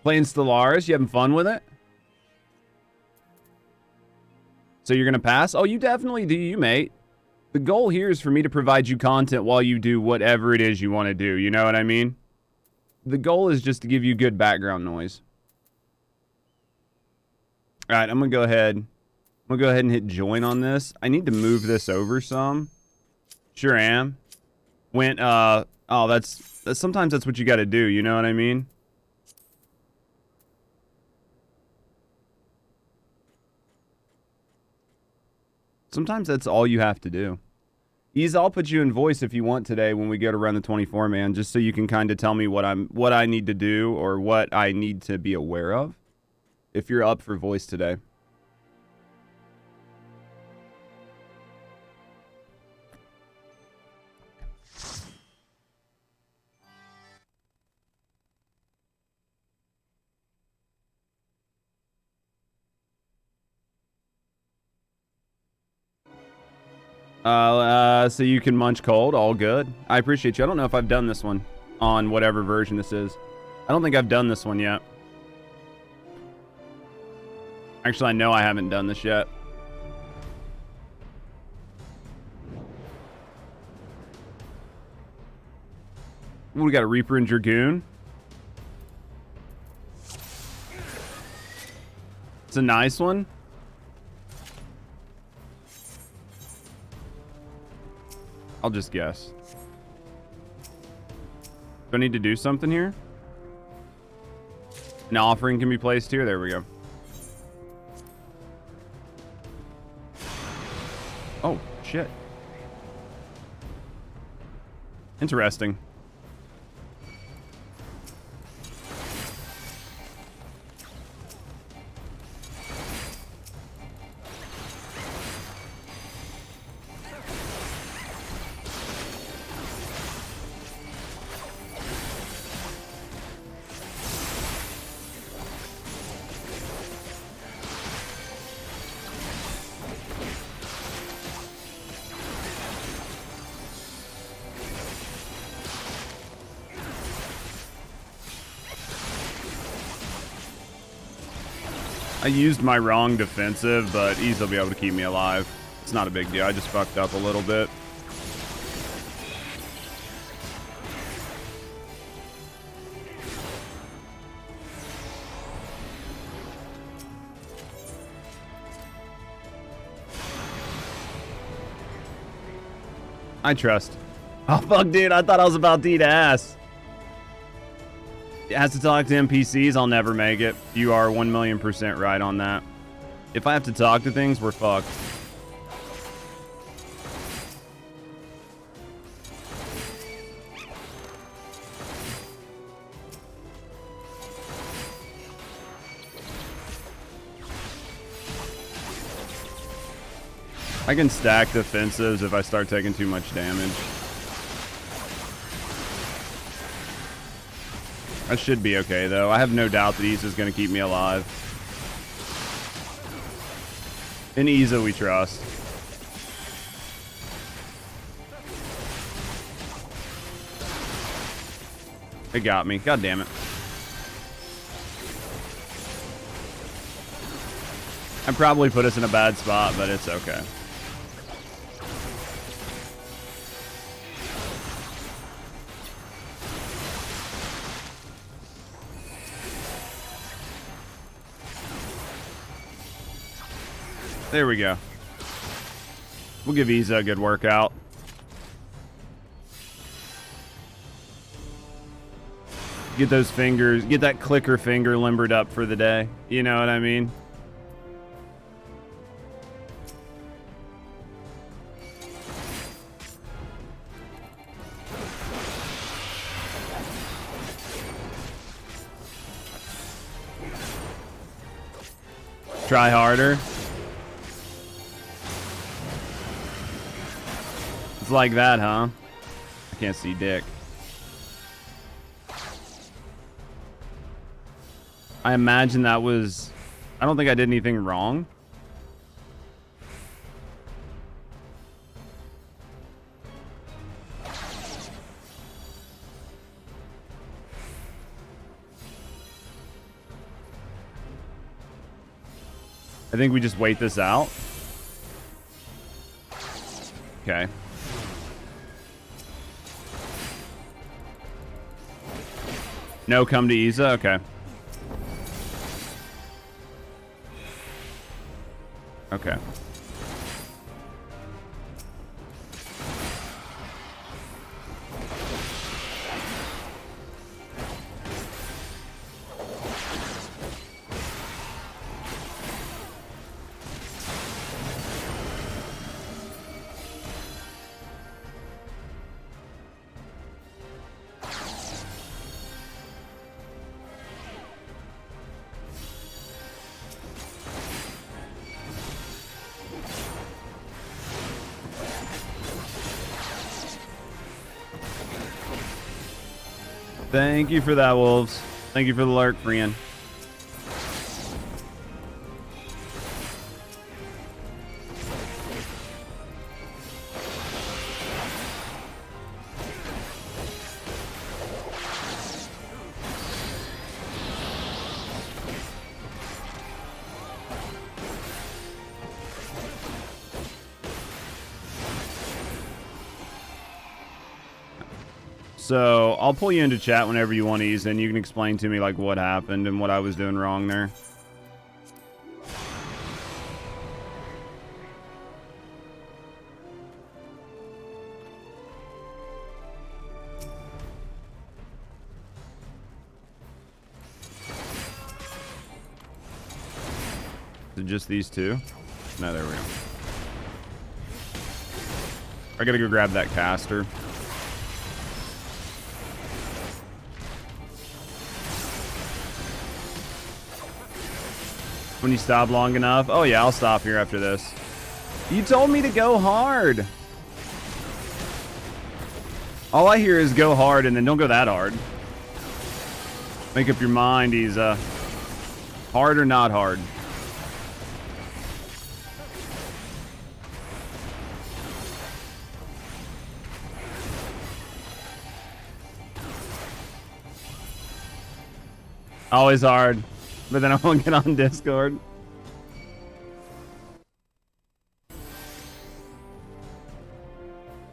Playing Stellaris, you having fun with it? So you're gonna pass? Oh, you definitely do, you mate. The goal here is for me to provide you content while you do whatever it is you want to do. You know what I mean? The goal is just to give you good background noise. All right, I'm gonna go ahead. And hit join on this. I need to move this over some. Sure am. Oh, that's sometimes that's what you got to do. You know what I mean? Sometimes that's all you have to do. Ease, I'll put you in voice if you want today when we go to run the 24 man, just so you can kind of tell me what I need to do or what I need to be aware of. If you're up for voice today. So you can munch cold, all good. I appreciate you. I don't know if I've done this one on whatever version this is. I don't think I've done this one yet. Actually, I know I haven't done this yet. Ooh, we got a Reaper and Dragoon. It's a nice one. I'll just guess. Do I need to do something here? An offering can be placed here. There we go. Oh, shit. Interesting. I used my wrong defensive, but Ease will be able to keep me alive. It's not a big deal. I just fucked up a little bit. I trust. Oh, fuck, dude. I thought I was about to eat ass. It has to talk to NPCs, I'll never make it. You are 1,000,000% right on that. If I have to talk to things, we're fucked. I can stack defensives if I start taking too much damage. I should be okay, though. I have no doubt that Isa is going to keep me alive. In Isa, we trust. It got me. God damn it. I probably put us in a bad spot, but it's okay. There we go. We'll give Isa a good workout. Get those fingers, get that clicker finger limbered up for the day. You know what I mean? Try harder. It's like that, huh? I can't see dick. I imagine that was... I don't think I did anything wrong. I think we just wait this out. Okay. No, come to Isa? Okay. Okay. Thank you for that, Wolves. Thank you for the lurk, friend. So I'll pull you into chat whenever you want to ease in. You can explain to me like what happened and what I was doing wrong there. Is it just these two? No, there we go. I gotta go grab that caster. When you stop long enough. Oh yeah, I'll stop here after this. You told me to go hard. All I hear is go hard and then don't go that hard. Make up your mind, Isa. Hard or not hard? Always hard. But then I won't get on Discord.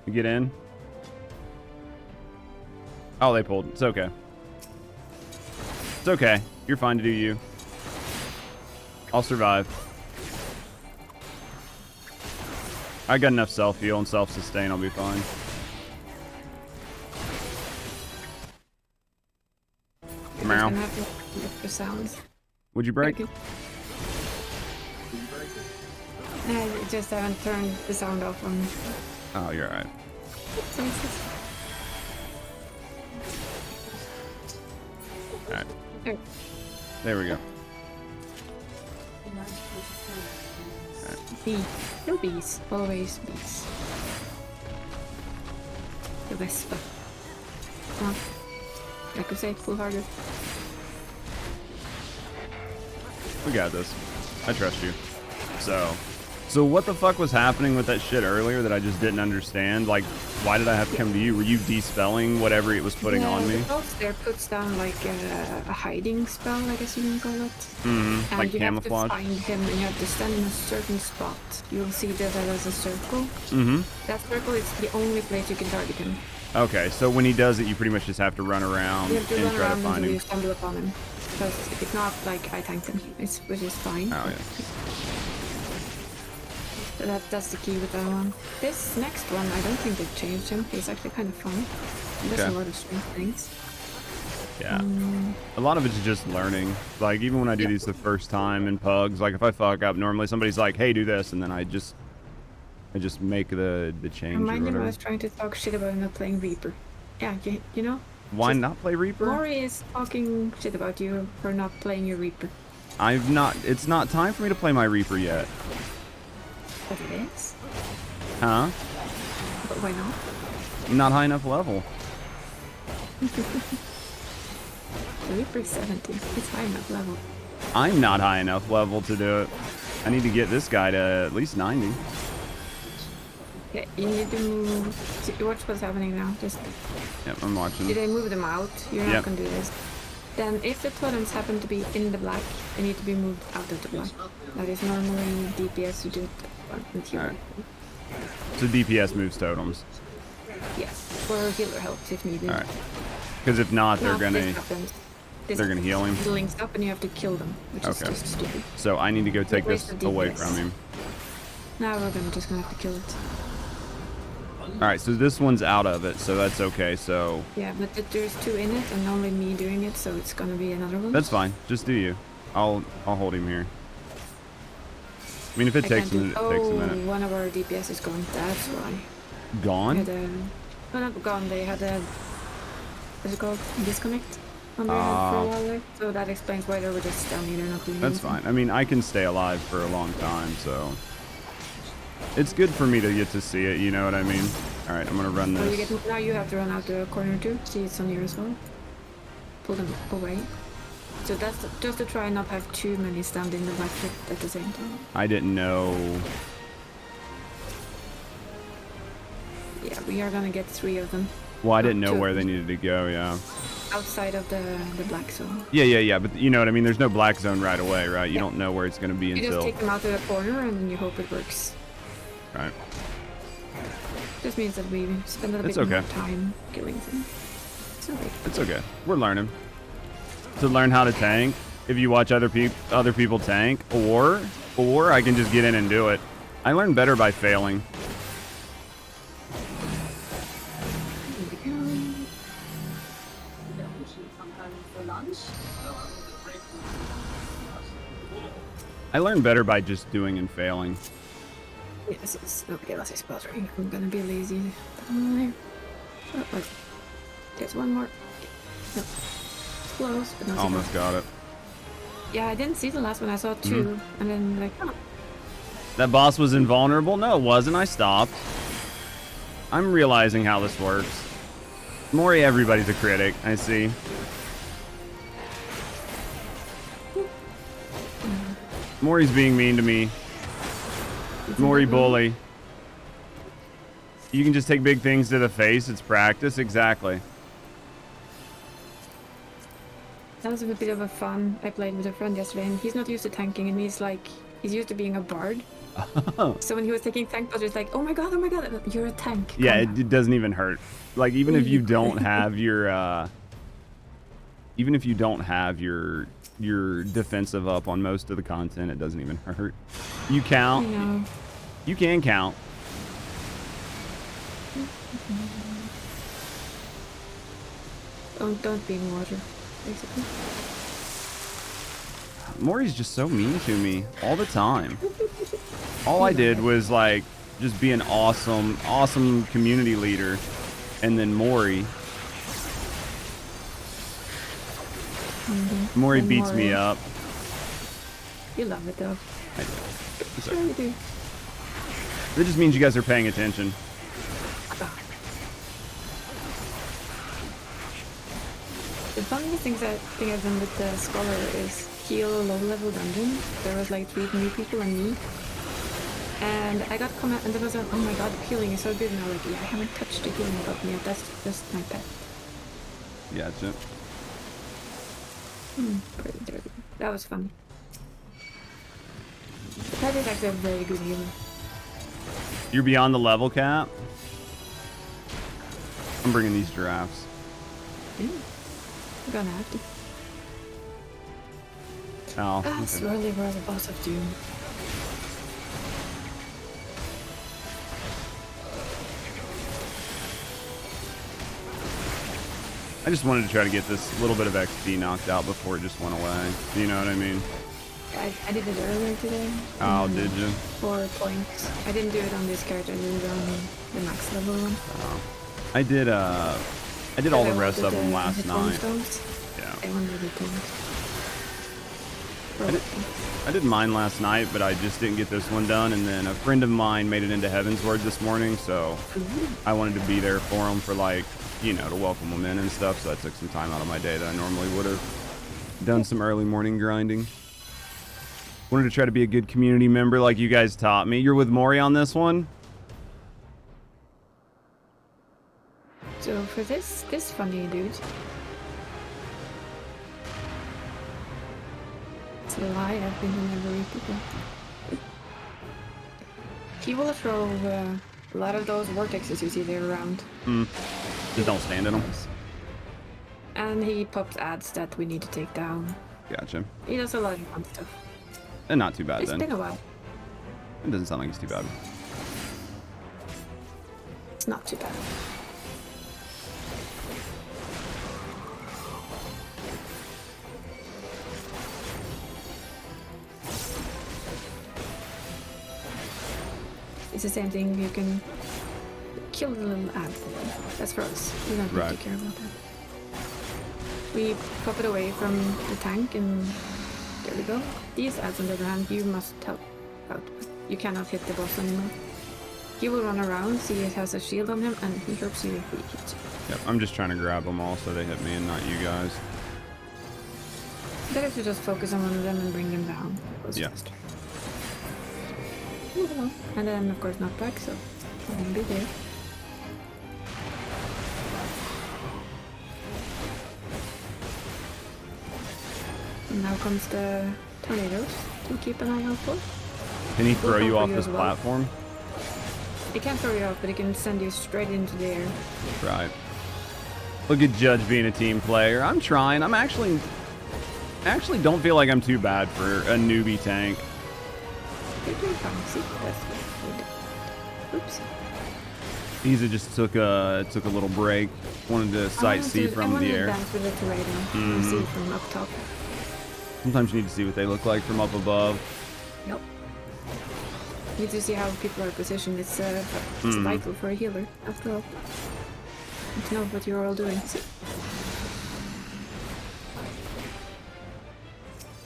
You get in? Oh, they pulled. It's okay. It's okay. You're fine to do you. I'll survive. I got enough self-heal and self-sustain. I'll be fine. Meow. The sounds. Would you break? I just haven't turned the sound off on. Oh, you're alright. Alright. Oh. There we go. Bee. No bees. Always bees. The Vespa. Come on. Like I say, pull harder. We got this. I trust you. So what the fuck was happening with that shit earlier that I just didn't understand? Like, why did I have to come to you? Were you de-spelling whatever it was putting on me? The boss there puts down like a hiding spell, I guess you can call it. Mm-hmm. Like camouflage? And you have to find him and you have to stand in a certain spot. You'll see that there's a circle. Mm-hmm. That circle is the only place you can target him. Okay, so when he does it, you pretty much just have to run around and try to find him. You stumble upon him. Because it's not like I tanked him, which is fine. Oh, yeah. That's the key with that one. This next one, I don't think they've changed him. He's actually kind of fun. He does a lot of strange things. Yeah. A lot of it's just learning. Like, even when I do these the first time in pugs, like if I fuck up, normally somebody's like, hey, do this, and then I just make the change or Remind him I whatever. was trying to talk shit about not playing Reaper. Yeah, you know? Why not play Reaper? Mori is talking shit about you for not playing your Reaper. It's not time for me to play my Reaper yet. But it is. Huh? But why not? I'm not high enough level. The Reaper is 70. It's high enough level. I'm not high enough level to do it. I need to get this guy to at least 90. Yeah, you need to move. Watch what's happening now. Just. Yep, I'm watching. Did I move them out? You're not gonna do this. Then if the totems happen to be in the black, they need to be moved out of the black. That is normally DPS to do it. Alright. So DPS moves totems. Yes, or healer helps if needed. Alright. Because if not, they're No, gonna they're gonna heal him. The links up and you have to kill them, which is just stupid. So I need to go take this away DPS. from him. Now we're just gonna have to kill it. Alright, so this one's out of it, so that's okay, so... Yeah, but there's 2 in it and only me doing it, so it's gonna be another one. That's fine. Just do you. I'll hold him here. I mean, if it takes a minute, it takes a minute. One of our DPS is gone, that's why. Gone? No, not gone, they had a... What's it called? Disconnect? On their head for a while there. So that explains why they were just standing there not doing That's anything. fine. I mean, I can stay alive for a long time, so... It's good for me to get to see it, you know what I mean? Alright, I'm gonna run this. Now you have to run out the corner too. See, it's on here as well. Pull them away. So that's just to try and not have too many stand in the back at the same time. I didn't know... Yeah, we are gonna get 3 of them. Well, I didn't know where they needed to go, yeah. Outside of the black zone. Yeah, but you know what I mean? There's no black zone right away, right? You don't know where it's gonna be You until... just take them out to the corner and then you hope it works. Right. Just means that we spend a bit more time killing them. It's okay. It's okay. We're learning. To learn how to tank, if you watch other people tank, or I can just get in and do it. I learn better by failing. I learn better by just doing and failing. Yes, it's nobody else is bothering. I'm gonna be lazy. Oh, there's one more. No. It's close, but not Almost got it. Yeah, I didn't see the last one. I saw 2, and then like, oh. That boss was invulnerable? No, it wasn't. I stopped. I'm realizing how this works. Mori, everybody's a critic. I see. Mori's being mean to me. Mori bully. You can just take big things to the face. It's practice. Exactly. That was a bit of a fun. I played with a friend yesterday, and he's not used to tanking, and he's used to being a bard. So when he was taking tank butters, like, oh my god, you're a tank. Yeah, it doesn't even hurt. Like, even if you don't have your, your defensive up on most of the content, it doesn't even hurt. You count. I know. You can count. Don't be in water, basically. Mori's just so mean to me all the time. All I did was like just be an awesome community leader, and then Mori beats me up. You love it though. I do. I'm sure you do. That just means you guys are paying attention. The funniest thing I've done with the Scholar is heal a low-level dungeon. There was like 3 new people and me. And I got comment and there was oh my god, healing is so good. And I was like, yeah, I haven't touched the healing button yet. That's just my pet. Gotcha. That was fun. The pet is actually a very good healer. You're beyond the level cap? I'm bringing these giraffes. Yeah. We're gonna have to. Oh, That's really where the boss of Doom. I just wanted to try to get this little bit of XP knocked out before it just went away. You know what I mean? I did it earlier today. Oh, did you? 4 points. I didn't do it on this character. I did it on the max level one. Oh. I did all the rest of them last night. Yeah. I did mine last night, but I just didn't get this one done. And then a friend of mine made it into Heavensward this morning, so I wanted to be there for him for like, you know, to welcome him in and stuff. So I took some time out of my day that I normally would have done some early morning grinding. Wanted to try to be a good community member like you guys taught me. You're with Mori on this one? So for this funny dude, It's a lie, I've been to NeverReap people. He will throw a lot of those vortexes you see there around. Just don't stand in them. And he pops ads that we need to take down. Gotcha. He does a lot of fun stuff. And not too bad It's then. been a while. It doesn't sound like it's too bad. It's not too bad. It's the same thing, you can kill the little ad. That's for us. We don't have to care about that. We pop it away from the tank and there we go. These ads on the other hand, you must help out with. You cannot hit the boss anymore. He will run around, see it has a shield on him, and he hurts you if he hits you. Yep, I'm just trying to grab them all so they hit me and not you guys. Better to just focus on one of them and bring them down. It goes faster. And then of course not back, so I won't be there. And now comes the tornadoes to keep an eye out for. Can he throw you off this platform? It can't throw you off, but it can send you straight into the air. Right. Look at Judge being a team player. I'm trying. I actually don't feel like I'm too bad for a newbie tank. You're doing fine. See, that's what we did. Oops. Easy just took a little break. Wanted to sight see from the air. I wanted to dance with the terrain. See from up top. Sometimes you need to see what they look like from up above. Yep. You need to see how people are positioned. It's vital for a healer, after all. And to know what you're all doing. See?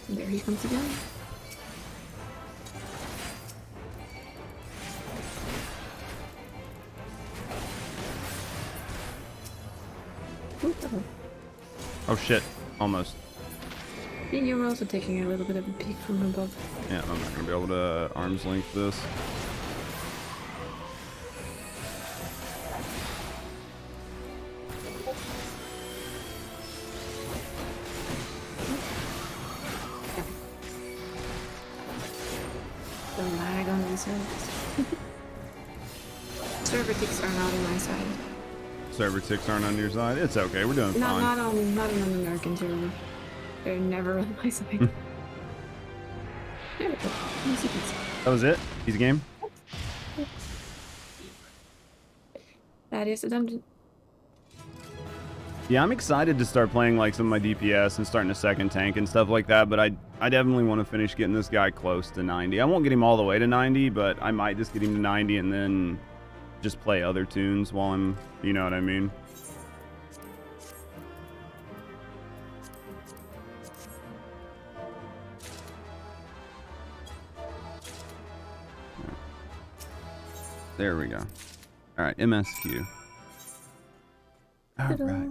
And there he comes again. Oh shit, almost. And you're also taking a little bit of a peek from above. Yeah, I'm not gonna be able to arm's length this. The lag on these servers. Server ticks are not on my side. Server ticks aren't on your side? It's okay, we're doing fine. Not on an American server. They're never on my side. There we go. Easy peasy. That was it? Easy game? That is the dungeon. Yeah, I'm excited to start playing like some of my DPS and starting a second tank and stuff like that, but I definitely want to finish getting this guy close to 90. I won't get him all the way to 90, but I might just get him to 90 and then just play other tunes while I'm, you know what I mean? There we go. All right, MSQ. All right.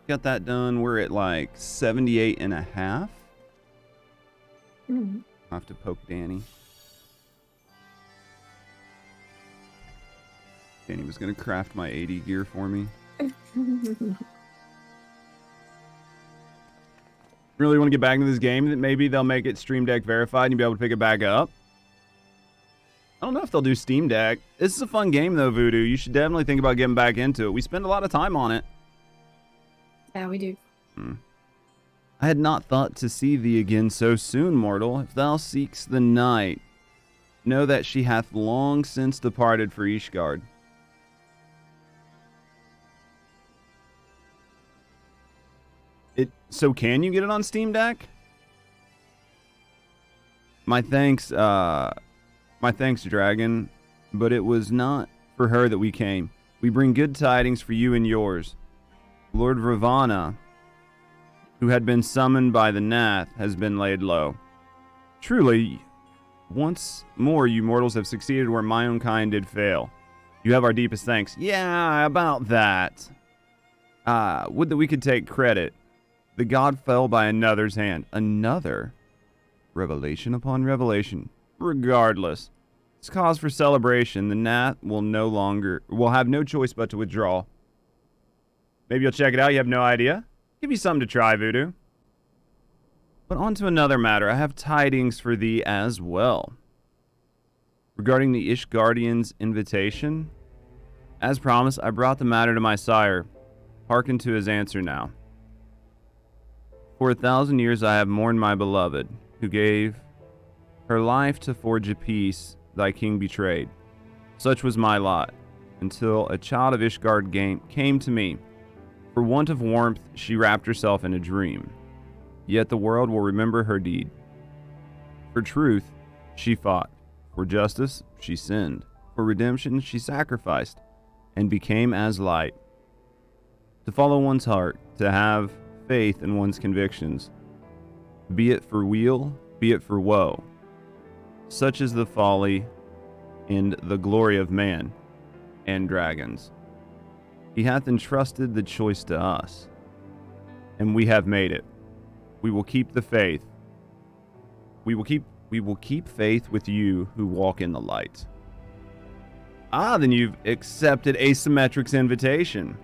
Got that done. We're at like 78 and a half. I'll have to poke Danny. Danny was going to craft my 80 gear for me. Really want to get back into this game? That maybe they'll make it Stream Deck verified and you'll be able to pick it back up. I don't know if they'll do Steam Deck. This is a fun game though, Voodoo. You should definitely think about getting back into it. We spend a lot of time on it. Yeah, we do. I had not thought to see thee again so soon, mortal. If thou seeks the night, know that she hath long since departed for Ishgard. So can you get it on Steam Deck? My thanks, Dragon, but it was not for her that we came. We bring good tidings for you and yours. Lord Ravana, who had been summoned by the Nath, has been laid low. Truly, once more you mortals have succeeded where my own kind did fail. You have our deepest thanks. Yeah, about that. Would that we could take credit. The god fell by another's hand. Another? Revelation upon revelation. Regardless, it's cause for celebration. The Nath will have no choice but to withdraw. Maybe you'll check it out. You have no idea. Give you something to try, Voodoo. But on to another matter. I have tidings for thee as well. Regarding the Ishgardian's invitation, as promised, I brought the matter to my sire. Hearken to his answer now. For 1,000 years I have mourned my beloved, who gave her life to forge a peace thy king betrayed. Such was my lot, until a child of Ishgard came to me. For want of warmth, she wrapped herself in a dream. Yet the world will remember her deed. For truth, she fought. For justice, she sinned. For redemption, she sacrificed, and became as light. To follow one's heart, to have faith in one's convictions, be it for weal, be it for woe. Such is the folly and the glory of man and dragons. He hath entrusted the choice to us, and we have made it. We will keep the faith. We will keep faith with you who walk in the light. Ah, then you've accepted Asymmetric's invitation.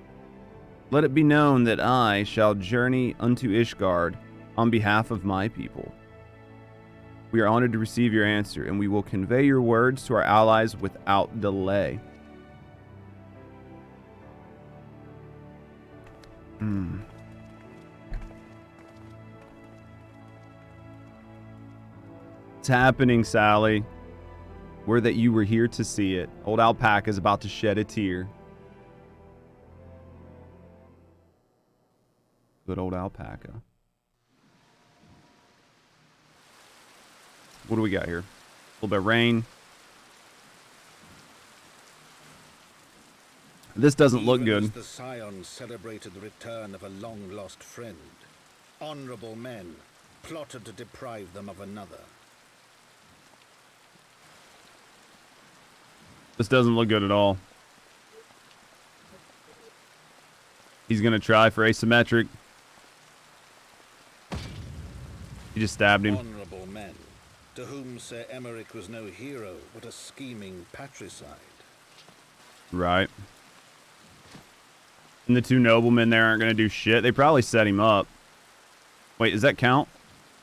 Let it be known that I shall journey unto Ishgard on behalf of my people. We are honored to receive your answer, and we will convey your words to our allies without delay. It's happening, Sally. Were that you were here to see it. Old Alpaca's about to shed a tear. Good old Alpaca. What do we got here? A little bit of rain. This doesn't look good. The Scions celebrated the return of a long-lost friend. Honorable men plotted to deprive them of another. This doesn't look good at all. He's gonna try for asymmetric. He just stabbed him. Honorable men, to whom Sir Emeric was no hero, but a scheming patricide. Right. And the two noblemen there aren't gonna do shit. They probably set him up. Wait, does that count?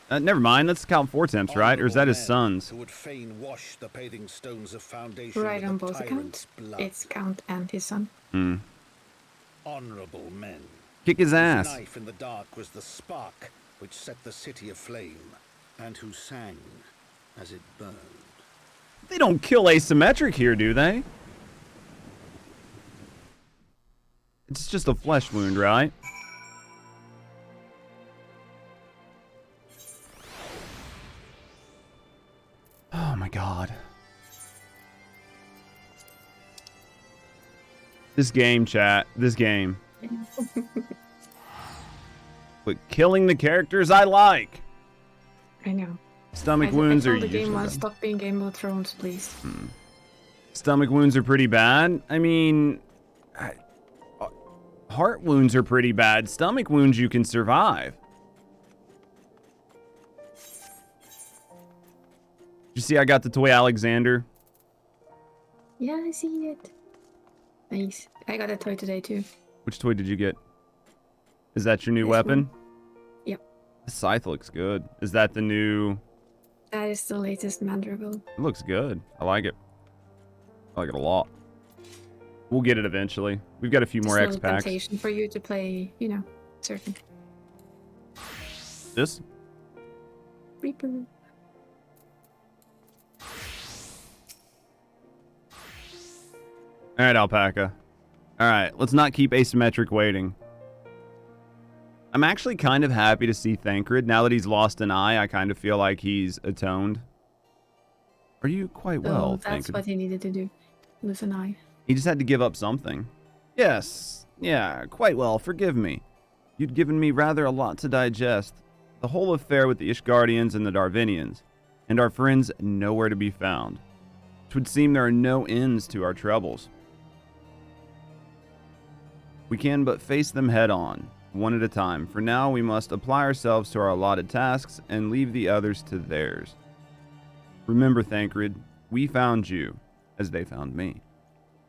Never mind, let's count 4 attempts, right? Or is that his son's? Who would fain wash the paving stones of foundation Right, with on the both tyrant's accounts. blood. It's Count and his son. Honorable men. Kick his Whose ass. knife in the dark was the spark which set the city aflame, and who sang as it burned. They don't kill asymmetric here, do they? It's just a flesh wound, right? Oh my god. This game, chat. This game. But killing the characters I like. I know. Stomach wounds are the game usually was bad. stop being Game of Thrones, please. Stomach wounds are pretty bad. I mean, heart wounds are pretty bad. Stomach wounds you can survive. You see I got the toy Alexander? Yeah, I see it. Nice. I got a toy today too. Which toy did you get? Is that your new This weapon? one. Yep. The scythe looks good. Is that the new... That is the latest Mandragora. It looks good. I like it. I like it a lot. We'll get it eventually. We've got a few more Just a X little packs. temptation for you to play, you know, certain. This? Reaper. Alright, Alpaca. Alright, let's not keep asymmetric waiting. I'm actually kind of happy to see Thancred. Now that he's lost an eye, I kind of feel like he's atoned. Are you quite well, So that's Thancred? what he needed to do. Lose an eye. He just had to give up something. Yes. Yeah, quite well. Forgive me. You'd given me rather a lot to digest. The whole affair with the Ishgardians and the Darvinians, and our friends nowhere to be found. 'Twould seem there are no ends to our troubles. We can but face them head on, one at a time. For now, we must apply ourselves to our allotted tasks and leave the others to theirs. Remember, Thancred, we found you, as they found me.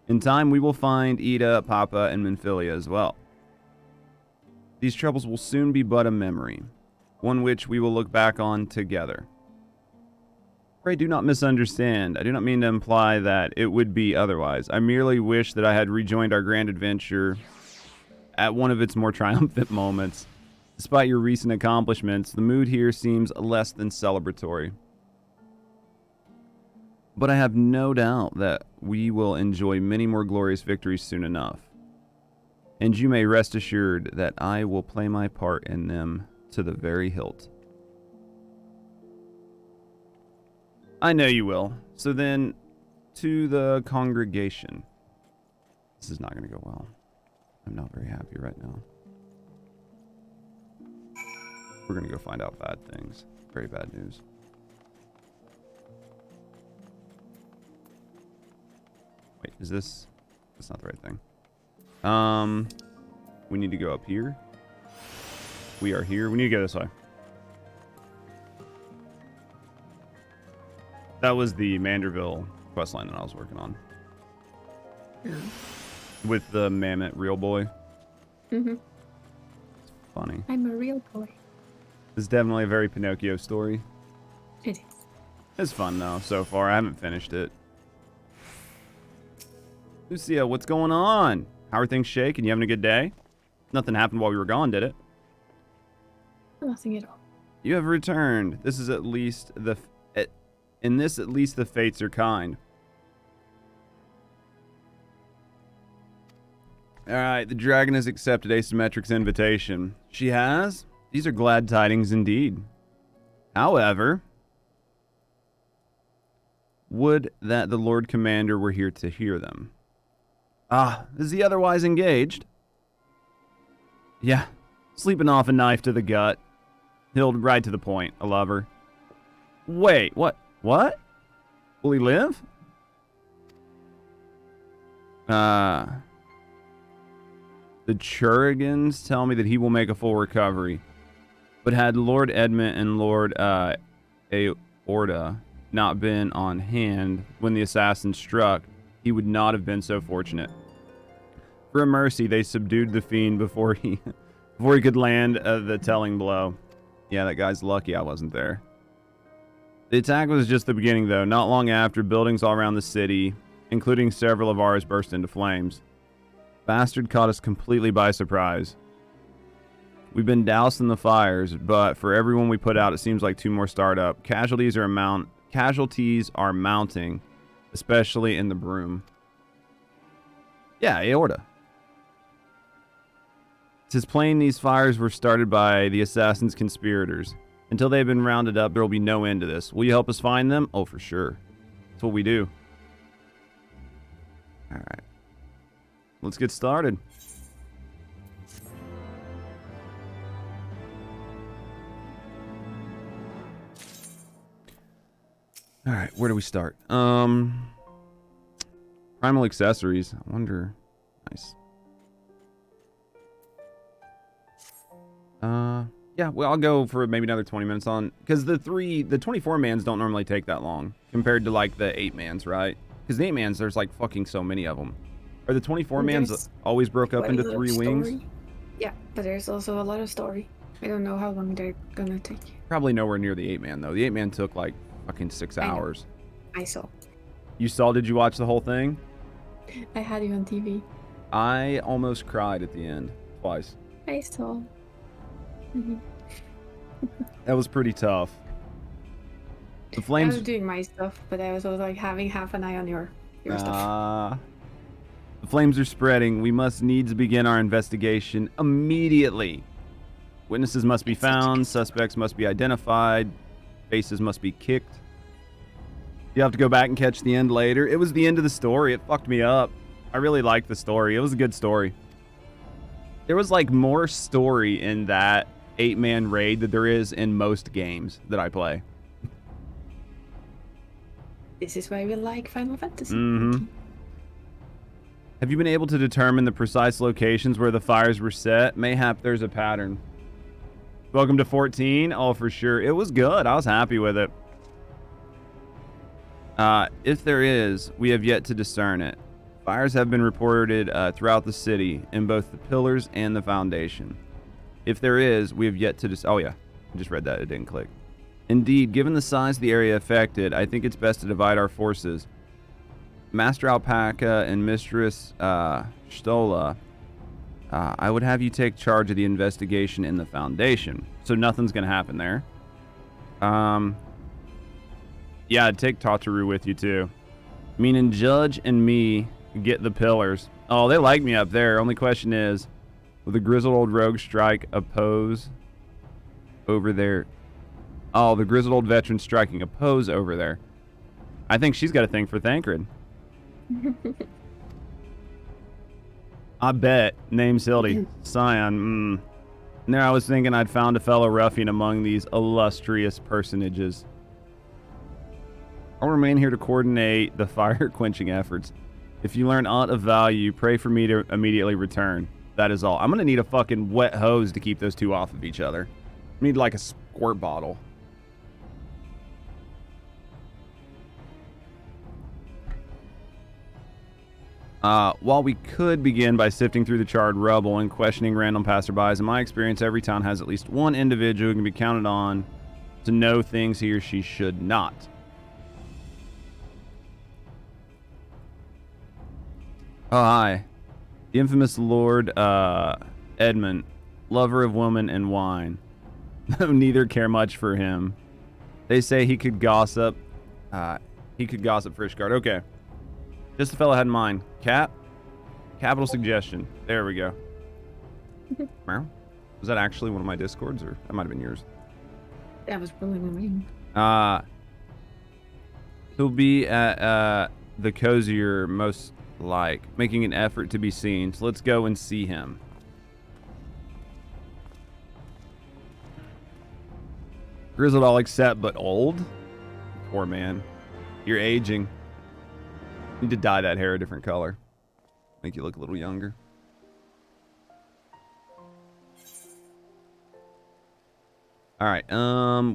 In time, we will find Ida, Papa, and Menphilia as well. These troubles will soon be but a memory. one which we will look back on together. Pray do not misunderstand. I do not mean to imply that it would be otherwise. I merely wish that I had rejoined our grand adventure at one of its more triumphant moments. Despite your recent accomplishments, the mood here seems less than celebratory. But I have no doubt that we will enjoy many more glorious victories soon enough. And you may rest assured that I will play my part in them to the very hilt. I know you will. So then, to the congregation. This is not going to go well. I'm not very happy right now. We're going to go find out bad things. Very bad news. Wait, is this... That's not the right thing. We need to go up here. We are here. We need to go this way. That was the Manderville questline that I was working on. Yeah. With the Mammoth real boy. Mm-hmm. It's funny. I'm a real boy. It's definitely a very Pinocchio story. It is. It's fun though, so far. I haven't finished it. Lucia, what's going on? How are things shaking? You having a good day? Nothing happened while we were gone, did it? Nothing at all. You have returned. This is at least the... In this, at least the fates are kind. Alright, the dragon has accepted Asymmetric's invitation. She has? These are glad tidings indeed. However, would that the Lord Commander were here to hear them. Ah, is he otherwise engaged? Yeah, sleeping off a knife to the gut. He'll right to the point, a lover. Wait, what? What? Will he live? The Churrigans tell me that he will make a full recovery. But had Lord Edmund and Lord Eorzea not been on hand when the assassin struck, he would not have been so fortunate. For a mercy, they subdued the fiend before he could land the telling blow. Yeah, that guy's lucky I wasn't there. The attack was just the beginning, though. Not long after, buildings all around the city, including several of ours, burst into flames. Bastard caught us completely by surprise. We've been doused in the fires, but for everyone we put out, it seems like 2 more start up. Casualties are mounting, especially in the Broom. Yeah, Eorzea. It's plain these fires were started by the assassin's conspirators. Until they've been rounded up, there will be no end to this. Will you help us find them? Oh, for sure. That's what we do. All right. Let's get started. All right, where do we start? Primal accessories. I wonder. Nice. Yeah, well, I'll go for maybe another 20 minutes on, because the 24 mans don't normally take that long compared to like the 8 mans, right? Because the 8 mans, there's like fucking so many of them. Are the 24 mans always broke up into 3 wings? Yeah, but there's also a lot of story. I don't know how long they're gonna take. Probably nowhere near the 8 man though. The 8 man took like fucking 6 hours. I saw. You saw? Did you watch the whole thing? I had you on TV. I almost cried at the end twice. I saw. That was pretty tough. The flames. I was doing my stuff, but I was also like having half an eye on your stuff. The flames are spreading. We must needs begin our investigation immediately. Witnesses must be found. Suspects must be identified. Faces must be kicked. You have to go back and catch the end later. It was the end of the story. It fucked me up. I really liked the story. It was a good story. There was like more story in that 8-man raid than there is in most games that I play. This is why we like Final Fantasy. Mm-hmm. Have you been able to determine the precise locations where the fires were set? Mayhap there's a pattern. Welcome to 14. Oh, for sure. It was good. I was happy with it. If there is, we have yet to discern it. Fires have been reported throughout the city, in both the pillars and the foundation. If there is, we have yet to oh yeah. I just read that. It didn't click. Indeed, given the size of the area affected, I think it's best to divide our forces. Master Alpaca and Mistress Stola, I would have you take charge of the investigation in the Foundation. So nothing's going to happen there. Yeah, I'd take Tataru with you too. Meaning Judge and me get the pillars. Oh, they like me up there. Only question is, will the grizzled old rogue strike a pose over there? Oh, the grizzled old veteran striking a pose over there. I think she's got a thing for Thancred. I bet. Name's Hildy. Scion. And there I was thinking I'd found a fellow ruffian among these illustrious personages. I'll remain here to coordinate the fire-quenching efforts. If you learn aught of value, pray for me to immediately return. That is all. I'm going to need a fucking wet hose to keep those two off of each other. I need like a squirt bottle. While we could begin by sifting through the charred rubble and questioning random passerbys, in my experience, every town has at least one individual who can be counted on to know things he or she should not. Oh, hi. The infamous Lord Edmund, lover of woman and wine. Though neither care much for him. They say he could gossip. He could gossip for Ishgard. Okay. Just the fellow I had in mind. Capital suggestion. There we go. Was that actually one of my Discords, or that might have been yours? That was probably mine. He'll be at the cozier most like, making an effort to be seen. So let's go and see him. Grizzled all accept, but old? Poor man. You're aging. Need to dye that hair a different color. Make you look a little younger. Alright,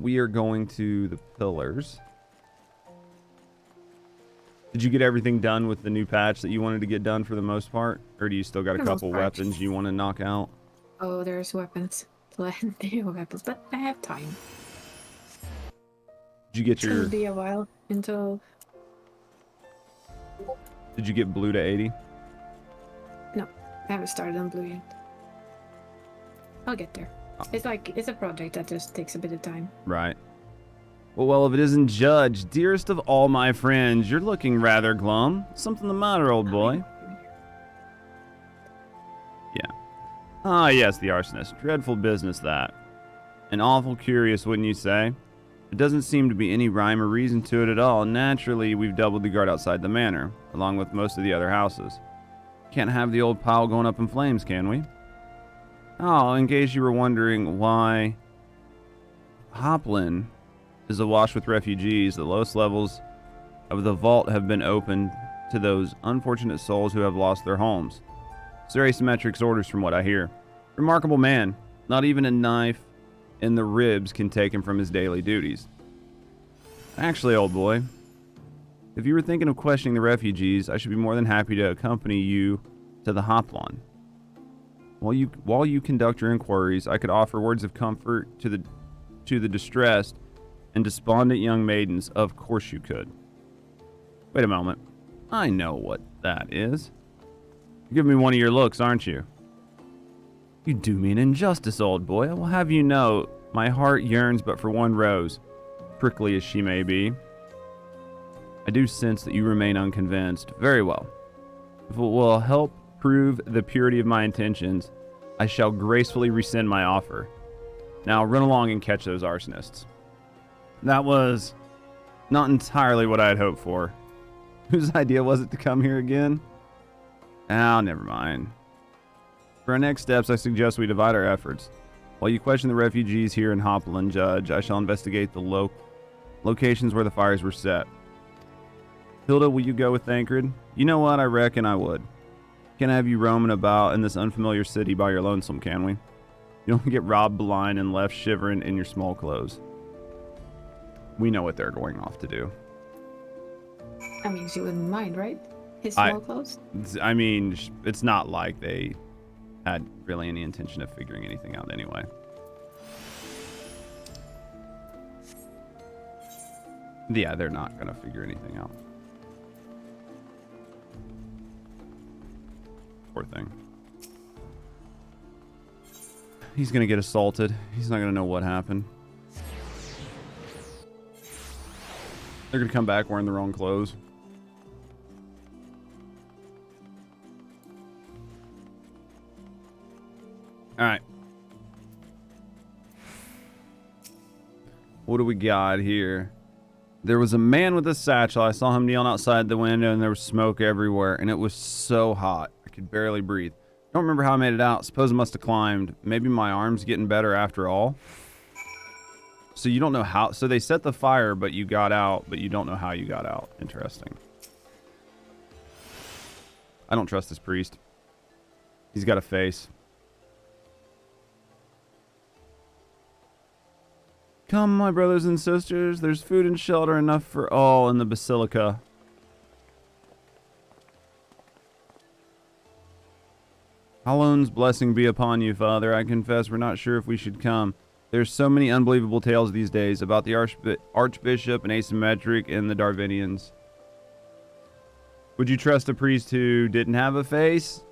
we are going to the pillars. Did you get everything done with the new patch that you wanted to get done for the most part? Or do you still got a couple weapons you want to knock out? Oh, there's weapons. Plenty of weapons, but I have time. Did you get your... It'll be a while until... Did you get blue to 80? No, I haven't started on blue yet. I'll get there. Oh. It's a project that just takes a bit of time. Right. Well, if it isn't Judge, dearest of all my friends, you're looking rather glum. Something the matter, old boy? Yeah. Ah, yes, the arsonist. Dreadful business, that. And awful curious, wouldn't you say? It doesn't seem to be any rhyme or reason to it at all. Naturally, we've doubled the guard outside the manor, along with most of the other houses. Can't have the old pile going up in flames, can we? Oh, in case you were wondering why Hoplin is awash with refugees, the lowest levels of the vault have been opened to those unfortunate souls who have lost their homes. Sir Asymmetric's orders from what I hear. Remarkable man. Not even a knife in the ribs can take him from his daily duties. Actually, old boy, if you were thinking of questioning the refugees, I should be more than happy to accompany you to the Hoplon. While you conduct your inquiries, I could offer words of comfort to the distressed and despondent young maidens. Of course you could. Wait a moment. I know what that is. You're giving me one of your looks, aren't you? You do me an injustice, old boy. I will have you know, my heart yearns but for one rose, prickly as she may be. I do sense that you remain unconvinced. Very well. If it will help prove the purity of my intentions, I shall gracefully rescind my offer. Now run along and catch those arsonists. That was not entirely what I had hoped for. Whose idea was it to come here again? Oh, never mind. For our next steps, I suggest we divide our efforts. While you question the refugees here in Hoplin, Judge, I shall investigate the locations where the fires were set. Hilda, will you go with Thancred? You know what? I reckon I would. Can't have you roaming about in this unfamiliar city by your lonesome, can we? You don't get robbed blind and left shivering in your small clothes. We know what they're going off to do. I mean, she wouldn't mind, right? His small clothes? I mean, it's not like they had really any intention of figuring anything out anyway. Yeah, they're not gonna figure anything out. Poor thing. He's gonna get assaulted. He's not gonna know what happened. They're gonna come back wearing the wrong clothes. Alright. What do we got here? There was a man with a satchel. I saw him kneeling outside the window and there was smoke everywhere and it was so hot. I could barely breathe. Don't remember how I made it out. Suppose I must have climbed. Maybe my arm's getting better after all. So you don't know how. So they set the fire, but you got out, but you don't know how you got out. Interesting. I don't trust this priest. He's got a face. Come, my brothers and sisters. There's food and shelter enough for all in the basilica. Hallown's blessing be upon you, Father. I confess we're not sure if we should come. There's so many unbelievable tales these days about the Archbishop and Asymmetric and the Darwinians. Would you trust a priest who didn't have a face?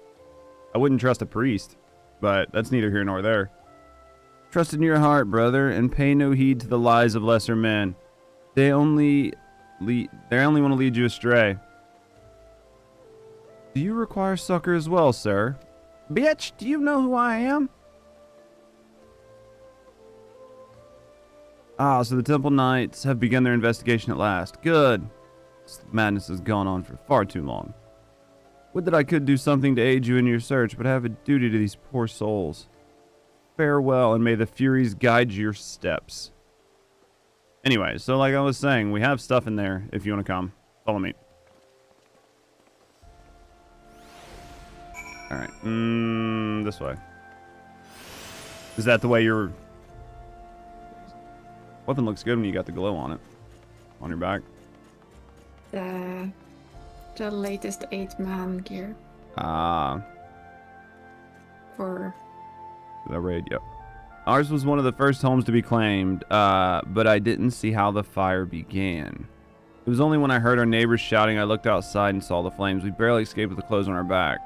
I wouldn't trust a priest, but that's neither here nor there. Trust in your heart, brother, and pay no heed to the lies of lesser men. They only want to lead you astray. Do you require succor as well, sir? Bitch, do you know who I am? Ah, so the Temple Knights have begun their investigation at last. Good. This madness has gone on for far too long. Would that I could do something to aid you in your search, but I have a duty to these poor souls. Farewell, and may the Furies guide your steps. Anyway, so like I was saying, we have stuff in there if you want to come. Follow me. Alright. This way. Is that the way your weapon looks good when you got the glow on it? On your back? The latest 8-man gear. Ah. For The raid, yep. Ours was one of the first homes to be claimed, but I didn't see how the fire began. It was only when I heard our neighbors shouting I looked outside and saw the flames. We barely escaped with the clothes on our back.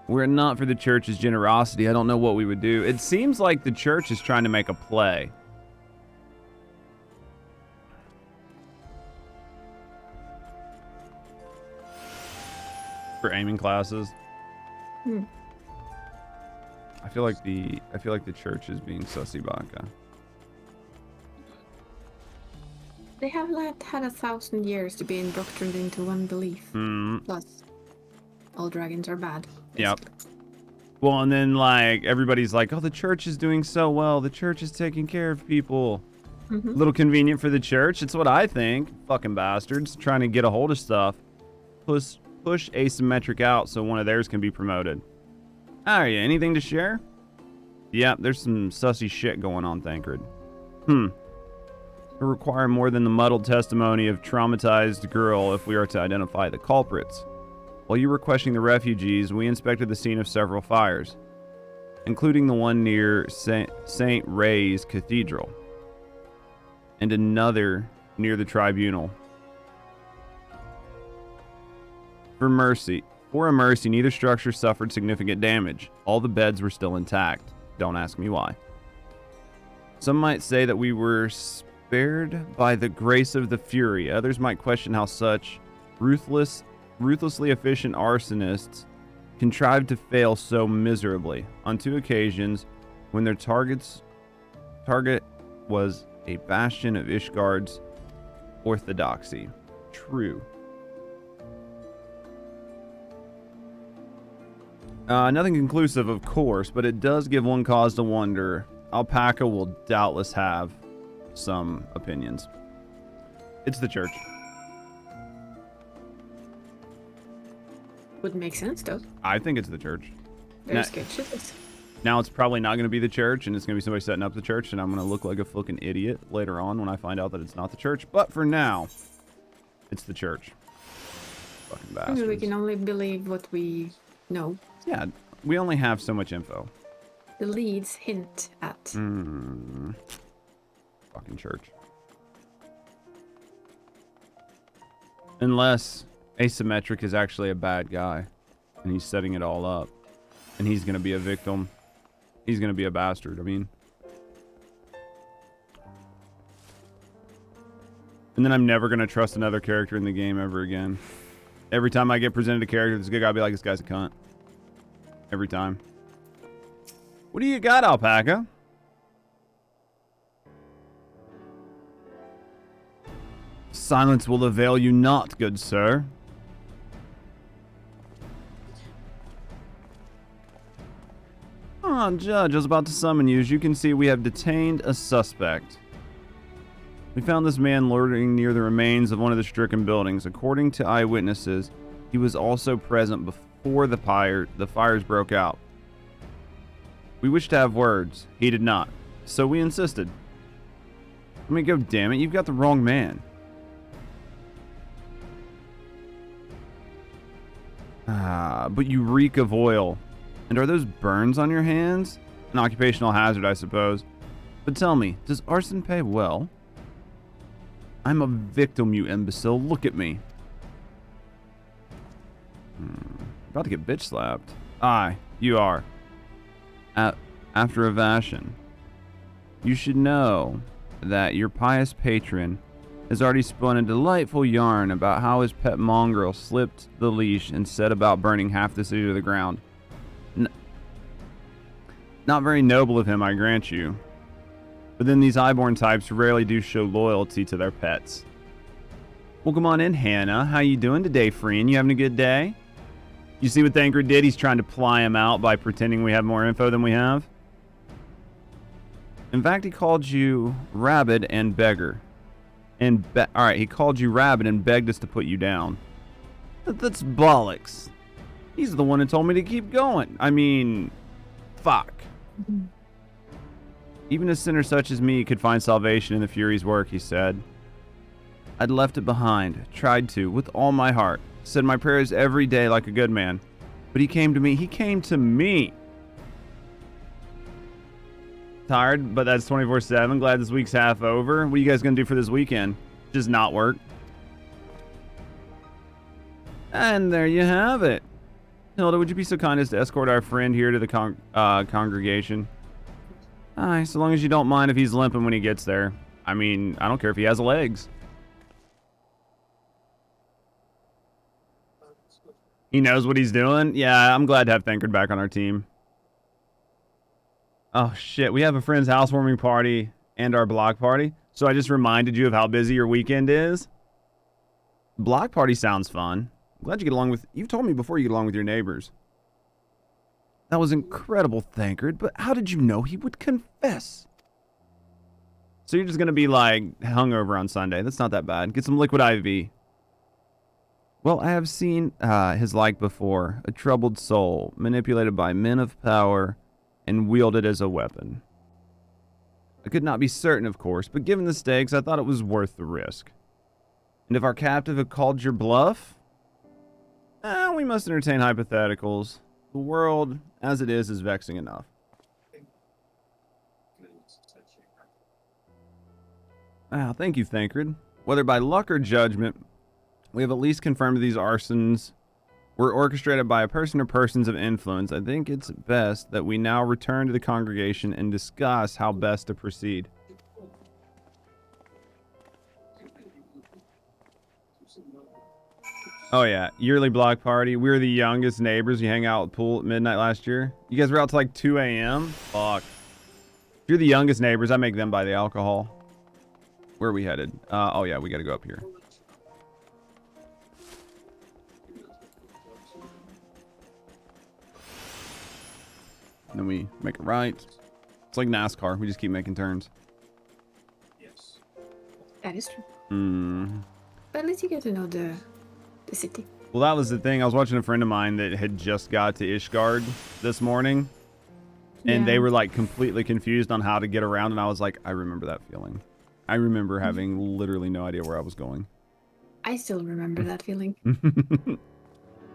Were it not for the church's generosity, I don't know what we would do. It seems like the church is trying to make a play. For aiming classes. I feel like the church is being sussy baka. they have had 1,000 years to be indoctrinated into one belief. Plus, all dragons are bad. Yep. Well, and then like everybody's like, oh, the church is doing so well. The church is taking care of people. A little convenient for the church. It's what I think. Fucking bastards trying to get a hold of stuff. Push asymmetric out so one of theirs can be promoted. Oh yeah, anything to share? Yeah, there's some sussy shit going on, Thancred. We require more than the muddled testimony of traumatized girl if we are to identify the culprits. While you were questioning the refugees, we inspected the scene of several fires, including the one near St. Ray's Cathedral, and another near the tribunal. For a mercy, neither structure suffered significant damage. All the beds were still intact. Don't ask me why. Some might say that we were spared by the grace of the Fury. Others might question how such ruthlessly efficient arsonists contrived to fail so miserably. On 2 occasions, when their target was a bastion of Ishgard's orthodoxy. True. Nothing conclusive, of course, but it does give one cause to wonder. Alpaca will doubtless have some opinions. It's the church. Would make sense, though. I think it's the church. Very sketches. Now it's probably not going to be the church, and it's going to be somebody setting up the church, and I'm going to look like a fucking idiot later on when I find out that it's not the church. But for now, it's the church. Fucking bastards. We can only believe what we know. Yeah, we only have so much info. The leads hint at. Fucking church. Unless Asymmetric is actually a bad guy. And he's setting it all up. And he's going to be a victim. He's going to be a bastard, I mean. And then I'm never going to trust another character in the game ever again. Every time I get presented a character, this good guy, I'll be like, this guy's a cunt. Every time. What do you got, Alpaca? Silence will avail you not, good sir. Ah, Judge, I was about to summon you. As you can see, we have detained a suspect. We found this man loitering near the remains of one of the stricken buildings. According to eyewitnesses, he was also present before the fires broke out. We wished to have words. He did not. So we insisted. I mean, go damn it, you've got the wrong man. Ah, but you reek of oil. And are those burns on your hands? An occupational hazard, I suppose. But tell me, does arson pay well? I'm a victim, you imbecile. Look at me. About to get bitch slapped. Aye, you are. After Avashin. You should know that your pious patron has already spun a delightful yarn about how his pet mongrel slipped the leash and set about burning half the city to the ground. Not very noble of him, I grant you. But then these highborn types rarely do show loyalty to their pets. Well, come on in, Hannah. How you doing today, friend? You having a good day? You see what Thancred did? He's trying to ply him out by pretending we have more info than we have. In fact, he called you rabid and beggar. Alright, he called you rabid and begged us to put you down. That's bollocks. He's the one who told me to keep going. I mean, fuck. Even a sinner such as me could find salvation in the Fury's work, he said. I'd left it behind, tried to, with all my heart, said my prayers every day like a good man. But he came to me. Tired, but that's 24/7. Glad this week's half over. What are you guys gonna do for this weekend? Just not work. And there you have it. Hilda, would you be so kind as to escort our friend here to the congregation? Aye, so long as you don't mind if he's limping when he gets there. I mean, I don't care if he has legs. He knows what he's doing? Yeah, I'm glad to have Thancred back on our team. Oh, shit. We have a friend's housewarming party and our block party. So I just reminded you of how busy your weekend is. Block party sounds fun. I'm glad you get along with... You've told me before you get along with your neighbors. That was incredible, Thancred, but how did you know he would confess? So you're just going to be, like, hungover on Sunday. That's not that bad. Get some liquid IV. Well, I have seen his like before. A troubled soul, manipulated by men of power, and wielded as a weapon. I could not be certain, of course, but given the stakes, I thought it was worth the risk. And if our captive had called your bluff? We must entertain hypotheticals. The world, as it is vexing enough. Thank you, Thancred. Whether by luck or judgment, we have at least confirmed these arsons were orchestrated by a person or persons of influence. I think it's best that we now return to the congregation and discuss how best to proceed. Oh yeah, yearly block party. We were the youngest neighbors. You hang out at the pool at midnight last year. You guys were out till like 2 a.m.? Fuck. If you're the youngest neighbors, I make them buy the alcohol. Where are we headed? Oh yeah, we gotta go up here. And then we make a right. It's like NASCAR. We just keep making turns. Yes. That is true. But at least you get to know the city. Well, that was the thing. I was watching a friend of mine that had just got to Ishgard this morning. And they were like completely confused on how to get around. And I was like, I remember that feeling. I remember having literally no idea where I was going. I still remember that feeling.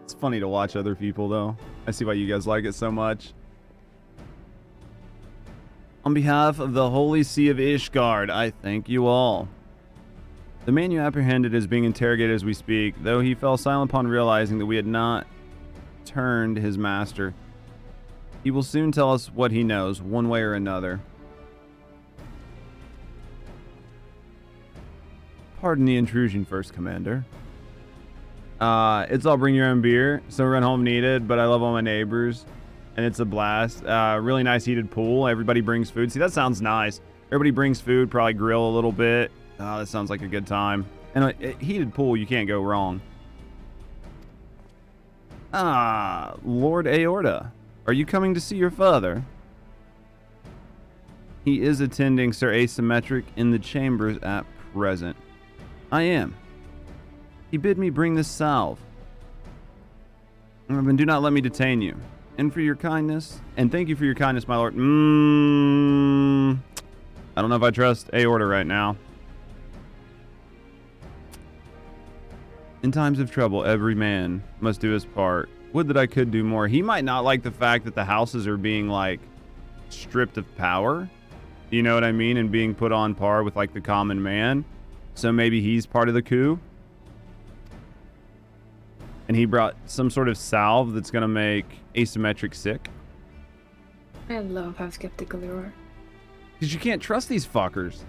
It's funny to watch other people, though. I see why you guys like it so much. On behalf of the Holy See of Ishgard, I thank you all. The man you apprehended is being interrogated as we speak, though he fell silent upon realizing that we had not turned his master. He will soon tell us what he knows, one way or another. Pardon the intrusion, First Commander. It's all bring your own beer, so run home needed, but I love all my neighbors, and it's a blast. Really nice heated pool. Everybody brings food. See, that sounds nice. Everybody brings food, probably grill a little bit. That sounds like a good time. And a heated pool, you can't go wrong. Lord Eorzea, are you coming to see your father? He is attending Sir Asymmetric in the chambers at present. I am. He bid me bring this salve. And do not let me detain you. And for your kindness, and thank you for your kindness, my lord. I don't know if I trust Eorzea right now. In times of trouble, every man must do his part. Would that I could do more. He might not like the fact that the houses are being, like, stripped of power. You know what I mean? And being put on par with, like, the common man. So maybe he's part of the coup. And he brought some sort of salve that's going to make Asymmetric sick. I love how skeptical you are. Because you can't trust these fuckers.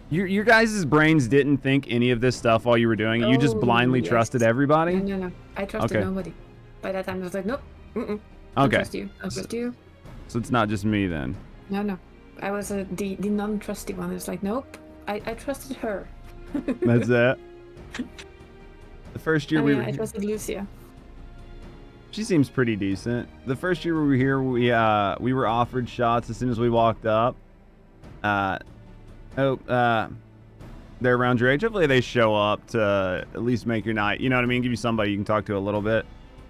Your guys' brains didn't think any of this stuff while you were doing it. You just blindly trusted everybody? No. I trusted nobody. By that time, I was like, nope. Don't trust you. Don't trust you. So it's not just me then? No. I was the non-trusty one. It's like, nope. I trusted her. That's it? The first year I trusted Lucia. She seems pretty decent. The first year we were here, we were offered shots as soon as we walked up. They're around your age. Hopefully they show up to at least make your night. You know what I mean? Give you somebody you can talk to a little bit.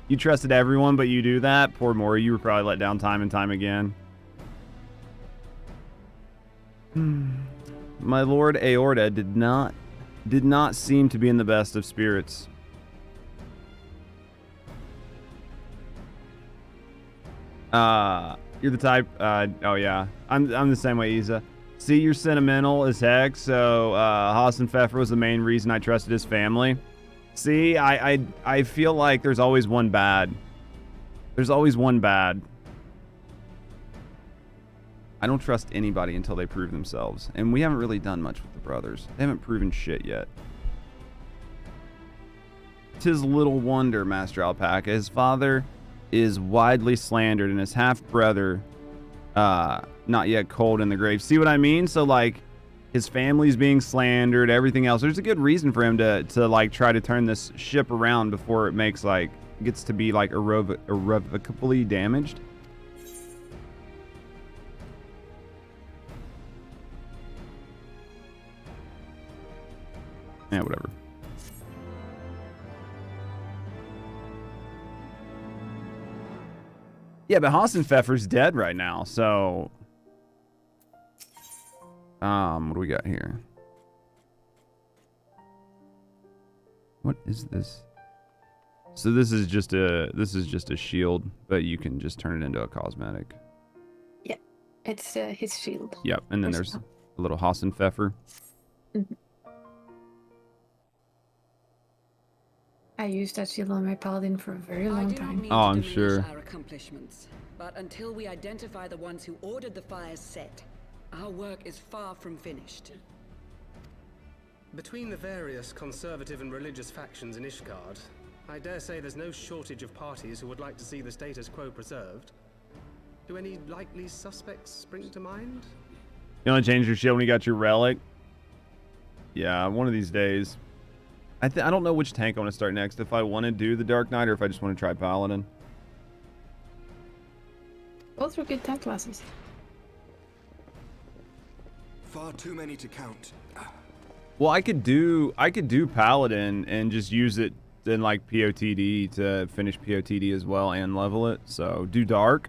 You trusted everyone, but you do that. Poor Mori, you were probably let down time and time again. My lord Eorzea did not seem to be in the best of spirits. You're the type. Oh yeah, I'm the same way, Isa. See, you're sentimental as heck. So Hassan Pfeffer was the main reason I trusted his family. See, I feel like there's always one bad. There's always one bad. I don't trust anybody until they prove themselves, and we haven't really done much with the brothers. They haven't proven shit yet. 'Tis little wonder, Master Alpaca. His father is widely slandered, and his half-brother, not yet cold in the grave. See what I mean? So, like, his family's being slandered, everything else. There's a good reason for him to like, try to turn this ship around before it makes, like, gets to be, like, irrevocably damaged. Yeah, whatever. Yeah, but Hassan Pfeffer's dead right now, so... what do we got here? What is this? So this is just a shield, but you can just turn it into a cosmetic. Yeah, it's his shield. Yep, and then there's a little Hassan Pfeffer. Mm-hmm. I used that shield on my paladin for a very long time. Oh, I'm sure. Our accomplishments, but until we identify the ones who ordered the fires set, our work is far from finished. Between the various conservative and religious factions in Ishgard, I dare say there's no shortage of parties who would like to see the status quo preserved. Do any likely suspects spring to mind? You only changed your shield when you got your relic? Yeah, one of these days. I don't know which tank I want to start next. If I want to do the Dark Knight or if I just want to try Paladin. Both were good tank classes. Far too many to count. Well, I could do Paladin and just use it in like POTD to finish POTD as well and level it. So do Dark.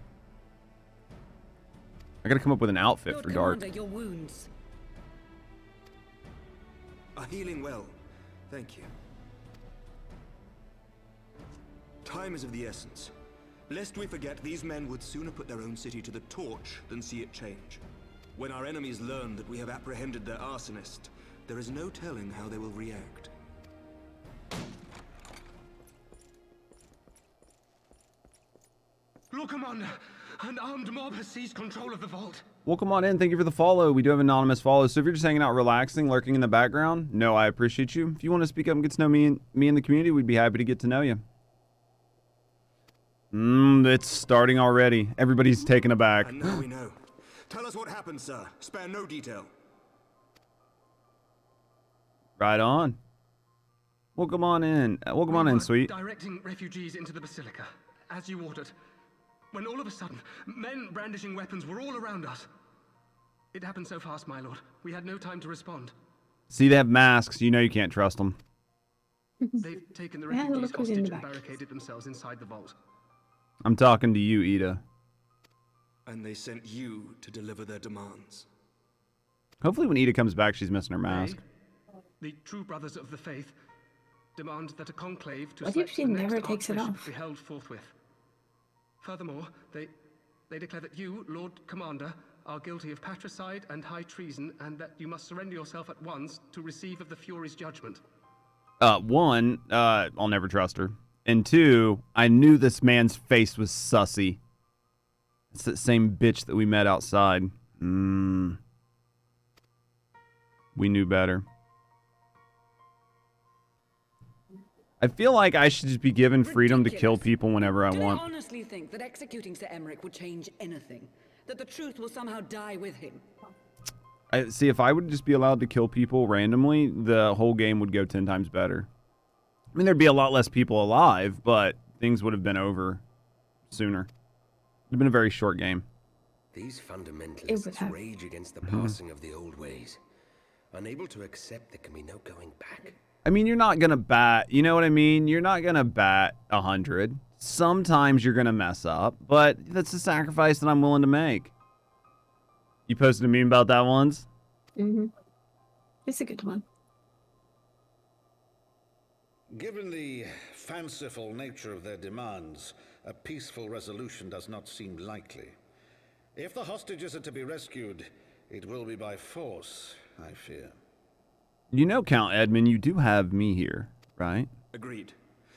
I gotta come up with an outfit Lord for Dark. Commander, your wounds. Are healing well. Thank you. Time is of the essence. Lest we forget, these men would sooner put their own city to the torch than see it change. When our enemies learn that we have apprehended their arsonist, there is no telling how they will react. Lord Commander, an armed mob has seized control of the vault. Welcome on in. Thank you for the follow. We do have anonymous follows. So if you're just hanging out, relaxing, lurking in the background, no, I appreciate you. If you want to speak up and get to know me and the community, we'd be happy to get to know you. It's starting already. Everybody's taken aback. And now we know. Tell us what happened, sir. Spare no detail. Right on. Welcome on in. Welcome on in, sweet. Directing refugees into the basilica, as you ordered, when all of a sudden, men brandishing weapons were all around us. It happened so fast, my lord. We had no time to respond. See, they have masks. You know you can't trust them. They've taken the refugees hostage and barricaded themselves inside the vault. I'm talking to you, Ida. And they sent you to deliver their demands. Hopefully when Ida comes back, she's missing her mask. They, the true brothers of the faith, demand that a conclave to What select if she the never next takes it archbishop off? be held forthwith. Furthermore, they declare that you, Lord Commander, are guilty of patricide and high treason, and that you must surrender yourself at once to receive of the Fury's judgment. One, I'll never trust her. And two, I knew this man's face was sussy. It's that same bitch that we met outside. We knew better. I feel like I should just be given freedom to kill people whenever I want. Do they honestly think that executing Sir Emmerich would change anything? That the truth will somehow die with him? I see, if I would just be allowed to kill people randomly, the whole game would go 10 times better. I mean, there'd be a lot less people alive, but things would have been over sooner. It'd been a very short game. These fundamentalists rage against the passing of the old ways, unable to accept there can be no going back. I mean, you're not going to bat, you know what I mean? You're not going to bat 100. Sometimes you're going to mess up, but that's a sacrifice that I'm willing to make. You posted a meme about that once? It's a good one. Given the fanciful nature of their demands, a peaceful resolution does not seem likely. If the hostages are to be rescued, it will be by force, I fear. You know, Count Edmund, you do have me here, right? Agreed.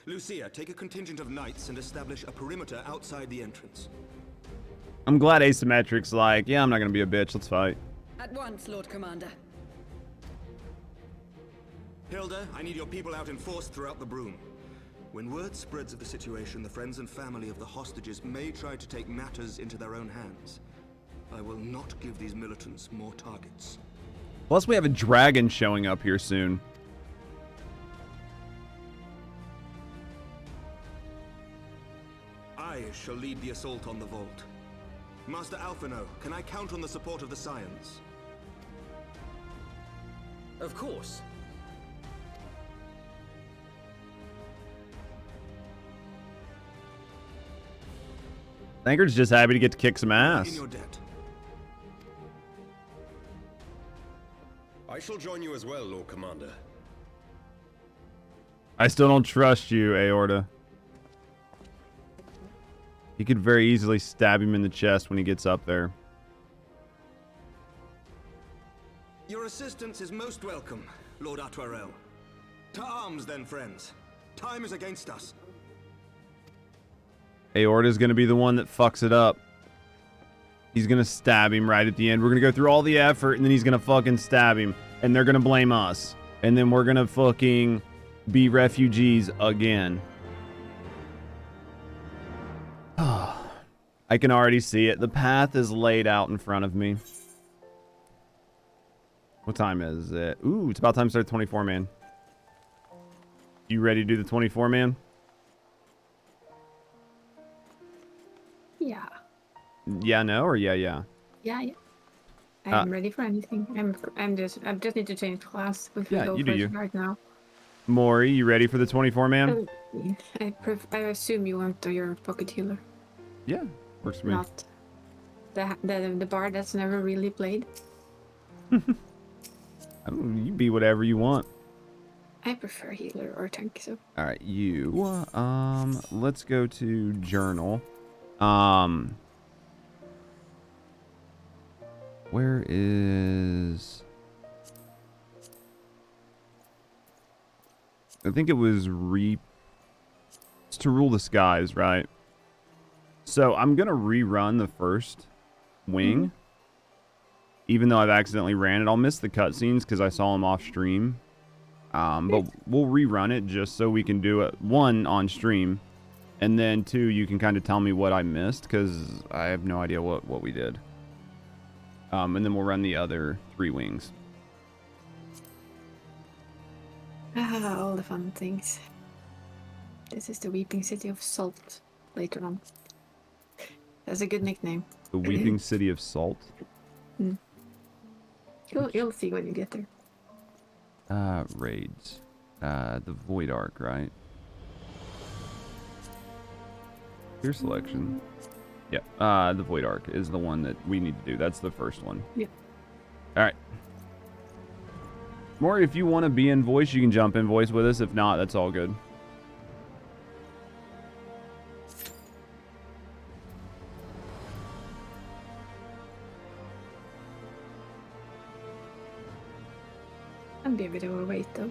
Lucia, take a contingent of knights and establish a perimeter outside the entrance. I'm glad Asymmetric's like, yeah, I'm not going to be a bitch, let's fight. At once, Lord Commander. Hilda, I need your people out in force throughout the Broom. When word spreads of the situation, the friends and family of the hostages may try to take matters into their own hands. I will not give these militants more targets. Plus, we have a dragon showing up here soon. I shall lead the assault on the vault. Master Alphino, can I count on the support of the Scions? Of course. Thankard's just happy to get to kick some In ass. your debt. I shall join you as well, Lord Commander. I still don't trust you, Aorta. He could very easily stab him in the chest when he gets up there. Your assistance is most welcome, Lord Atwarel. To arms then, friends. Time is against us. Aorta's going to be the one that fucks it up. He's going to stab him right at the end. We're going to go through all the effort, and then he's going to fucking stab him. And they're going to blame us. And then we're going to fucking be refugees again. I can already see it. The path is laid out in front of me. What time is it? Ooh, it's about time to start 24 man. You ready to do the 24 man? Yeah. Yeah, no, or yeah, yeah? Yeah, yeah. I'm ready for anything. I just need to change class with Yeah, you do you. right now. Maury, you ready for the 24 man? I assume you want your pocket healer, Yeah, works for me. not the bar that's never really played. You be whatever you want. I prefer healer or tank, so. All right, you. Let's go to journal. Where is? I think it was it's to rule the skies, right? So I'm gonna rerun the first wing, even though I've accidentally ran it. I'll miss the cutscenes because I saw them off stream. But we'll rerun it just so we can do it, 1, on stream, and then 2, you can kind of tell me what I missed, because I have no idea what we did. And then we'll run the other 3 wings. All the fun things. This is the Weeping City of Salt later on. That's a good nickname. The Weeping City of Salt? You'll see when you get there. Raids. The Void Ark, right? Your selection. Yeah, the Void Ark is the one that we need to do. That's the first one. Yeah. Alright. Maury, if you want to be in voice, you can jump in voice with us. If not, that's all good. Can be a bit of a wait though.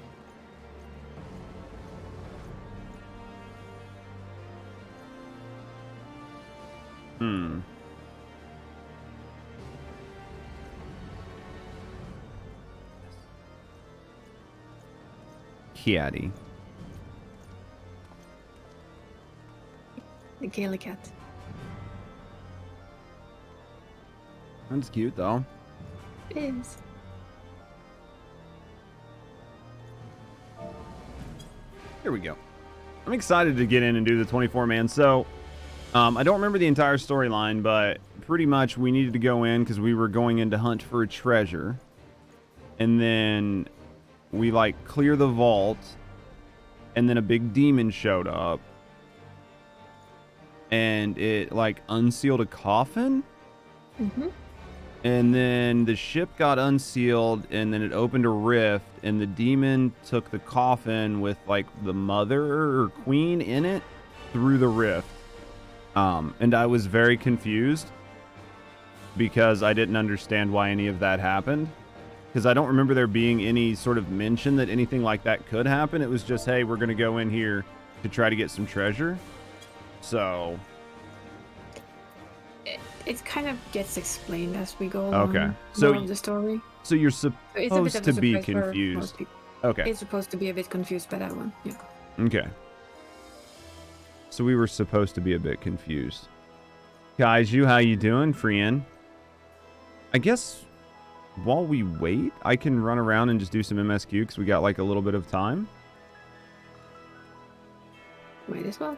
Kiadi. The Gaelic cat. That's cute though. It is. Here we go. I'm excited to get in and do the 24-man. So, I don't remember the entire storyline, but pretty much we needed to go in because we were going in to hunt for a treasure. And then we, like, clear the vault. And then a big demon showed up. And it, like, unsealed a coffin. Mm-hmm. And then the ship got unsealed, and then it opened a rift, and the demon took the coffin with, like, the mother or queen in it through the rift. And I was very confused because I didn't understand why any of that happened. Because I don't remember there being any sort of mention that anything like that could happen. It was just, hey, we're going to go in here to try to get some treasure. So... It kind of gets explained as we go along. Okay. So of the story. So you're supposed to be confused. Okay. It's supposed to be a bit confused by that one. Yeah. Okay. So we were supposed to be a bit confused. Guys, how you doing, Frian? I guess while we wait, I can run around and just do some MSQ because we got like a little bit of time. Might as well.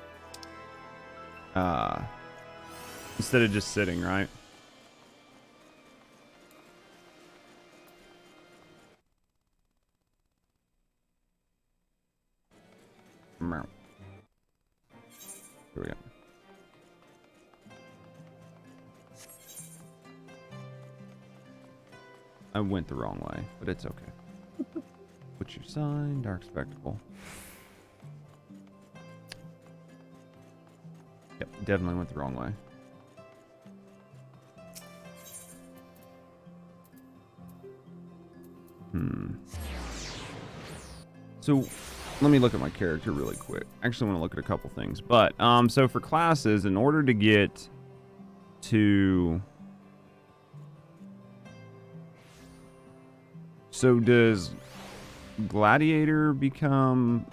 Instead of just sitting, right? Here we go. I went the wrong way, but it's okay. What's your sign? Dark Spectacle. Yep, definitely went the wrong way. So let me look at my character really quick. I actually want to look at a couple things. But so for classes, in order to get to... So does Gladiator become...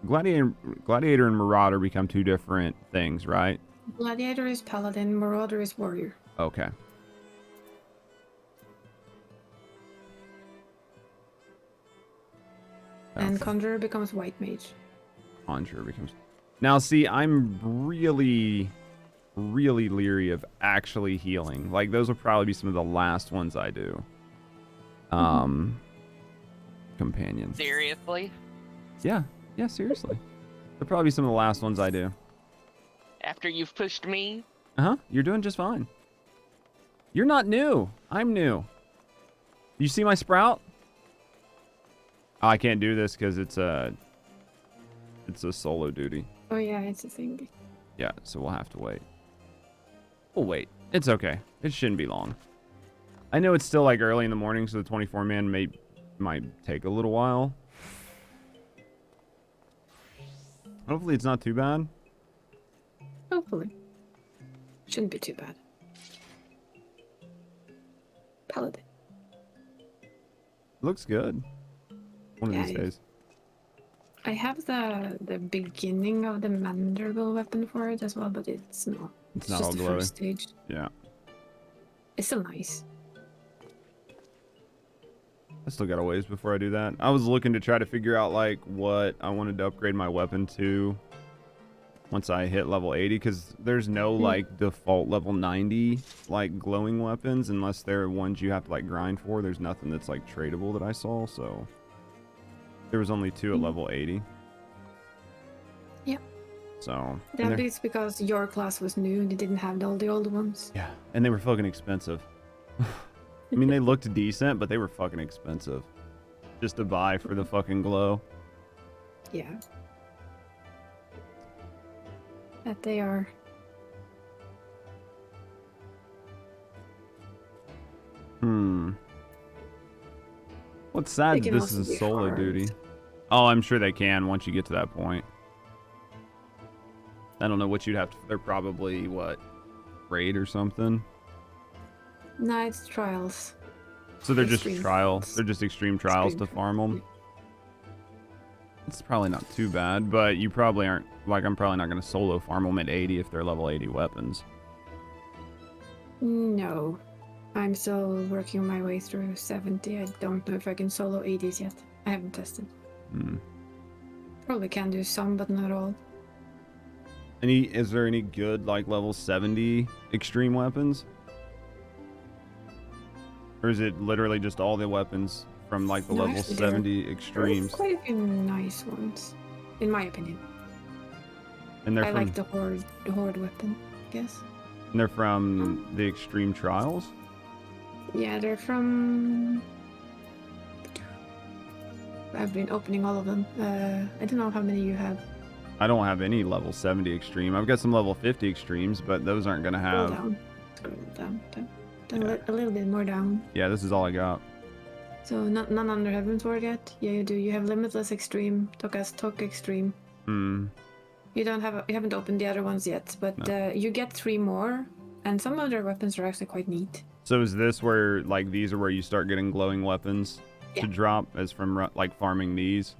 Gladiator and Marauder become 2 different things, right? Gladiator is Paladin, Marauder is Warrior. Okay. And Conjurer becomes White Mage. Conjurer becomes... Now, see, I'm really leery of actually healing. Like, those will probably be some of the last ones I do. Companion. Seriously? Yeah, seriously. They'll probably be some of the last ones I do. After you've pushed me? Uh-huh, you're doing just fine. You're not new. I'm new. You see my sprout? Oh, I can't do this because it's a solo duty. Oh yeah, it's a thing. Yeah, so we'll have to wait. We'll wait. It's okay. It shouldn't be long. I know it's still like early in the morning, so the 24-man might take a little while. Hopefully it's not too bad. Hopefully. Shouldn't be too bad. Paladin. Looks good. One of these days. I have the beginning of the mandible weapon for it as well, but it's not. It's not just all the glowy. first stage. Yeah. It's still nice. I still got a ways before I do that. I was looking to try to figure out like what I wanted to upgrade my weapon to once I hit level 80, because there's no like default level 90 like glowing weapons unless they're ones you have to like grind for. There's nothing that's like tradable that I saw, so there was only 2 at level 80. Yeah. So that is because your class was new and you didn't have all the old ones. yeah, and they were fucking expensive. I mean, they looked decent, but they were fucking expensive just to buy for the fucking glow. Yeah. That they are. What's sad They that can this is also a be solo hard. duty. Oh, I'm sure they can once you get to that point. I don't know what you'd have to. They're probably what, raid or something. No, it's trials. So they're just Extreme trial. trials. They're just extreme trials to farm them. It's probably not too bad, but you probably aren't. Like, I'm probably not going to solo farm them at 80 if they're level 80 weapons. No. I'm still working my way through 70. I don't know if I can solo 80s yet. I haven't tested. Probably can do some, but not all. Is there any good like level 70 extreme weapons? Or is it literally just all the weapons from like the No, level actually, 70 There are extremes? quite a few nice ones, in my opinion. And they're I from like the horde weapon, I guess. and they're from the extreme trials? Yeah, they're from... I've been opening all of them. I don't know how many you have. I don't have any level 70 extreme. I've got some level 50 extremes, but those aren't going to Scroll have... down. Scroll down. A little bit more down. Yeah, this is all I got. So none under Heavensward yet? Yeah, you do. You have Limitless Extreme, Tok Extreme. You haven't opened the other ones yet, but you get 3 more, and some of their weapons are actually quite neat. So is this where, like, these are where you start getting glowing weapons to drop, as from, like, farming these?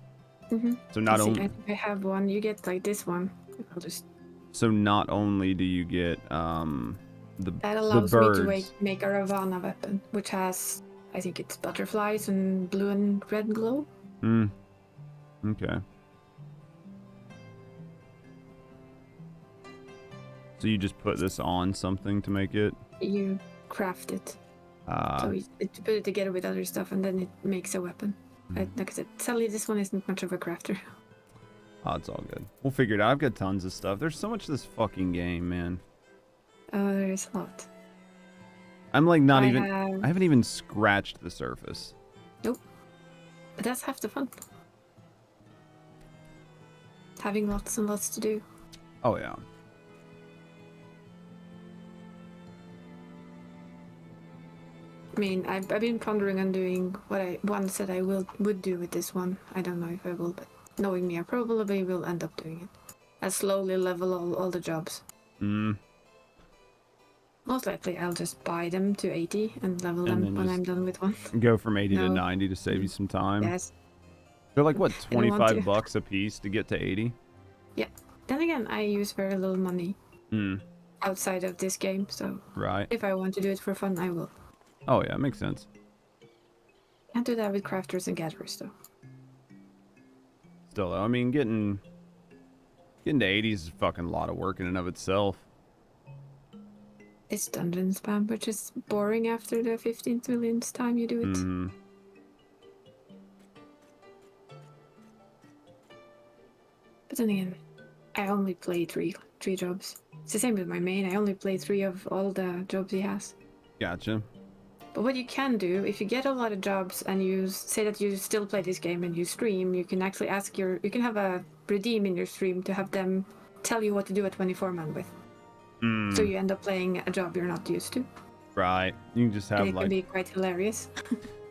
So not only... I think I have one. You get, like, this one. I'll just... So not only do you get, That allows the me birds. to make a Ravana weapon, which has, I think it's butterflies and blue and red glow. Okay. So you just put this on something to make it? You craft it. So you put it together with other stuff, and then it makes a weapon. Like I said, sadly, this one isn't much of a crafter. Oh, it's all good. We'll figure it out. I've got tons of stuff. There's so much of this fucking game, man. There's a lot. I'm like I haven't even scratched the surface. Nope. But that's half the fun. Having lots and lots to do. Oh, yeah. I mean, I've been pondering on doing what I once said I would do with this one. I don't know if I will, but knowing me, I probably will end up doing it. I slowly level all the jobs. Most likely, I'll just buy them to 80 and level And them then when just I'm done with one. Go from 80 to No. 90 to save you some time. Yes. They're like, what, I don't want 25 to. bucks a piece to get to 80? Yeah. Then again, I use very little money outside of this game, so Right. if I want to do it for fun, I will. Oh, yeah, makes sense. Can't do that with crafters and gatherers, though. Still, though, I mean, getting to 80 is a fucking lot of work in and of itself. It's dungeon spam, which is boring after the 15th millionth time you do it. But then again, I only play three jobs. It's the same with my main. I only play 3 of all the jobs he has. Gotcha. But what you can do, if you get a lot of jobs and you say that you still play this game and you stream, you can actually ask you can have a redeem in your stream to have them tell you what to do a 24-man with. So you end up playing a job you're not used to. Right. You can just have And it like... can be quite hilarious.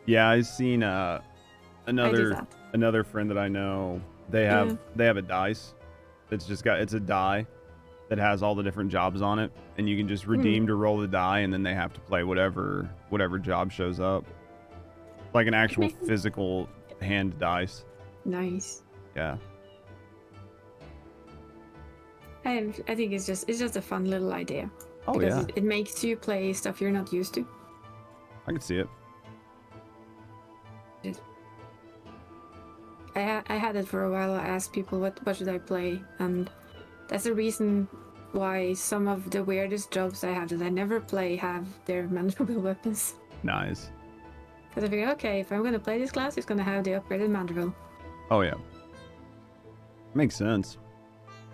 Yeah, I've seen another that. friend that I know. They have a dice It's just got, it's a die that has all the different jobs on it, and you can just redeem to roll the die, and then they have to play whatever job shows up. Like an actual physical hand dice. Nice. Yeah. I think it's just a fun little idea. Oh because yeah. it makes you play stuff you're not used to. I can see it. I had it for a while. I asked people what should I play, and that's the reason why some of the weirdest jobs I have that I never play have their mandible weapons. Nice. Because I figure, okay, if I'm going to play this class, it's going to have the upgraded mandible. Oh yeah. Makes sense.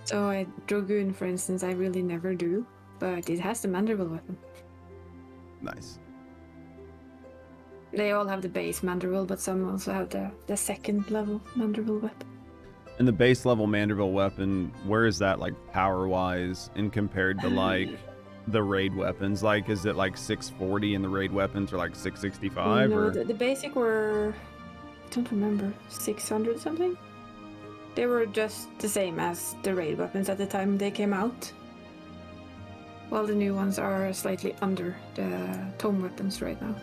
So I Dragoon, for instance, I really never do, but it has the mandible weapon. Nice. They all have the base mandible, but some also have the second level mandible weapon. And the base level mandible weapon, where is that like power wise in compared to like the raid weapons? Like, is it like 640 and the raid weapons are like 665? No, or? the basic were, I don't remember, 600 something? They were just the same as the raid weapons at the time they came out. While the new ones are slightly under the tome weapons right now.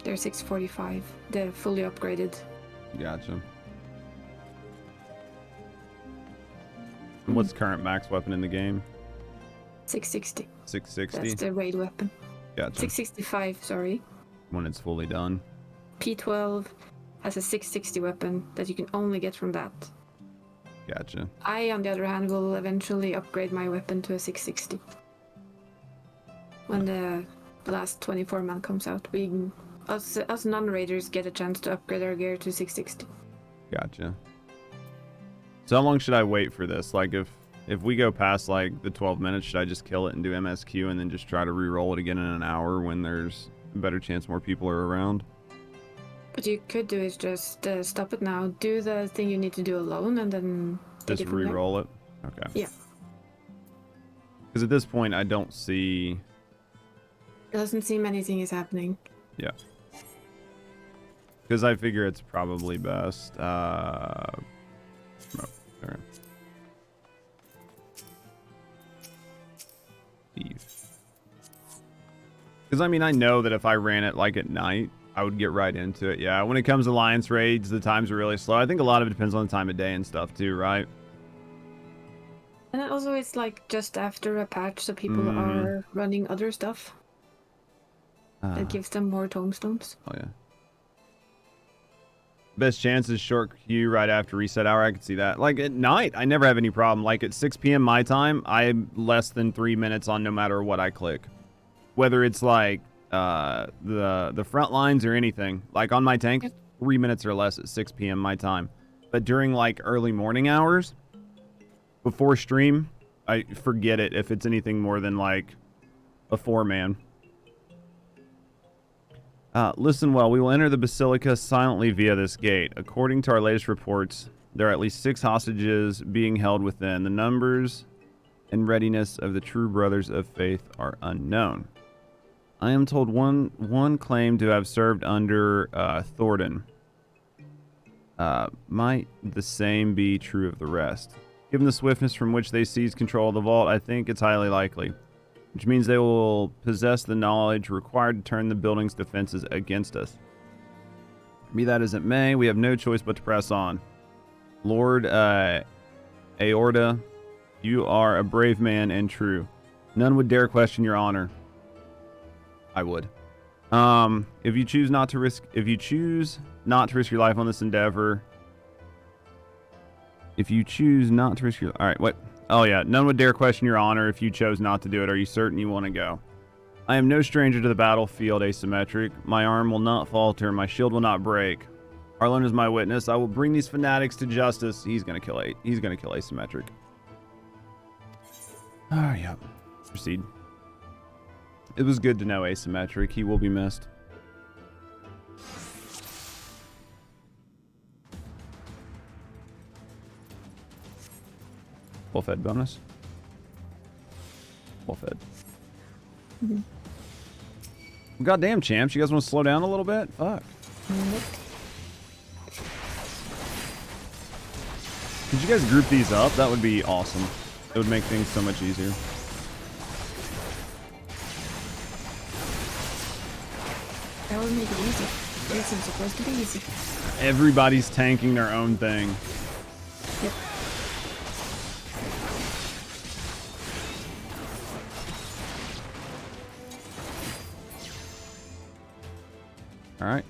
They're 645, the fully upgraded. Gotcha. And what's current max weapon in the game? 660. 660? That's the raid weapon. Gotcha. 665, sorry. When it's fully done. P12 has a 660 weapon that you can only get from that. Gotcha. I, on the other hand, will eventually upgrade my weapon to a 660. When the last 24-man comes out, us non-raiders get a chance to upgrade our gear to 660. Gotcha. So how long should I wait for this? Like if we go past like the 12 minutes, should I just kill it and do MSQ and then just try to re-roll it again in an hour when there's a better chance more people are around? What you could do is just stop it now, do the thing you need to do alone, and then just re-roll it? Okay. Yeah. Because at this point, I don't see... It doesn't seem anything is happening. Yeah. Because I figure it's probably best. Oh, there. Because I mean, I know that if I ran it like at night, I would get right into it. Yeah, when it comes to Alliance raids, the times are really slow. I think a lot of it depends on the time of day and stuff too, right? And also it's like just after a patch, so people are running other stuff. That gives them more tombstones. Oh yeah. Best chance is short queue right after reset hour. I can see that. Like at night, I never have any problem. Like at 6 p.m. my time, I'm less than 3 minutes on no matter what I click. Whether it's like the front lines or anything. Like on my tank, 3 minutes or less at 6 p.m. my time. But during like early morning hours, before stream, I forget it if it's anything more than like a 4-man. Listen well, we will enter the Basilica silently via this gate. According to our latest reports, there are at least 6 hostages being held within. The numbers and readiness of the true brothers of faith are unknown. I am told one claimed to have served under Thornton. Might the same be true of the rest? Given the swiftness from which they seized control of the vault, I think it's highly likely. Which means they will possess the knowledge required to turn the building's defenses against us. Be that as it may, we have no choice but to press on. Lord Eorzea, you are a brave man and true. None would dare question your honor. I would. If you choose not to risk your life on this endeavor, all right, what? Oh yeah, none would dare question your honor if you chose not to do it. Are you certain you want to go? I am no stranger to the battlefield, asymmetric. My arm will not falter, my shield will not break. Arlen is my witness. I will bring these fanatics to justice. He's gonna kill asymmetric. Oh yeah. Proceed. It was good to know asymmetric. He will be missed. Full fed bonus. Full fed. Goddamn, champs. You guys want to slow down a little bit? Fuck. Could you guys group these up? That would be awesome. It would make things so much easier. That would make it easy. It's supposed to be easy. Everybody's tanking their own thing. Yep. All right.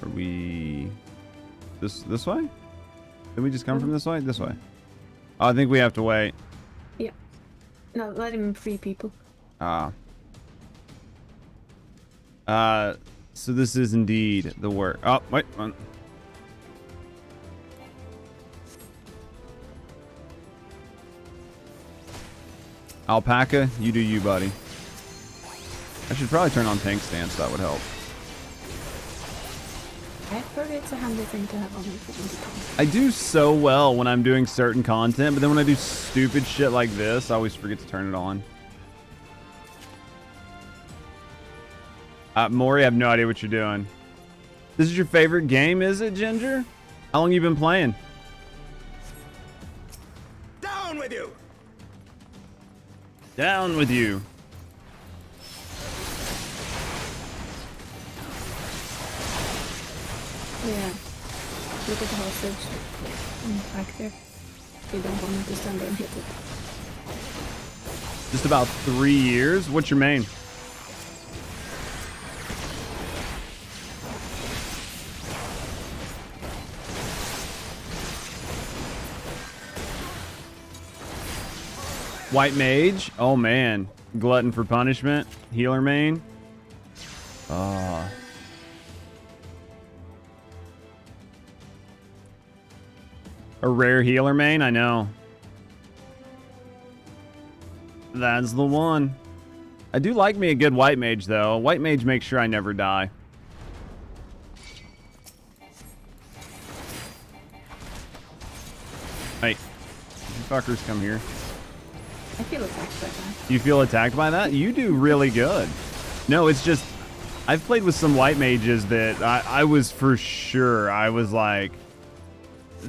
Are we this way? Did we just come from this way? This way. Oh, I think we have to wait. Yeah. No, let him free people. So this is indeed the work. Oh, wait. Alpaca, you do you, buddy. I should probably turn on tank stance. That would help. I heard it's a handy thing to have on the I do so well when I'm doing certain content, but then when I do stupid shit like this, I always forget to turn it on. Maury, I have no idea what you're doing. This is your favorite game, is it, Ginger? How long you been playing? Down with you! Down with you. Yeah. Look at the hostage. Back there. You don't want me to stand there and hit it. Just about 3 years? What's your main? White mage? Oh man. Glutton for punishment. Healer main. A rare healer main? I know. That's the one. I do like me a good white mage though. White mage makes sure I never die. Hey, you fuckers come here. I feel attacked by that. You feel attacked by that? You do really good. No, it's just, I've played with some white mages that I was for sure, I was like,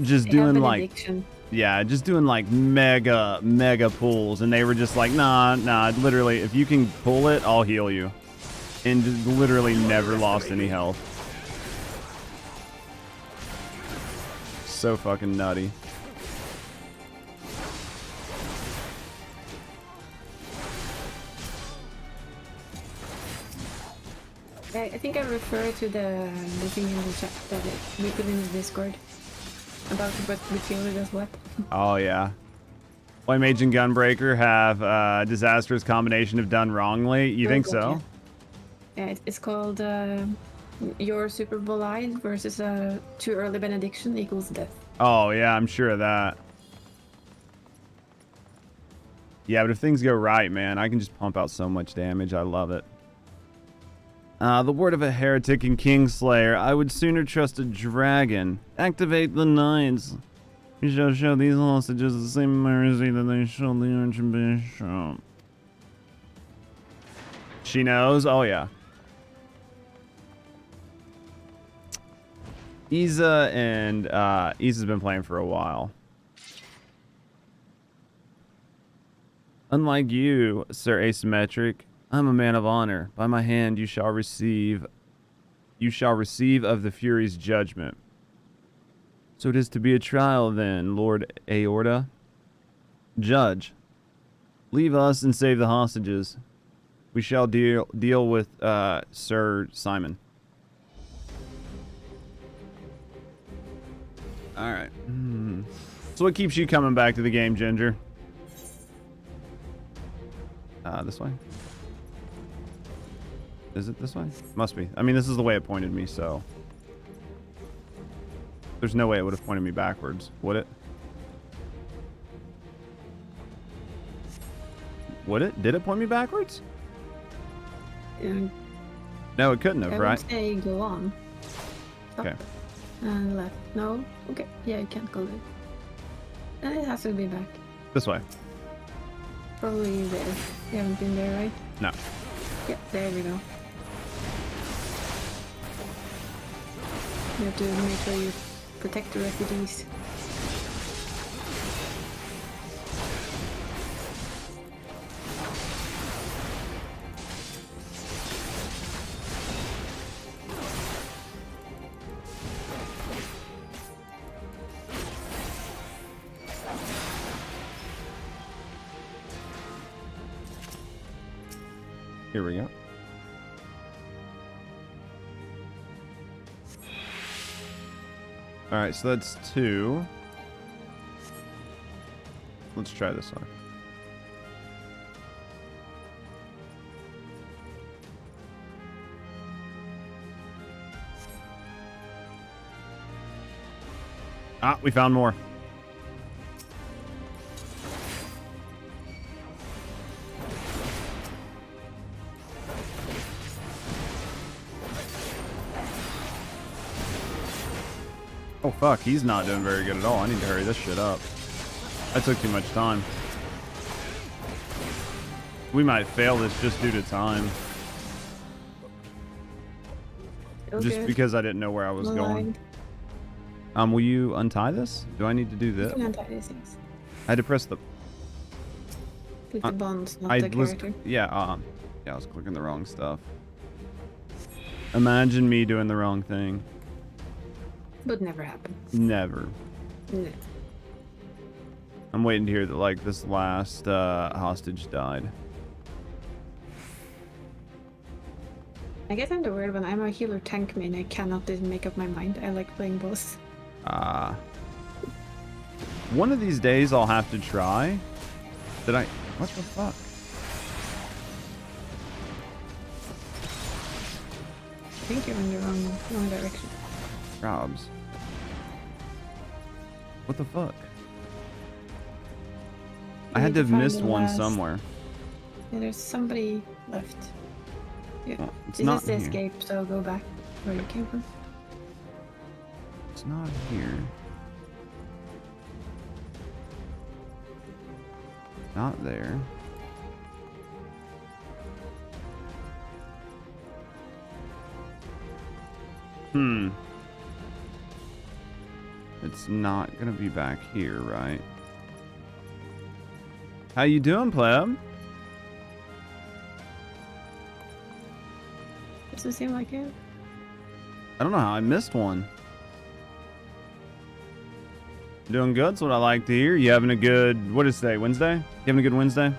just doing like, yeah, just doing like mega pulls. And they were just like, nah, literally, if you can pull it, I'll heal you. And just literally never lost any health. So fucking nutty. I think I refer to the thing in the chat that we put in the Discord about what we killed as what. Oh yeah. White Mage and Gunbreaker have a disastrous combination of done wrongly. You think so? Yeah, it's called your Super Bowl Eyes versus too early benediction equals death. Oh yeah, I'm sure of that. Yeah, but if things go right, man, I can just pump out so much damage. I love it. The word of a heretic and Kingslayer. I would sooner trust a dragon. Activate the knights. We shall show these hostages the same mercy that they showed the Archbishop. She knows? Oh, yeah. Isa and Isa's been playing for a while. Unlike you, Sir Asymmetric, I'm a man of honor. By my hand you shall receive of the Fury's judgment. So it is to be a trial then, Lord Eorzea. Judge, leave us and save the hostages. We shall deal with Sir Simon. All right. So what keeps you coming back to the game, Ginger? This way. Is it this way? Must be. I mean, this is the way it pointed me, so... There's no way it would have pointed me backwards, would it? Would it? Did it point me backwards? No, it couldn't have, right? Say go on. Stop. Okay. And left. No? Okay. Yeah, you can't go there. It has to be back. This way. Probably there. You haven't been there, right? No. Yep, there we go. You have to make sure you protect the refugees. Here we go. All right, so that's 2. Let's try this one. Ah, we found more. Oh fuck, he's not doing very good at all. I need to hurry this shit up. That took too much time. We might fail this just due to time. Okay. Just because I didn't know where I was going. Will you untie this? Do I need to do this? You can untie these things. I had to press the... With the bonds, not the character. Yeah, I was clicking the wrong stuff. Imagine me doing the wrong thing. Would never happen. Never. No. I'm waiting to hear that, like, this last hostage died. I guess I'm the weird one. I'm a healer tank main. I cannot just make up my mind. I like playing both. One of these days I'll have to try. What the fuck? I think you're in the wrong direction. Jobs. What the fuck? I had to have missed one somewhere. Yeah, there's somebody left. Yeah. Well, it's this not is the here. escape, so go back where you came from. It's not here. Not there. It's not gonna be back here, right? How you doing, pleb? Does it seem like it? I don't know how I missed one. Doing good? That's what I like to hear. You having a good, what is today, Wednesday? You having a good Wednesday?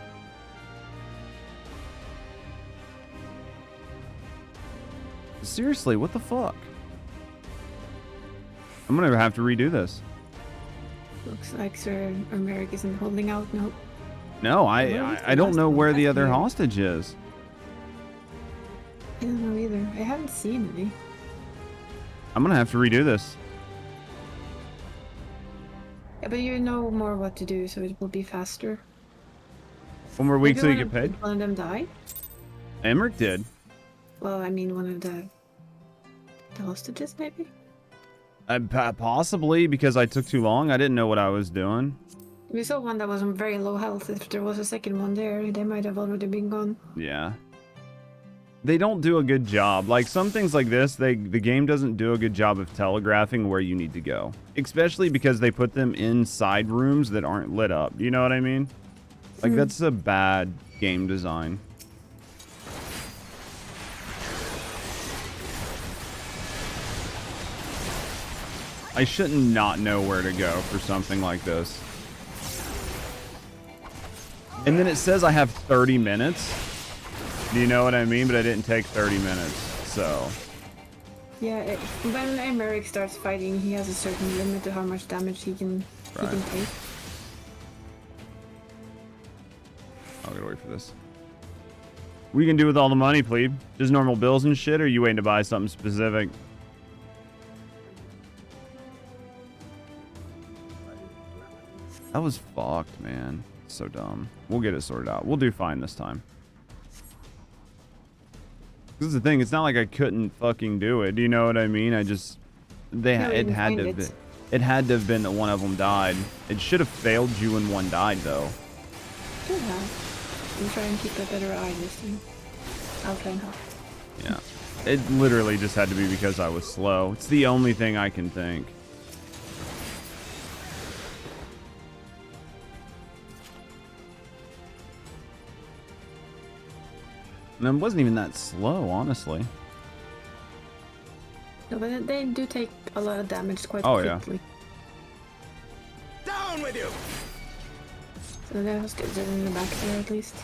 Seriously, what the fuck? I'm gonna have to redo this. Looks like Sir Embark isn't holding out. Nope. No, I don't know where the other hostage is. I don't know either. I haven't seen any. I'm gonna have to redo this. Yeah, but you know more what to do, so it will be faster. One more week Maybe till you one get paid? One of them died? Emmerich did. Well, I mean, one of the hostages, maybe? Possibly, because I took too long. I didn't know what I was doing. We saw one that was on very low health. If there was a second one there, they might have already been gone. Yeah. They don't do a good job. Like, some things like this, the game doesn't do a good job of telegraphing where you need to go. Especially because they put them inside rooms that aren't lit up. You know what I mean? Like, that's a bad game design. I shouldn't not know where to go for something like this. And then it says I have 30 minutes. Do you know what I mean? But I didn't take 30 minutes, so... Yeah, when Embark starts fighting, he has a certain limit to how much damage he can take. I'll gotta wait for this. What are you gonna do with all the money, plebe? Just normal bills and shit, or are you waiting to buy something specific? That was fucked, man. So dumb. We'll get it sorted out. We'll do fine this time. This is the thing. It's not like I couldn't fucking do it. Do you know what I mean? I just... It had to have been that one of them died. It should have failed you when one died, though. Should have. I'm trying to keep a better eye this time. I'll try and help. Yeah. It literally just had to be because I was slow. It's the only thing I can think. And it wasn't even that slow, honestly. No, but they do take a lot of damage quite Oh, yeah. quickly. Down with you! So there was good in the back there at least.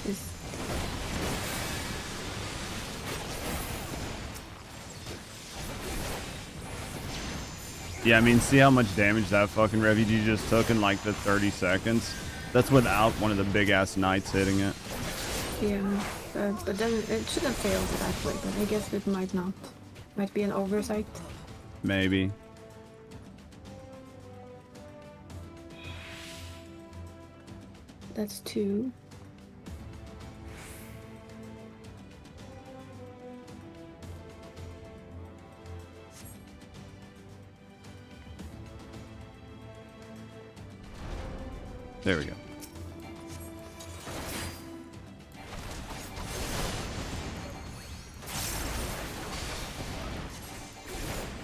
Just... Yeah, I mean, see how much damage that fucking refugee just took in like the 30 seconds? That's without one of the big ass knights hitting it. Yeah, but then it should have failed that way, but I guess it might not. Might be an oversight. Maybe. That's 2. There we go.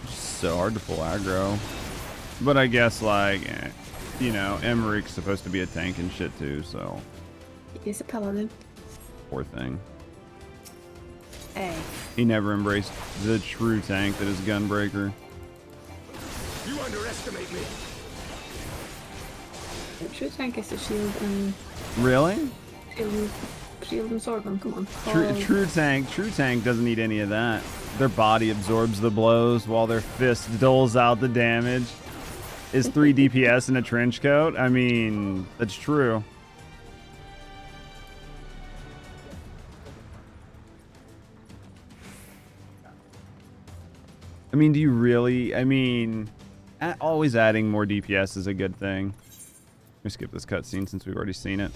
So hard to pull aggro. But I guess, like, you know, Emmerich's supposed to be a tank and shit too, so. He's a paladin. Poor thing. Hey. He never embraced the true tank that is Gunbreaker. You underestimate me. True tank is a shield and... Really? Shield and sword, come on. True tank doesn't need any of that. Their body absorbs the blows while their fist doles out the damage. Is 3 DPS in a trench coat? I mean, that's true. I mean, do you really? I mean, always adding more DPS is a good thing. Let me skip this cutscene since we've already seen it.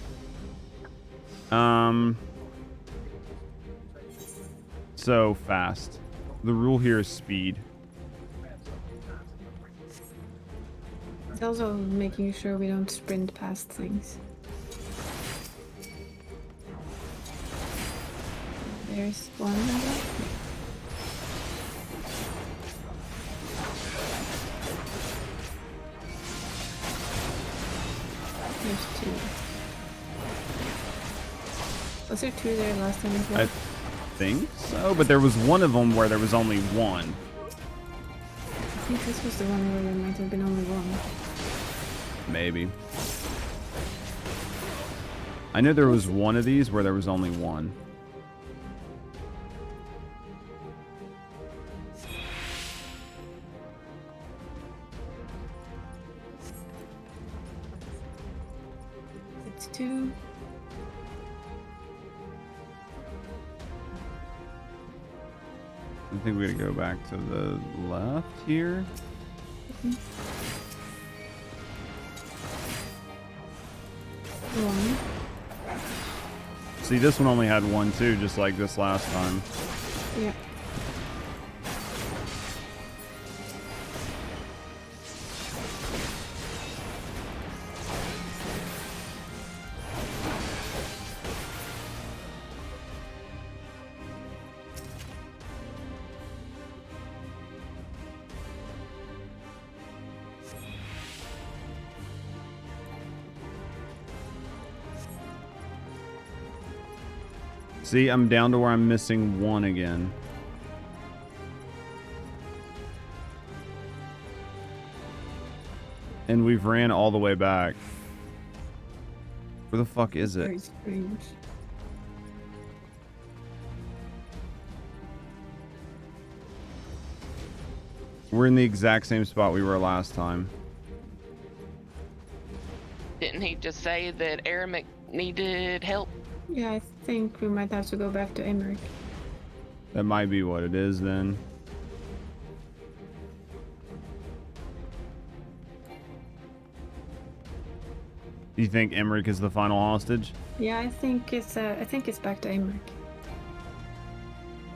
So fast. The rule here is speed. It's also making sure we don't sprint past things. There's one. There's 2. Was there 2 there last time as well? I think so, but there was one of them where there was only 1. I think this was the one where there might have been only 1. Maybe. I know there was one of these where there was only 1. It's 2. I think we gotta go back to the left here. One. See, this one only had 1 too, just like this last time. Yeah. See, I'm down to where I'm missing 1 again. And we've ran all the way back. Where the fuck is it? Very strange. We're in the exact same spot we were last time. Didn't he just say that Eremic needed help? Yeah, I think we might have to go back to Embark. That might be what it is then. Do you think Emmerich is the final hostage? Yeah, I think it's back to Embark.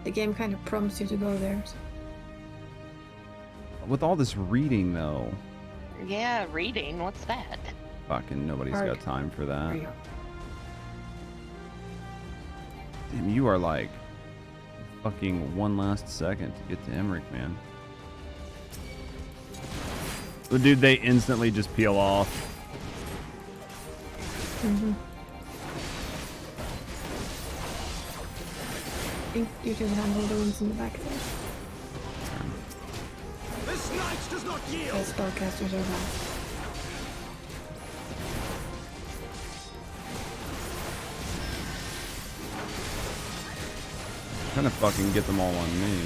The game kind of prompts you to go there. So. With all this reading though. Yeah, reading. What's that? Fucking nobody's got time for that. Damn, you are like fucking one last second to get to Emmerich, man. The dude, they instantly just peel off. Mm-hmm. I think you can handle the ones in the back there. This knight does not yield. The spellcasters are back. Trying to fucking get them all on me.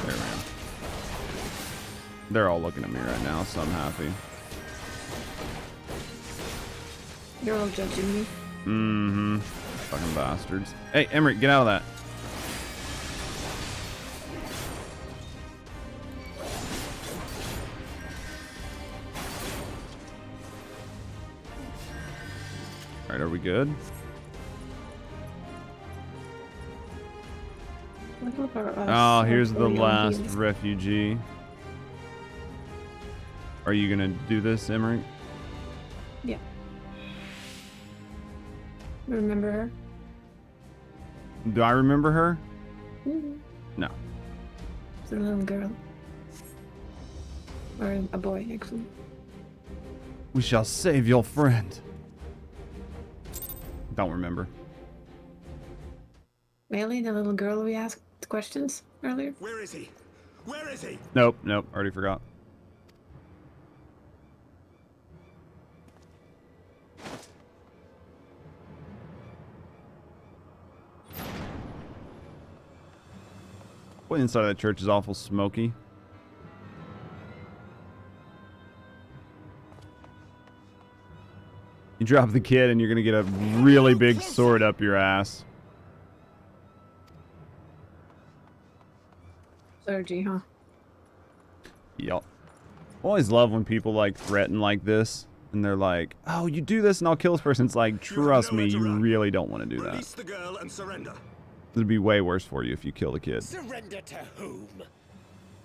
There we go. They're all looking at me right now, so I'm happy. You're all judging me. Mm-hmm. Fucking bastards. Hey, Emmerich, get out of that. Alright, are we good? What about us? Oh, here's the Hopefully on last heels. refugee. Are you gonna do this, Emmerich? Yeah. Remember her? Do I remember her? Mm-hmm. No. It's a little girl. Or a boy, actually. We shall save your friend. Don't remember. Really? The little girl we asked questions earlier? Where is he? Where is he? Nope, already forgot. Boy, inside of that church is awful smoky. You drop the kid and you're gonna get a really big sword up your ass. Clergy, huh? Yup. Always love when people like threaten like this and they're like, oh, you do this and I'll kill this person. It's like, trust me, you really don't want to do that. Release the girl and surrender. It'd be way worse for you if you kill the kid. Surrender to whom?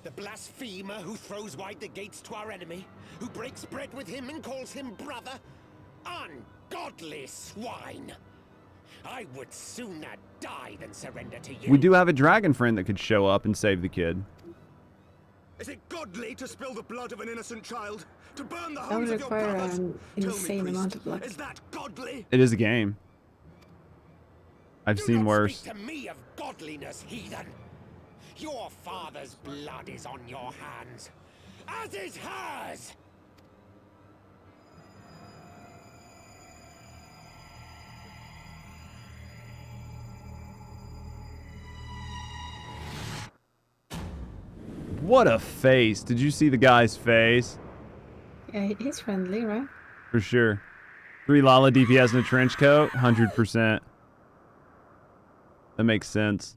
The blasphemer who throws wide the gates to our enemy? Who breaks bread with him and calls him brother? Ungodly swine! I would sooner die than surrender to you. We do have a dragon friend that could show up and save the kid. Is it godly to spill the blood of an innocent child? To burn the That would homes of your require brothers? an Tell insane me, amount priest, of blood. is that godly? It is a game. I've Do seen not worse. Speak to me of godliness, heathen. Your father's blood is on your hands, as is hers. What a face. Did you see the guy's face? Yeah, he's friendly, right? For sure. 3 Lala DPS in a trench coat? 100%. That makes sense.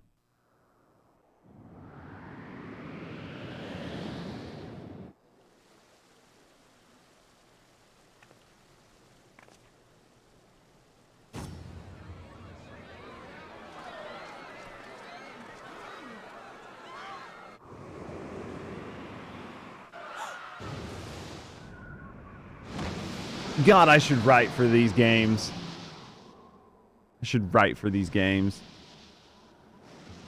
God, I should write for these games. I should write for these games.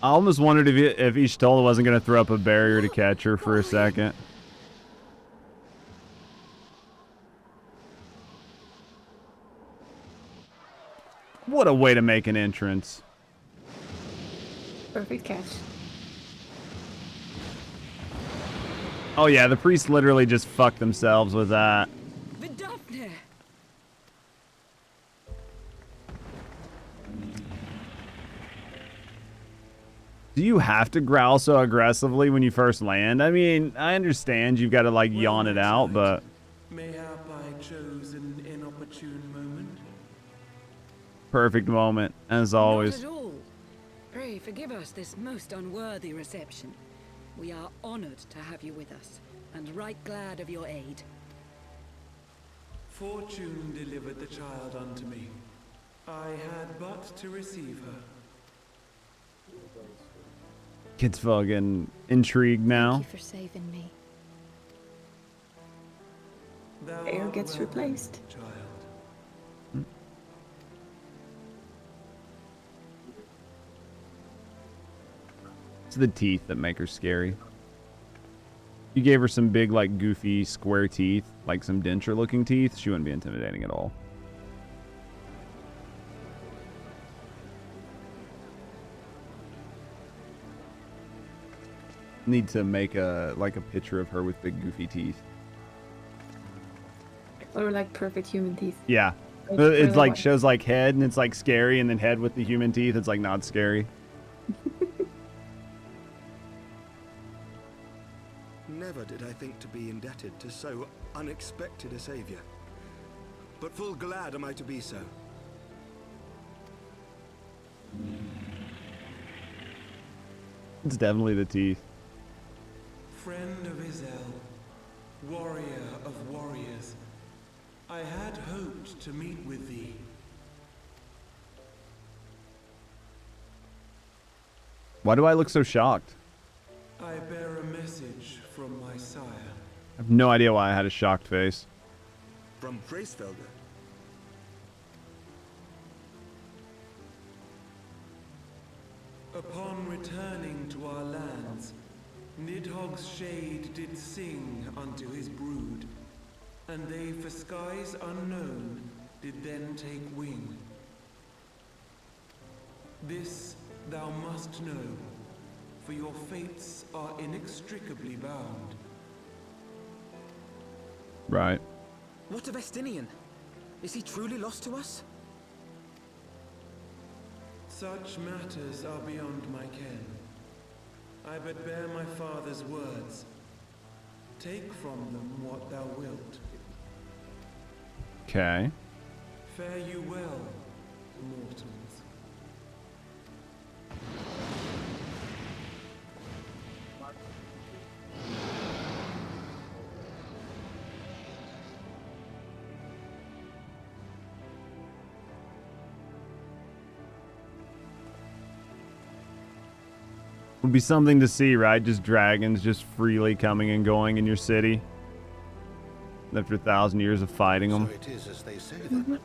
I almost wondered if Ishtola wasn't going to throw up a barrier to catch her for a second. What a way to make an entrance. Perfect catch. Oh yeah, the priests literally just fucked themselves with that. Do you have to growl so aggressively when you first land? I mean, I understand you've got to like yawn it out, but... Mayhap I chose an inopportune moment. Perfect moment, as always. Not at all. Pray forgive us this most unworthy reception. We are honored to have you with us, and right glad of your aid. Fortune delivered the child unto me. I had but to receive her. Kid's fucking intrigued now. Thank you for saving me. Thou Air art gets welcome, replaced. child. It's the teeth that make her scary. You gave her some big, like, goofy, square teeth, like some denture-looking teeth, she wouldn't be intimidating at all. Need to make a picture of her with big goofy teeth. Or like perfect human teeth. Yeah. Like, It's really like white. shows like head and it's like scary, and then head with the human teeth, it's like not scary. Never did I think to be indebted to so unexpected a savior. But full glad am I to be so. It's definitely the teeth. Friend of Izel, warrior of warriors, I had hoped to meet with thee. Why do I look so shocked? I bear a message from my sire. I have no idea why I had a shocked face. From Freysfelder. Upon returning to our lands, Nidhogg's shade did sing unto his brood, and they for skies unknown did then take wing. This thou must know, for your fates are inextricably bound. Right. What of Estinian? Is he truly lost to us? Such matters are beyond my ken. I but bear my father's words. Take from them what thou wilt. Okay. Fare you well, mortals. Would be something to see, right? Just dragons just freely coming and going in your city. After 1,000 years of fighting them. So it is as they say then.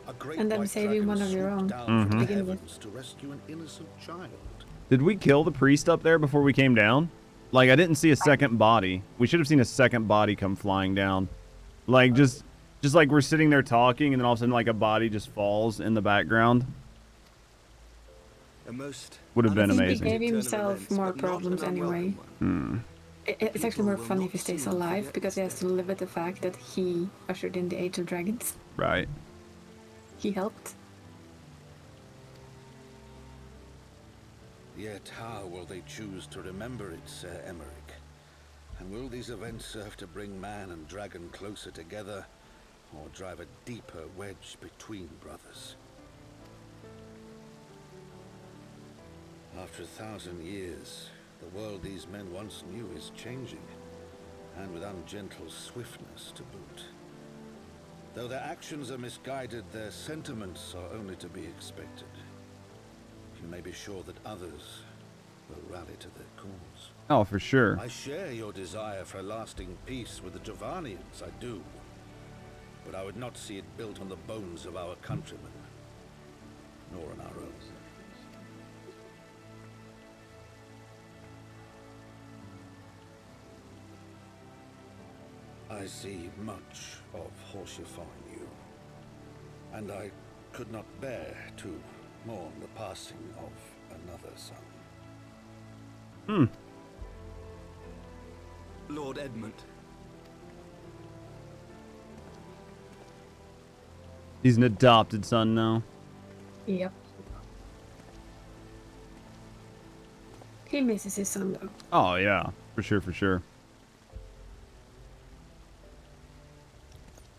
A great And them white saving dragon one of your swooped own down from to the begin with. heavens to rescue an innocent child. Did we kill the priest up there before we came down? Like, I didn't see a second body. We should have seen a second body come flying down. Like, just like we're sitting there talking, and then all of a sudden, like, a body just falls in the background. Would have been I think amazing. he gave himself more problems anyway. It's actually more funny if he stays alive, because he has to live with the fact that he ushered in the Age of Dragons. Right. He helped. Yet how will they choose to remember it, Sir Emmerich? And will these events serve to bring man and dragon closer together, or drive a deeper wedge between brothers? After 1,000 years, the world these men once knew is changing, and with ungentle swiftness to boot. Though their actions are misguided, their sentiments are only to be expected. You may be sure that others will rally to their cause. Oh, for sure. I share your desire for lasting peace with the Javanians, I do. But I would not see it built on the bones of our countrymen, nor on our own. I see much of Horsefine you, and I could not bear to mourn the passing of another son. Lord Edmund. He's an adopted son now. Yep. He misses his son though. Oh, yeah. For sure, for sure.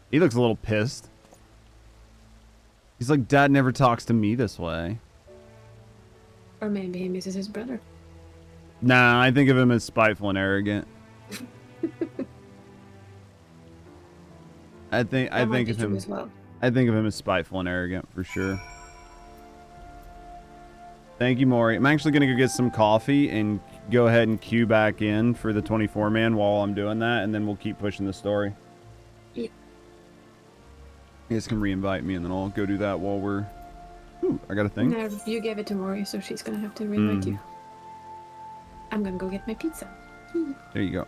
He looks a little pissed. He's like, Dad never talks to me this way. Or maybe he misses his brother. Nah, I think of him as spiteful and arrogant. I think of him as well. I think of him as spiteful and arrogant for sure. Thank you, Maury. I'm actually gonna go get some coffee and go ahead and queue back in for the 24-man while I'm doing that, and then we'll keep pushing the story. Yeah. You guys can re-invite me, and then I'll go do that while we're... Ooh, I got a thing. No, you gave it to Mori, so she's gonna have to reinvite you. I'm gonna go get my pizza. There you go.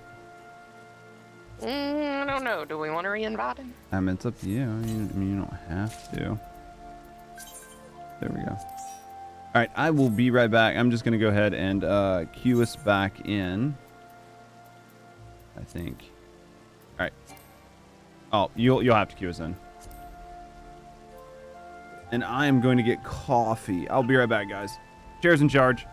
I don't know. Do we want to re-invite him? It's up to you. I mean, you don't have to. There we go. All right, I will be right back. I'm just gonna go ahead and queue us back in. I think. All right. Oh, you'll have to queue us in. And I am going to get coffee. I'll be right back, guys. Chair's in charge.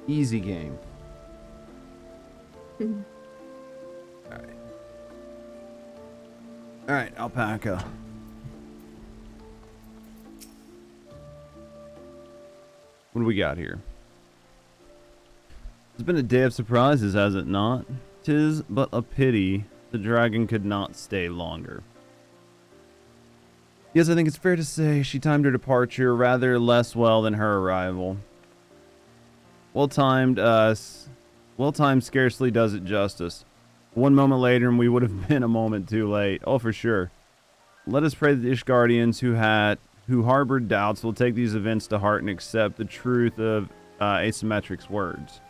Easy game. All right, alpaca. What do we got here? It's been a day of surprises, has it not? 'Tis but a pity the dragon could not stay longer. Yes, I think it's fair to say she timed her departure rather less well than her arrival. Well-timed scarcely does it justice. One moment later and we would have been a moment too late. Oh, for sure. Let us pray that the Ishgardians who harbored doubts will take these events to heart and accept the truth of Asymmetric's words.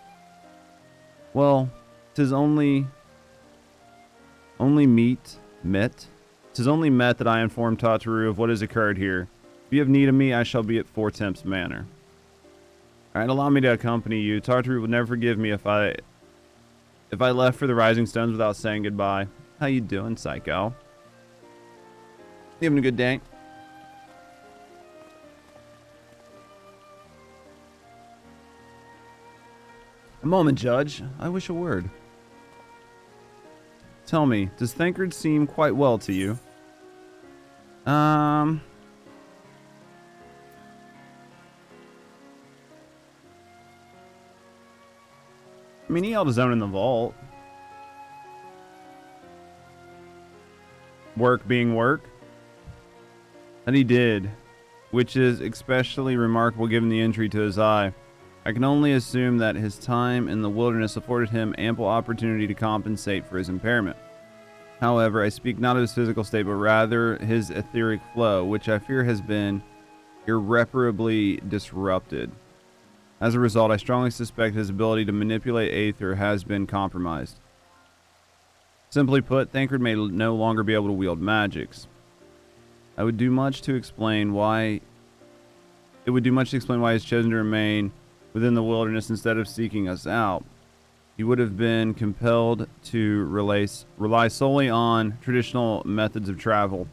Well, 'tis only met. 'Tis only met that I informed Tataru of what has occurred here. If you have need of me, I shall be at Four Temps Manor. Alright, allow me to accompany you. Tartaru would never forgive me if I left for the Rising Stones without saying goodbye. How you doing, Psycho? You having a good day? A moment, Judge. I wish a word. Tell me, does Thancred seem quite well to you? I mean, he held his own in the vault. Work being work. And he did, which is especially remarkable given the injury to his eye. I can only assume that his time in the wilderness afforded him ample opportunity to compensate for his impairment. However, I speak not of his physical state, but rather his etheric flow, which I fear has been irreparably disrupted. As a result, I strongly suspect his ability to manipulate Aether has been compromised. Simply put, Thancred may no longer be able to wield magics. It would do much to explain why he has chosen to remain within the wilderness instead of seeking us out. He would have been compelled to rely solely on traditional methods of travel,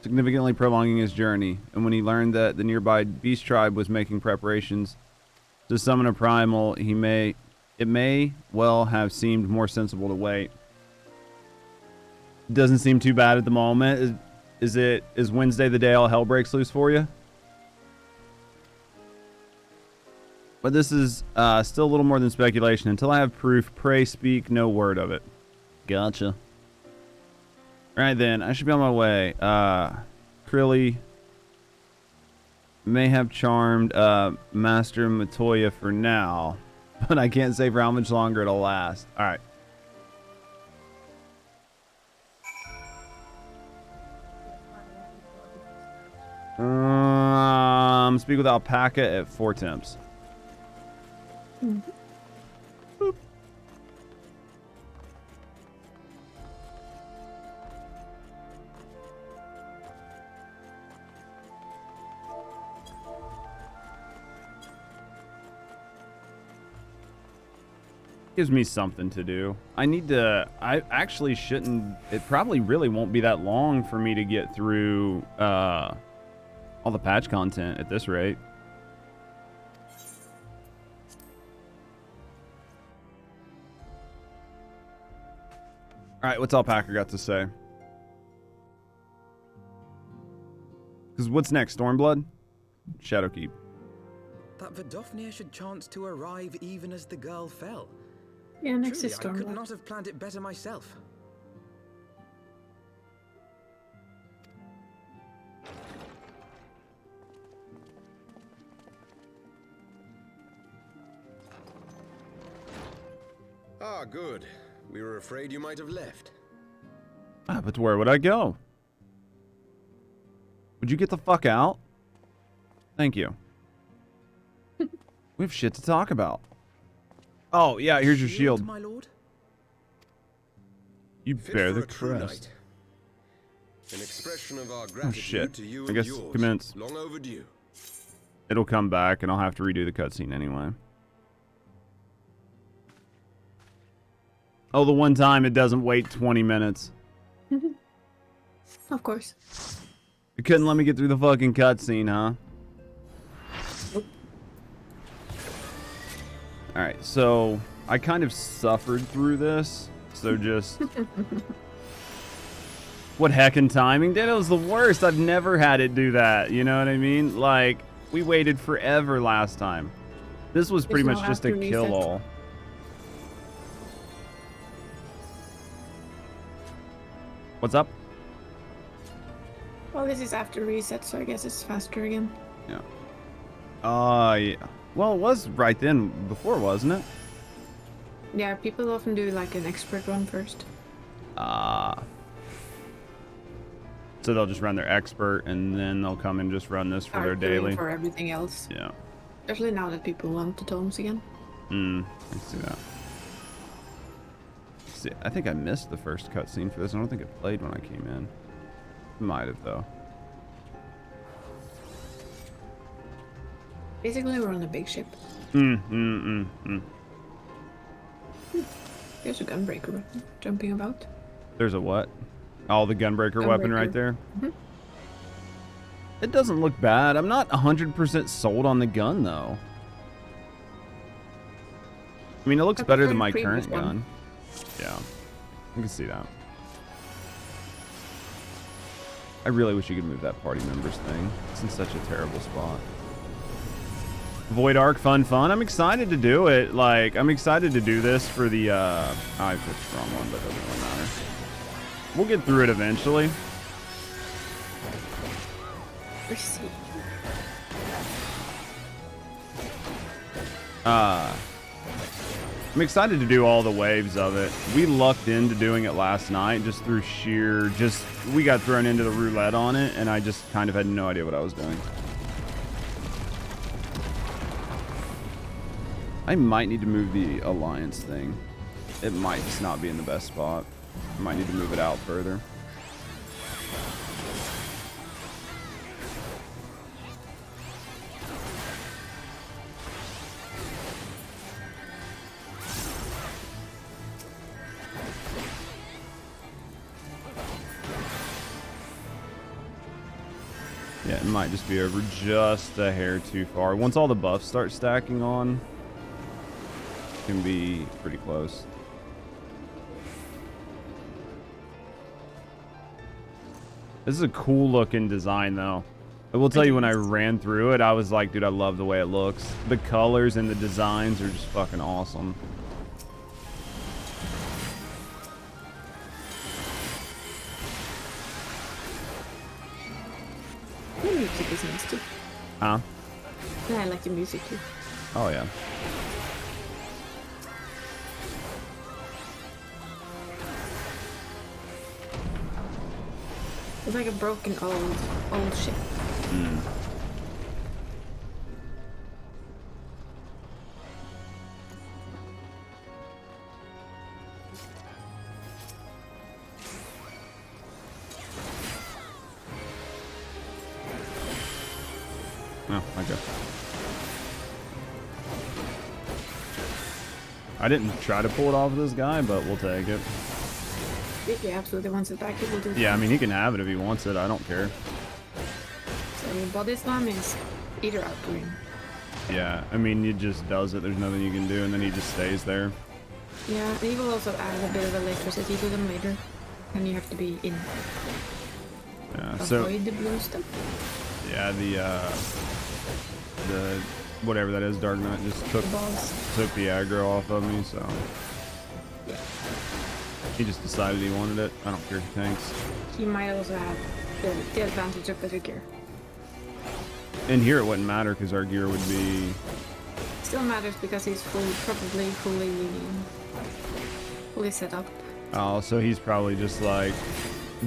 significantly prolonging his journey. And when he learned that the nearby beast tribe was making preparations to summon a primal, it may well have seemed more sensible to wait. Doesn't seem too bad at the moment. Is Wednesday the day all hell breaks loose for you? But this is still a little more than speculation. Until I have proof, pray speak no word of it. Gotcha. Alright then, I should be on my way. Krilly may have charmed Master Matoya for now, but I can't say for how much longer it'll last. Alright. Speak with Alpaca at 4 temps. Mhm. Boop. Gives me something to do. I actually shouldn't, it probably really won't be that long for me to get through all the patch content at this rate. All right, what's Alpaca got to say? Because what's next? Stormblood? Shadowkeep. That Vidofnir should chance to arrive even as the girl fell. Yeah, next Truly, is I could Stormblood. not have planned it better myself. Ah, good. We were afraid you might have left. Ah, but where would I go? Would you get the fuck out? Thank you. We have shit to talk about. Oh, yeah, here's your shield. My lord? You Fit bear for the a true crest. knight. An expression of our gratitude shit. to you I and guess yours. commence. Long overdue. It'll come back, and I'll have to redo the cutscene anyway. Oh, the one time it doesn't wait 20 minutes. Of course. You couldn't let me get through the fucking cutscene, huh? Alright, so I kind of suffered through this. So just... What heckin' timing? That was the worst. I've never had it do that. You know what I mean? Like, we waited forever last time. This was pretty much just a kill-all. What's up? Well, this is after reset, so I guess it's faster again. Yeah. Yeah. Well, it was right then before, wasn't it? Yeah, people often do like an expert run first. So they'll just run their expert, and then they'll come and just run this for their daily. For everything else. Yeah. Especially now that people want the tomes again. I see that. See, I think I missed the first cutscene for this. I don't think it played when I came in. Might have, though. Basically, we're on a big ship. There's There's a gunbreaker weapon jumping about. There's a what? Oh, the gunbreaker weapon right there? Mhm. It doesn't look bad. I'm not 100% sold on the gun, though. I mean, it looks better than my current gun. Yeah, I can see that. I really wish you could move that party members thing. It's in such a terrible spot. Void Ark, fun. I'm excited to do it. Like, I'm excited to do this for the, I put the wrong one, but it doesn't really matter. We'll get through it eventually. I'm excited to do all the waves of it. We lucked into doing it last night just through sheer, we got thrown into the roulette on it, and I just kind of had no idea what I was doing. I might need to move the alliance thing. It might just not be in the best spot. I might need to move it out further. Yeah, it might just be over just a hair too far. Once all the buffs start stacking on, it can be pretty close. This is a cool looking design though. I will tell you, when I ran through it, I was like, dude, I love the way it looks. The colors and the designs are just fucking awesome. The music is nice too. Huh? Yeah, I like the music too. Oh yeah. It's like a broken old ship. Oh, okay. I didn't try to pull it off of this guy, but we'll take it. If he absolutely wants it back, he will do it. Yeah, I mean, he can have it if he wants it. I don't care. So body slam is either outgoing. Yeah, I mean, he just does it. There's nothing you can do, and then he just stays there. Yeah, and he will also add a bit of electricity to them later. And you have to be in. Yeah, Avoid the blue stuff. Yeah, the whatever that is, Dark Knight just took the aggro off of me, so yeah. He just decided he wanted it. I don't care if he tanks. He might also have the advantage of better gear. And here it wouldn't matter because our gear would be. Still matters because he's probably fully set up. Oh, so he's probably just like,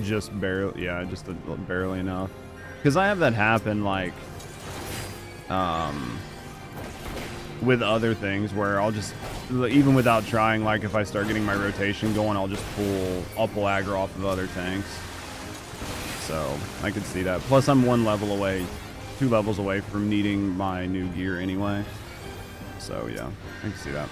just barely, yeah, just barely enough. Because I have that happen like, with other things where I'll just, even without trying, like if I start getting my rotation going, I'll pull aggro off of other tanks. So I could see that. Plus I'm 2 levels away from needing my new gear anyway. So yeah, I can see that.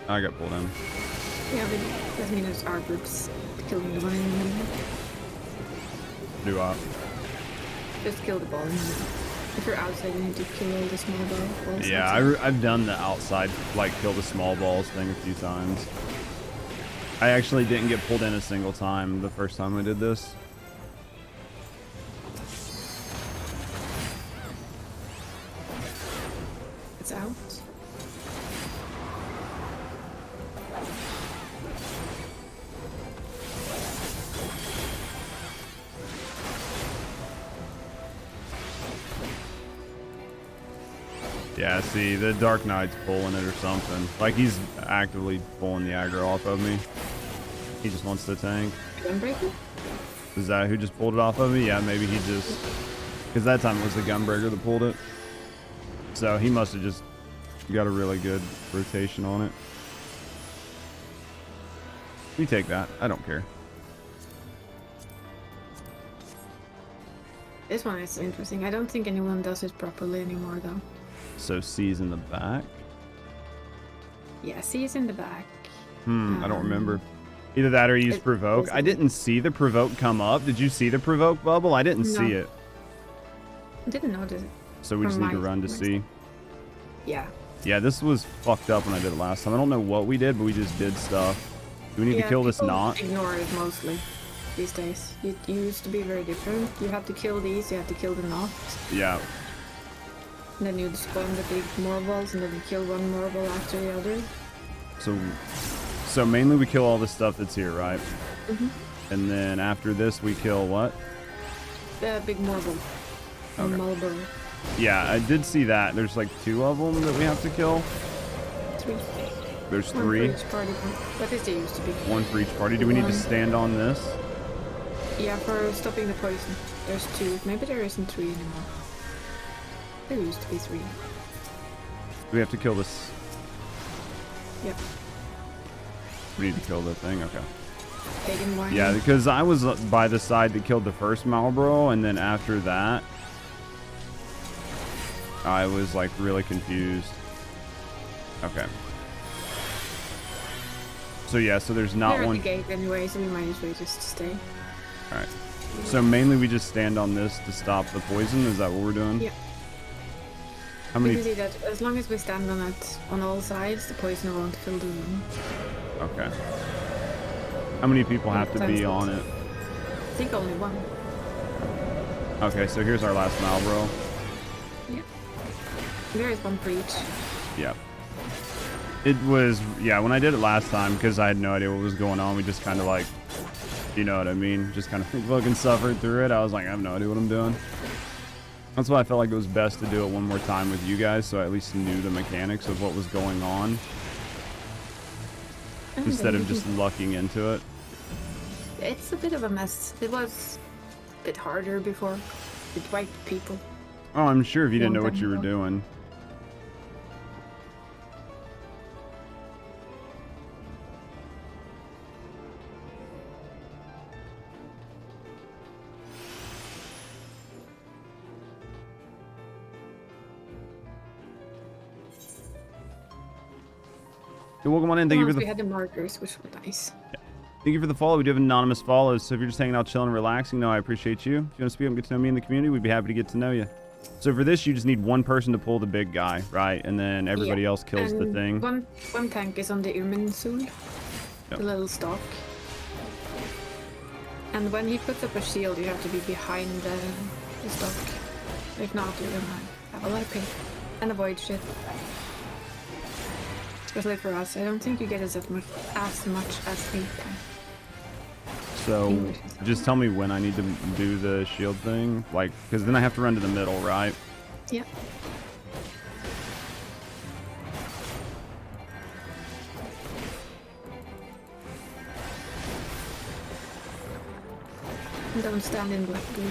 I got pulled in. Yeah, but that means our group's killing the one in the middle. Do I? Just kill the ball in the middle. If you're outside, you need to kill all the small balls. Yeah, I've done the outside, like, kill the small balls thing a few times. I actually didn't get pulled in a single time the first time I did this. It's out. Yeah, see, the Dark Knight's pulling it or something. Like, he's actively pulling the aggro off of me. He just wants to tank. Gunbreaker? Is that who just pulled it off of me? Yeah, maybe he just... Because that time it was the Gunbreaker that pulled it. So he must have just got a really good rotation on it. We take that. I don't care. This one is interesting. I don't think anyone does it properly anymore, though. So C's in the back? Yeah, C is in the back. I don't remember. Either that or use Provoke. I didn't see the Provoke come up. Did you see the Provoke bubble? I didn't see it. I didn't notice it. So we just need to run to see. Yeah. Yeah, this was fucked up when I did it last time. I don't know what we did, but we just did stuff. Do we need to kill this knot? Ignore it mostly these days. It used to be very different. You have to kill these, you have to kill the knot. Yeah. And then you'd spawn the big marbles and then you kill one marble after the other. So mainly we kill all the stuff that's here, right? Mm-hmm. And then after this we kill what? The big marble. Okay. Marble. Yeah, I did see that. There's like 2 of them that we have to kill. 3. There's 3. 1 for each party. What is it used to be? 1 for each party. Do we need to stand on this? Yeah, for stopping the poison. There's 2. Maybe there isn't 3 anymore. There used to be 3. We have to kill this. Yep. We need to kill the thing? Okay. Pagan wine. Yeah, because I was by the side that killed the first Malbro, and then after that, I was like really confused. Okay. So yeah, so there's not We're one. at the gate anyway, so we might as well just stay. Alright. So mainly we just stand on this to stop the poison? Is that what we're doing? Yeah. How many? You can see that as long as we stand on it on all sides, the poison won't fill the room. Okay. How many people have to be on it? I think only 1. Okay, so here's our last Malbro. Yeah. There is 1 for each. Yeah. It was, yeah, when I did it last time, because I had no idea what was going on, we just kind of like, you know what I mean? Just kind of fucking suffered through it. I was like, I have no idea what I'm doing. That's why I felt like it was best to do it one more time with you guys, so I at least knew the mechanics of what was going on. Instead of just lucking into it. It's a bit of a mess. It was a bit harder before with white people. Oh, I'm sure if you didn't know what you were doing. Hey, welcome on in. Thank you for the. We had the markers, which were nice. Yeah. Thank you for the follow. We do have anonymous follows, so if you're just hanging out, chilling, and relaxing, I appreciate you. If you want to speak up and get to know me in the community, we'd be happy to get to know you. So for this, you just need one person to pull the big guy, right? And then everybody else kills the thing. One tank is on the Irminsul, the little stalk. And when he puts up a shield, you have to be behind the stalk. If not, you're gonna have a lot of pain. And avoid shit. Especially for us, I don't think you get as much as we can. So, just tell me when I need to do the shield thing, like, because then I have to run to the middle, right? Yeah. Don't stand in black blue.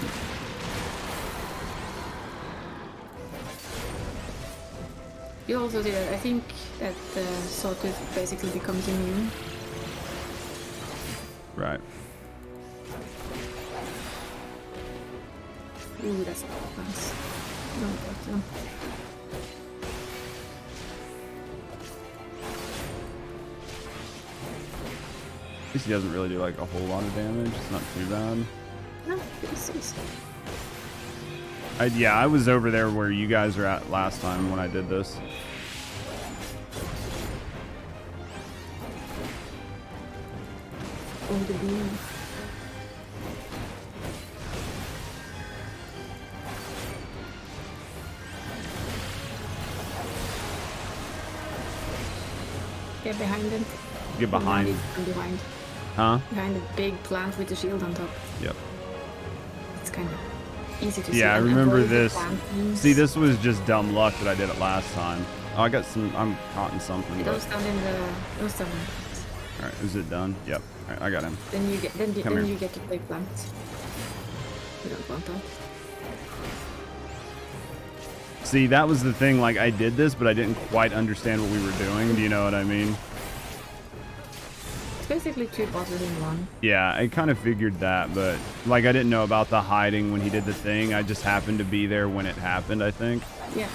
You also see that I think that the Sawtooth basically becomes immune. Right. Ooh, that's nice. Don't get them. At least he doesn't really do like a whole lot of damage. It's not too bad. No, it's easy. Yeah, I was over there where you guys were at last time when I did this. Oh, the beam. Get behind him. Get behind. From behind. Huh? Behind the big plant with the shield on top. Yep. It's kind of easy to see. Yeah, I remember this. See, this was just dumb luck that I did it last time. Oh, I got some. I'm caught in something. Don't stand in the. Don't stand in. All right, is it done? Yep. All right, I got him. Then you get. Then you get to play plants. You don't want that. See, that was the thing. Like, I did this, but I didn't quite understand what we were doing. Do you know what I mean? It's basically two bosses in one. Yeah, I kind of figured that, but like I didn't know about the hiding when he did the thing. I just happened to be there when it happened, I think. Yeah.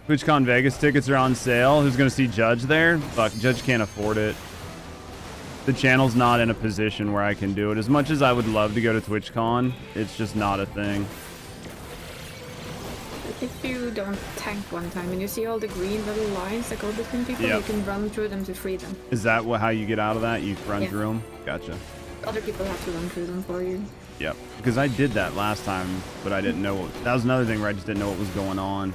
TwitchCon Vegas tickets are on sale. Who's going to see Judge there? Fuck, Judge can't afford it. The channel's not in a position where I can do it. As much as I would love to go to TwitchCon, it's just not a thing. If you don't tank one time and you see all the green little lines that go between people, you can run through them to free them. Is that how you get out of that? You run through them? Gotcha. Other people have to run through them for you. Yep. Because I did that last time, but I didn't know. That was another thing where I just didn't know what was going on.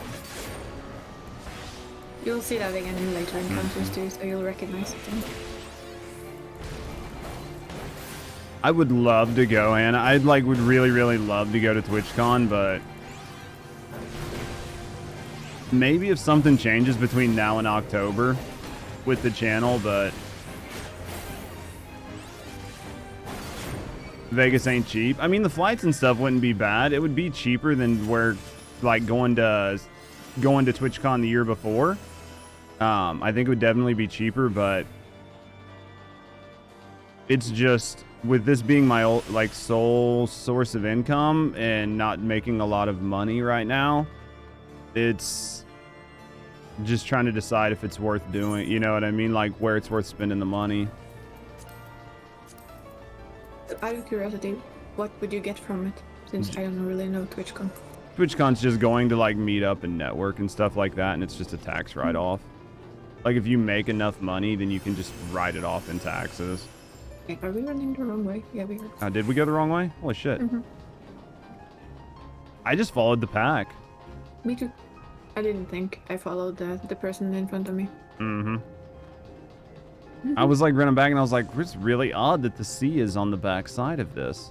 You'll see that again in later encounters too, so you'll recognize it then. I would love to go, and I'd would really, really love to go to TwitchCon, but maybe if something changes between now and October with the channel, but Vegas ain't cheap. I mean, the flights and stuff wouldn't be bad. It would be cheaper than where, like, going to TwitchCon the year before. I think it would definitely be cheaper, but it's just with this being my sole source of income and not making a lot of money right now, it's just trying to decide if it's worth doing, you know what I mean? Like where it's worth spending the money. Out of curiosity, what would you get from it? Since I don't really know TwitchCon. TwitchCon's just going to like meet up and network and stuff like that, and it's just a tax write-off. Like if you make enough money, then you can just write it off in taxes. Okay, are we running the wrong way? Yeah, we are. Did we go the wrong way? Holy shit. I just followed the pack. Me too. I didn't think I followed the person in front of me. I was like running back and I was like, it's really odd that the sea is on the back side of this.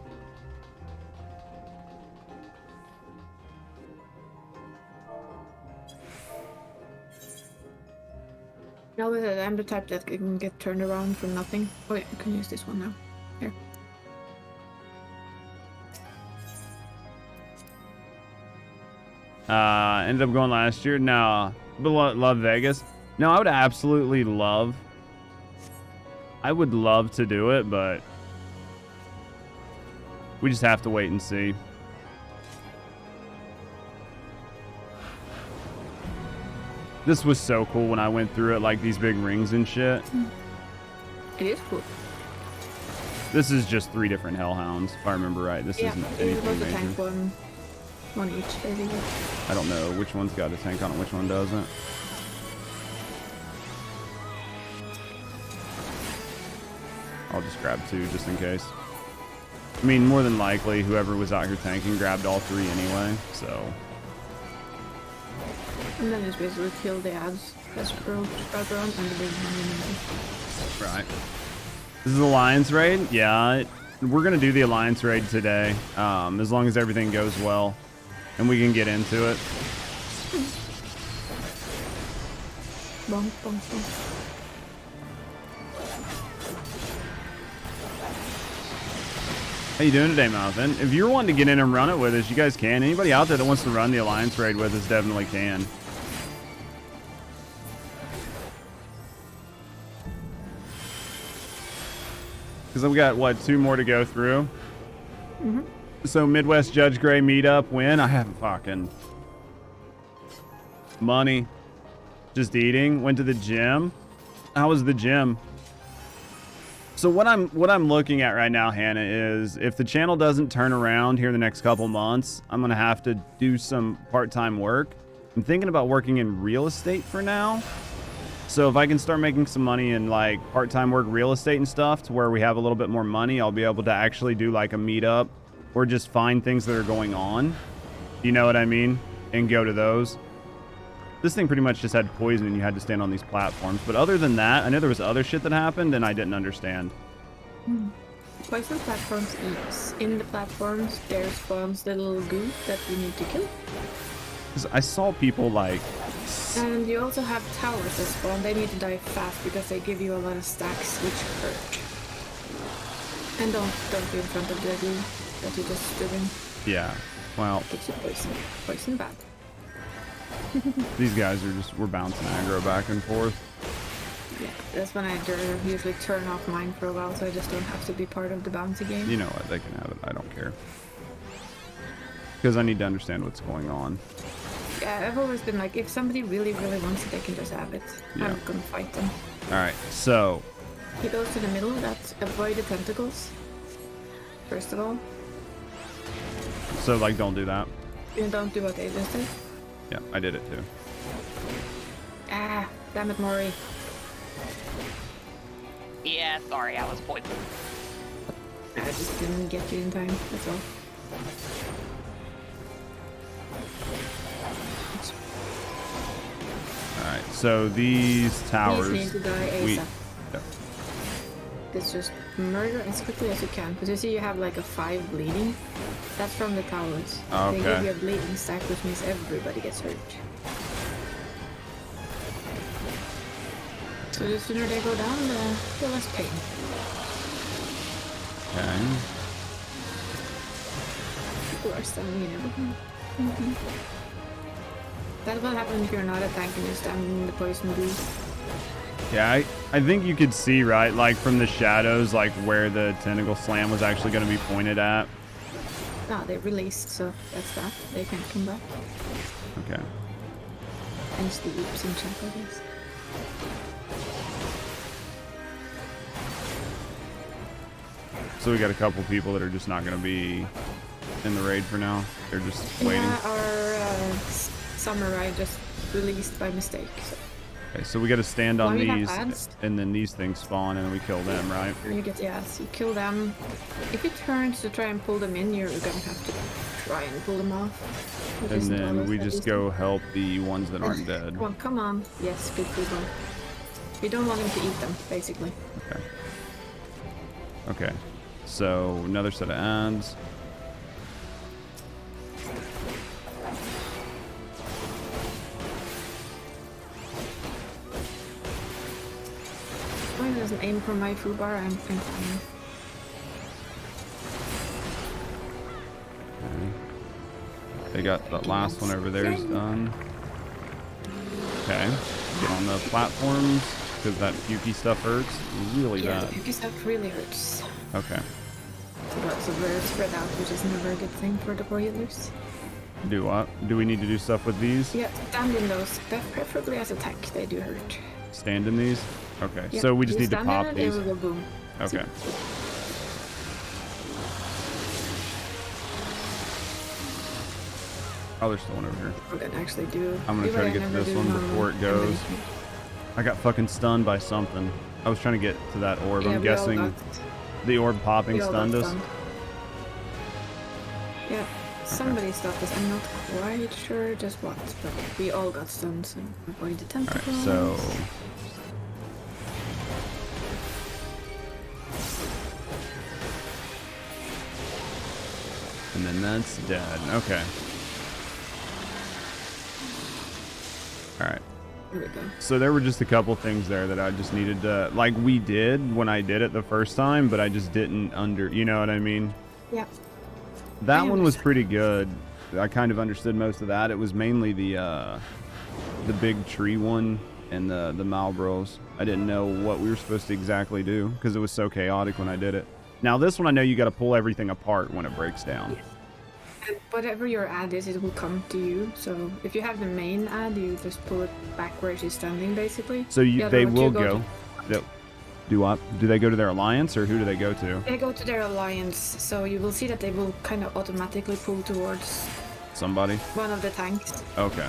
No, but I'm the type that can get turned around for nothing. Oh yeah, I can use this one now. Here. Ended up going last year. No, but love Vegas. No, I would absolutely love. I would love to do it, but we just have to wait and see. This was so cool when I went through it, like these big rings and shit. It is cool. This is just 3 different hellhounds, if I remember right. This isn't anything major. Tank one each, basically. I don't know which one's got a tank on it, which one doesn't. I'll just grab 2 just in case. I mean, more than likely, whoever was out here tanking grabbed all 3 anyway, so. And then just basically kill the ads that's sprout around and the big one. Right. This is Alliance raid? Yeah, we're going to do the Alliance raid today, as long as everything goes well and we can get into it. Bonk, bonk, bonk. How you doing today, Malvin? If you're wanting to get in and run it with us, you guys can. Anybody out there that wants to run the Alliance raid with us definitely can. Because we got, what, 2 more to go through? Mm-hmm. So Midwest Judge Gray meetup win. I haven't fucking money. Just eating. Went to the gym. How was the gym? So what I'm looking at right now, Hannah, is if the channel doesn't turn around here in the next couple months, I'm gonna have to do some part-time work. I'm thinking about working in real estate for now. So if I can start making some money in like part-time work, real estate and stuff, to where we have a little bit more money, I'll be able to actually do like a meetup or just find things that are going on. You know what I mean? And go to those. This thing pretty much just had poison and you had to stand on these platforms. But other than that, I know there was other shit that happened and I didn't understand. Poison platforms eats. In the platforms, there spawns little goo that you need to kill. Because I saw people like... And you also have towers that spawn. They need to die fast because they give you a lot of stacks, which hurt. And don't be in front of the goo that you just stood in. Yeah, well... Gives you poison. Poison bad. These guys are just, we're bouncing aggro back and forth. Yeah, that's when I usually turn off mine for a while so I just don't have to be part of the bounty game. You know what, they can have it, I don't care. Because I need to understand what's going on. Yeah, I've always been like, if somebody really, really wants it, they can just have it. Yeah. I'm gonna fight them. Alright, so... He goes to the middle, that's avoid the tentacles. First of all. So, like, don't do that. You don't do what they just did. Yeah, I did it too. Ah, damn it, Mori. Yeah, sorry, I was poisoned. I just didn't get you in time, that's all. Alright, so these towers... These need to die ASAP. It's just murder as quickly as you can. Because you see you have like a 5 bleeding. That's from the towers. Okay. They give you a bleeding stack, which means everybody gets hurt. So the sooner they go down, the less pain. Okay. People are standing in everything. That's what happens if you're not a tank and you're standing in the poison goo. Yeah, I think you could see, right, like from the shadows, like where the tentacle slam was actually going to be pointed at. No, they released, so that's that. They can't come back. Okay. And it's the oops in chat, I guess. So we got a couple people that are just not going to be in the raid for now. They're just waiting. Yeah, our samurai just released by mistake. So. Okay, so we got to stand on these, ads. and then these things spawn, and then we kill them, right? You get the ads. You kill them. If it turns to try and pull them in, you're gonna have to try and pull them off. And then we just go help the ones that aren't dead. Well, come on. Yes, good people. We don't want them to eat them, basically. Okay. Okay. So another set of ads. aim for my foobar, I'm fine. Okay. They got that last one over there is done. Okay. Get on the platforms, because that pukey stuff hurts really Yeah, bad. the pukey stuff really hurts. Okay. So we're spread out, which is never a good thing for the poor healers. Do what? Do we need to do stuff with these? Yeah, stand in those, preferably as a tank, they do hurt. Stand in these? Okay. Yeah, So we just you need to stand pop in it, these. it will go boom. Okay. Oh, there's still one over here. We're gonna actually do. I'm gonna try to get to this one before it goes. I got fucking stunned by something. I was trying to get to that orb. Yeah, I'm guessing the orb popping stunned us. Yeah, somebody stopped us. I'm not quite sure just what, but we all got stunned, so avoid the tentacles. Alright, so... And then that's dead. Okay. Alright. Here we go. So there were just a couple things there that I just needed to... Like we did when I did it the first time, but I just didn't you know what I mean? Yeah. That one was pretty good. I kind of understood most of that. It was mainly the big tree one and the Malbros. I didn't know what we were supposed to exactly do because it was so chaotic when I did it. Now this one I know you got to pull everything apart when it breaks down. Yeah. And whatever your ad is, it will come to you. So if you have the main ad, you just pull it back where she's standing, basically. So they will go. Do what? Do they go to their alliance or who do they go to? They go to their alliance, so you will see that they will kind of automatically pull towards somebody. One of the tanks. Okay.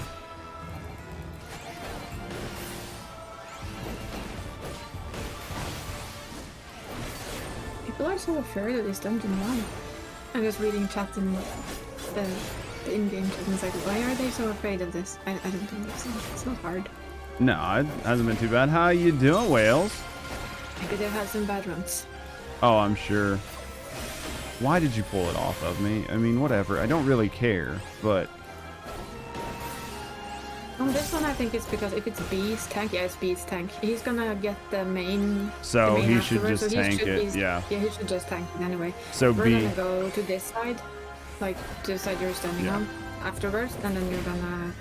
People are so afraid of this dungeon. Why? I'm just reading chat in the in-game chat and it's like, why are they so afraid of this? I don't understand. It's not hard. No, it hasn't been too bad. How you doing, Wales? Maybe they've had some bad runs. Oh, I'm sure. Why did you pull it off of me? I mean, whatever. I don't really care, but... On this one, I think it's because if it's B's tank, yeah, it's B's tank. He's gonna get the main. So the main he should just tank it, yeah. Yeah, he should just tank it anyway. So we're B. gonna go to this side, like to the side you're standing on, afterwards, and then you're gonna.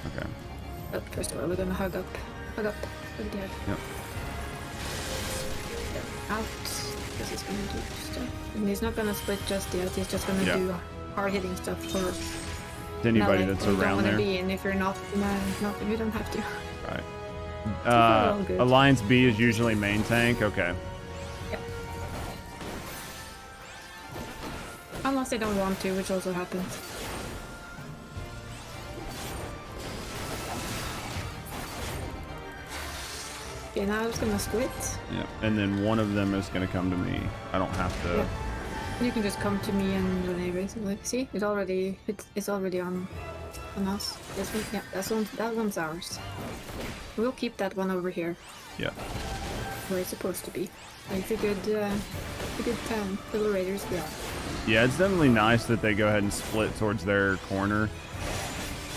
Okay. But first of all, we're gonna hug up over there. Yep. Out. This is gonna do stuff. And he's not gonna split just yet. He's just gonna do hard hitting stuff for. Anybody that's around there. You don't want to be in if you're not, you don't have to. Right. Alliance B is usually main tank. Okay. Yeah. Unless they don't want to, which also happens. Okay, now it's gonna split. Yeah, and then one of them is gonna come to me. I don't have to. Yeah. You can just come to me and Renee basically. See, it's already on us. This one, yeah, that one's ours. We'll keep that one over here. Yeah. Where it's supposed to be. Like a good town. Little raiders we are. Yeah, it's definitely nice that they go ahead and split towards their corner.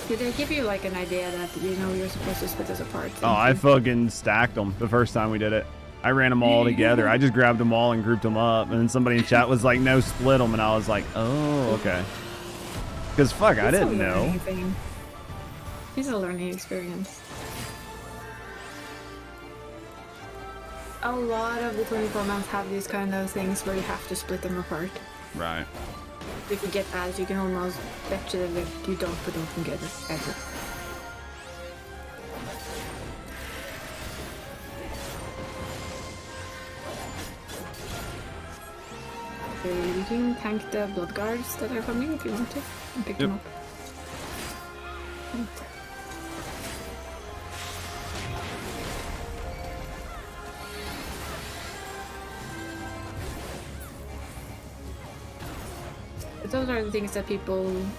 Did they give you like an idea that you're supposed to split us apart? Oh, I fucking stacked them the first time we did it. I ran them all together. I just grabbed them all and grouped them up. And then somebody in chat was like, no, split them. And I was like, oh, okay. Because fuck, I didn't know. It's a learning experience. A lot of the 24 months have these kind of things where you have to split them apart. Right. If you get ads, you can almost bet you that you don't put them together ever. Okay, you can tank the blood guards that are coming if you want to, and pick them up. Those are the things that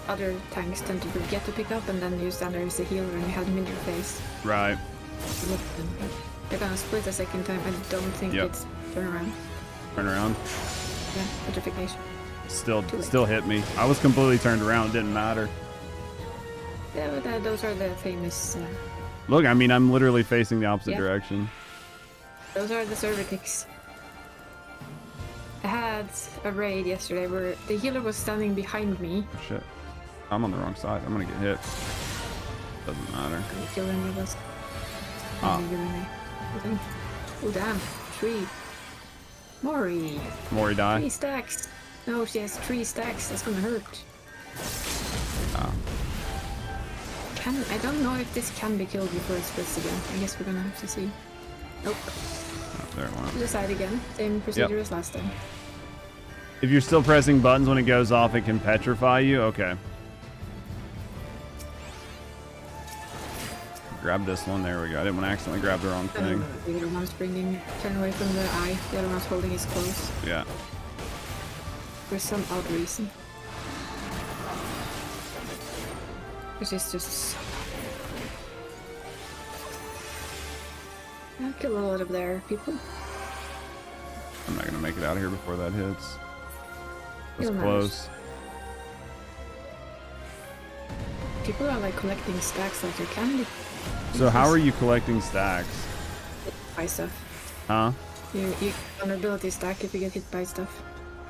other tanks tend to forget to pick up, and then you stand there as a healer and you have them in your face. Right. They're gonna split a second time. I don't think it's turn around. Turn around? Yeah, petrification. Still hit me. I was completely turned around. It didn't matter. Yeah, but those are the famous... Look, I mean, I'm literally facing the opposite direction. Those are the Cervitix. I had a raid yesterday where the healer was standing behind me. Oh, shit. I'm on the wrong side. I'm gonna get hit. Doesn't matter. I'm gonna kill any of us. Ah. Oh damn. 3. Mori. Mori die? 3 stacks. No, she has 3 stacks. That's gonna hurt. Oh. I don't know if this can be killed before it splits again. I guess we're gonna have to see. Nope. Oh, there it went. To the side again. Same procedure as last time. If you're still pressing buttons when it goes off, it can petrify you? Okay. Grab this one. There we go. I didn't want to accidentally grab the wrong thing. The other one's bringing... Turn away from the eye. The other one's holding his close. Yeah. For some odd reason. Which is just... I'll kill a lot of their people. I'm not going to make it out of here before that hits. That's You'll close. People are like collecting stacks like they're candy. So how are you collecting stacks? Buy stuff. Huh? You vulnerability stack if you get hit by stuff.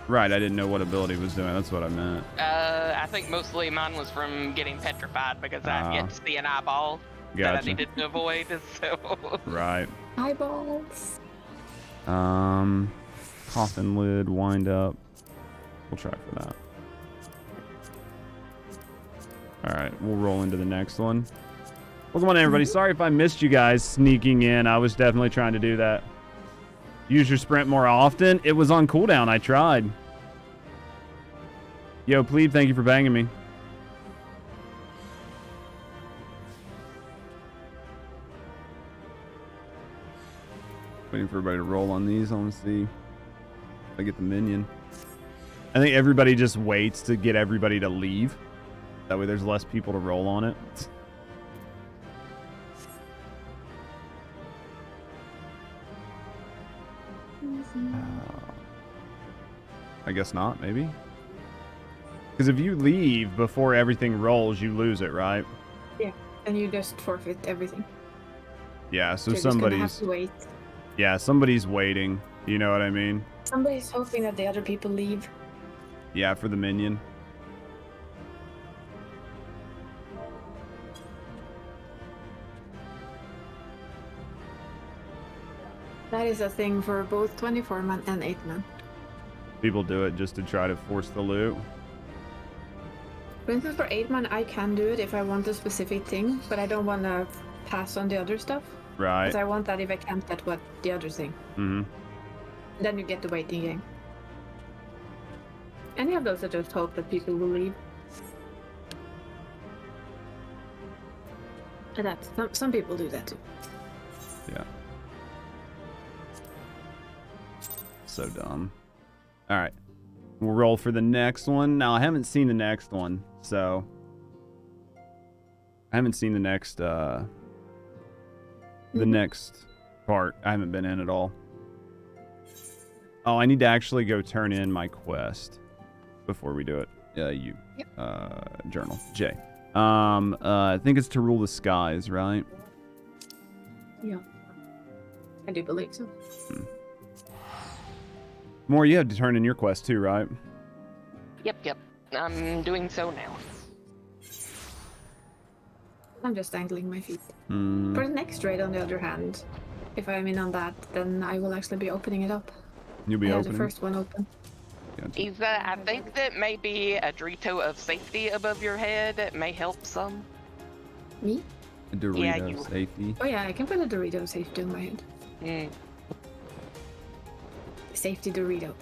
Right, I didn't know what ability was doing. That's what I meant. I think mostly mine was from getting petrified because I get to see an eyeball that I Gotcha. needed to avoid. So. Right. Eyeballs. Coffin lid, wind up. We'll try for that. Alright, we'll roll into the next one. Welcome on, everybody. Sorry if I missed you guys sneaking in. I was definitely trying to do that. Use your sprint more often. It was on cooldown. I tried. Yo, Plebe, thank you for banging me. Waiting for everybody to roll on these. I want to see if I get the minion. I think everybody just waits to get everybody to leave. That way there's less people to roll on it. I guess not, maybe? Because if you leave before everything rolls, you lose it, right? Yeah, and you just forfeit everything. Yeah, so You're just gonna have somebody's... to wait. Yeah, somebody's waiting. You know what I mean? Somebody's hoping that the other people leave. Yeah, for the minion. That is a thing for both 24-man and 8-man. People do it just to try to force the loot. For instance, for 8-man, I can do it if I want a specific thing, but I don't want to pass on the other stuff. Right. Because I want that if I can't get what the other thing. Mm-hmm. Then you get the waiting game. Any of those, I just hope that people will leave. And that some people do that too. Yeah. So dumb. All right. We'll roll for the next one. Now, I haven't seen the next one, so... I haven't seen the next, the next part. I haven't been in at all. Oh, I need to actually go turn in my quest before we do it. Yep. Journal. J. I think it's to rule the skies, right? Yeah. I do believe so. More, you have to turn in your quest too, right? Yep. I'm doing so now. I'm just dangling my feet. For the next raid, on the other hand, if I'm in on that, then I will actually be opening it up. You'll be opening? The first one open. Is that, I think that maybe a Dorito of safety above your head may help some. Me? A Dorito safety. Oh yeah, I can put a Dorito safety on my head. Safety Dorito.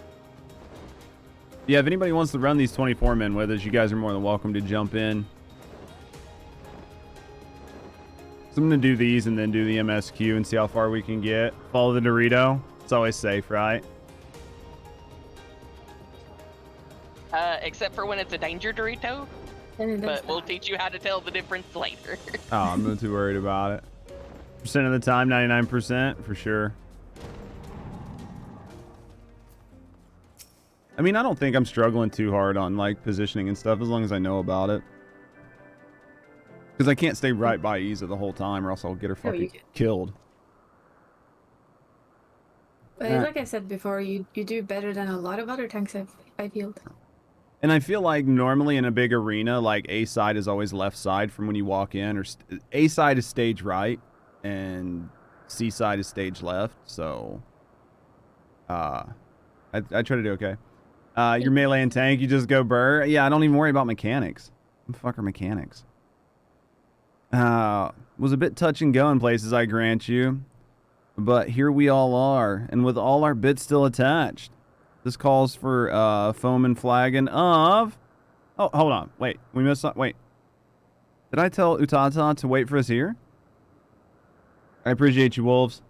Yeah, if anybody wants to run these 24 men with us, you guys are more than welcome to jump in. So I'm going to do these and then do the MSQ and see how far we can get. Follow the Dorito. It's always safe, right? Except for when it's a danger Dorito. But we'll teach you how to tell the difference later. Oh, I'm not too worried about it. Percent of the time, 99% for sure. I mean, I don't think I'm struggling too hard on like positioning and stuff as long as I know about it. Because I can't stay right by Isa the whole time or else I'll get her fucking killed. But like I said before, you do better than a lot of other tanks I've healed. And I feel like normally in a big arena, like A side is always left side from when you walk in, or A side is stage right, and C side is stage left. So, I try to do okay. Your melee and tank, you just go burr. Yeah, I don't even worry about mechanics. What the fuck are mechanics? Was a bit touch and go in places, I grant you. But here we all are, and with all our bits still attached. This calls for foam and flagon of... Oh, hold on. Wait, we missed... Wait. Did I tell Utata to wait for us here? I appreciate you, wolves.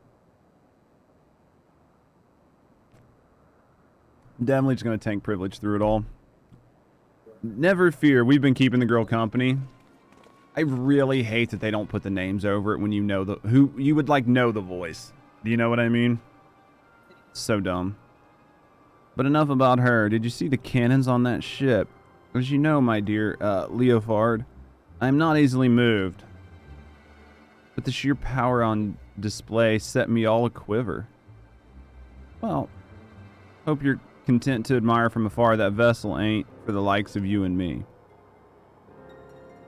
Definitely just going to tank privilege through it all. Never fear, we've been keeping the girl company. I really hate that they don't put the names over it when you know who you would like know the voice. Do you know what I mean? So dumb. But enough about her. Did you see the cannons on that ship? As you know, my dear Leofard, I am not easily moved. But the sheer power on display set me all a-quiver. Well, hope you're content to admire from afar that vessel ain't for the likes of you and me.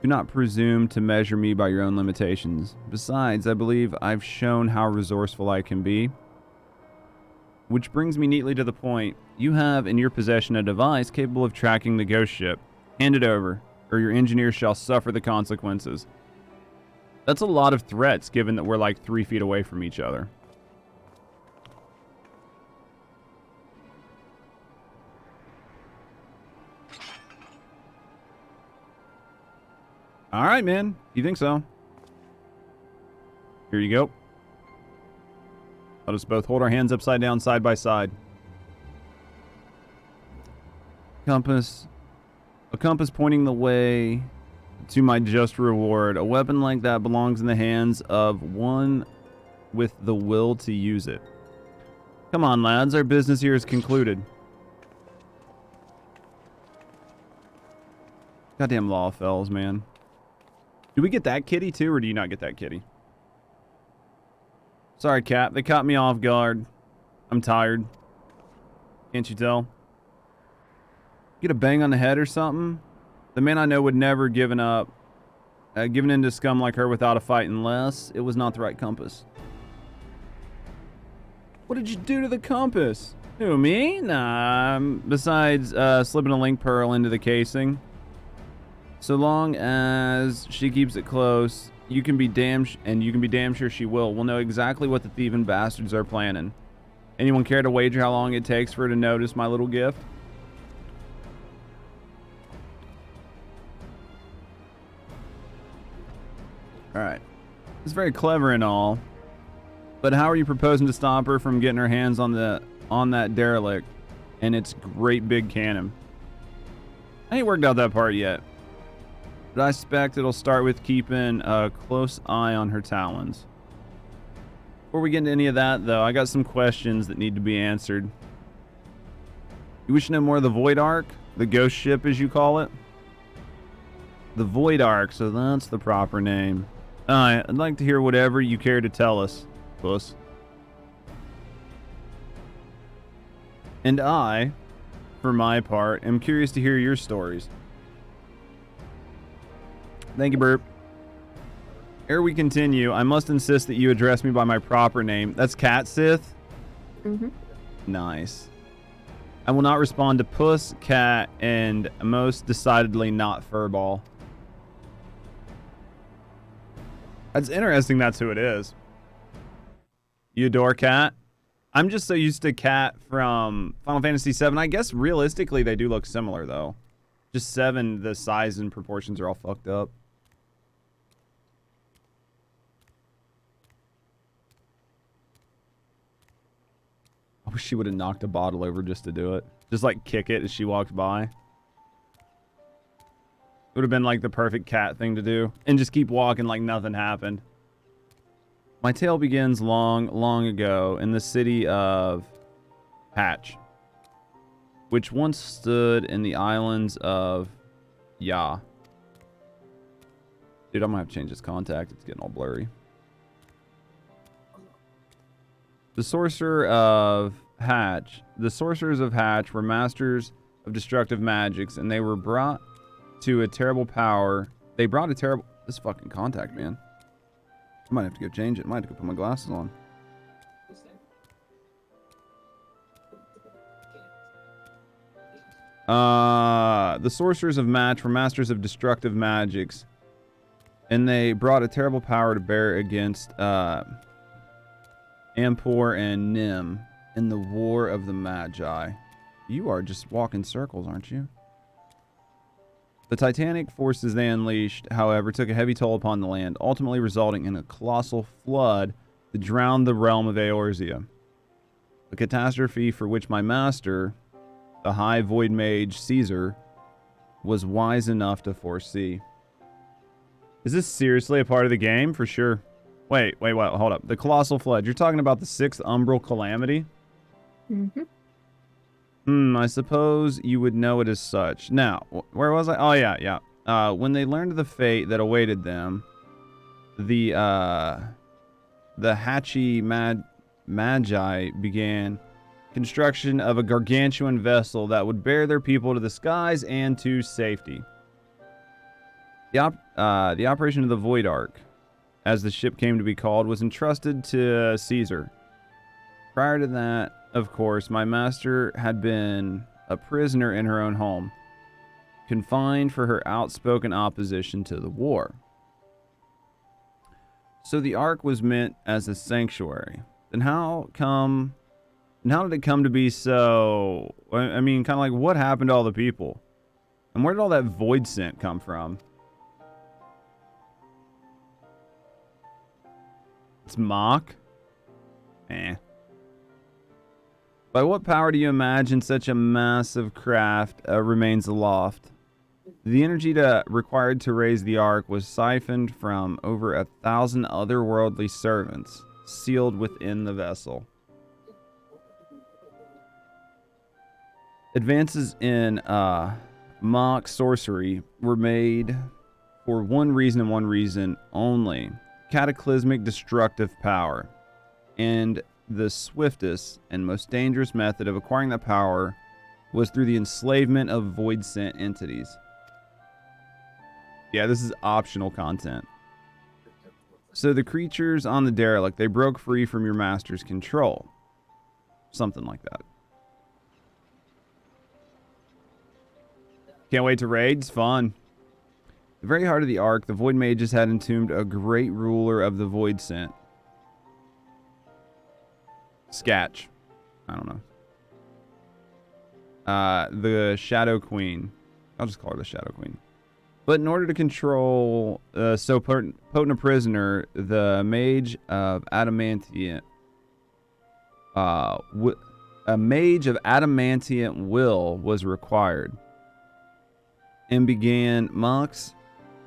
Do not presume to measure me by your own limitations. Besides, I believe I've shown how resourceful I can be. Which brings me neatly to the point. You have in your possession a device capable of tracking the ghost ship. Hand it over, or your engineers shall suffer the consequences. That's a lot of threats, given that we're like 3 feet away from each other. All right, man. You think so? Here you go. Let us both hold our hands upside down, side by side. Compass. A compass pointing the way to my just reward. A weapon like that belongs in the hands of one with the will to use it. Come on, lads. Our business here is concluded. Goddamn Lawfells, man. Do we get that kitty too, or do you not get that kitty? Sorry, Cap. They caught me off guard. I'm tired. Can't you tell? Get a bang on the head or something? The man I know would never given in to scum like her without a fight unless it was not the right compass. What did you do to the compass? Who, me? Nah. Besides slipping a link pearl into the casing. So long as she keeps it close, you can be damn sure she will. We'll know exactly what the thieving bastards are planning. Anyone care to wager how long it takes for her to notice my little gift? Alright. It's very clever and all. But how are you proposing to stop her from getting her hands on that derelict and its great big cannon? I ain't worked out that part yet. But I suspect it'll start with keeping a close eye on her talons. Before we get into any of that, though, I got some questions that need to be answered. You wish to know more of the Void Ark? The ghost ship, as you call it? The Void Ark, so that's the proper name. I'd like to hear whatever you care to tell us, puss. And I, for my part, am curious to hear your stories. Thank you, Burp. Ere we continue, I must insist that you address me by my proper name. That's Cat Sith? Mm-hmm. Nice. I will not respond to Puss, Cat, and most decidedly not Furball. That's interesting that's who it is. You adore Cat? I'm just so used to Cat from Final Fantasy XIV. I guess realistically they do look similar, though. Just 7, the size and proportions are all fucked up. I wish she would have knocked a bottle over just to do it. Just like kick it as she walked by. It would have been like the perfect cat thing to do. And just keep walking like nothing happened. My tale begins long, long ago in the city of Hatch, which once stood in the islands of Ya. Dude, I'm gonna have to change this contact. It's getting all blurry. The Sorcerers of Hatch were masters of destructive magics, and they were brought to a terrible power. They brought a terrible... This fucking contact, man. I might have to go change it. I might have to go put my glasses on. The Sorcerers of Mhach were masters of destructive magics, and they brought a terrible power to bear against Ampor and Nim in the War of the Magi. You are just walking circles, aren't you? The titanic forces they unleashed, however, took a heavy toll upon the land, ultimately resulting in a colossal flood that drowned the realm of Eorzea. A catastrophe for which my master, the High Void Mage Caesar, was wise enough to foresee. Is this seriously a part of the game? For sure. Wait, hold up. The Colossal Flood. You're talking about the 6th Umbral Calamity? I suppose you would know it as such. Now, where was I? Oh, yeah. When they learned of the fate that awaited them, the Hatchy Magi began construction of a gargantuan vessel that would bear their people to the skies and to safety. The operation of the Void Ark, as the ship came to be called, was entrusted to Caesar. Prior to that, of course, my master had been a prisoner in her own home, confined for her outspoken opposition to the war. So the Ark was meant as a sanctuary. Then how did it come to be so... I mean, kind of like, what happened to all the people? And where did all that void scent come from? It's Mhach? By what power do you imagine such a massive craft remains aloft? The energy required to raise the Ark was siphoned from over 1,000 otherworldly servants, sealed within the vessel. Advances in Mhach sorcery were made for one reason and one reason only: cataclysmic destructive power. And the swiftest and most dangerous method of acquiring that power was through the enslavement of void sent entities. Yeah, this is optional content. So the creatures on the derelict, they broke free from your master's control. Something like that. Can't wait to raid. It's fun. The very heart of the Ark, the Void Mages had entombed a great ruler of the Void Sent. Scatch. I don't know. The Shadow Queen. I'll just call her the Shadow Queen. But in order to control so potent a prisoner, the Mage of Adamantient... a Mage of Adamantient will was required. And began Mhach's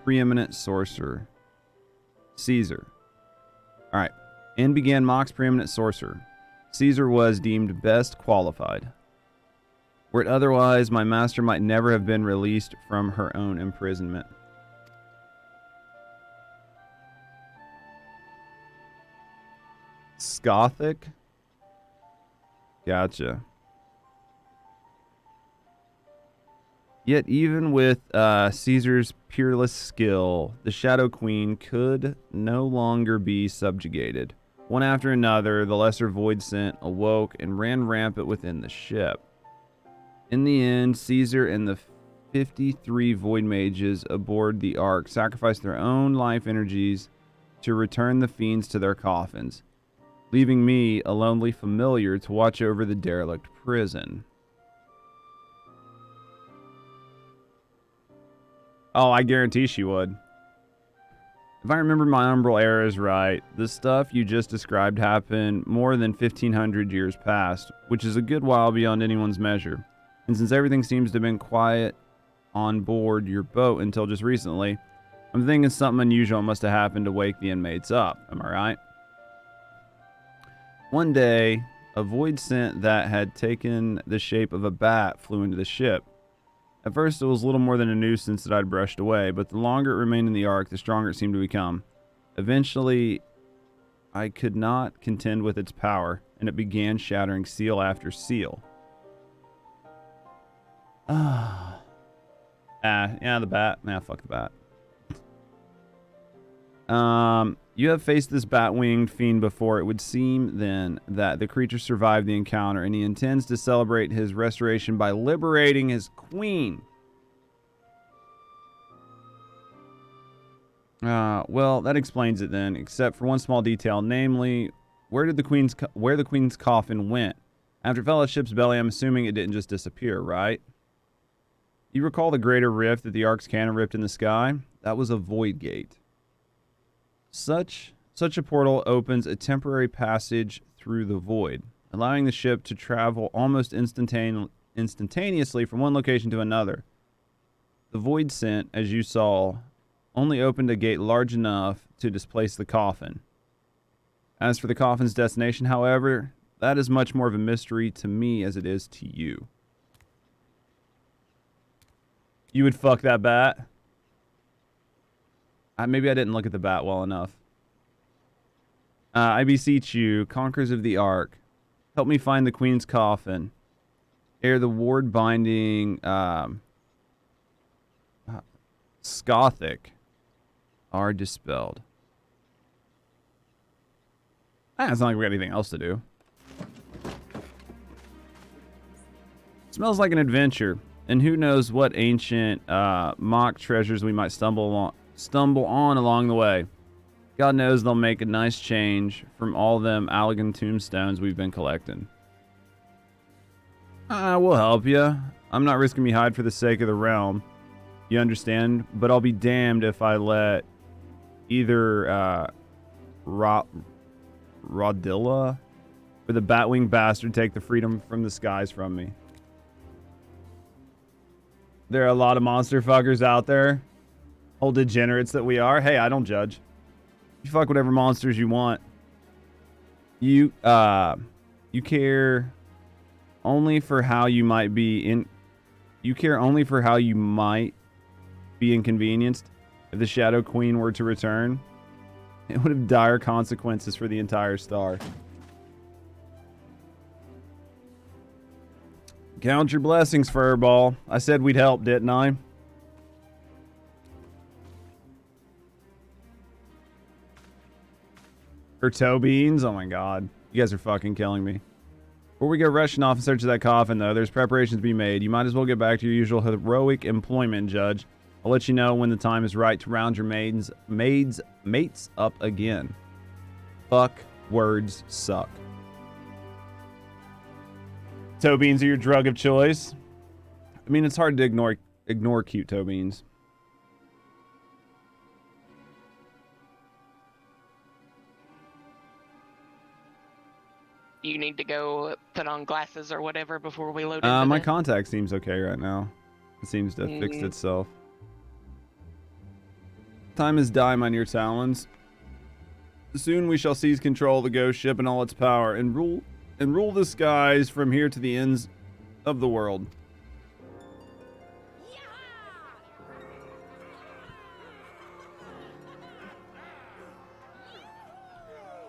preeminent sorcerer, Caesar. Alright. And began Mhach's preeminent sorcerer. Caesar was deemed best qualified. Were it otherwise, my master might never have been released from her own imprisonment. Scothic? Gotcha. Yet even with Caesar's peerless skill, the Shadow Queen could no longer be subjugated. One after another, the lesser Void Sent awoke and ran rampant within the ship. In the end, Caesar and the 53 Void Mages aboard the Ark sacrificed their own life energies to return the fiends to their coffins, leaving me, a lonely familiar, to watch over the derelict prison. Oh, I guarantee she would. If I remember my Umbral eras right, the stuff you just described happened more than 1,500 years past, which is a good while beyond anyone's measure. And since everything seems to have been quiet on board your boat until just recently, I'm thinking something unusual must have happened to wake the inmates up. Am I right? One day, a void scent that had taken the shape of a bat flew into the ship. At first, it was little more than a nuisance that I'd brushed away, but the longer it remained in the Ark, the stronger it seemed to become. Eventually, I could not contend with its power. and it began shattering seal after seal. Yeah, the bat. Nah, fuck the bat. You have faced this bat-winged fiend before. It would seem, then, that the creature survived the encounter, and he intends to celebrate his restoration by liberating his queen. Well, that explains it then, except for one small detail, namely, where the queen's coffin went. After it fell out of ship's belly, I'm assuming it didn't just disappear, right? You recall the greater rift that the Ark's cannon ripped in the sky? That was a void gate. Such a portal opens a temporary passage through the void, allowing the ship to travel almost instantaneously from one location to another. The void sent, as you saw, only opened a gate large enough to displace the coffin. As for the coffin's destination, however, that is much more of a mystery to me as it is to you. You would fuck that bat? Maybe I didn't look at the bat well enough. I beseech you, conquerors of the Ark, help me find the queen's coffin, ere the ward binding Scaith are dispelled. It's not like we got anything else to do. Smells like an adventure, and who knows what ancient Mhach treasures we might stumble on along the way. God knows they'll make a nice change from all them Allegan tombstones we've been collecting. We'll help you. I'm not risking me hide for the sake of the realm. You understand? But I'll be damned if I let either Rodilla or the Batwing bastard take the freedom from the skies from me. There are a lot of monster fuckers out there. Old degenerates that we are. Hey, I don't judge. You fuck whatever monsters you want. You care only for how you might be inconvenienced if the Shadow Queen were to return. It would have dire consequences for the entire star. Count your blessings, Furball. I said we'd help, didn't I? Or toe beans? Oh my god. You guys are fucking killing me. Before we go rushing off in search of that coffin, though, there's preparations to be made. You might as well get back to your usual heroic employment, Judge. I'll let you know when the time is right to round your mates up again. Fuck words suck. Toe beans are your drug of choice. I mean, it's hard to ignore cute toe beans. You need to go put on glasses or whatever before we load into My this? contact seems okay right now. It seems to have fixed itself. Time is dime on your talons. Soon we shall seize control of the ghost ship and all its power and rule the skies from here to the ends of the world.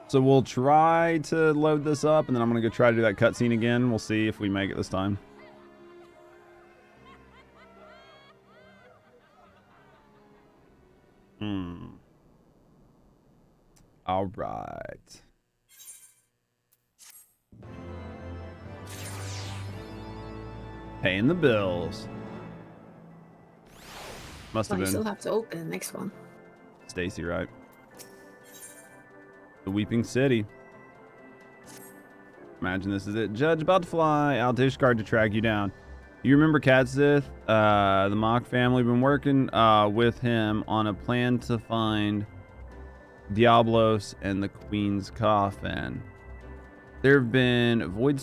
So we'll try to load this up, and then I'm going to go try to do that cutscene again. We'll see if we make it this time. All right. Paying the bills. Must have I been. still have to open the next one. Stacy, right? The Weeping City. Imagine this is it. Judge about to fly out to Ishgard to track you down. You remember Katsith? The Mhach family been working with him on a plan to find Diablos and the Queen's coffin. There have been void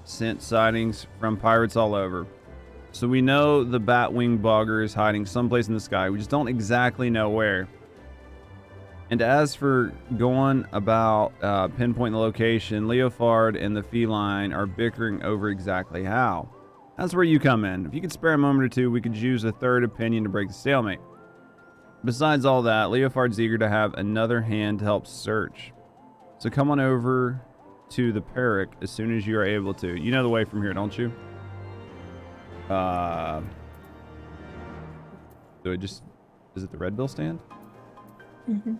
sent sightings from pirates all over. So we know the Batwing Bogger is hiding someplace in the sky. We just don't exactly know where. And as for going about pinpointing the location, Leofard and the feline are bickering over exactly how. That's where you come in. If you could spare a moment or two, we could use a third opinion to break the stalemate. Besides all that, Leofard's eager to have another hand to help search. So come on over to the Perrick as soon as you are able to. You know the way from here, don't you? Do I just... Is it the Redbill stand? Mm-hmm.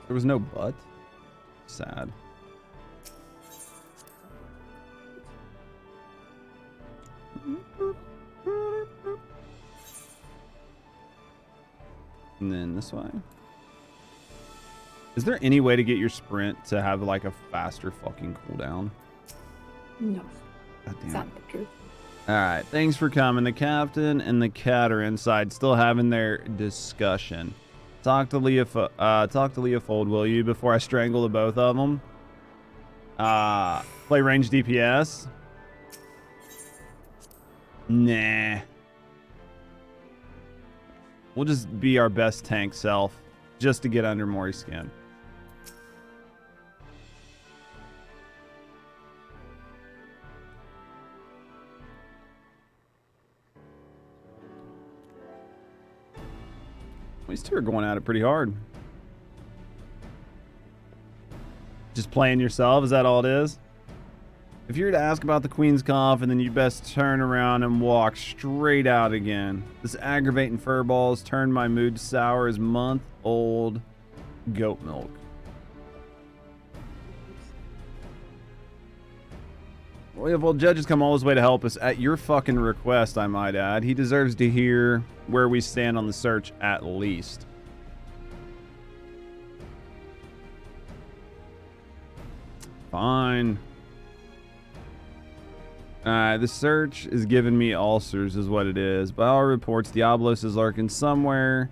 There was no but? Sad. And then this way. Is there any way to get your sprint to have like a faster fucking cooldown? No. God damn Sad it. but true. Alright, thanks for coming. The captain and the cat are inside, still having their discussion. Talk to Leofold, will you, before I strangle the both of them? Play range DPS? Nah. We'll just be our best tank self, just to get under Mori's skin. These two are going at it pretty hard. Just playing yourself, is that all it is? If you were to ask about the Queen's Cough, and then you best turn around and walk straight out again. This aggravating furballs turned my mood sour as month-old goat milk. Well, Judge has come all his way to help us at your fucking request, I might add. He deserves to hear where we stand on the search at least. Fine. The search is giving me ulcers is what it is. By all reports, Diablos is lurking somewhere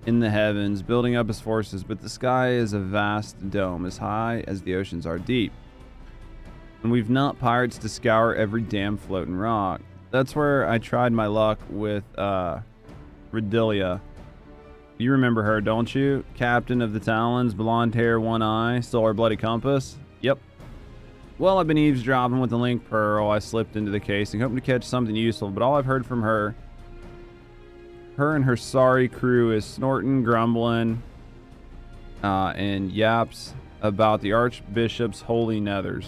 in the heavens, building up his forces, but the sky is a vast dome, as high as the oceans are deep. And we've not pirates to scour every damn floating rock. That's where I tried my luck with Redbill. You remember her, don't you? Captain of the Talons, blonde hair, one eye, stole our bloody compass. Yep. Well, I've been eavesdropping with the link pearl. I slipped into the casing, hoping to catch something useful, but all I've heard from her and her sorry crew is snorting, grumbling, and yaps about the Archbishop's holy nethers.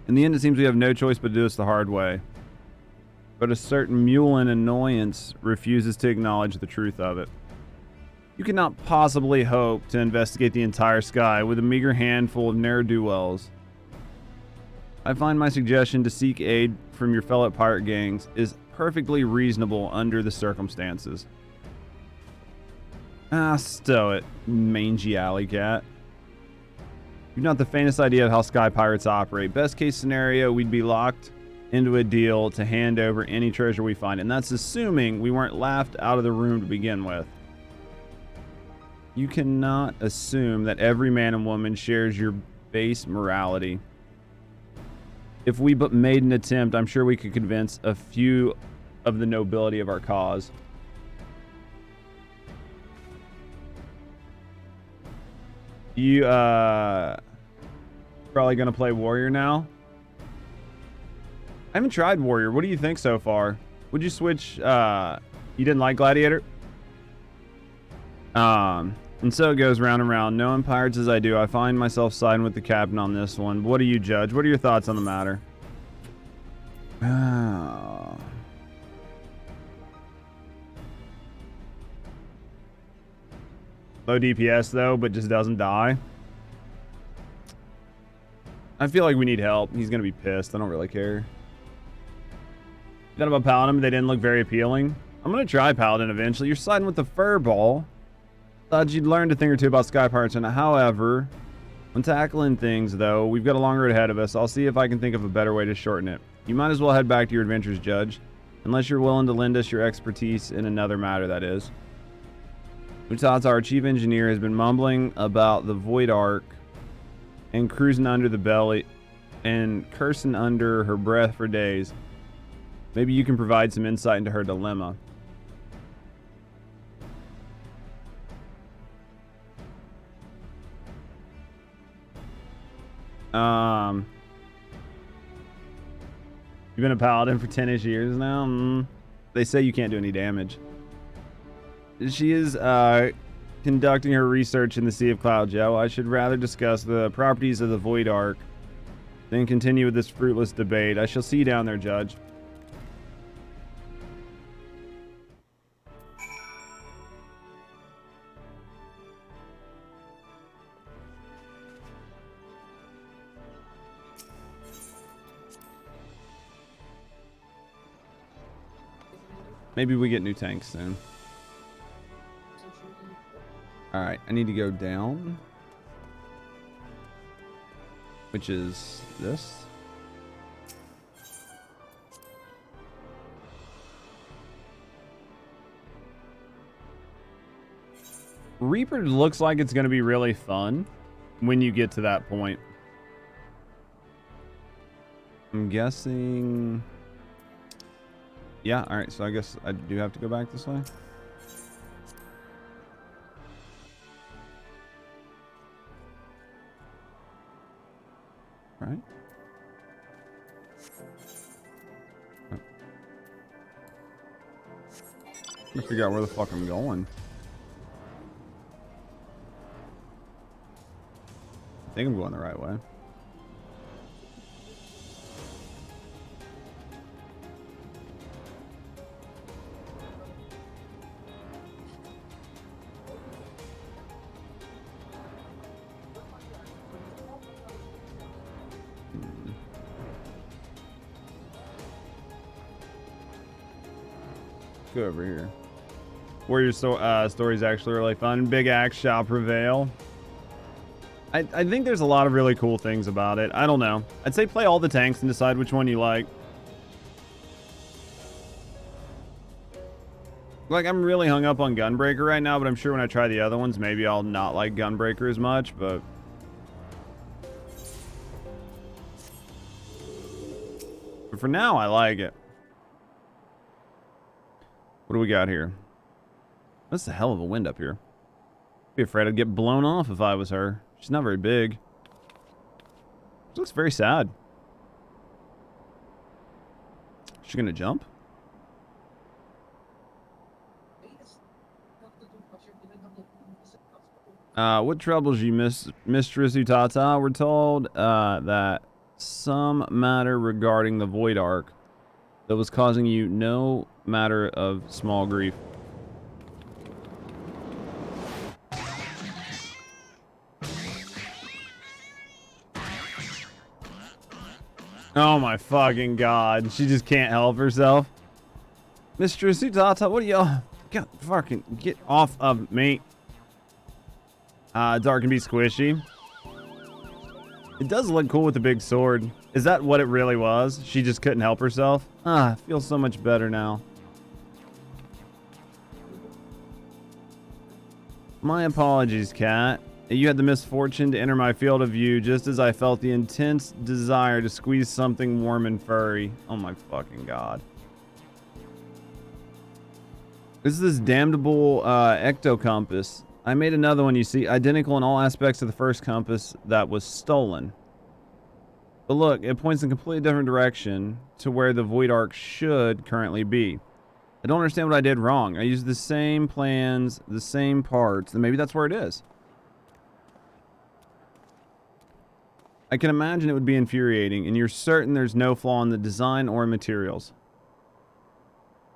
In the end, it seems we have no choice but to do this the hard way. But a certain Mulin annoyance refuses to acknowledge the truth of it. You cannot possibly hope to investigate the entire sky with a meager handful of ne'er-do-wells. I find my suggestion to seek aid from your fellow pirate gangs is perfectly reasonable under the circumstances. Stow it, mangy alley cat. You've not the faintest idea of how sky pirates operate. Best case scenario, we'd be locked into a deal to hand over any treasure we find, and that's assuming we weren't laughed out of the room to begin with. You cannot assume that every man and woman shares your base morality. If we but made an attempt, I'm sure we could convince a few of the nobility of our cause. You, probably gonna play Warrior now? I haven't tried Warrior. What do you think so far? Would you switch, you didn't like Gladiator? And so it goes round and round. Knowing pirates as I do, I find myself siding with the captain on this one. What do you judge? What are your thoughts on the matter? Low DPS though, but just doesn't die. I feel like we need help. He's gonna be pissed. I don't really care. Thought about Paladin, but they didn't look very appealing. I'm gonna try Paladin eventually. You're siding with the furball. Thought you'd learned a thing or two about Sky Pirates, and however, when tackling things, though, we've got a long road ahead of us. I'll see if I can think of a better way to shorten it. You might as well head back to your adventures, Judge. Unless you're willing to lend us your expertise in another matter, that is. Utats, our chief engineer, has been mumbling about the Void Ark and cruising under the belly and cursing under her breath for days. Maybe you can provide some insight into her dilemma. You've been a paladin for 10-ish years now. They say you can't do any damage. She is conducting her research in the Sea of Cloud, Joe. I should rather discuss the properties of the Void Ark than continue with this fruitless debate. I shall see you down there, Judge. Maybe we get new tanks soon. Alright, I need to go down. Which is this. Reaper looks like it's going to be really fun when you get to that point. I'm guessing... Yeah, alright, so I guess I do have to go back this way. Right. Oh. I'm figure out where the fuck I'm going. I think I'm going the right way. Go over here. Warrior story is actually really fun. Big axe shall prevail. I think there's a lot of really cool things about it. I don't know. I'd say play all the tanks and decide which one you like. Like, I'm really hung up on Gunbreaker right now, but I'm sure when I try the other ones, maybe I'll not like Gunbreaker as much, but... But for now, I like it. What do we got here? That's a hell of a wind up here. I'd be afraid I'd get blown off if I was her. She's not very big. She looks very sad. Is she gonna jump? What troubles you, Mistress Utata? We're told that some matter regarding the Void Ark that was causing you no matter of small grief. Oh my fucking god. She just can't help herself. Mistress Utata, what are y'all? God, fucking get off of me. Dark and be squishy. It does look cool with the big sword. Is that what it really was? She just couldn't help herself? Ah, I feel so much better now. My apologies, Cat. You had the misfortune to enter my field of view just as I felt the intense desire to squeeze something warm and furry. Oh my fucking god. This is this damnable ecto compass. I made another one, you see, identical in all aspects of the first compass that was stolen. But look, it points in a completely different direction to where the Void Ark should currently be. I don't understand what I did wrong. I used the same plans, the same parts, and maybe that's where it is. I can imagine it would be infuriating, and you're certain there's no flaw in the design or materials.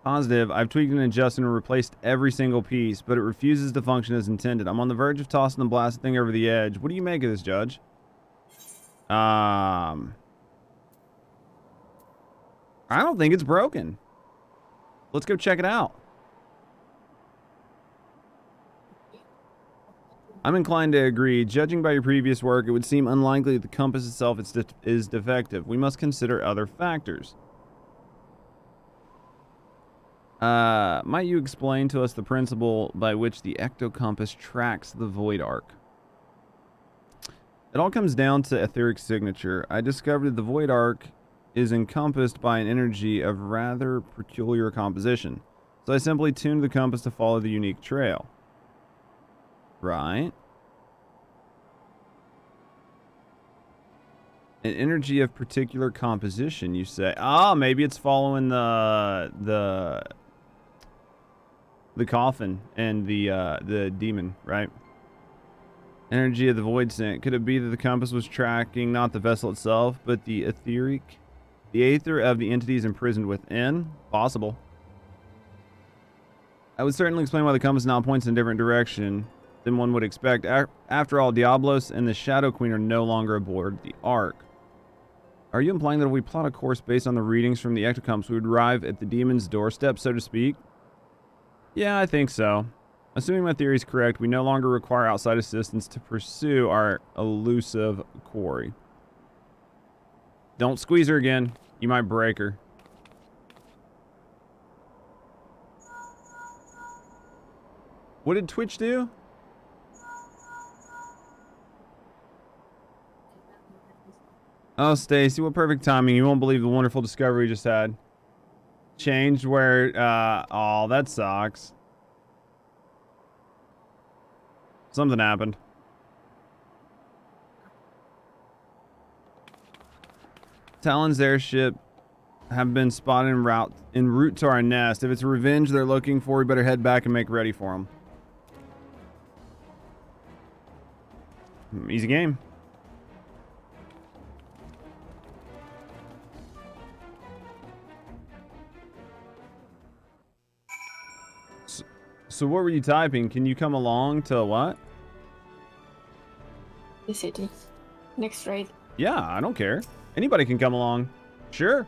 Positive, I've tweaked and adjusted and replaced every single piece, but it refuses to function as intended. I'm on the verge of tossing the blasted thing over the edge. What do you make of this, Judge? I don't think it's broken. Let's go check it out. I'm inclined to agree. Judging by your previous work, it would seem unlikely that the compass itself is defective. We must consider other factors. Might you explain to us the principle by which the ectocompass tracks the Void Ark? It all comes down to etheric signature. I discovered that the Void Ark is encompassed by an energy of rather peculiar composition. So I simply tuned the compass to follow the unique trail. Right. An energy of particular composition, you say. Ah, maybe it's following the the coffin and the demon, right? Energy of the void scent. Could it be that the compass was tracking not the vessel itself, but the etheric, the aether of the entities imprisoned within? Possible. I would certainly explain why the compass now points in a different direction than one would expect. After all, Diablos and the Shadow Queen are no longer aboard the Ark. Are you implying that if we plot a course based on the readings from the ectocompass, we would arrive at the demon's doorstep, so to speak? Yeah, I think so. Assuming my theory is correct, we no longer require outside assistance to pursue our elusive quarry. Don't squeeze her again. You might break her. What did Twitch do? Oh, Stacy, what perfect timing. You won't believe the wonderful discovery we just had. Changed where, oh, that sucks. Something happened. Talon's airship have been spotted en route to our nest. If it's revenge they're looking for, we better head back and make ready for them. Easy game. So what were you typing? Can you come along to what? The city. Next raid. Yeah, I don't care. Anybody can come along. Sure.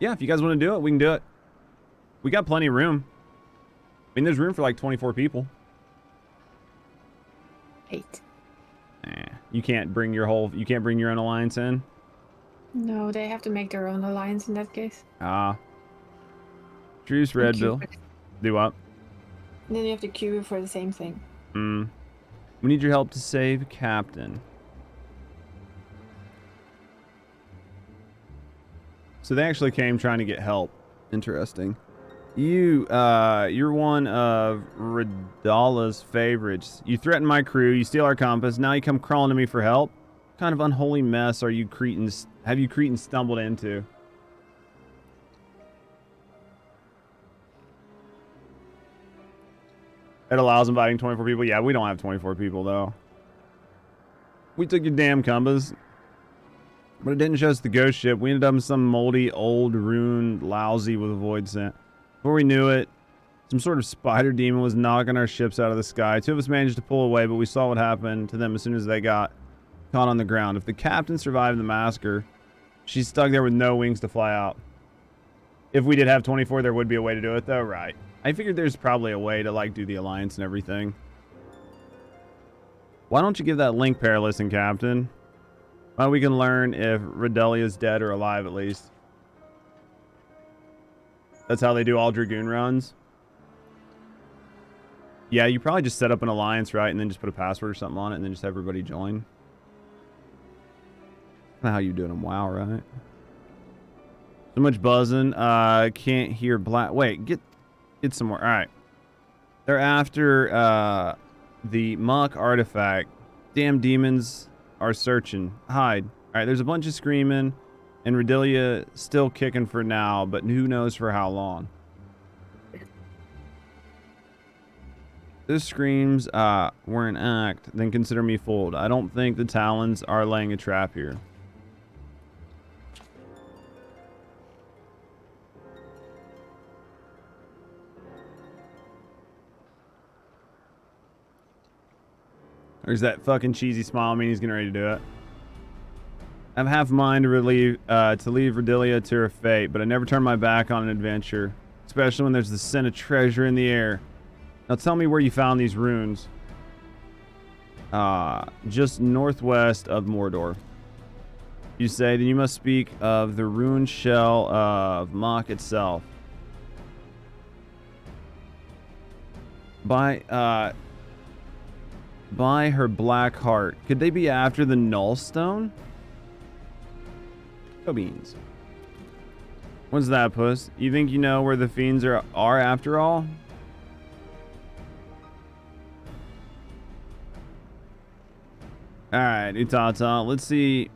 Yeah, if you guys want to do it, we can do it. We got plenty of room. I mean, there's room for like 24 people. 8. You can't bring your own alliance in? No, they have to make their own alliance in that case. Ah. Truce, Redbill. Do what? And then you have to queue for the same thing. We need your help to save Captain. So they actually came trying to get help. Interesting. You're one of Radala's favorites. You threaten my crew, you steal our compass, now you come crawling to me for help? What kind of unholy mess have you Cretans stumbled into? It allows inviting 24 people. Yeah, we don't have 24 people, though. We took your damn compass. But it didn't show us the ghost ship. We ended up in some moldy, old, ruined, lousy with a void scent. Before we knew it, some sort of spider demon was knocking our ships out of the sky. 2 of us managed to pull away, but we saw what happened to them as soon as they got caught on the ground. If the captain survived the massacre, she's stuck there with no wings to fly out. If we did have 24, there would be a way to do it, though, right? I figured there's probably a way to, like, do the alliance and everything. Why don't you give that link pair a listen, Captain? Well, we can learn if Redelia's dead or alive, at least. That's how they do all Dragoon runs. Yeah, you probably just set up an alliance, right? And then just put a password or something on it, and then just have everybody join. That's how you do it in WoW, right? So much buzzing. Can't hear black. Wait, get some more. All right. They're after the Mhach artifact. Damn demons are searching. Hide. All right, there's a bunch of screaming, and Redelia still kicking for now, but who knows for how long. This screams were an act, then consider me fooled. I don't think the Talons are laying a trap here. There's that fucking cheesy smile. I mean, he's getting ready to do it. I have half a mind to leave Redelia to her fate, but I never turn my back on an adventure, especially when there's the scent of treasure in the air. Now tell me where you found these runes. Just northwest of Mordor. You say, then you must speak of the ruined shell of Mhach itself. By her black heart. Could they be after the Nullstone? No beans. What's that, puss? You think you know where the fiends are after all? Alright, Utata. Let's see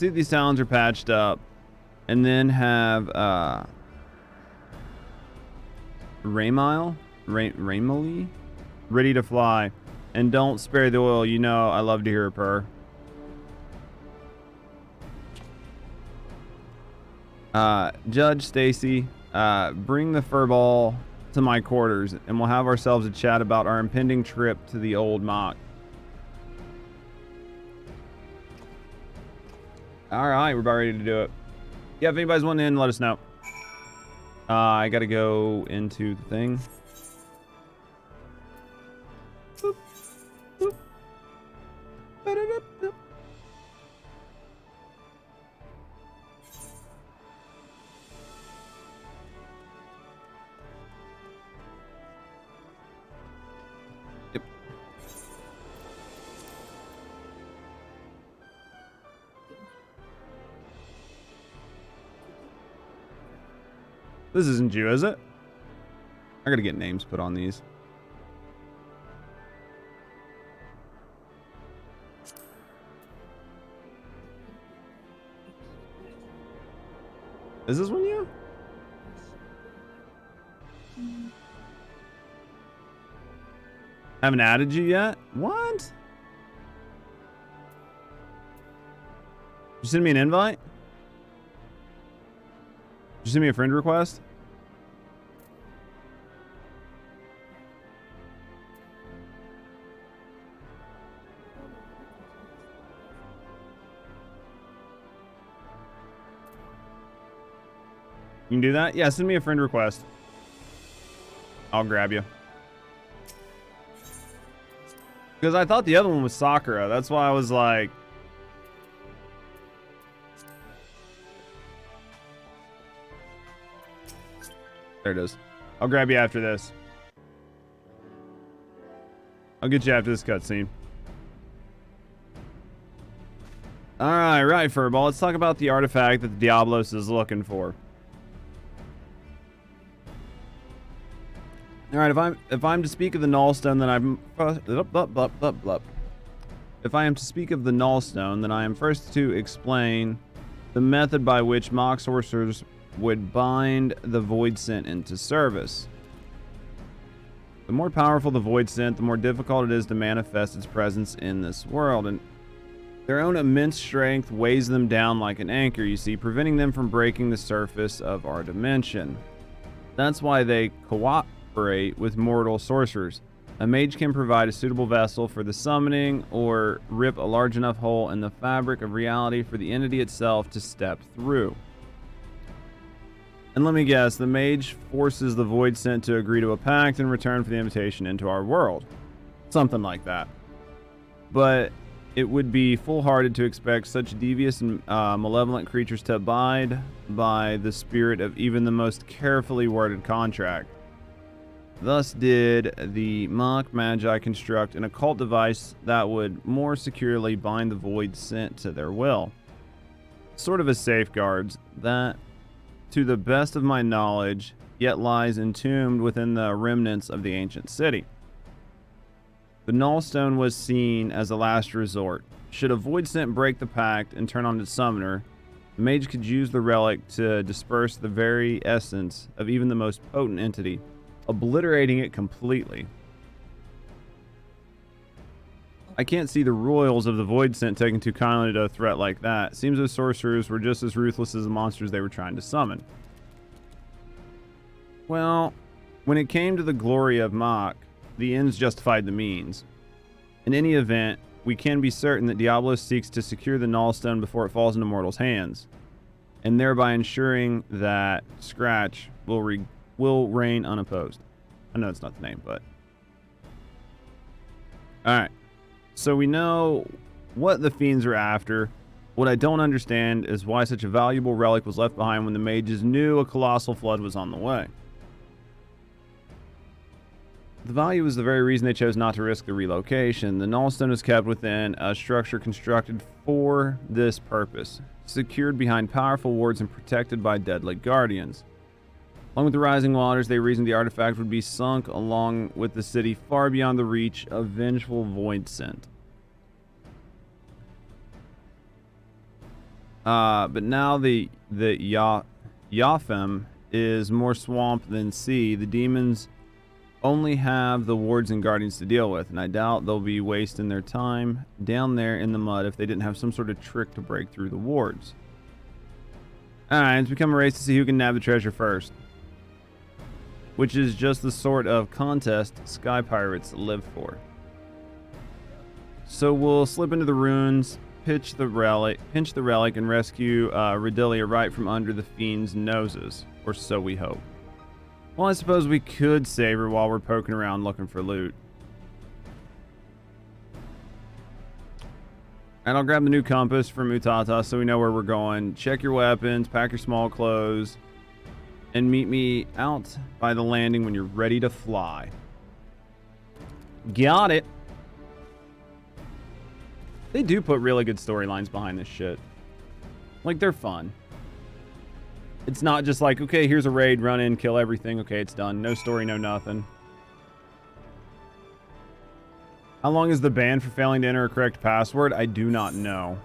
if these towns are patched up. And then have Raymali? Ready to fly. And don't spare the oil, you know I love to hear a purr. Judge Stacy, bring the furball to my quarters and we'll have ourselves a chat about our impending trip to the old Mhach. Alright, we're about ready to do it. Yeah, if anybody's wanting in, let us know. I gotta go into the thing. Boop, boop. Ba-da-da-da. Yep. This isn't you, is it? I gotta get names put on these. Is this one you? Haven't added you yet? What? Did you send me an invite? Did you send me a friend request? You can do that? Yeah, send me a friend request. I'll grab you. Because I thought the other one was Sakura. That's why I was like... There it is. I'll grab you after this. I'll get you after this cutscene. Alright, right, Furball. Let's talk about the artifact that the Diablos is looking for. Alright, if I'm to speak of the Nullstone, then If I am to speak of the Nullstone, then I am first to explain the method by which Mhach sorcerers would bind the Void Scent into service. The more powerful the Void Scent, the more difficult it is to manifest its presence in this world, and their own immense strength weighs them down like an anchor, you see, preventing them from breaking the surface of our dimension. That's why they cooperate with mortal sorcerers. A mage can provide a suitable vessel for the summoning or rip a large enough hole in the fabric of reality for the entity itself to step through. And let me guess, the mage forces the Void Scent to agree to a pact in return for the invitation into our world. Something like that. But it would be foolhardy to expect such devious and malevolent creatures to abide by the spirit of even the most carefully worded contract. Thus did the Mhach Magi construct an occult device that would more securely bind the Void Scent to their will. Sort of as safeguards that, to the best of my knowledge, yet lies entombed within the remnants of the ancient city. The Nullstone was seen as a last resort. Should a Void Scent break the pact and turn on its summoner, the mage could use the relic to disperse the very essence of even the most potent entity, obliterating it completely. I can't see the royals of the Void Scent taking too kindly to a threat like that. Seems those sorcerers were just as ruthless as the monsters they were trying to summon. Well, when it came to the glory of Mhach, the ends justified the means. In any event, we can be certain that Diablo seeks to secure the Nullstone before it falls into mortals' hands, and thereby ensuring that Scratch will reign unopposed. I know it's not the name, but... Alright. So we know what the fiends are after. What I don't understand is why such a valuable relic was left behind when the mages knew a colossal flood was on the way. The value is the very reason they chose not to risk the relocation. The Nullstone is kept within a structure constructed for this purpose, secured behind powerful wards and protected by deadly guardians. Along with the rising waters, they reasoned the artifact would be sunk along with the city far beyond the reach of vengeful Void Scent. But now the Yapham is more swamp than sea. The demons only have the wards and guardians to deal with, and I doubt they'll be wasting their time down there in the mud if they didn't have some sort of trick to break through the wards. Alright, it's become a race to see who can nab the treasure first, which is just the sort of contest sky pirates live for. So we'll slip into the ruins, pinch the relic, and rescue Redbill right from under the fiend's noses, or so we hope. Well, I suppose we could save her while we're poking around looking for loot. And I'll grab the new compass from Utata so we know where we're going. Check your weapons, pack your small clothes, and meet me out by the landing when you're ready to fly. Got it. They do put really good storylines behind this shit. Like, they're fun. It's not just like, okay, here's a raid, run in, kill everything. Okay, it's done. No story, no nothing. How long is the ban for failing to enter a correct password? I do not know.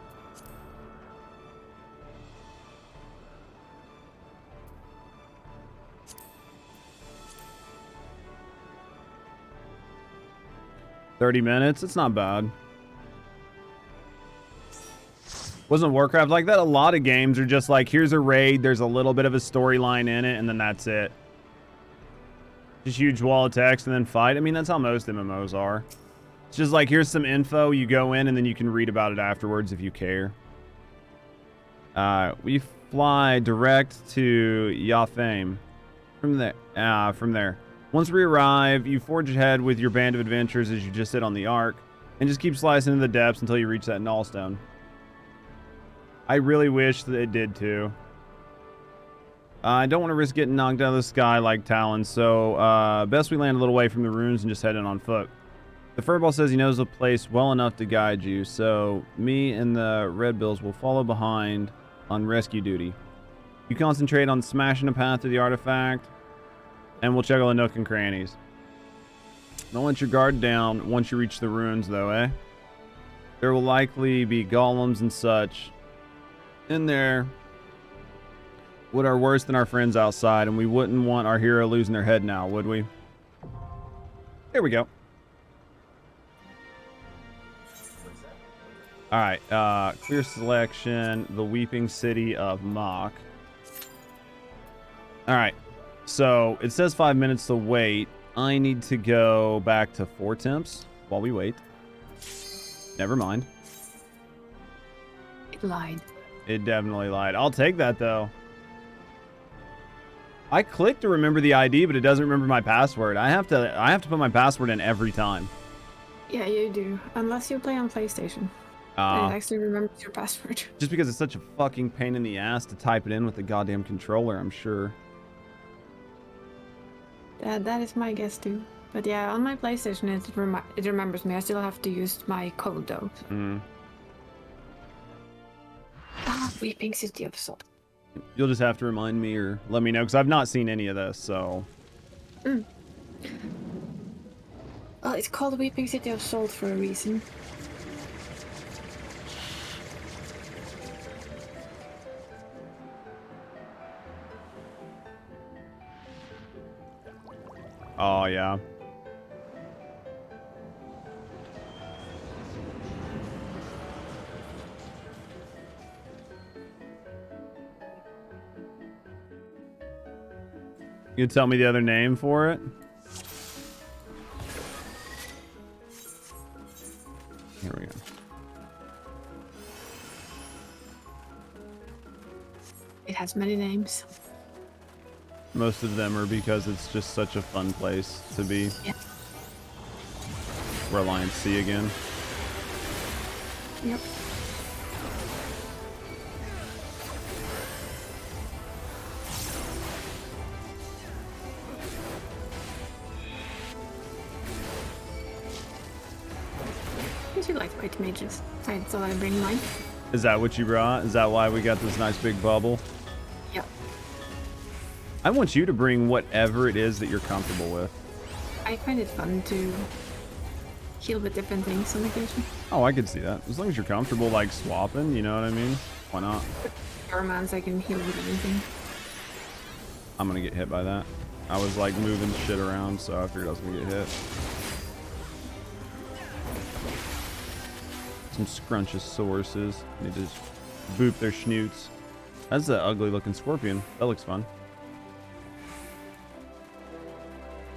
$30 minutes? It's not bad. Wasn't Warcraft like that? A lot of games are just like, here's a raid, there's a little bit of a storyline in it, and then that's it. Just huge wall of text and then fight. I mean, that's how most MMOs are. It's just like, here's some info, you go in, and then you can read about it afterwards if you care. We fly direct to Yathame. From there. Once we arrive, you forge ahead with your band of adventurers as you just sit on the Ark, and just keep slicing into the depths until you reach that Nullstone. I really wish that it did too. I don't want to risk getting knocked out of the sky like Talon, so best we land a little way from the ruins and just head in on foot. The furball says he knows the place well enough to guide you, so me and the Redbills will follow behind on rescue duty. You concentrate on smashing a path to the artifact, and we'll check all the nook and crannies. Don't let your guard down once you reach the ruins, though, eh? There will likely be golems and such in there what are worse than our friends outside, and we wouldn't want our hero losing their head now, would we? Here we go. Alright, clear selection, the Weeping City of Mhach. Alright, so it says 5 minutes to wait. I need to go back to 4 temps while we wait. Never mind. It lied. It definitely lied. I'll take that, though. I clicked to remember the ID, but it doesn't remember my password. I have to put my password in every time. Yeah, you do. Unless you play on PlayStation. And it actually remembers your password. Just because it's such a fucking pain in the ass to type it in with the goddamn controller, I'm sure. That is my guess, too. But yeah, on my PlayStation, it remembers me. I still have to use my code, though. Weeping City of Salt. You'll just have to remind me or let me know, because I've not seen any of this, so... Well, it's called Weeping City of Salt for a reason. Oh, yeah. You tell me the other name for it? Here we go. It has many names. Most of them are because it's just such a fun place to be. Yeah. Reliant Sea again. Yep. You lightweight mages. I thought I'd bring mine. Is that what you brought? Is that why we got this nice big bubble? Yep. I want you to bring whatever it is that you're comfortable with. I find it fun to heal with different things on occasion. Oh, I could see that. As long as you're comfortable, like, swapping, you know what I mean? Why not? Romance, I can heal with anything. I'm gonna get hit by that. I was like moving shit around, so I figured I was gonna get hit. Some scrumptious sources. Need to just boop their schnoots. That's an ugly looking scorpion. That looks fun.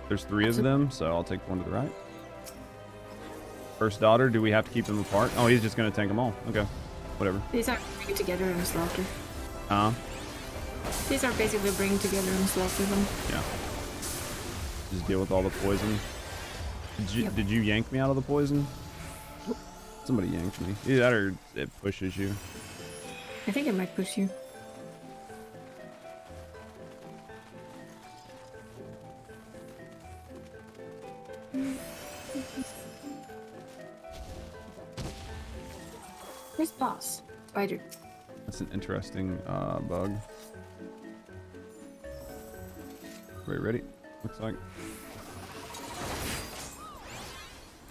There's 3 of them, so I'll take one to the right. First daughter, do we have to keep them apart? Oh, he's just gonna tank them all. Okay, whatever. These are bringing together and slaughter. These are basically bringing together and slaughter them. Yeah. Just deal with all the poison. Did you yank me out of the poison? Somebody yanked me. Either that or it pushes you. I think it might push you. Where's boss? Spider. That's an interesting bug. Wait, ready? Looks like.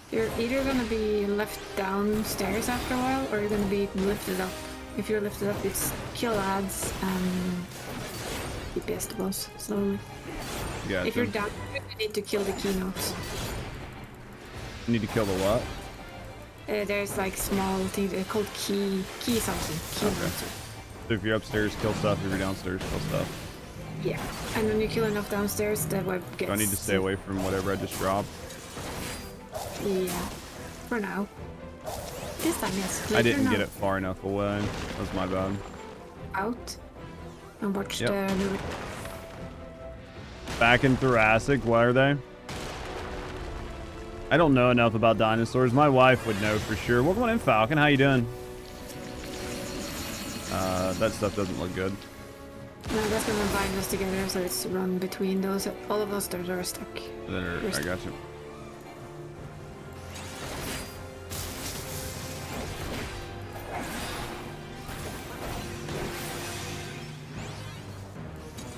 You're either gonna be left downstairs after a while, or you're gonna be lifted up. If you're lifted up, it's kill ads and DPS the boss slowly. Gotcha. If you're down, you need to kill the keynotes. You need to kill the what? There's like small things called key something. Keynotes. So if you're upstairs, kill stuff. If you're downstairs, kill stuff. Yeah, and when you kill enough downstairs, the web gets... Do I need to stay away from whatever I just dropped? Yeah, for now. This time, yes. I didn't get it far enough away. That was my bad. Out. And watch the... Back in Thoracic, what are they? I don't know enough about dinosaurs. My wife would know for sure. Welcome on in, Falcon. How you doing? That stuff doesn't look good. No, that's gonna bind us together, so it's run between those. All of those that are stuck. I got you.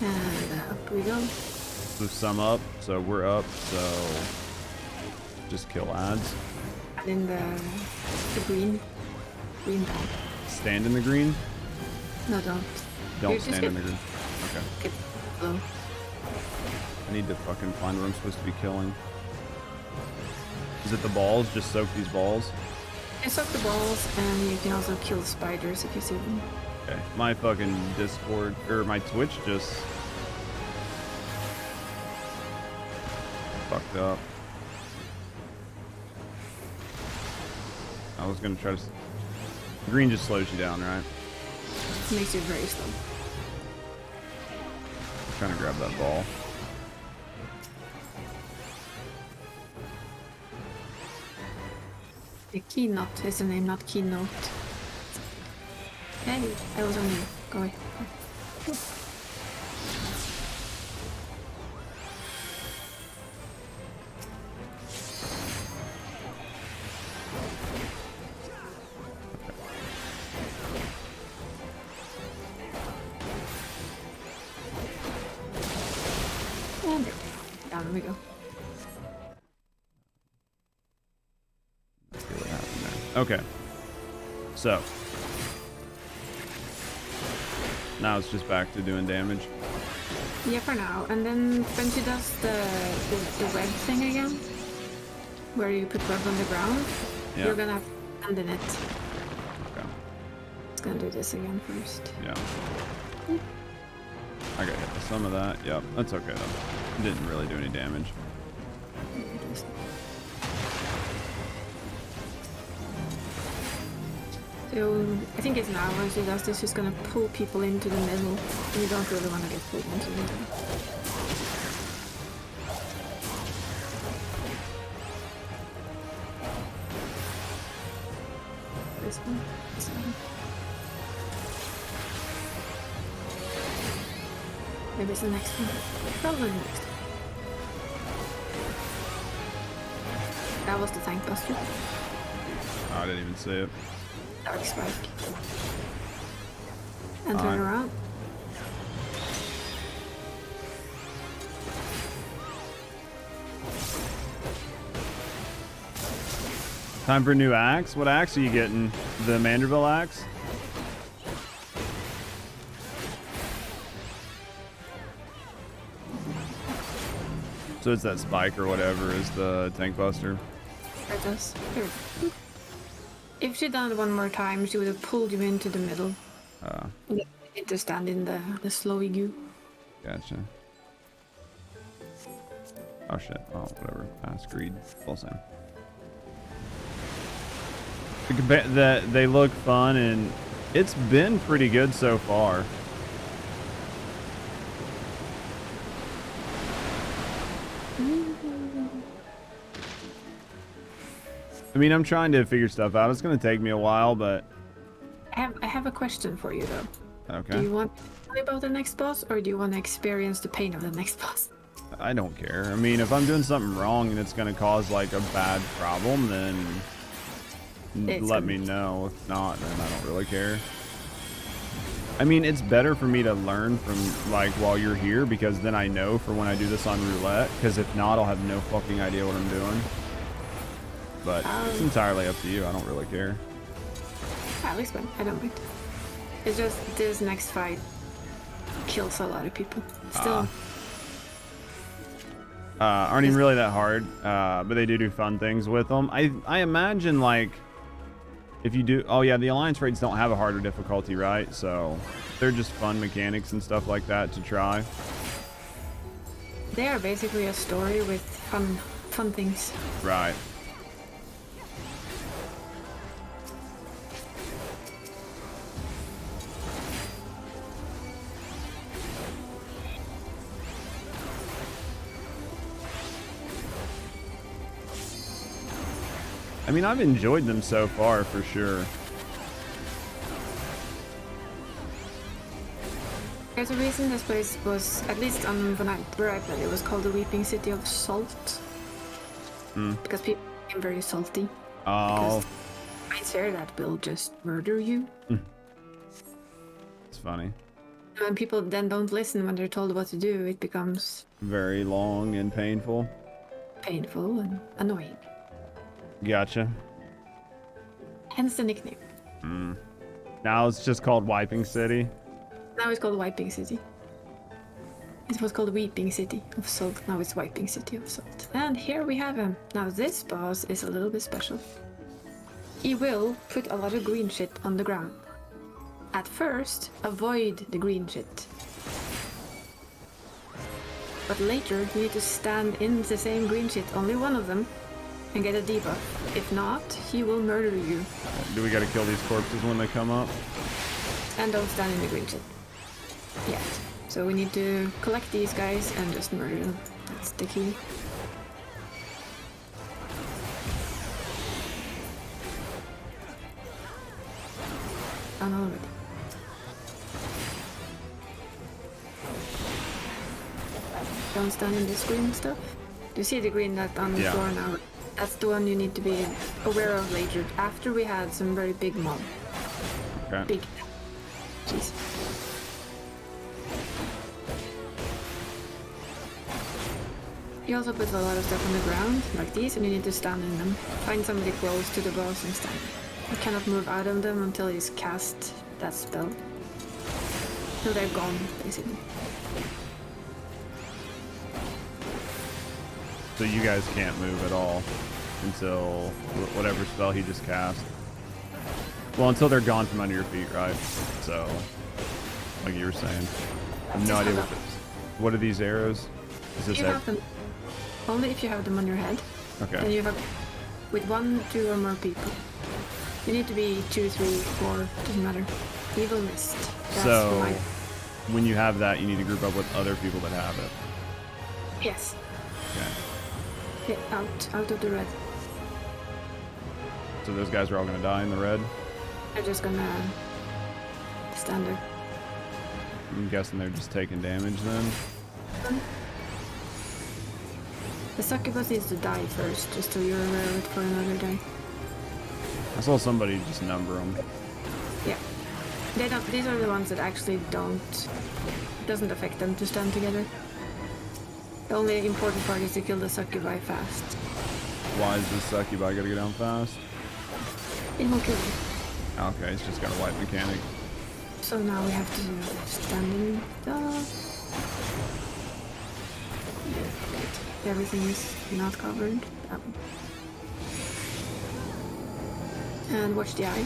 And up we go. So sum up. So we're up. So just kill ads. And in the green bag. Stand in the green? No, don't. Don't stand in the green. Okay. Get low. I need to fucking find what I'm supposed to be killing. Is it the balls? Just soak these balls? You soak the balls, and you can also kill spiders if you see them. Okay. My fucking Discord, or my Twitch just fucked up. I was gonna try to... Green just slows you down, right? Makes you very slow. I'm trying to grab that ball. The keynote is the name, not keynote. Hey, I was on you. Go away. And down we go. Let's see what happened there. Okay. So. Now it's just back to doing damage. Yeah, for now. And then when she does the web thing again, where you put web on the ground, you're gonna have to stand in it. Okay. It's gonna do this again first. Yeah. I got hit with some of that. Yep, that's okay though. It didn't really do any damage. So I think it's now when she does this, she's gonna pull people into the middle. And you don't really want to get pulled into the middle. This one. This one. Maybe it's the next one. Probably the next one. That was the tank buster. Oh, I didn't even see it. Dark spike. And turn around. Time for a new axe? What axe are you getting? The Manderville axe? So it's that spike or whatever is the tank buster. It does. Here. If she'd done it one more time, she would have pulled you into the middle. You need to stand in the slowy goo. Gotcha. Oh shit. Oh, whatever. Greed. Full same. They look fun, and it's been pretty good so far. I mean, I'm trying to figure stuff out. It's going to take me a while, but... I have a question for you, though. Okay. Do you want to tell me about the next boss, or do you want to experience the pain of the next boss? I don't care. I mean, if I'm doing something wrong and it's going to cause, like, a bad problem, then let me know. If not, then I don't really care. I mean, it's better for me to learn from, like, while you're here, because then I know for when I do this on roulette, because if not, I'll have no fucking idea what I'm doing. But it's entirely up to you. I don't really care. At least one. I don't mind. It's just this next fight kills a lot of people. Still. Aren't even really that hard, but they do fun things with them. I imagine, like, if you do... Oh, yeah, the Alliance raids don't have a harder difficulty, right? So they're just fun mechanics and stuff like that to try. They are basically a story with fun things. Right. I mean, I've enjoyed them so far, for sure. There's a reason this place was, at least on the night where I played, it was called the Weeping City of Salt. Because people became very salty. Oh. I swear that will just murder you. It's funny. When people then don't listen when they're told what to do, it becomes... very long and painful. Painful and annoying. Gotcha. Hence the nickname. Now it's just called Wiping City. Now it's called Wiping City. It was called Weeping City of Salt. Now it's Wiping City of Salt. And here we have him. Now this boss is a little bit special. He will put a lot of green shit on the ground. At first, avoid the green shit. But later, you need to stand in the same green shit, only one of them, and get a debuff. If not, he will murder you. Do we gotta kill these corpses when they come up? And don't stand in the green shit. Yet. So we need to collect these guys and just murder them. That's the key. Done already. Don't stand in this green stuff. Do you see the green that on the floor now? That's the one you need to be aware of later, after we had some very big mob. Okay. Big. Jeez. He also puts a lot of stuff on the ground, like these, and you need to stand in them. Find somebody close to the boss and stand. You cannot move out of them until he's cast that spell. Till they're gone, basically. So you guys can't move at all until whatever spell he just cast. Well, until they're gone from under your feet, right? So, like you were saying. I have no idea what are these arrows? Is this you have them only if you have them on your head. Okay. And you have with 1, 2 or more people. You need to be 2, 3, 4, doesn't matter. Evil Mist. That's so when you have that, you need to group up with other people that have it. Yes. Okay. Get out of the red. So those guys are all gonna die in the red? They're just gonna stand there. I'm guessing they're just taking damage then? The succubus needs to die first, just so you're aware of it for another day. I saw somebody just number them. Yeah. They don't. These are the ones that actually don't... It doesn't affect them to stand together. The only important part is to kill the succubi fast. Why is this succubi gotta go down fast? It won't kill you. Okay, it's just got a white mechanic. So now we have to stand in the... Everything is not covered. And watch the eye.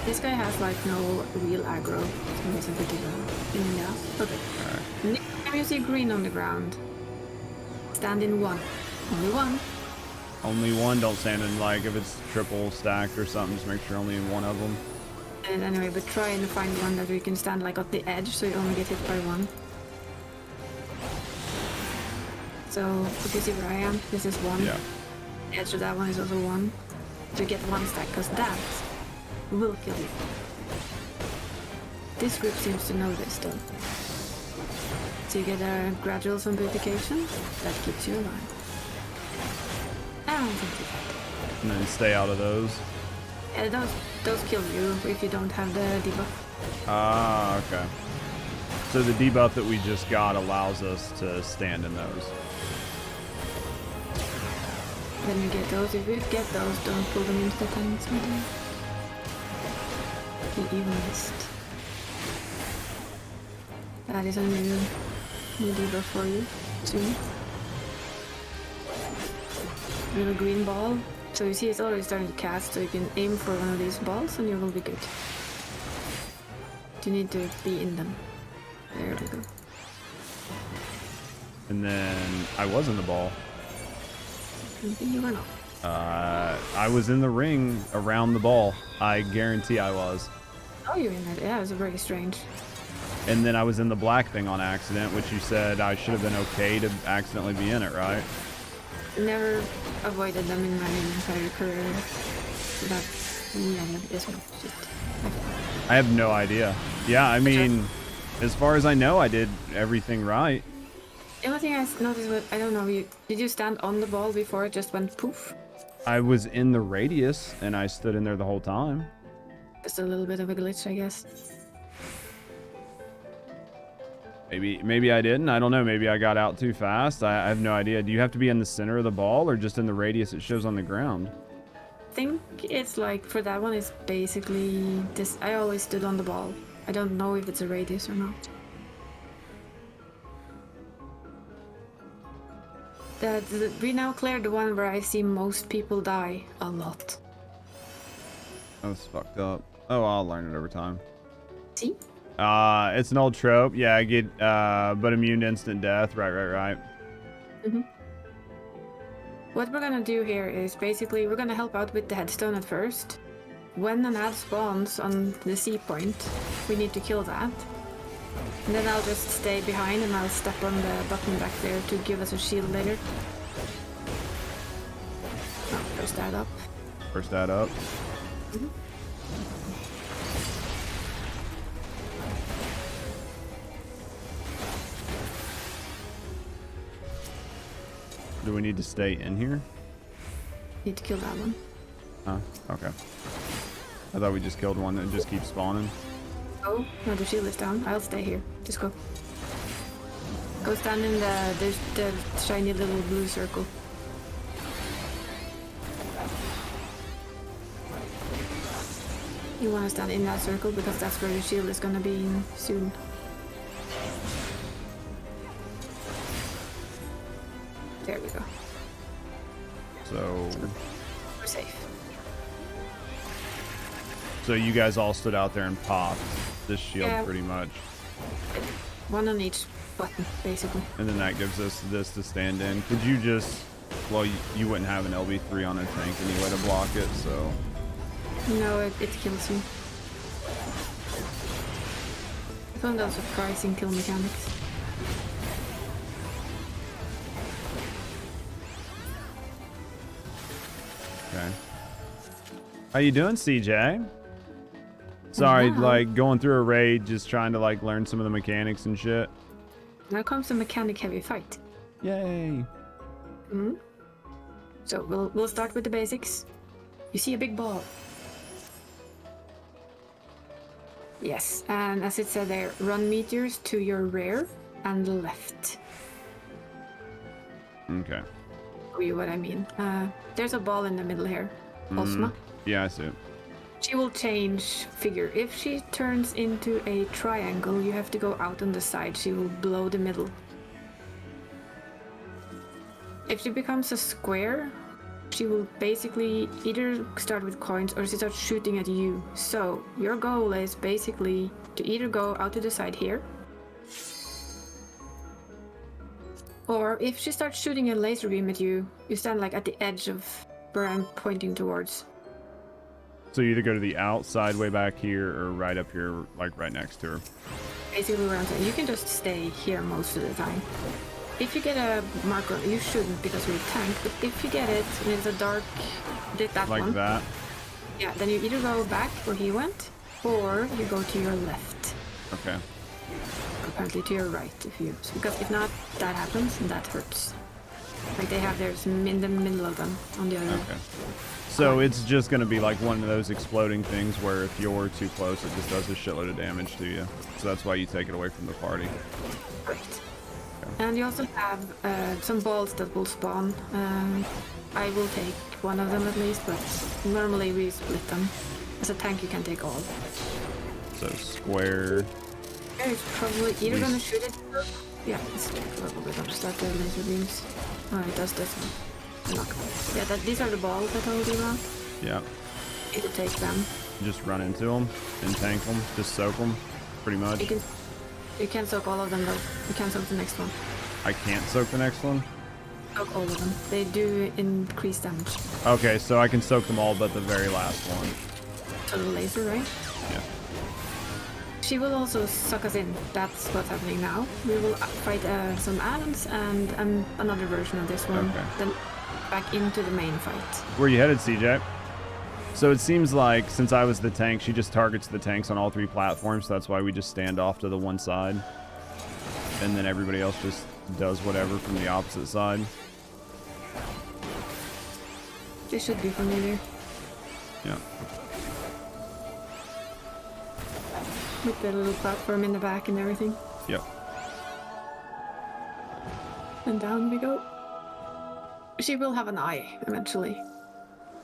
This guy has like no real aggro. So he's a bit of a in the ass. Okay. Next time you see green on the ground, stand in one. Only one. Only one. Don't stand in like if it's triple stacked or something. Just make sure only in one of them. And anyway, but try and find one that you can stand like at the edge, so you only get hit by one. So if you see where I am, this is one. Yeah. The edge of that one is also one. So you get one stack, because that will kill you. This group seems to know this though. So you get a gradual zombification that keeps you alive. And then stay out of those. Yeah, those kill you if you don't have the debuff. Ah, okay. So the debuff that we just got allows us to stand in those. Then you get those. If you get those, don't pull them into the tanks. You even missed. That is a new debuff for you soon. Little green ball. So you see it's already starting to cast, so you can aim for one of these balls and you will be good. You need to be in them. There we go. And then I was in the ball. You were not. I was in the ring around the ball. I guarantee I was. Oh, you were in that? Yeah, it was very strange. And then I was in the black thing on accident, which you said I should have been okay to accidentally be in it, right? Never avoided them in my entire career. But yeah, this one. I have no idea. Yeah, I mean, as far as I know, I did everything right. The only thing I noticed was, I don't know, did you stand on the ball before it just went poof? I was in the radius, and I stood in there the whole time. Just a little bit of a glitch, I guess. Maybe I didn't. I don't know. Maybe I got out too fast. I have no idea. Do you have to be in the center of the ball or just in the radius it shows on the ground? I think it's like, for that one, it's basically this. I always stood on the ball. I don't know if it's a radius or not. We now cleared the one where I see most people die a lot. That was fucked up. Oh, I'll learn it over time. See? It's an old trope. Yeah, I get, but immune to instant death. Right. Mm-hmm. What we're gonna do here is basically we're gonna help out with the headstone at first. When an ad spawns on the C point, we need to kill that. And then I'll just stay behind and I'll step on the button back there to give us a shield later. Oh, first that up. First that up. Mm-hmm. Do we need to stay in here? Need to kill that one. Okay. I thought we just killed one that just keeps spawning. Oh, no, the shield is down. I'll stay here. Just go. Go stand in the shiny little blue circle. You want to stand in that circle because that's where your shield is going to be in soon. There we go. So we're safe. So you guys all stood out there and popped this shield pretty much. One on each button, basically. And then that gives us this to stand in. Could you just, well, you wouldn't have an LB3 on a tank anyway to block it, so. No, it kills you. I found out surprising kill mechanics. Okay. How you doing, CJ? Sorry, like going through a raid, just trying to like learn some of the mechanics and shit. Now comes a mechanic heavy fight. Yay. Mm-hmm. So we'll start with the basics. You see a big ball. Yes, and as it said there, run meteors to your rear and left. Okay. Show you what I mean. There's a ball in the middle here. Osma. Yeah, I see it. she will change figure. If she turns into a triangle, you have to go out on the side. She will blow the middle. If she becomes a square, she will basically either start with coins or she starts shooting at you. So your goal is basically to either go out to the side here, or if she starts shooting a laser beam at you, you stand like at the edge of where I'm pointing towards. So you either go to the outside way back here or right up here, like right next to her. Basically where I'm saying, you can just stay here most of the time. If you get a marker, you shouldn't because you're a tank, but if you get it and it's a dark, did that like one. That? Yeah, then you either go back where he went, or you go to your left. Okay. Apparently to your right, because if not, that happens and that hurts. Like they have theirs in the middle of them on the other. Okay. So it's just going to be like one of those exploding things where if you're too close, it just does a shitload of damage to you. So that's why you take it away from the party. Right. Okay. And you also have some balls that will spawn. I will take one of them at least, but normally we split them. As a tank, you can take all. So square. It's probably either gonna shoot it. Yeah, it's a little bit of start the laser beams. Oh, it does this one. Knock. Yeah, these are the balls I told you about. Yeah. You can take them. Just run into them and tank them. Just soak them, pretty much. You can't soak all of them though. You can't soak the next one. I can't soak the next one? Soak all of them. They do increase damage. Okay, so I can soak them all but the very last one. So the laser, right? Yeah. She will also suck us in. That's what's happening now. We will fight some add-ons and another version of this one. Okay. Then back into the main fight. Where are you headed, CJ? So it seems like since I was the tank, she just targets the tanks on all 3 platforms. So that's why we just stand off to the one side. And then everybody else just does whatever from the opposite side. This should be familiar. Yeah. With the little platform in the back and everything. Yep. And down we go. She will have an eye eventually.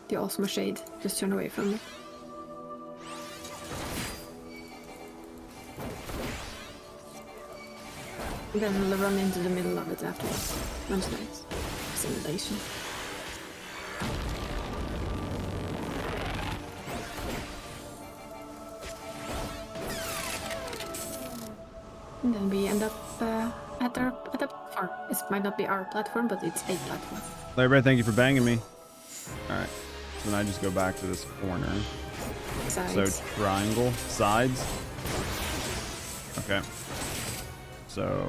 The Osmo Shade. Just turn away from it. And then we'll run into the middle of it afterwards. That's nice. Simulation. And then we end up at the platform. It might not be our platform, but it's a platform. Larry, thank you for banging me. Alright. So then I just go back to this corner. Sides. So triangle. Sides. Okay. So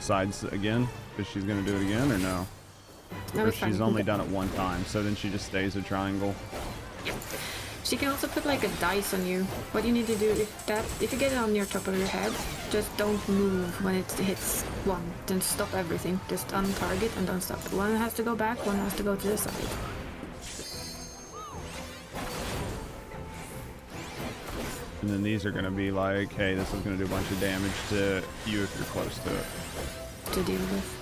sides again? Because she's going to do it again, or no? No, or she's only done it one time, so then she just stays a triangle. Yep. She can also put like a dice on you. What you need to do if you get it on your top of your head, just don't move when it hits one. Then stop everything. Just untarget and don't stop. One has to go back, one has to go to the side. And then these are going to be like, hey, this is going to do a bunch of damage to you if you're close to it. To deal with.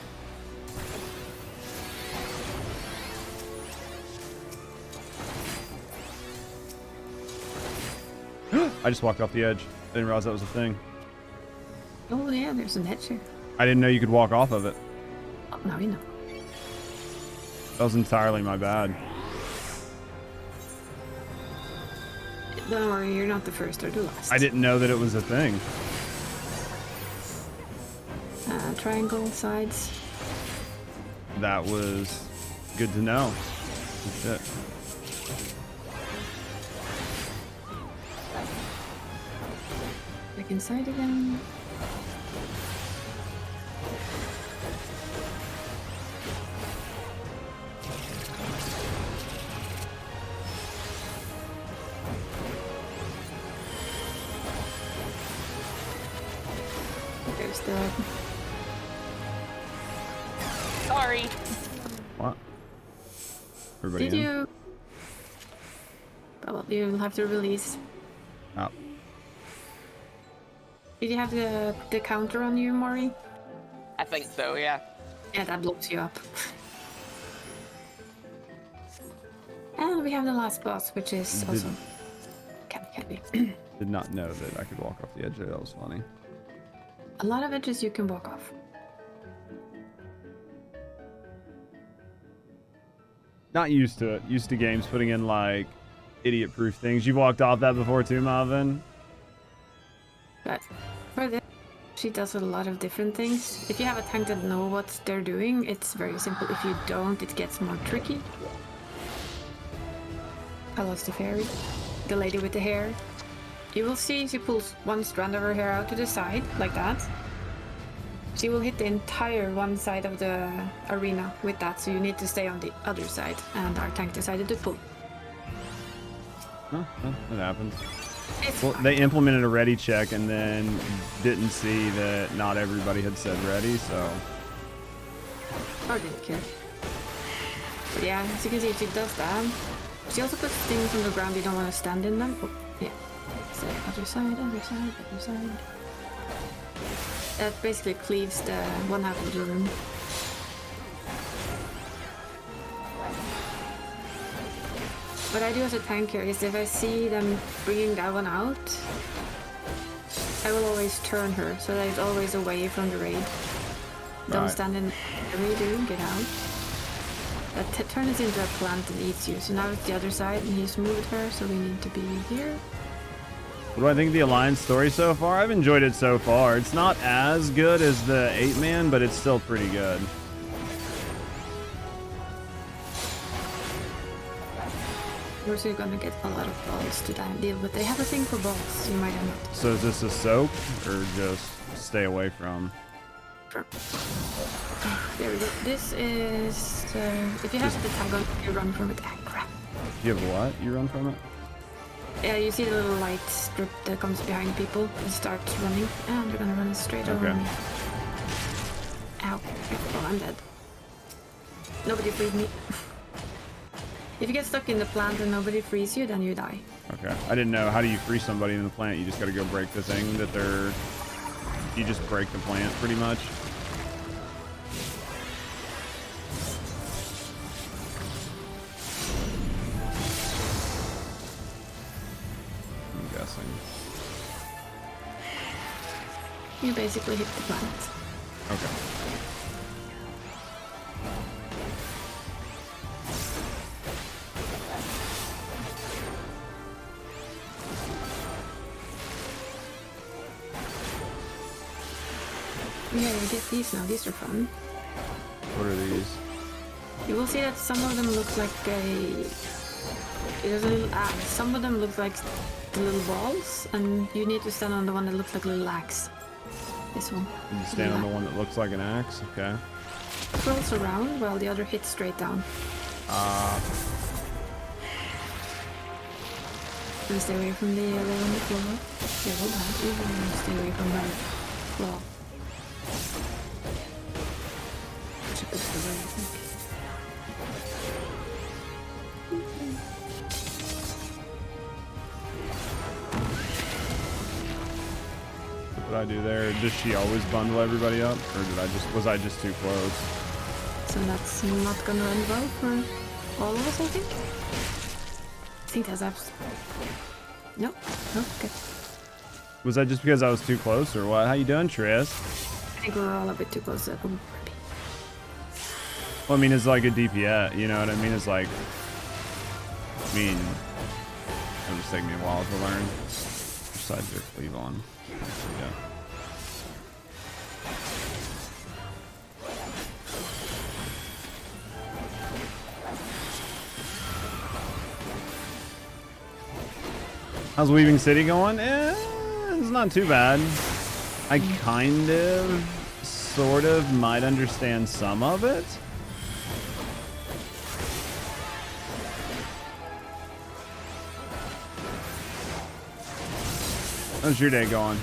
I just walked off the edge. I didn't realize that was a thing. Oh yeah, there's an edge here. I didn't know you could walk off of it. Oh, now we know. That was entirely my bad. Don't worry, you're not the first or the last. I didn't know that it was a thing. Triangle sides. That was good to know. Shit. Back inside again. There's the... Sorry. What? Everybody Did in? you... Well, you'll have to release. Oh. Did you have the counter on you, Maury? I think so, yeah. Yeah, that blocks you up. And we have the last boss, which is awesome. Candy. Did not know that I could walk off the edge there. That was funny. A lot of edges you can walk off. Not used to it. Used to games putting in like idiot-proof things. You've walked off that before too, Marvin? But for this, she does a lot of different things. If you have a tank that know what they're doing, it's very simple. If you don't, it gets more tricky. I lost the fairy. The lady with the hair. You will see she pulls one strand of her hair out to the side, like that. She will hit the entire one side of the arena with that, so you need to stay on the other side. And our tank decided to pull. Huh, that happens. It's Well, fine. they implemented a ready check and then didn't see that not everybody had said ready, so... Or didn't care. But yeah, as you can see, she does that. She also puts things on the ground you don't want to stand in them. Oh, yeah. So other side, other side, other side. That basically cleaves the one half of the room. What I do as a tanker is if I see them bringing that one out, I will always turn her so that it's always away from the raid. Don't Right. stand in the raid, get out. That turns into a plant and eats you. So now it's the other side and he's moved her, so we need to be here. What do I think of the Alliance story so far? I've enjoyed it so far. It's not as good as the 8-man, but it's still pretty good. We're still gonna get a lot of balls to deal with. They have a thing for balls, you might have noticed. So is this a soak, or just stay away from? There we go. This is... if you have the tag on, you run from it. Ah, crap. You have what? You run from it? Yeah, you see the little light strip that comes behind people and starts running. And they're gonna run straight over Okay. me. Ow. Oh, I'm dead. Nobody freed me. If you get stuck in the plant and nobody frees you, then you die. Okay. I didn't know. How do you free somebody in the plant? You just gotta go break the thing that they're... You just break the plant, pretty much. I'm guessing. You basically hit the plant. Okay. Yeah, you get these now. These are fun. What are these? You will see that some of them look like there's a little axe. Some of them look like the little balls, and you need to stand on the one that looks like a little axe. This one. You stand on the one that looks like an axe? Okay. Rolls around while the other hits straight down. And stay away from the yellow on the floor. Yeah, hold on. You want to stay away from the floor. Should put it away, I think. What did I do there? Does she always bundle everybody up? Or was I just too close? So that's not gonna end well for all of us, I think. I think that's absolutely... Nope. Okay. Was that just because I was too close or what? How you doing, Tris? I think we're all a bit too close to that. Well, I mean, it's like a DPS, you know what I mean? It's like... it'll just take me a while to learn. Which side's your cleave on? Yeah. How's Weaving City going? It's not too bad. I kind of, sort of, might understand some of it. How's your day going?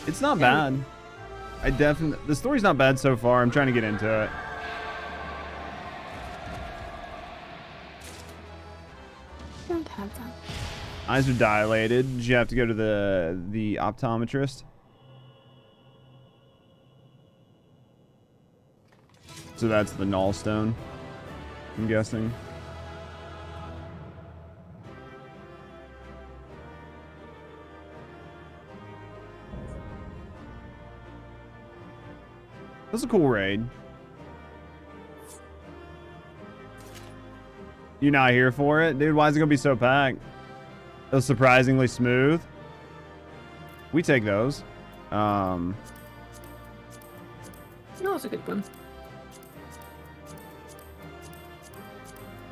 It's not bad. The story's not bad so far. I'm trying to get into it. Don't have that. Eyes are dilated. Did you have to go to the optometrist? So that's the null stone. I'm guessing. That's a cool raid. You not here for it? Dude, why is it gonna be so packed? It was surprisingly smooth. We take those. No, it's a good one.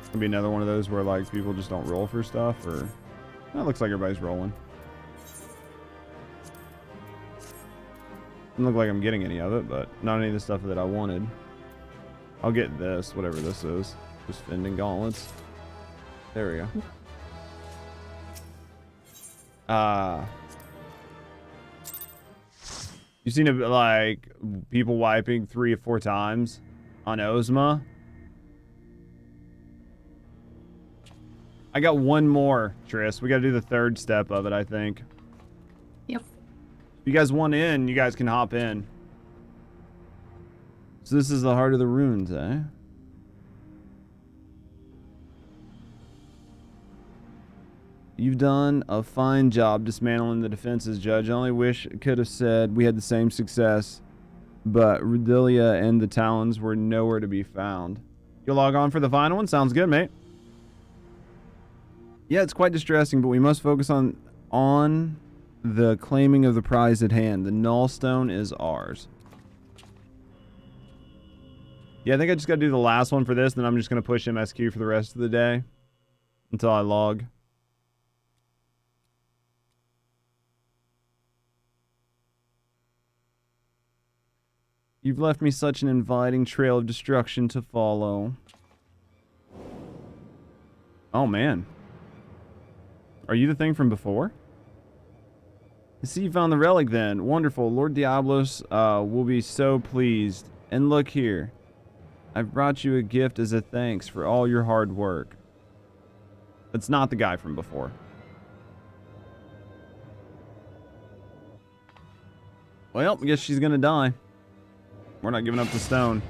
Gonna be another one of those where like people just don't roll for stuff, or it looks like everybody's rolling. Doesn't look like I'm getting any of it, but not any of the stuff that I wanted. I'll get this, whatever this is. Just fending gauntlets. There we go. You seen it like people wiping 3 or 4 times on Ozma? I got one more, Triss. We gotta do the 3rd step of it, I think. Yep. If you guys want in, you guys can hop in. So this is the heart of the runes, eh? You've done a fine job dismantling the defenses, Judge. I only wish I could have said we had the same success, but Rudelia and the Talons were nowhere to be found. You'll log on for the final one? Sounds good, mate. Yeah, it's quite distressing, but we must focus on the claiming of the prize at hand. The Nullstone is ours. Yeah, I think I just got to do the last one for this, then I'm just going to push MSQ for the rest of the day until I log. You've left me such an inviting trail of destruction to follow. Oh, man. Are you the thing from before? I see you found the relic then. Wonderful. Lord Diablos will be so pleased. And look here. I've brought you a gift as a thanks for all your hard work. That's not the guy from before. Well, I guess she's gonna die. We're not giving up the stone.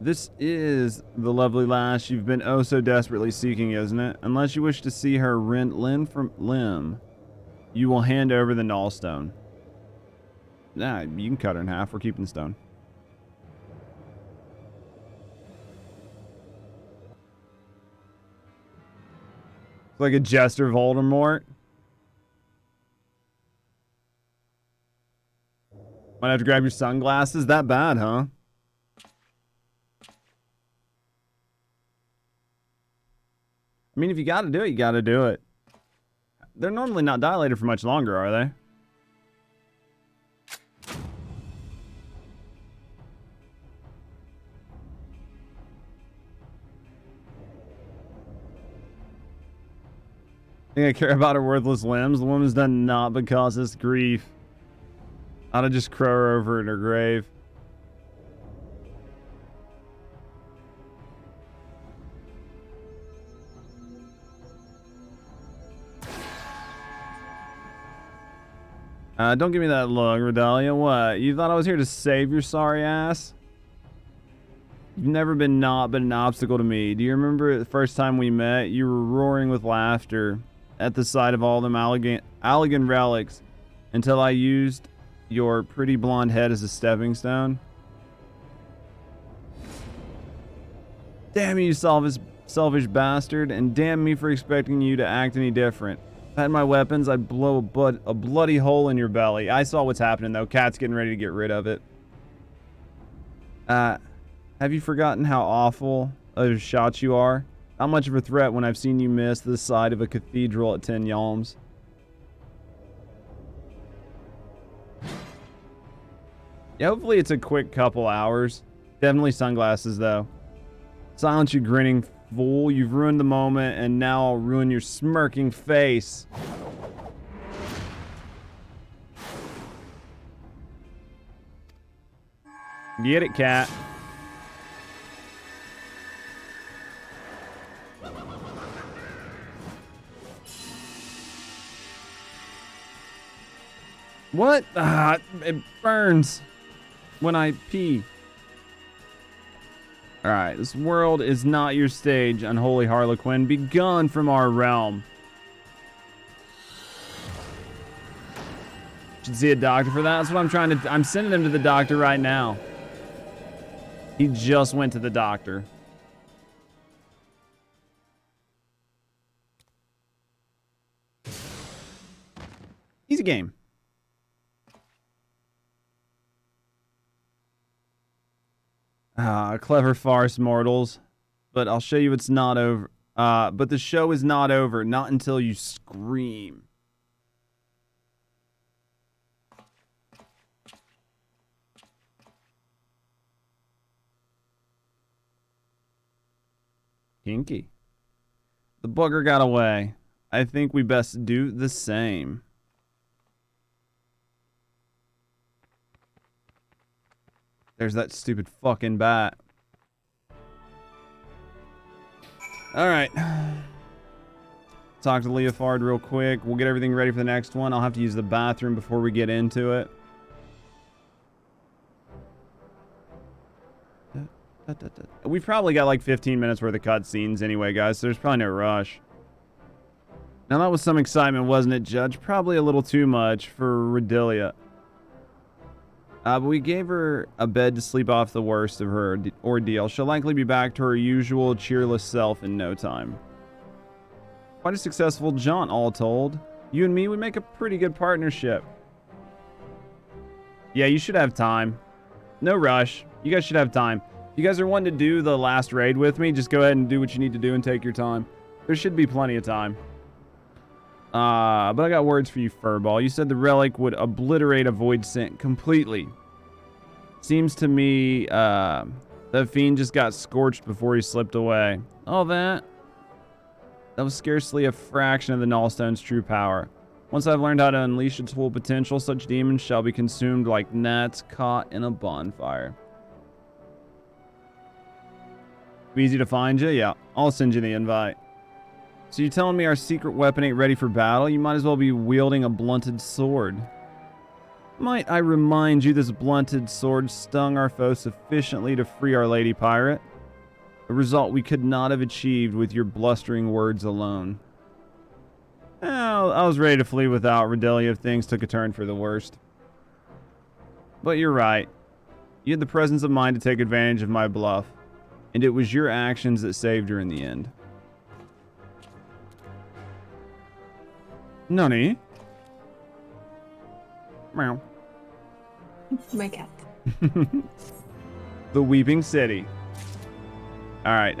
This is the lovely lass you've been oh so desperately seeking, isn't it? Unless you wish to see her rent limb from limb, you will hand over the Nullstone. Nah, you can cut her in half. We're keeping the stone. It's like a Jester Voldemort. Might have to grab your sunglasses. That bad, huh? I mean, if you gotta do it, you gotta do it. They're normally not dilated for much longer, are they? Think I care about her worthless limbs? The woman's done naught but cause us grief. I'd have just crow her over in her grave. Don't give me that look, Redalia. What? You thought I was here to save your sorry ass? You've never been naught but an obstacle to me. Do you remember the first time we met? You were roaring with laughter at the sight of all them Allegan relics until I used your pretty blonde head as a stepping stone. Damn you, selfish bastard, and damn me for expecting you to act any different. If I had my weapons, I'd blow a bloody hole in your belly. I saw what's happening, though. Cat's getting ready to get rid of it. Have you forgotten how awful a shot you are? How much of a threat when I've seen you miss the side of a cathedral at 10 yalms? Yeah, hopefully it's a quick couple hours. Definitely sunglasses, though. Silence, you grinning fool. You've ruined the moment, and now I'll ruin your smirking face. Get it, cat. What? It burns when I pee. Alright, this world is not your stage, unholy Harlequin. Be gone from our realm. Should see a doctor for that. That's what I'm trying to... I'm sending him to the doctor right now. He just went to the doctor. Easy game. Clever farce, mortals. But I'll show you it's not over. But the show is not over. Not until you scream. Kinky. The bugger got away. I think we best do the same. There's that stupid fucking bat. Alright. Talk to Leofard real quick. We'll get everything ready for the next one. I'll have to use the bathroom before we get into it. We've probably got like 15 minutes worth of cutscenes anyway, guys, so there's probably no rush. Now that was some excitement, wasn't it, Judge? Probably a little too much for Redbill. But we gave her a bed to sleep off the worst of her ordeal. She'll likely be back to her usual cheerless self in no time. Quite a successful jaunt, all told. You and me would make a pretty good partnership. Yeah, you should have time. No rush. You guys should have time. If you guys are wanting to do the last raid with me, just go ahead and do what you need to do and take your time. There should be plenty of time. But I got words for you, Furball. You said the relic would obliterate a void scent completely. Seems to me, the fiend just got scorched before he slipped away. All that? That was scarcely a fraction of the Nullstone's true power. Once I've learned how to unleash its full potential, such demons shall be consumed like gnats caught in a bonfire. Easy to find you? Yeah, I'll send you the invite. So you're telling me our secret weapon ain't ready for battle? You might as well be wielding a blunted sword. Might I remind you this blunted sword stung our foe sufficiently to free our lady pirate? A result we could not have achieved with your blustering words alone. Well, I was ready to flee without Redbill if things took a turn for the worst. But you're right. You had the presence of mind to take advantage of my bluff. And it was your actions that saved her in the end. Nani? Meow. My cat. The Weeping City. Alright,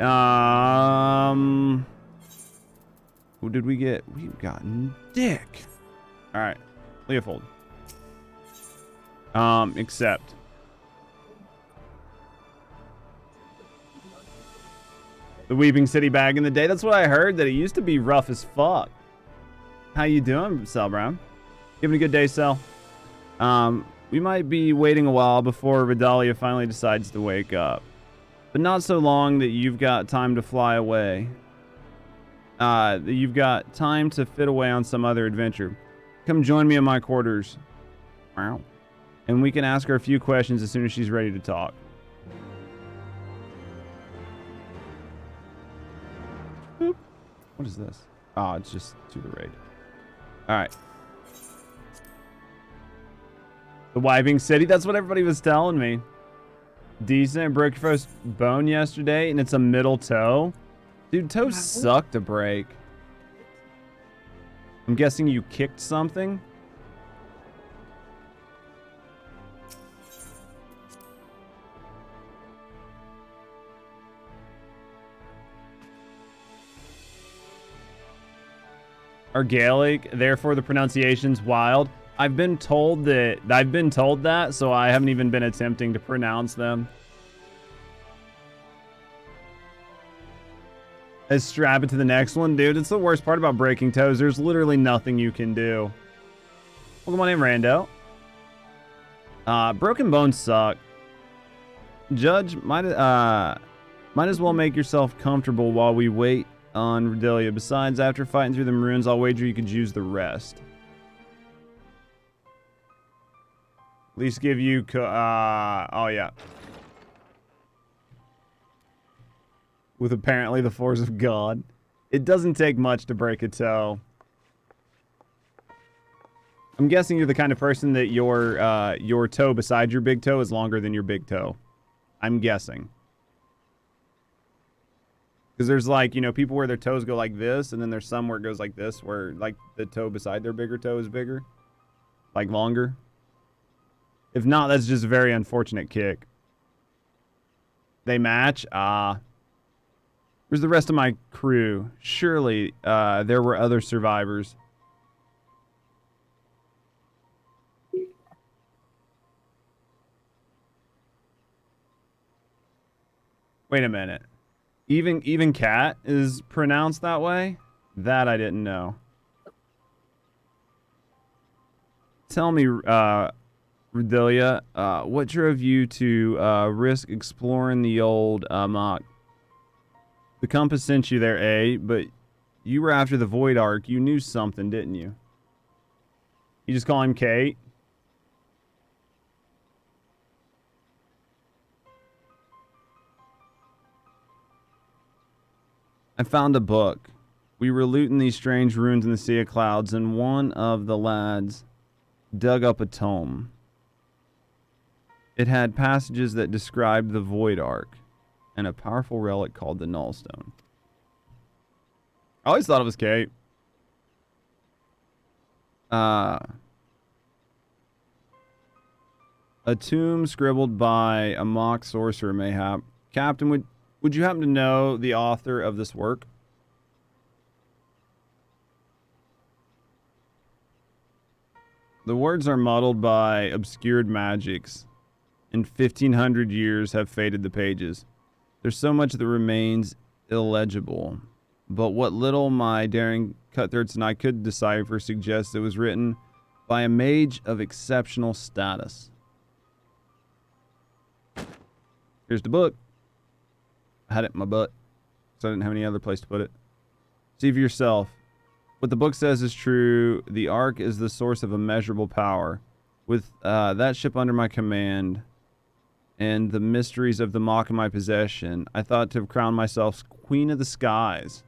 who did we get? We've gotten Dick. Alright, Leopold. Accept. The Weeping City back in the day. That's what I heard, that it used to be rough as fuck. How you doing, Cell Brown? Having a good day, Cell? We might be waiting a while before Redbill finally decides to wake up. But not so long that you've got time to fly away. That you've got time to fit away on some other adventure. Come join me in my quarters. Wow. And we can ask her a few questions as soon as she's ready to talk. Boop. What is this? Ah, it's just to the raid. Alright. The Wiping City, that's what everybody was telling me. Decent. Broke your first bone yesterday, and it's a middle toe. Dude, toes suck to break. I'm guessing you kicked something? Are Gaelic, therefore the pronunciation's wild. I've been told that, so I haven't even been attempting to pronounce them. Let's strap it to the next one, dude. It's the worst part about breaking toes. There's literally nothing you can do. Welcome on in, Rando. Broken bones suck. Judge, might as well make yourself comfortable while we wait on Redbill. Besides, after fighting through the ruins, I'll wager you could use the rest. At least give you... oh, yeah. with apparently the force of God. It doesn't take much to break a toe. I'm guessing you're the kind of person that your toe beside your big toe is longer than your big toe. I'm guessing. Because there's like, you know, people where their toes go like this, and then there's some where it goes like this, where like the toe beside their bigger toe is bigger. Like longer. If not, that's just a very unfortunate kick. They match? Where's the rest of my crew? Surely there were other survivors. Wait a minute. Even cat is pronounced that way? That I didn't know. Tell me, Redelia, what drove you to risk exploring the old Mhach? The compass sent you there, eh? But you were after the Void Ark. You knew something, didn't you? You just call him Kate? I found a book. We were looting these strange ruins in the Sea of Clouds, and one of the lads dug up a tome. It had passages that described the Void Ark and a powerful relic called the Nullstone. I always thought it was Kate. A tomb scribbled by a mock sorcerer, mayhap. Captain, would you happen to know the author of this work? The words are muddled by obscured magics. In 1500 years have faded the pages. There's so much that remains illegible. But what little my daring cutthroats and I could decipher suggests it was written by a mage of exceptional status. Here's the book. I had it in my butt, so I didn't have any other place to put it. See for yourself. What the book says is true. The Ark is the source of immeasurable power. With that ship under my command and the mysteries of the Mhach in my possession, I thought to have crowned myself Queen of the Skies.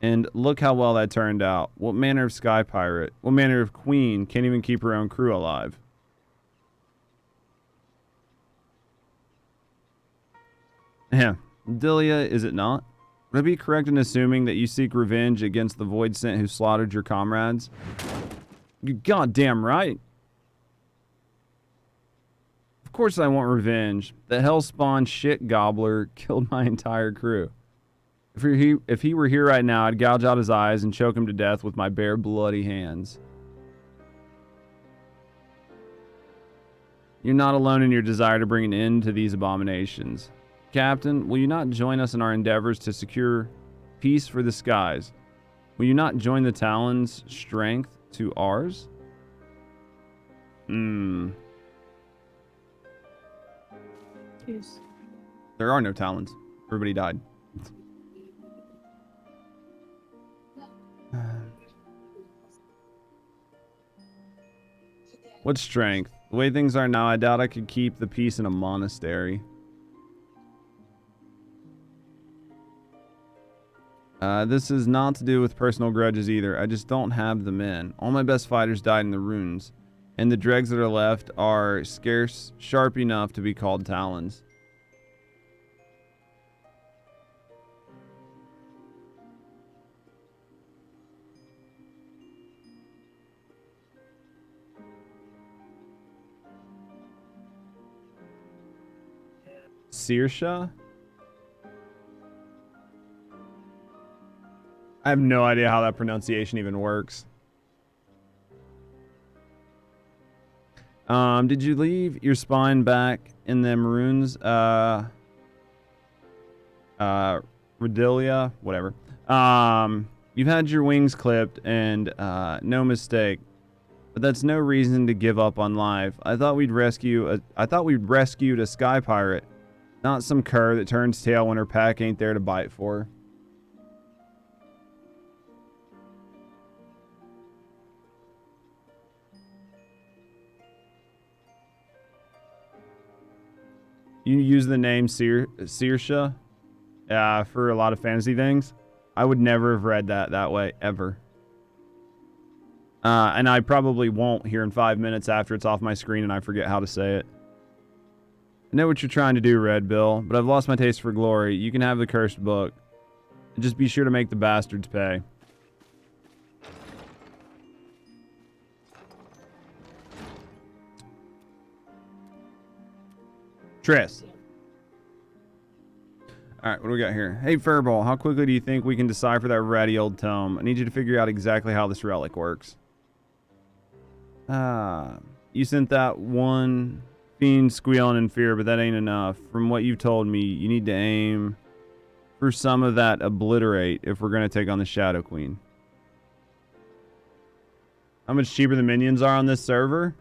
And look how well that turned out. What manner of sky pirate, what manner of queen can't even keep her own crew alive? Yeah, Delia, is it not? Would I be correct in assuming that you seek revenge against the Void Sent who slaughtered your comrades? You're goddamn right. Of course I want revenge. The hellspawn shit gobbler killed my entire crew. If he were here right now, I'd gouge out his eyes and choke him to death with my bare bloody hands. You're not alone in your desire to bring an end to these abominations. Captain, will you not join us in our endeavors to secure peace for the skies? Will you not join the Talon's strength to ours? Yes. There are no Talons. Everybody died. What strength? The way things are now, I doubt I could keep the peace in a monastery. This is not to do with personal grudges either. I just don't have the men. All my best fighters died in the ruins, and the dregs that are left are scarce sharp enough to be called Talons. Saoirse? I have no idea how that pronunciation even works. Did you leave your spine back in them runes? Redelia? Whatever. You've had your wings clipped and, no mistake. But that's no reason to give up on life. I thought we'd rescued a sky pirate. Not some cur that turns tail when her pack ain't there to bite for. You use the name Saoirse for a lot of fantasy things. I would never have read that way, ever. And I probably won't here in 5 minutes after it's off my screen and I forget how to say it. I know what you're trying to do, Redbill, but I've lost my taste for glory. You can have the cursed book. Just be sure to make the bastards pay. Triss. Alright, what do we got here? Hey, Furball, how quickly do you think we can decipher that ratty old tome? I need you to figure out exactly how this relic works. You sent that one fiend squealing in fear, but that ain't enough. From what you've told me, you need to aim for some of that obliterate if we're going to take on the Shadow Queen. How much cheaper the minions are on this server?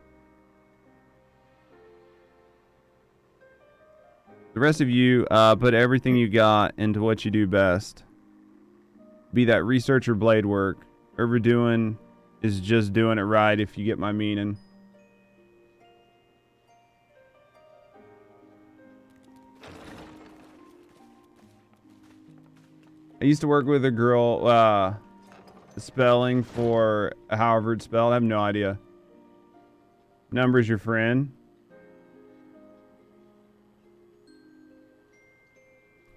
The rest of you, put everything you got into what you do best. Be that research or blade work. Overdoing is just doing it right, if you get my meaning. I used to work with a girl, spelling for however it's spelled. I have no idea. Number's your friend.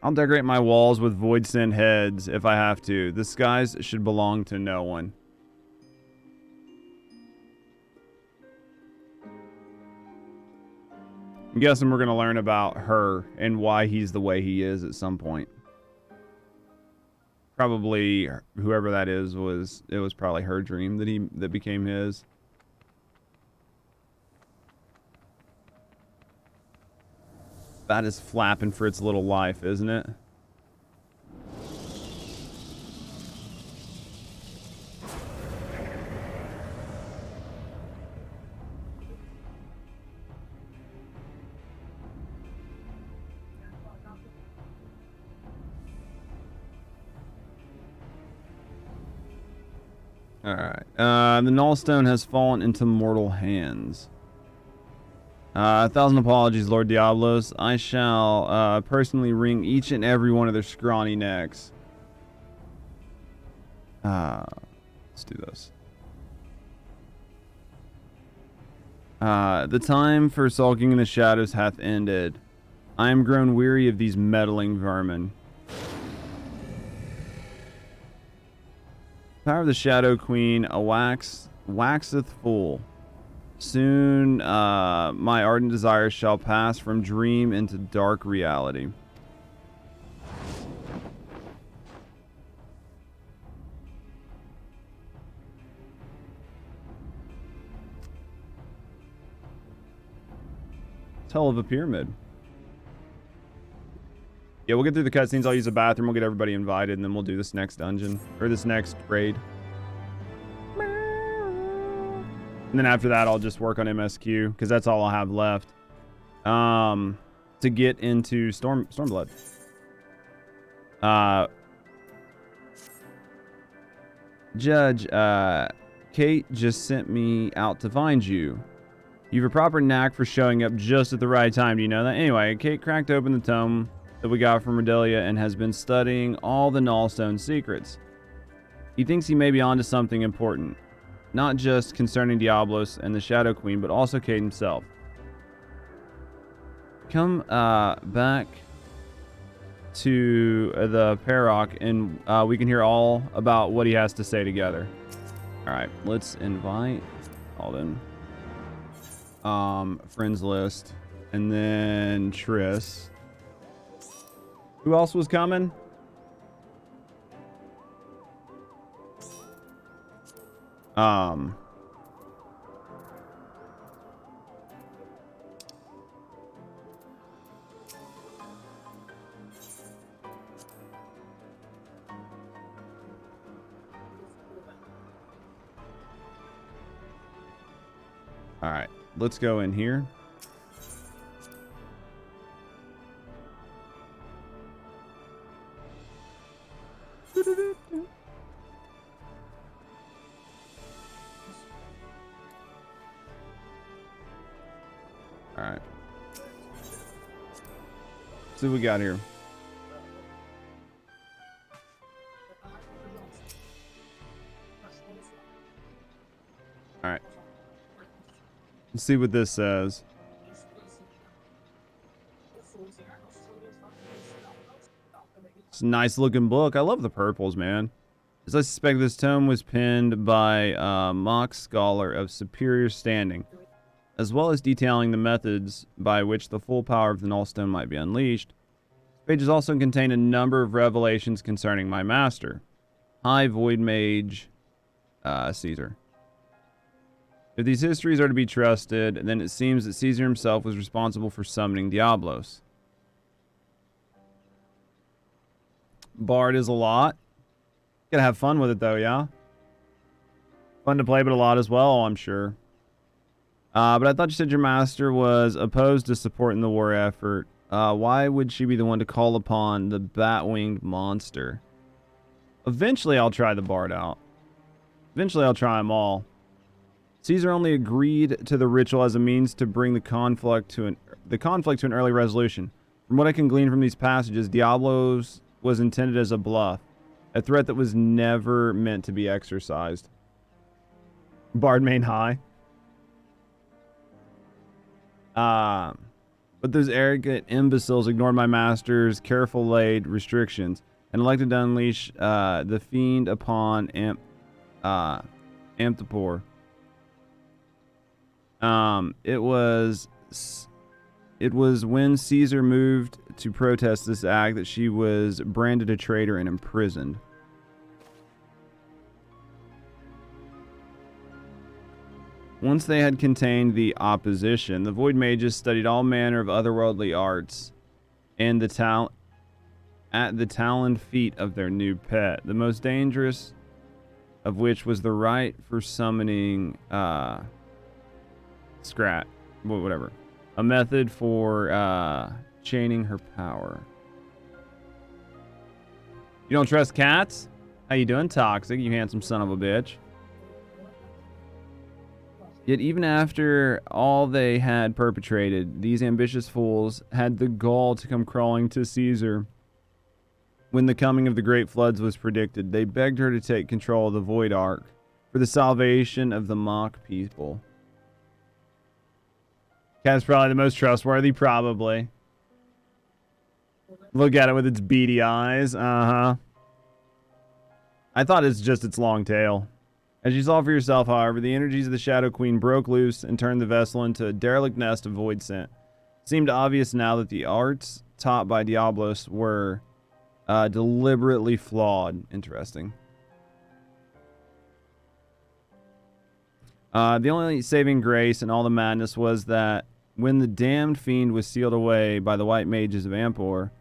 I'll decorate my walls with void sent heads if I have to. The skies should belong to no one. I'm guessing we're going to learn about her and why he's the way he is at some point. Probably whoever that is was probably her dream that became his. That is flapping for its little life, isn't it? Alright. The Nullstone has fallen into mortal hands. 1,000 apologies, Lord Diablos. I shall personally wring each and every one of their scrawny necks. Let's do this. The time for sulking in the shadows hath ended. I am grown weary of these meddling vermin. Power of the Shadow Queen waxeth full. Soon my ardent desires shall pass from dream into dark reality. It's hell of a pyramid. Yeah, we'll get through the cutscenes. I'll use the bathroom. We'll get everybody invited, and then we'll do this next dungeon. Or this next raid. And then after that, I'll just work on MSQ, because that's all I'll have left. To get into Stormblood. Judge, Kate just sent me out to find you. You have a proper knack for showing up just at the right time. Do you know that? Anyway, Kate cracked open the tome that we got from Redelia and has been studying all the Nullstone secrets. He thinks he may be onto something important. Not just concerning Diablos and the Shadow Queen, but also Kate himself. Come back to the Parrock and we can hear all about what he has to say together. Alright, let's invite Alden. Friends list. And then Triss. Who else was coming? All right, let's go in here. All right. see what we got here. Alright. Let's see what this says. It's a nice looking book. I love the purples, man. As I suspect, this tome was penned by a Mhach scholar of superior standing, as well as detailing the methods by which the full power of the Nullstone might be unleashed. Pages also contain a number of revelations concerning my master, High Void Mage Caesar. If these histories are to be trusted, then it seems that Caesar himself was responsible for summoning Diablos. Bard is a lot. Gotta have fun with it though, yeah? Fun to play, but a lot as well, I'm sure. But I thought you said your master was opposed to supporting the war effort. Why would she be the one to call upon the bat-winged monster? Eventually I'll try the Bard out. Eventually I'll try them all. Caesar only agreed to the ritual as a means to bring the conflict to an early resolution. From what I can glean from these passages, Diablos was intended as a bluff, a threat that was never meant to be exercised. Bard main high. But those arrogant imbeciles ignored my master's careful laid restrictions and elected to unleash the fiend upon Amtapor. It was when Caesar moved to protest this act that she was branded a traitor and imprisoned. Once they had contained the opposition, the Void Mages studied all manner of otherworldly arts and at the taloned feet of their new pet. The most dangerous of which was the rite for summoning Scrat, whatever. A method for chaining her power. You don't trust cats? How you doing, Toxic, you handsome son of a bitch? Yet even after all they had perpetrated, these ambitious fools had the gall to come crawling to Caesar. When the coming of the great floods was predicted, they begged her to take control of the Void Ark for the salvation of the Mhach people. Cat's probably the most trustworthy, probably. Look at it with its beady eyes. Uh-huh. I thought it's just its long tail. As you saw for yourself, however, the energies of the Shadow Queen broke loose and turned the vessel into a derelict nest of void scent. It seemed obvious now that the arts taught by Diablos were deliberately flawed. Interesting. The only saving grace in all the madness was that when the damned fiend was sealed away by the white mages of Ampor,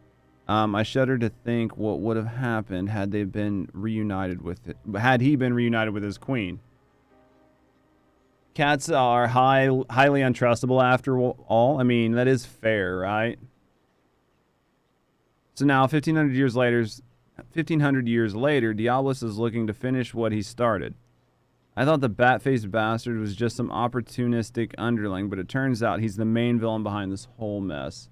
I shudder to think what would have happened had they been reunited with it. Had he been reunited with his queen. Cats are highly untrustable after all. I mean, that is fair, right? So now, 1,500 years later, Diablos is looking to finish what he started. I thought the bat-faced bastard was just some opportunistic underling, but it turns out he's the main villain behind this whole mess.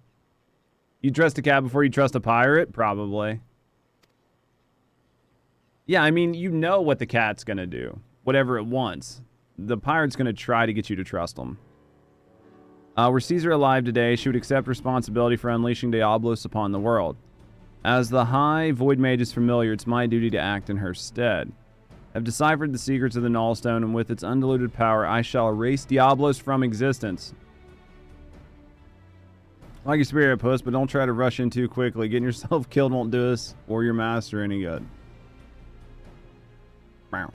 You trust a cat before you trust a pirate? Probably. Yeah, I mean, you know what the cat's gonna do. Whatever it wants. The pirate's gonna try to get you to trust him. Were Caesar alive today, she would accept responsibility for unleashing Diablos upon the world. As the High Void Mage's familiar, it's my duty to act in her stead. I've deciphered the secrets of the Nullstone, and with its undiluted power, I shall erase Diablos from existence. Like your spirit, puss, but don't try to rush in too quickly. Getting yourself killed won't do us or your master any good. Wow.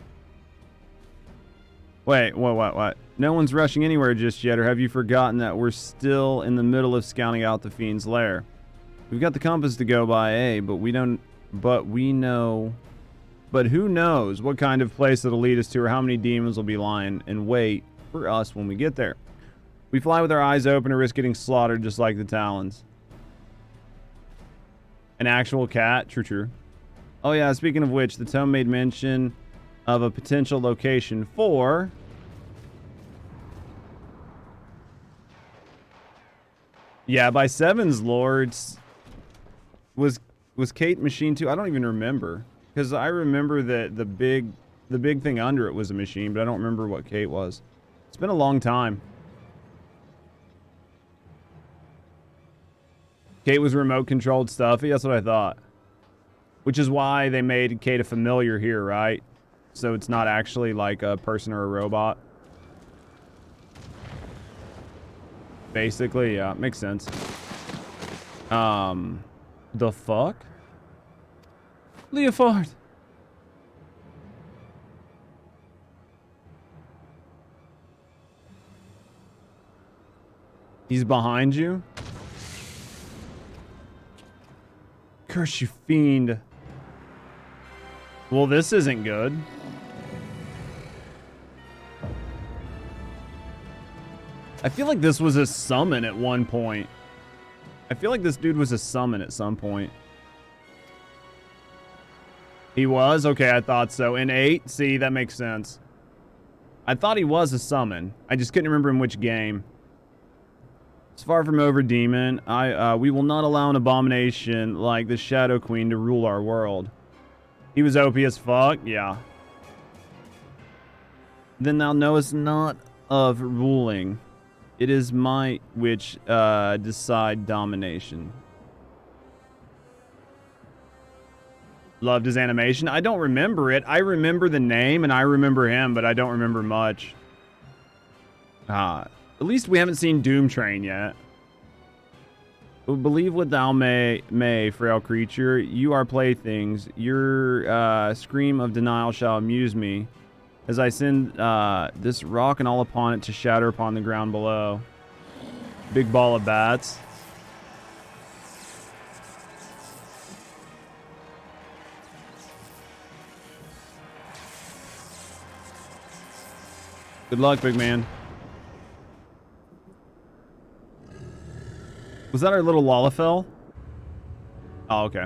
Wait, what? No one's rushing anywhere just yet, or have you forgotten that we're still in the middle of scouting out the fiend's lair? We've got the compass to go by, but who knows what kind of place it'll lead us to, or how many demons will be lying in wait for us when we get there. We fly with our eyes open and risk getting slaughtered just like the Talons. An actual cat? True. Oh yeah, speaking of which, the tome made mention of a potential location for... Yeah, by Seven's lore, it's Was Kate machine too? I don't even remember. Because I remember that the big thing under it was a machine, but I don't remember what Kate was. It's been a long time. Kate was remote controlled stuffy. That's what I thought. Which is why they made Kate a familiar here, right? So it's not actually like a person or a robot. Basically, yeah, makes sense. The fuck? Leofard! He's behind you? Curse you, fiend. Well, this isn't good. I feel like this was a summon at one point. I feel like this dude was a summon at some point. He was? Okay, I thought so. In 8? See, that makes sense. I thought he was a summon. I just couldn't remember in which game. It's far from over, demon. We will not allow an abomination like the Shadow Queen to rule our world. He was OP as fuck? Yeah. Then thou knowest not of ruling. It is might which decide domination. Loved his animation. I don't remember it. I remember the name and I remember him, but I don't remember much. At least we haven't seen Doom Train yet. Believe what thou may, frail creature. You are playthings. Your scream of denial shall amuse me, as I send this rock and all upon it to shatter upon the ground below. Big ball of bats. Good luck, big man. Was that our little Lalafell? Oh, okay.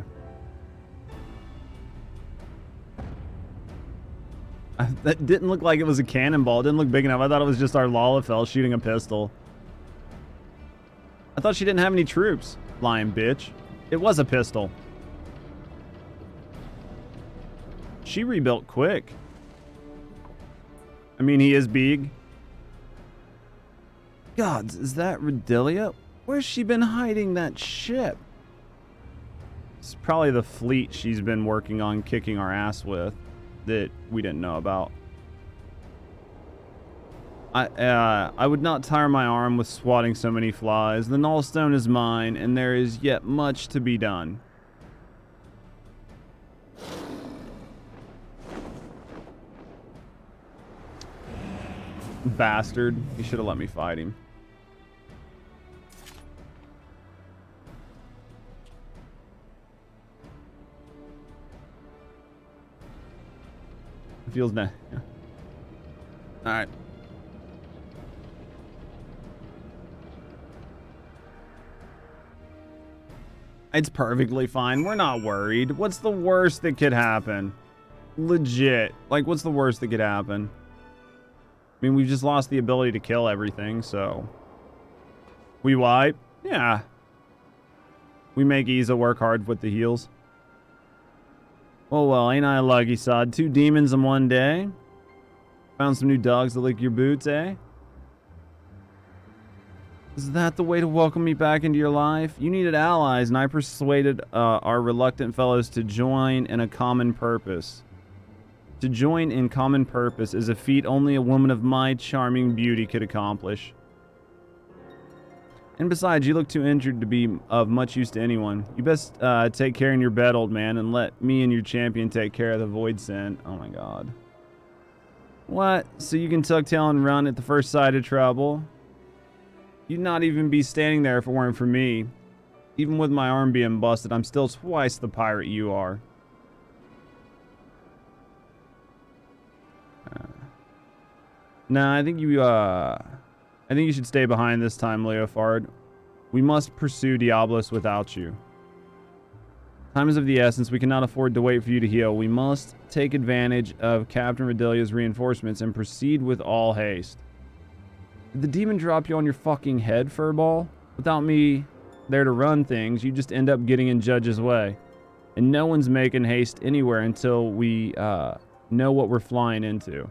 That didn't look like it was a cannonball. It didn't look big enough. I thought it was just our Lalafell shooting a pistol. I thought she didn't have any troops. Lying bitch. It was a pistol. She rebuilt quick. I mean, he is big. Gods, is that Redbill? Where's she been hiding that ship? It's probably the fleet she's been working on kicking our ass with that we didn't know about. I would not tire my arm with swatting so many flies. The Nullstone is mine, and there is yet much to be done. Bastard. He should have let me fight him. It feels nice. Yeah. Alright. It's perfectly fine. We're not worried. What's the worst that could happen? Legit. Like, what's the worst that could happen? I mean, we've just lost the ability to kill everything, so... We wipe? Yeah. We make Iza work hard with the heals. Oh well, ain't I a lucky sod? 2 demons in one day? Found some new dogs that lick your boots, eh? Is that the way to welcome me back into your life? You needed allies, and I persuaded our reluctant fellows to join in a common purpose. To join in common purpose is a feat only a woman of my charming beauty could accomplish. And besides, you look too injured to be of much use to anyone. You best take care in your bed, old man, and let me and your champion take care of the void sin. Oh my god. What? So you can tuck tail and run at the first sight of trouble? You'd not even be standing there if it weren't for me. Even with my arm being busted, I'm still twice the pirate you are. Nah, I think you should stay behind this time, Leofard. We must pursue Diablos without you. Time is of the essence. We cannot afford to wait for you to heal. We must take advantage of Captain Redbill's reinforcements and proceed with all haste. Did the demon drop you on your fucking head, Furball? Without me there to run things, you just end up getting in Judge's way. And no one's making haste anywhere until we know what we're flying into.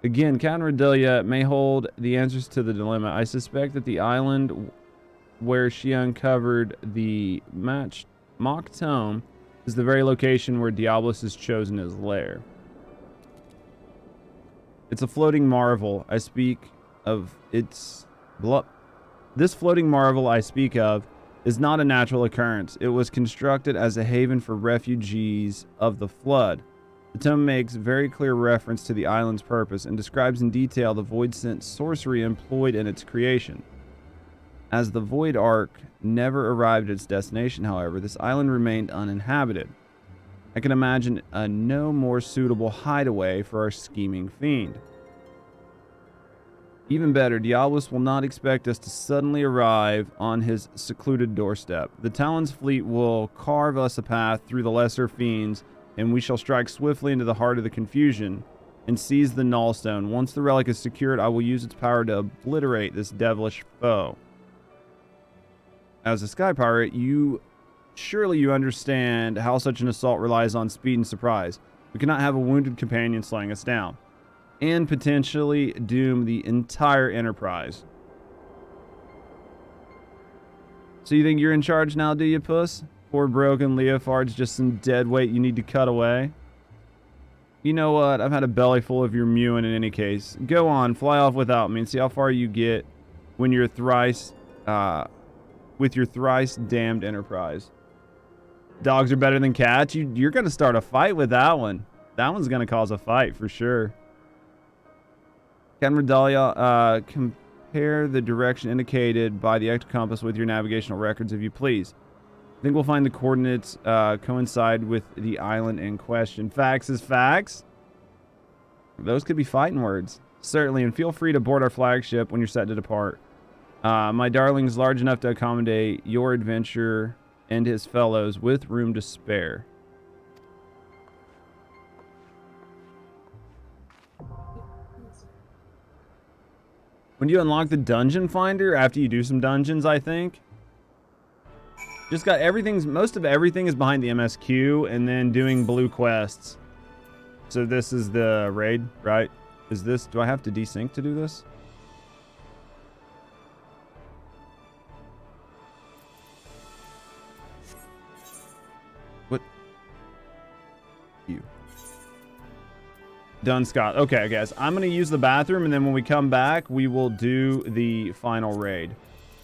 Again, Count Redelia may hold the answers to the dilemma. I suspect that the island where she uncovered the Mhach tome is the very location where Diablos has chosen his lair. It's a floating marvel I speak of. This floating marvel I speak of is not a natural occurrence. It was constructed as a haven for refugees of the flood. The tome makes very clear reference to the island's purpose and describes in detail the void-sent sorcery employed in its creation. As the Void Ark never arrived at its destination, however, this island remained uninhabited. I can imagine a no more suitable hideaway for our scheming fiend. Even better, Diablos will not expect us to suddenly arrive on his secluded doorstep. The Talon's fleet will carve us a path through the lesser fiends, and we shall strike swiftly into the heart of the confusion and seize the Nullstone. Once the relic is secured, I will use its power to obliterate this devilish foe. As a sky pirate, surely you understand how such an assault relies on speed and surprise. We cannot have a wounded companion slowing us down and potentially doom the entire enterprise. So you think you're in charge now, do you, puss? Poor broken Leofards, just some dead weight you need to cut away. You know what? I've had a belly full of your mewing in any case. Go on, fly off without me and see how far you get when you're with your thrice damned enterprise. Dogs are better than cats. You're going to start a fight with that one. That one's going to cause a fight for sure. Ken Redalia, compare the direction indicated by the ectocompass with your navigational records, if you please. I think we'll find the coordinates coincide with the island in question. Facts is facts. Those could be fighting words. Certainly, and feel free to board our flagship when you're set to depart. My darling's large enough to accommodate your adventure and his fellows with room to spare. When you unlock the dungeon finder after you do some dungeons, I think. Just got most of everything is behind the MSQ and then doing blue quests. So this is the raid, right? Do I have to desync to do this? What? You. Done, Scott. Okay, guys. I'm going to use the bathroom, and then when we come back, we will do the final raid.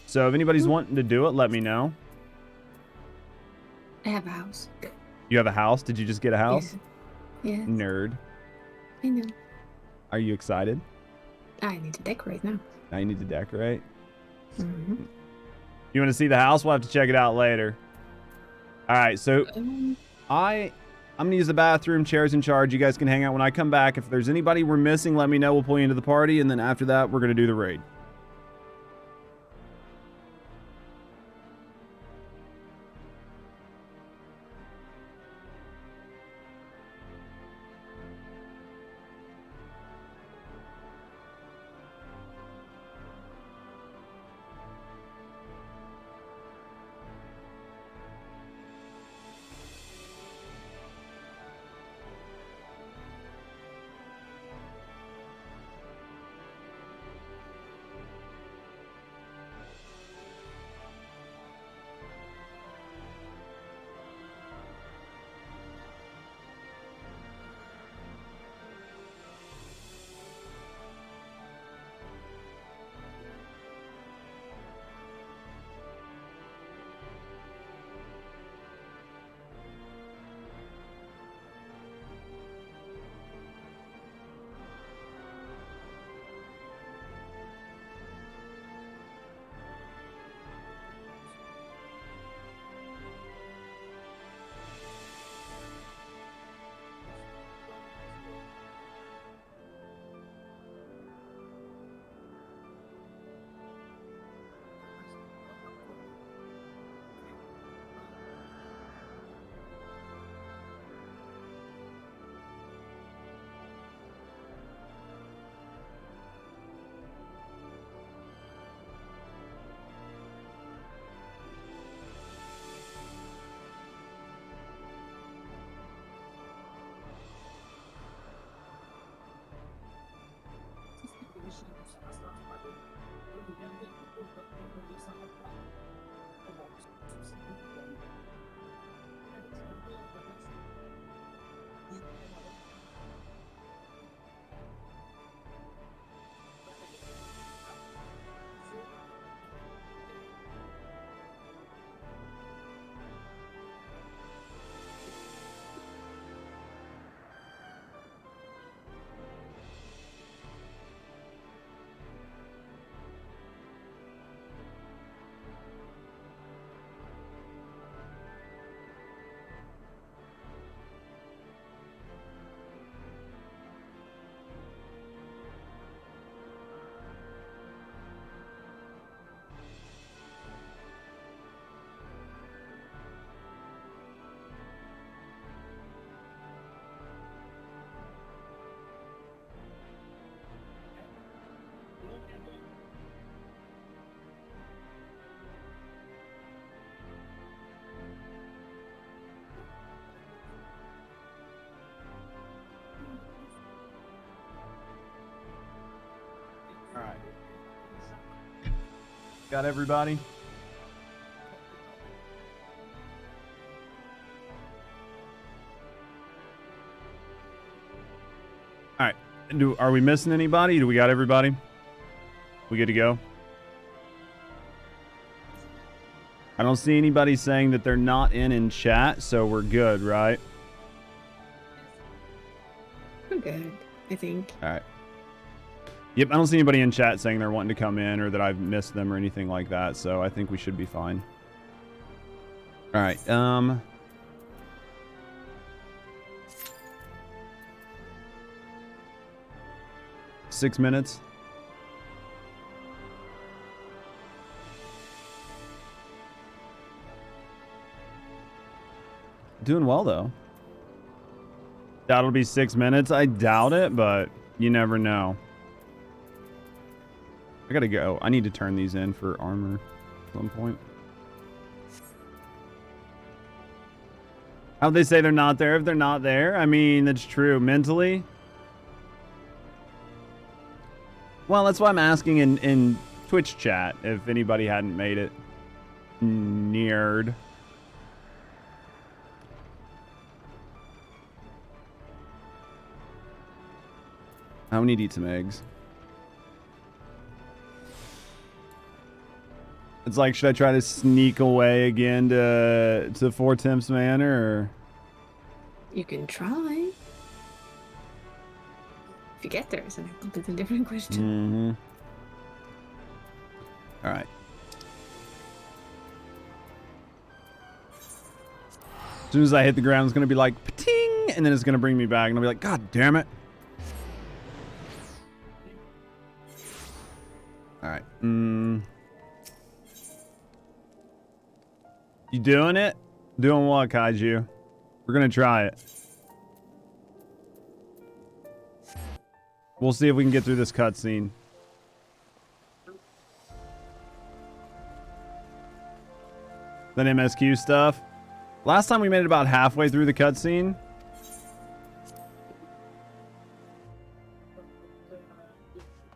So if anybody's wanting to do it, let me know. I have a house. You have a house? Did you just get a house? Yeah. Nerd. I know. Are you excited? I need to decorate now. Now you need to decorate? Mm-hmm. You want to see the house? We'll have to check it out later. All right, so I'm going to use the bathroom. Chair's in charge. You guys can hang out when I come back. If there's anybody we're missing, let me know. We'll pull you into the party, and then after that, we're going to do the raid. All right. Got everybody? All right. Are we missing anybody? Do we got everybody? We good to go? I don't see anybody saying that they're not in chat, so we're good, right? We're good, I think. All right. Yep, I don't see anybody in chat saying they're wanting to come in or that I've missed them or anything like that, so I think we should be fine. All right, 6 minutes. Doing well, though. That'll be 6 minutes. I doubt it, but you never know. I gotta go. I need to turn these in for armor at some point. How'd they say they're not there if they're not there? I mean, that's true. Mentally? Well, that's why I'm asking in Twitch chat if anybody hadn't made it. Nerd. I need to eat some eggs. It's like, should I try to sneak away again to Four Temps Manor, or? You can try. If you get there, so that's a different question. All right. As soon as I hit the ground, it's gonna be like ting, and then it's gonna bring me back, and I'll be like, God damn it! All right. You doing it? Doing what, Kaiju? We're gonna try it. We'll see if we can get through this cutscene. Then MSQ stuff. Last time we made it about halfway through the cutscene.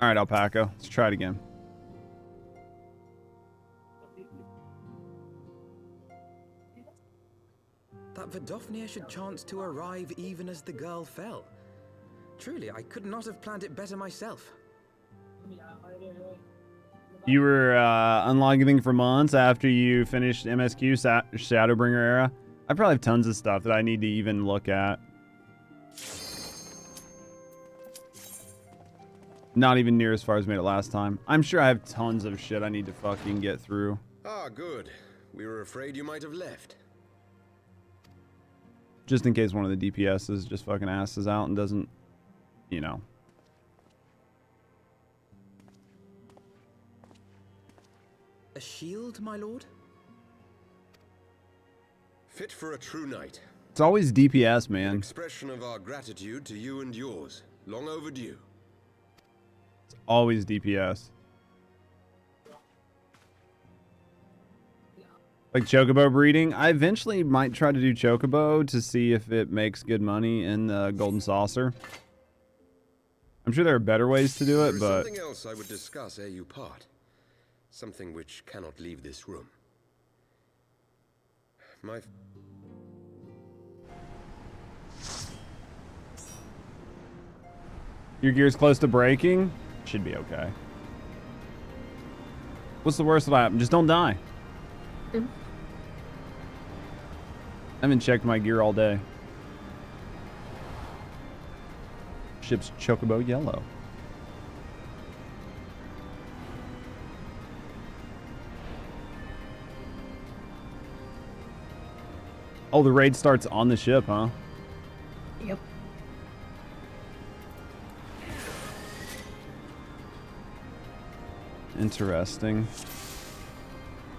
All right, Alpaca. Let's try it again. That Vidofnir should chance to arrive even as the girl fell. Truly, I could not have planned it better myself. You were unlogging for months after you finished MSQ Shadowbringer era. I probably have tons of stuff that I need to even look at. Not even near as far as made it last time. I'm sure I have tons of shit I need to fucking get through. Ah, good. We were afraid you might have left. Just in case one of the DPSs just fucking asses out and doesn't, you know. A shield, my lord? Fit for a true knight. It's always DPS, man. An expression of our gratitude to you and yours. Long overdue. It's always DPS. Like Chocobo breeding. I eventually might try to do Chocobo to see if it makes good money in the Golden Saucer. I'm sure there are better ways to do There it, is but... something else I would discuss ere you part. Something which cannot leave this room. My... Your gear's close to breaking? Should be okay. What's the worst that'll happen? Just don't die. I haven't checked my gear all day. Ship's chocobo yellow. Oh, the raid starts on the ship, huh? Yep. Interesting.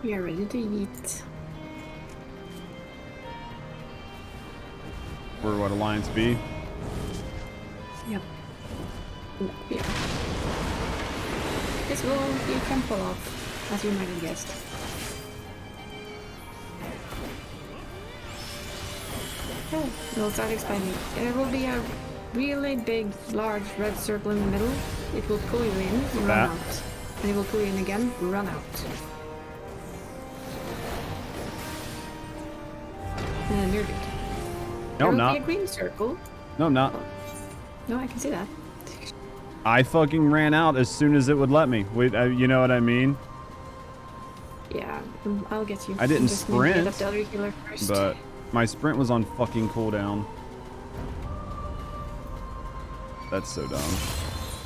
We are ready to eat. For what, Alliance B? Yep. Yeah. This will be a can pull off, as you might have guessed. Oh, we'll start expanding. There will be a really big, large red circle in the middle. It will pull you in, you run out. And it will pull you in again, run out. And you're good. No, I'm not. There will be a green circle. No, I'm not. No, I can see that. I fucking ran out as soon as it would let me. Wait, you know what I mean? Yeah, I'll get you. I didn't just need to get sprint, up the other healer first. but my sprint was on fucking cooldown. That's so dumb.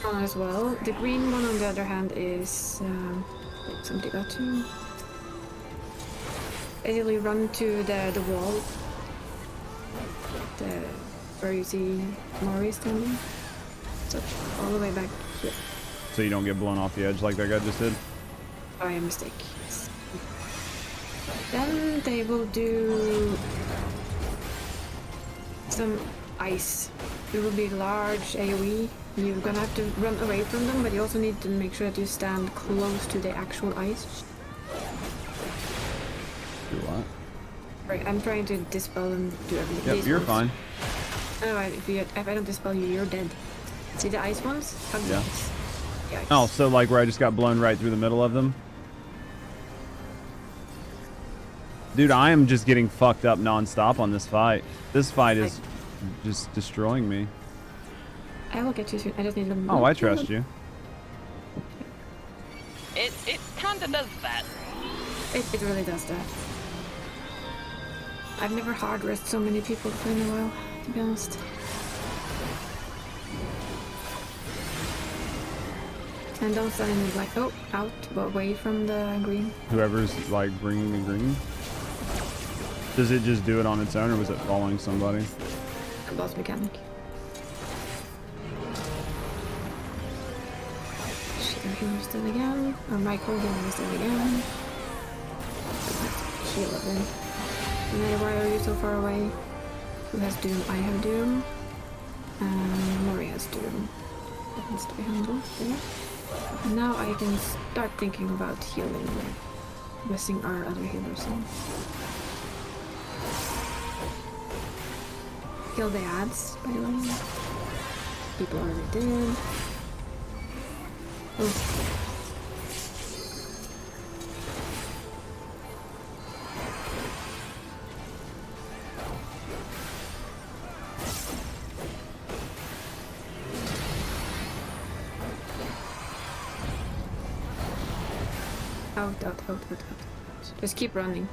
On as well. The green one, on the other hand, is wait, somebody got to basically run to the wall, where you see Mori standing. So all the way back here. So you don't get blown off the edge like that guy just did? By a mistake. Yes. Then they will do some ice. It will be large AoE. You're gonna have to run away from them, but you also need to make sure that you stand close to the actual ice. Do what? Right, I'm trying to dispel and do everything. Yep, you're fine. Otherwise, if I don't dispel you, you're dead. See the ice ones? Hug the Yeah. ice. The ice. Oh, so like where I just got blown right through the middle of them? Dude, I am just getting fucked up non-stop on this fight. This fight is just destroying me. I will get you soon. I just need them. Oh, I trust you. It kinda does that. It really does that. I've never hard rest so many people in a while, to be honest. And don't stand in the black. Oh, out, but away from the green. Whoever's like bringing the green. Does it just do it on its own, or was it following somebody? A boss mechanic. Shield healer still again. Or Michael healer still again. Heal it then. And why are you so far away? Who has Doom? I have Doom. And Mori has Doom. That needs to be handled there. And now I can start thinking about healing. Missing our other healers in. Kill the ads, by the way. People already dead. Oh. Out. Just keep running.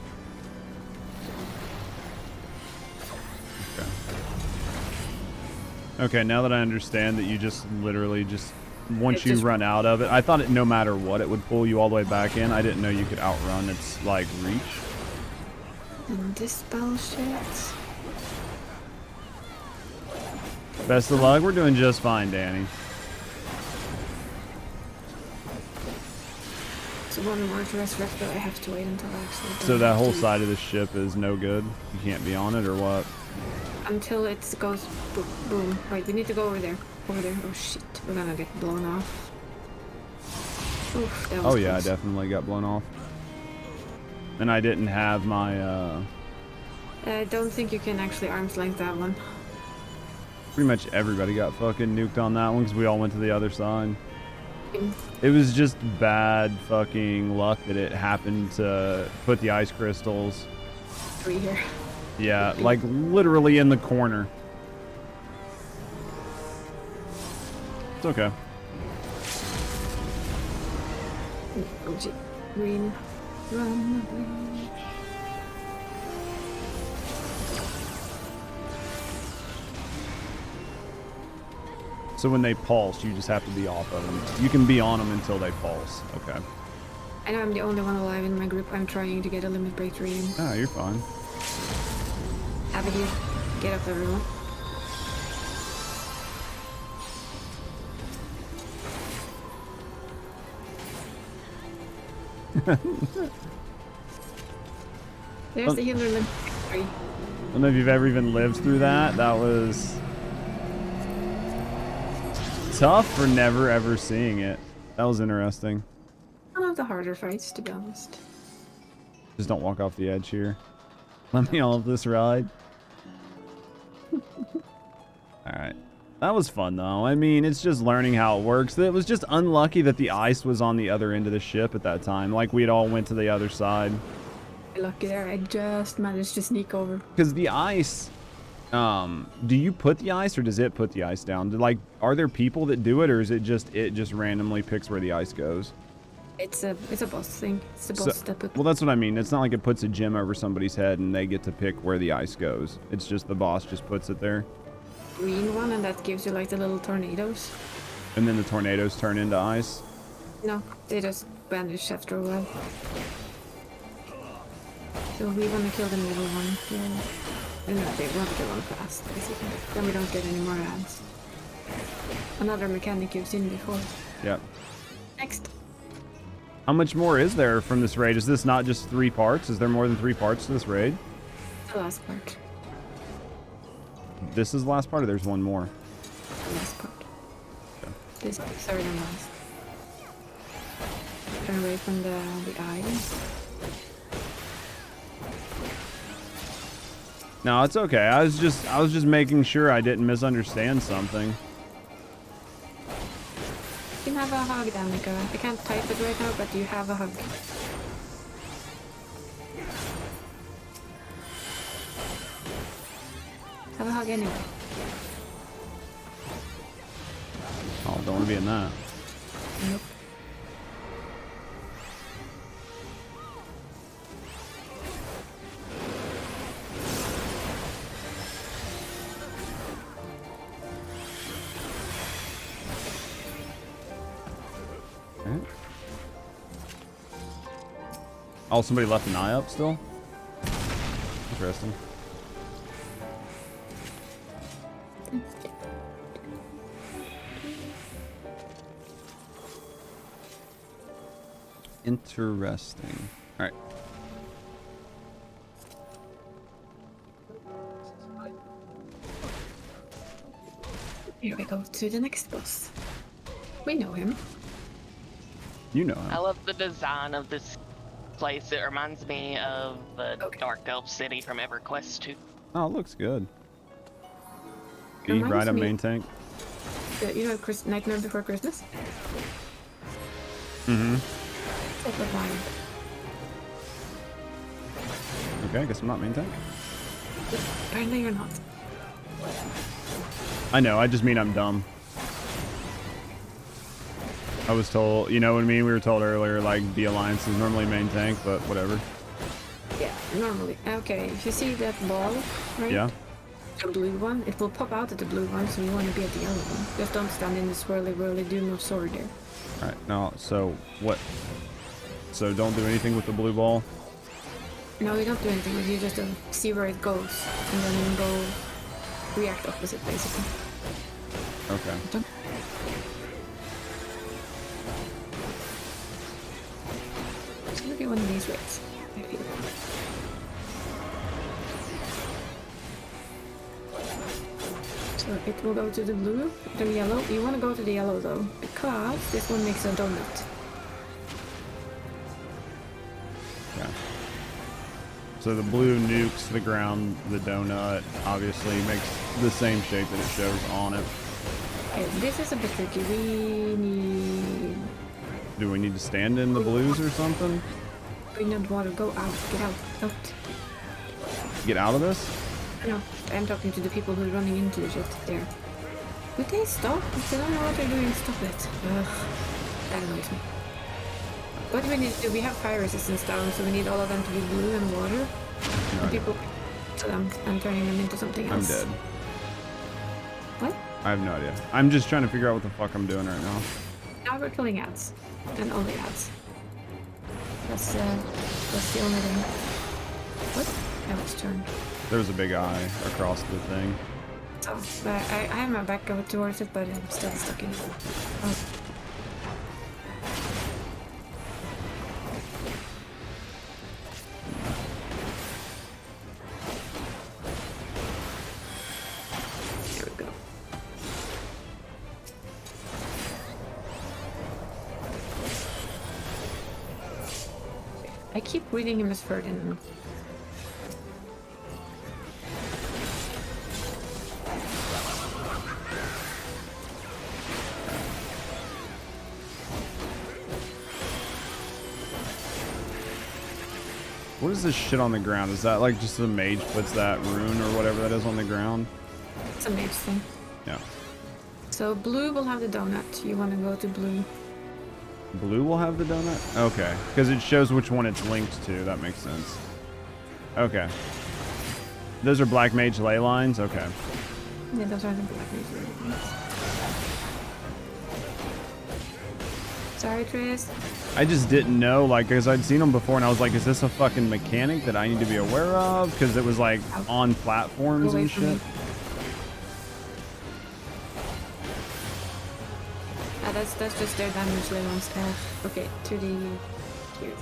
Okay, now that I understand that you just literally just once you run out of it, I thought it no matter what it would pull you all the way back in. I didn't know you could outrun its like reach. And dispel shit. Best of luck. We're doing just fine, Danny. So one more to resurrect, but I have to wait until I actually. So that whole side of the ship is no good. You can't be on it, or what? Until it goes boom. Wait, we need to go over there. Over there. Oh shit, we're gonna get blown off. Oof, that was Oh yeah, I close. definitely got blown off. And I didn't have my I don't think you can actually arm's length that one. Pretty much everybody got fucking nuked on that one because we all went to the other side. It was just bad fucking luck that it happened to put the ice crystals. Here. Yeah, like literally in the corner. It's okay. Green, run away. So when they pulse, you just have to be off of them. You can be on them until they pulse. Okay. I know I'm the only one alive in my group. I'm trying to get a limit breakthrough in. Ah, you're fine. Abigail, get up everyone. There's the healer limit breakthrough. I don't know if you've ever even lived through that. That was tough for never ever seeing it. That was interesting. One of the harder fights, to be honest. Just don't walk off the edge here. Let me off this ride. Alright. That was fun though. I mean, it's just learning how it works. It was just unlucky that the ice was on the other end of the ship at that time. Like we'd all went to the other side. Lucky there, I just managed to sneak over. Because the ice, do you put the ice or does it put the ice down? Like, are there people that do it or is it just randomly picks where the ice goes? It's a boss thing. It's a boss that put. Well, that's what I mean. It's not like it puts a gem over somebody's head and they get to pick where the ice goes. It's just the boss just puts it there. Green one, and that gives you like the little tornadoes. And then the tornadoes turn into ice? No, they just vanish after a while. So we want to kill the middle one. Yeah. No, they want to kill one fast, basically. Then we don't get any more ads. Another mechanic you've seen before. Yep. Next. How much more is there from this raid? Is this not just 3 parts? Is there more than 3 parts to this raid? The last part. This is the last part, or there's one more? The last part. Okay. This is third and last. Turn away from the eye. No, it's okay. I was just making sure I didn't misunderstand something. You can have a hug, Danica. I can't type it right now, but you have a hug. Have a hug anyway. Oh, don't want to be in that. Nope. Okay. Oh, somebody left an eye up still? Interesting. Interesting. All right. Here we go to the next boss. We know him. You know him. I love the design of this place. It reminds me of the Dark Elf City from EverQuest 2. Oh, it looks good. Be Reminds right up me- main tank. You know Nightmare Before Christmas? Mm-hmm. Type of vibe. Okay, I guess I'm not main tank. Apparently you're not. I know, I just mean I'm dumb. I was told, you know what I mean? We were told earlier, like, the Alliance is normally main tank, but whatever. Yeah, normally. Okay, if you see that ball, right? Yeah. The blue one, it will pop out at the blue one, so you want to be at the yellow one. Just don't stand in the swirly whirly, do no sword there. Alright, now, so, what? So don't do anything with the blue ball? No, you don't do anything with it, you just see where it goes, and then go react opposite, basically. Okay. Don't... It's gonna be one of these raids, I feel. So it will go to the blue, the yellow. You want to go to the yellow though, because this one makes a donut. Yeah. So the blue nukes the ground, the donut obviously makes the same shape that it shows on it. Okay, this is a bit tricky. We need... Do we need to stand in the blues or something? We need water. Go out. Get out. Out. Get out of this? No, I'm talking to the people who are running into the shit there. Would they stop? If they don't know what they're doing, stop it. Ugh. That annoys me. What do we need to do? We have fire resistance down, so we need all of them to be blue and water. And people to them and turning them into something else. I'm dead. What? I have no idea. I'm just trying to figure out what the fuck I'm doing right now. Now we're killing ads. And only ads. That's the only thing. What? I was turned. There's a big eye across the thing. So, but I have my back over towards it, but I'm still stuck in it. Oh. Here we go. I keep reading him as Ferdinand. What is this shit on the ground? Is that like just the mage puts that rune or whatever that is on the ground? It's a mage thing. Yeah. So blue will have the donut. You want to go to blue. Blue will have the donut? Okay. Because it shows which one it's linked to. That makes sense. Okay. Those are black mage ley lines? Okay. Yeah, those are the black mage ley lines. Sorry, Tris. I just didn't know, like, because I'd seen them before and I was like, is this a fucking mechanic that I need to be aware of? Because it was like on platforms and shit. That's just their damage levels. Okay, to the here.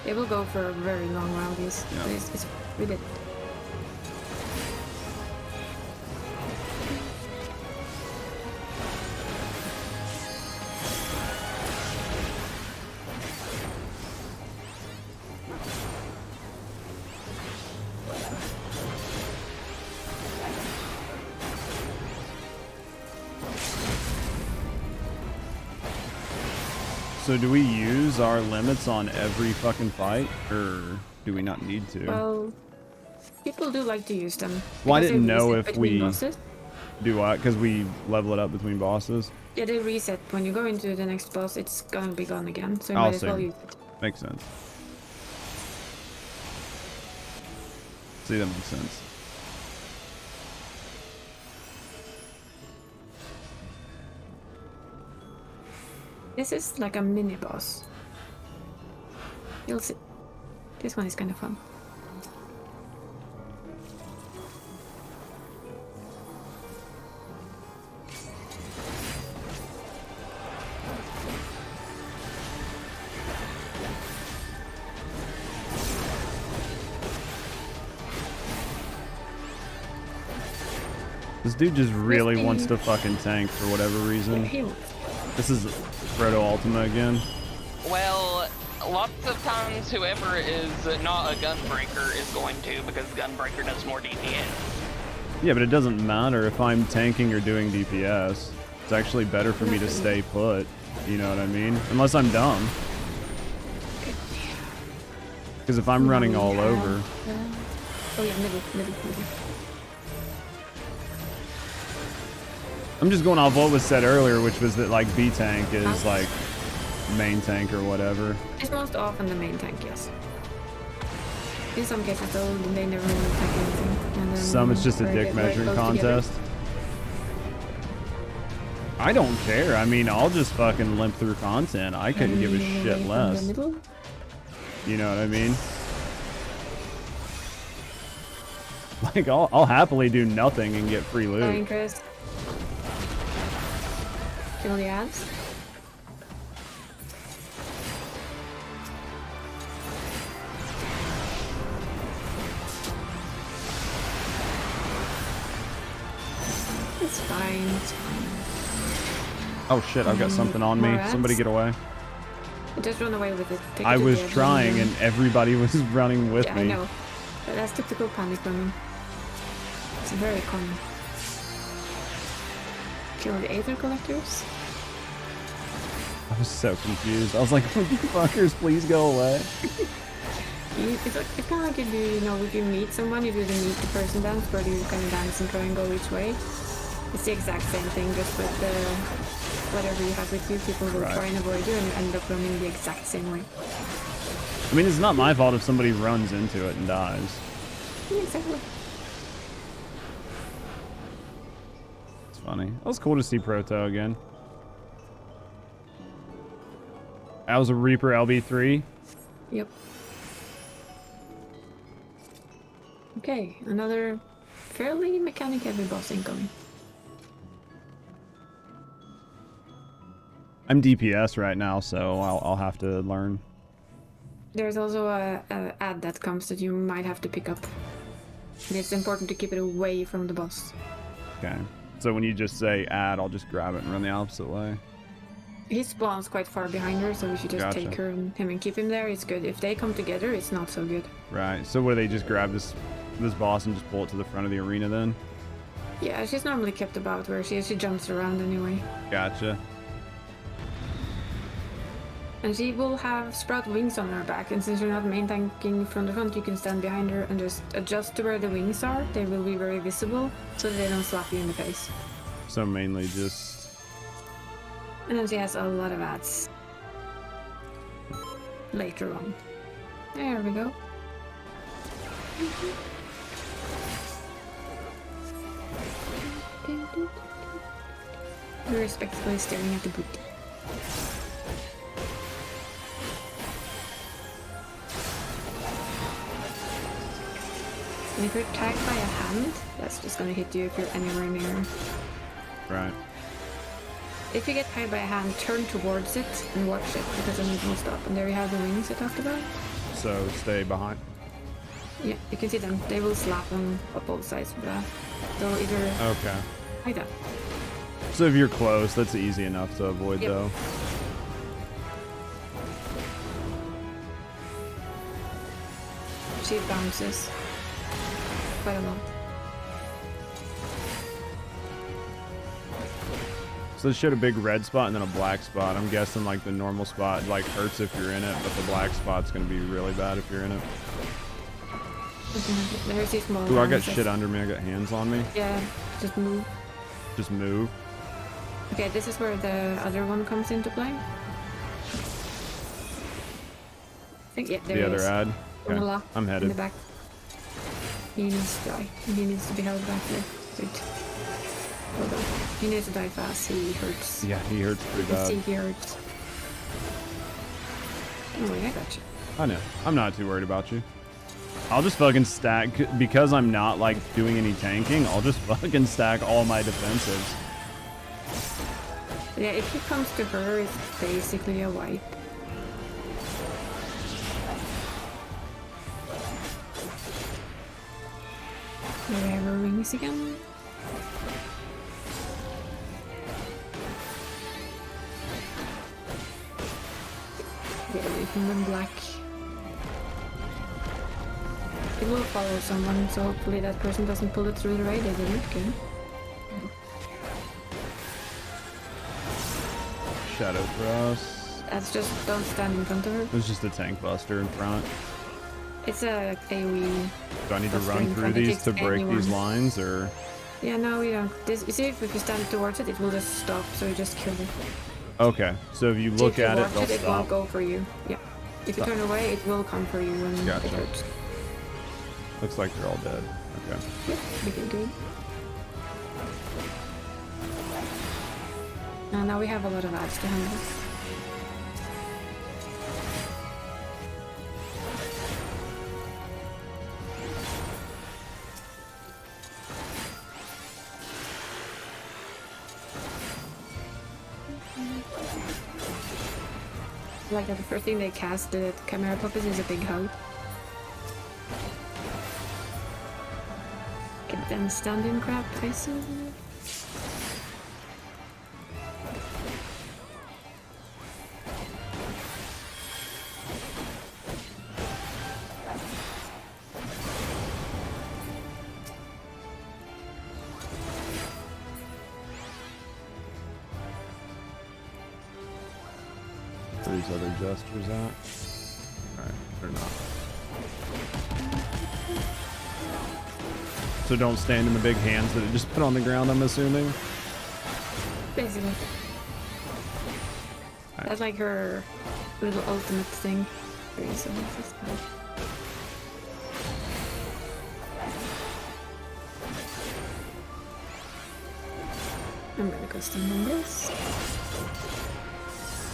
They will go for a very long round. These, yeah. It's really. So do we use our limits on every fucking fight, or do we not need to? Well, people do like to use them. Well, I didn't know if we bosses. Do what? Because we level it up between bosses? Yeah, they reset. When you go into the next boss, it's gonna be gone again, so you might as well use it. Makes sense. See, that makes sense. This is like a mini boss. You'll see. This one is kind of fun. This dude just really wants to fucking tank for whatever reason. This is Proto Ultima again. Well, lots of times whoever is not a Gunbreaker is going to, because Gunbreaker does more DPS. Yeah, but it doesn't matter if I'm tanking or doing DPS. It's actually better for me to stay put. You know what I mean? Unless I'm dumb. Because if I'm running all over... Oh yeah, middle. I'm just going off what was said earlier, which was that like B tank is like main tank or whatever. It's most often the main tank, yes. In some cases though, they never really tank anything. And then some it's just a dick measuring contest. Together. I don't care. I mean, I'll just fucking limp through content. I couldn't give a shit less. You know what I mean? Like, I'll happily do nothing and get free loot. Fine, Chris. Kill the ads. It's fine. It's fine. Oh shit! I've got something on me. Somebody get away. Just run away with it. Take it I to was the edge trying, then- and everybody was running with yeah, me. I know. But that's typical panic running. It's very common. Kill the Aether Collectors. I was so confused. I was like, fuckers, please go away. It's kind of like if if you meet someone, you do the meet the person dance, where you kind of dance and try and go each way. It's the exact same thing, just with whatever you have with you, people will try and avoid you and end up running the exact same way. I mean, it's not my fault if somebody runs into it and dies. Yeah, exactly. It's funny. It was cool to see Proto again. That was a Reaper LB3. Yep. Okay, another fairly mechanic heavy boss incoming. I'm DPS right now, so I'll have to learn. There's also a ad that comes that you might have to pick up. And it's important to keep it away from the boss. Okay. So when you just say add, I'll just grab it and run the opposite way. He spawns quite far behind her, so we should just Gotcha. take her and him and keep him there. It's good. If they come together, it's not so good. Right. So what, they just grab this boss and just pull it to the front of the arena then? Yeah, she's normally kept about where she is. She jumps around anyway. Gotcha. And she will have sprout wings on her back, and since you're not main tanking from the front, you can stand behind her and just adjust to where the wings are. They will be very visible, so they don't slap you in the face. So mainly just... And then she has a lot of ads. Later on. There we go. We're respectfully staring at the booty. And if you're tagged by a hand, that's just gonna hit you if you're anywhere near. Right. If you get tagged by a hand, turn towards it and watch it, because then it will stop. And there you have the wings I talked about. So stay behind. Yeah, you can see them. They will slap on both sides of that. They'll either Okay. like that. So if you're close, that's easy enough to avoid, Yep. though. She bounces quite a lot. So it showed a big red spot and then a black spot. I'm guessing like the normal spot like hurts if you're in it, but the black spot's gonna be really bad if you're in it. There's these small Ooh, I got bounces. shit under me. I got hands on me. Yeah, just move. Just move. Okay, this is where the other one comes into play. I think, yeah, there The he other is. ad. Okay. Voila, I'm in headed. the back. He needs to die. He needs to be held back there. Wait. Hold on. He needs to die fast. He hurts. Yeah, he hurts pretty I see bad. he hurts. Oh wait, I got you. I know. I'm not too worried about you. I'll just fucking stack, because I'm not like doing any tanking, I'll just fucking stack all my defensives. Yeah, if he comes to her, it's basically a wipe. Do we have our wings again? Get away from them black. It will follow someone, so hopefully that person doesn't pull it through the raid. They didn't. Good. Shadow Thrust. That's just don't stand in front of her. There's just a tank buster in front. It's a AoE. Do I need to buster run in through front. It these takes to break these anyone. lines, or? Yeah, no, we don't. This, you see, if you stand towards it, it will just stop, so you just kill it. Okay, so if you So look if you at it, watch they'll it won't stop. go for you. Yeah. If you Stop. turn away, it will come for you when Gotcha. it hurts. Looks like they're all dead. Okay. Yep, pretty good. Now we have a lot of ads to handle. Like the first thing they cast, the Chimera Puppets, is a big hug. Get them standing crab faces. Where these other gestures at? Alright, they're not. So don't stand in the big hands that it just put on the ground, I'm assuming? Basically. Right. That's like her little ultimate thing. Very simple. I'm gonna go stand on this.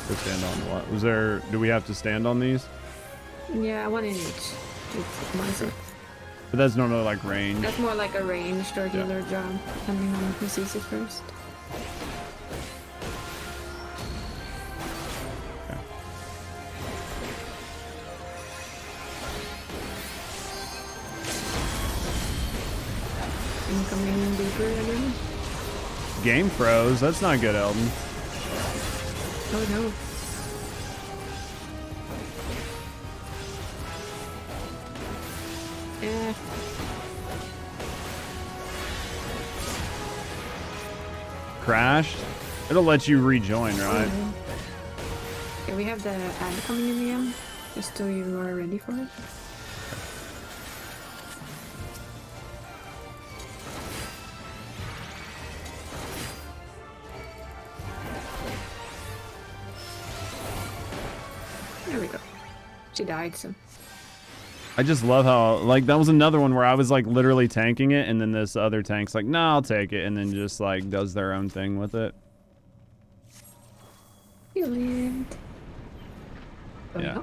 Go stand on what? Was there... Do we have to stand on these? Yeah, one in each. Okay. But that's normally like range. That's more like a ranged or dealer job, depending on who sees it first. Okay. Incoming deeper again. Game froze. That's not good, Elden. Oh no. Yeah. Crashed? It'll let you rejoin, right? Okay, we have the ad coming in the end, just so you are ready for it. There we go. She died, so. I just love how, like, that was another one where I was, like, literally tanking it, and then this other tank's like, nah, I'll take it, and then just, like, does their own thing with it. Brilliant. Yeah.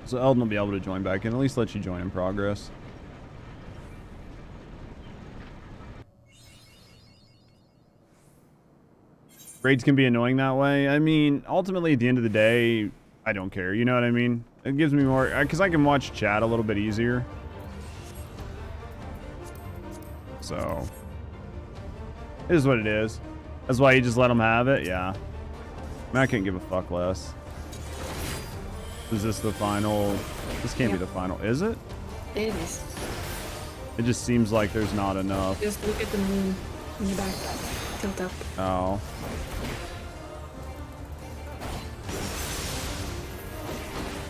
So Elden will be able to join back in, at least let you join in progress. Raids can be annoying that way. I mean, ultimately, at the end of the day, I don't care. You know what I mean? It gives me more... Because I can watch chat a little bit easier. So... It is what it is. That's why you just let them have it? Yeah. I mean, I couldn't give a fuck less. Is this the final... This can't be the final. Is it? It is. It just seems like there's not enough. Just look at the moon in the back. Tilt up. Oh.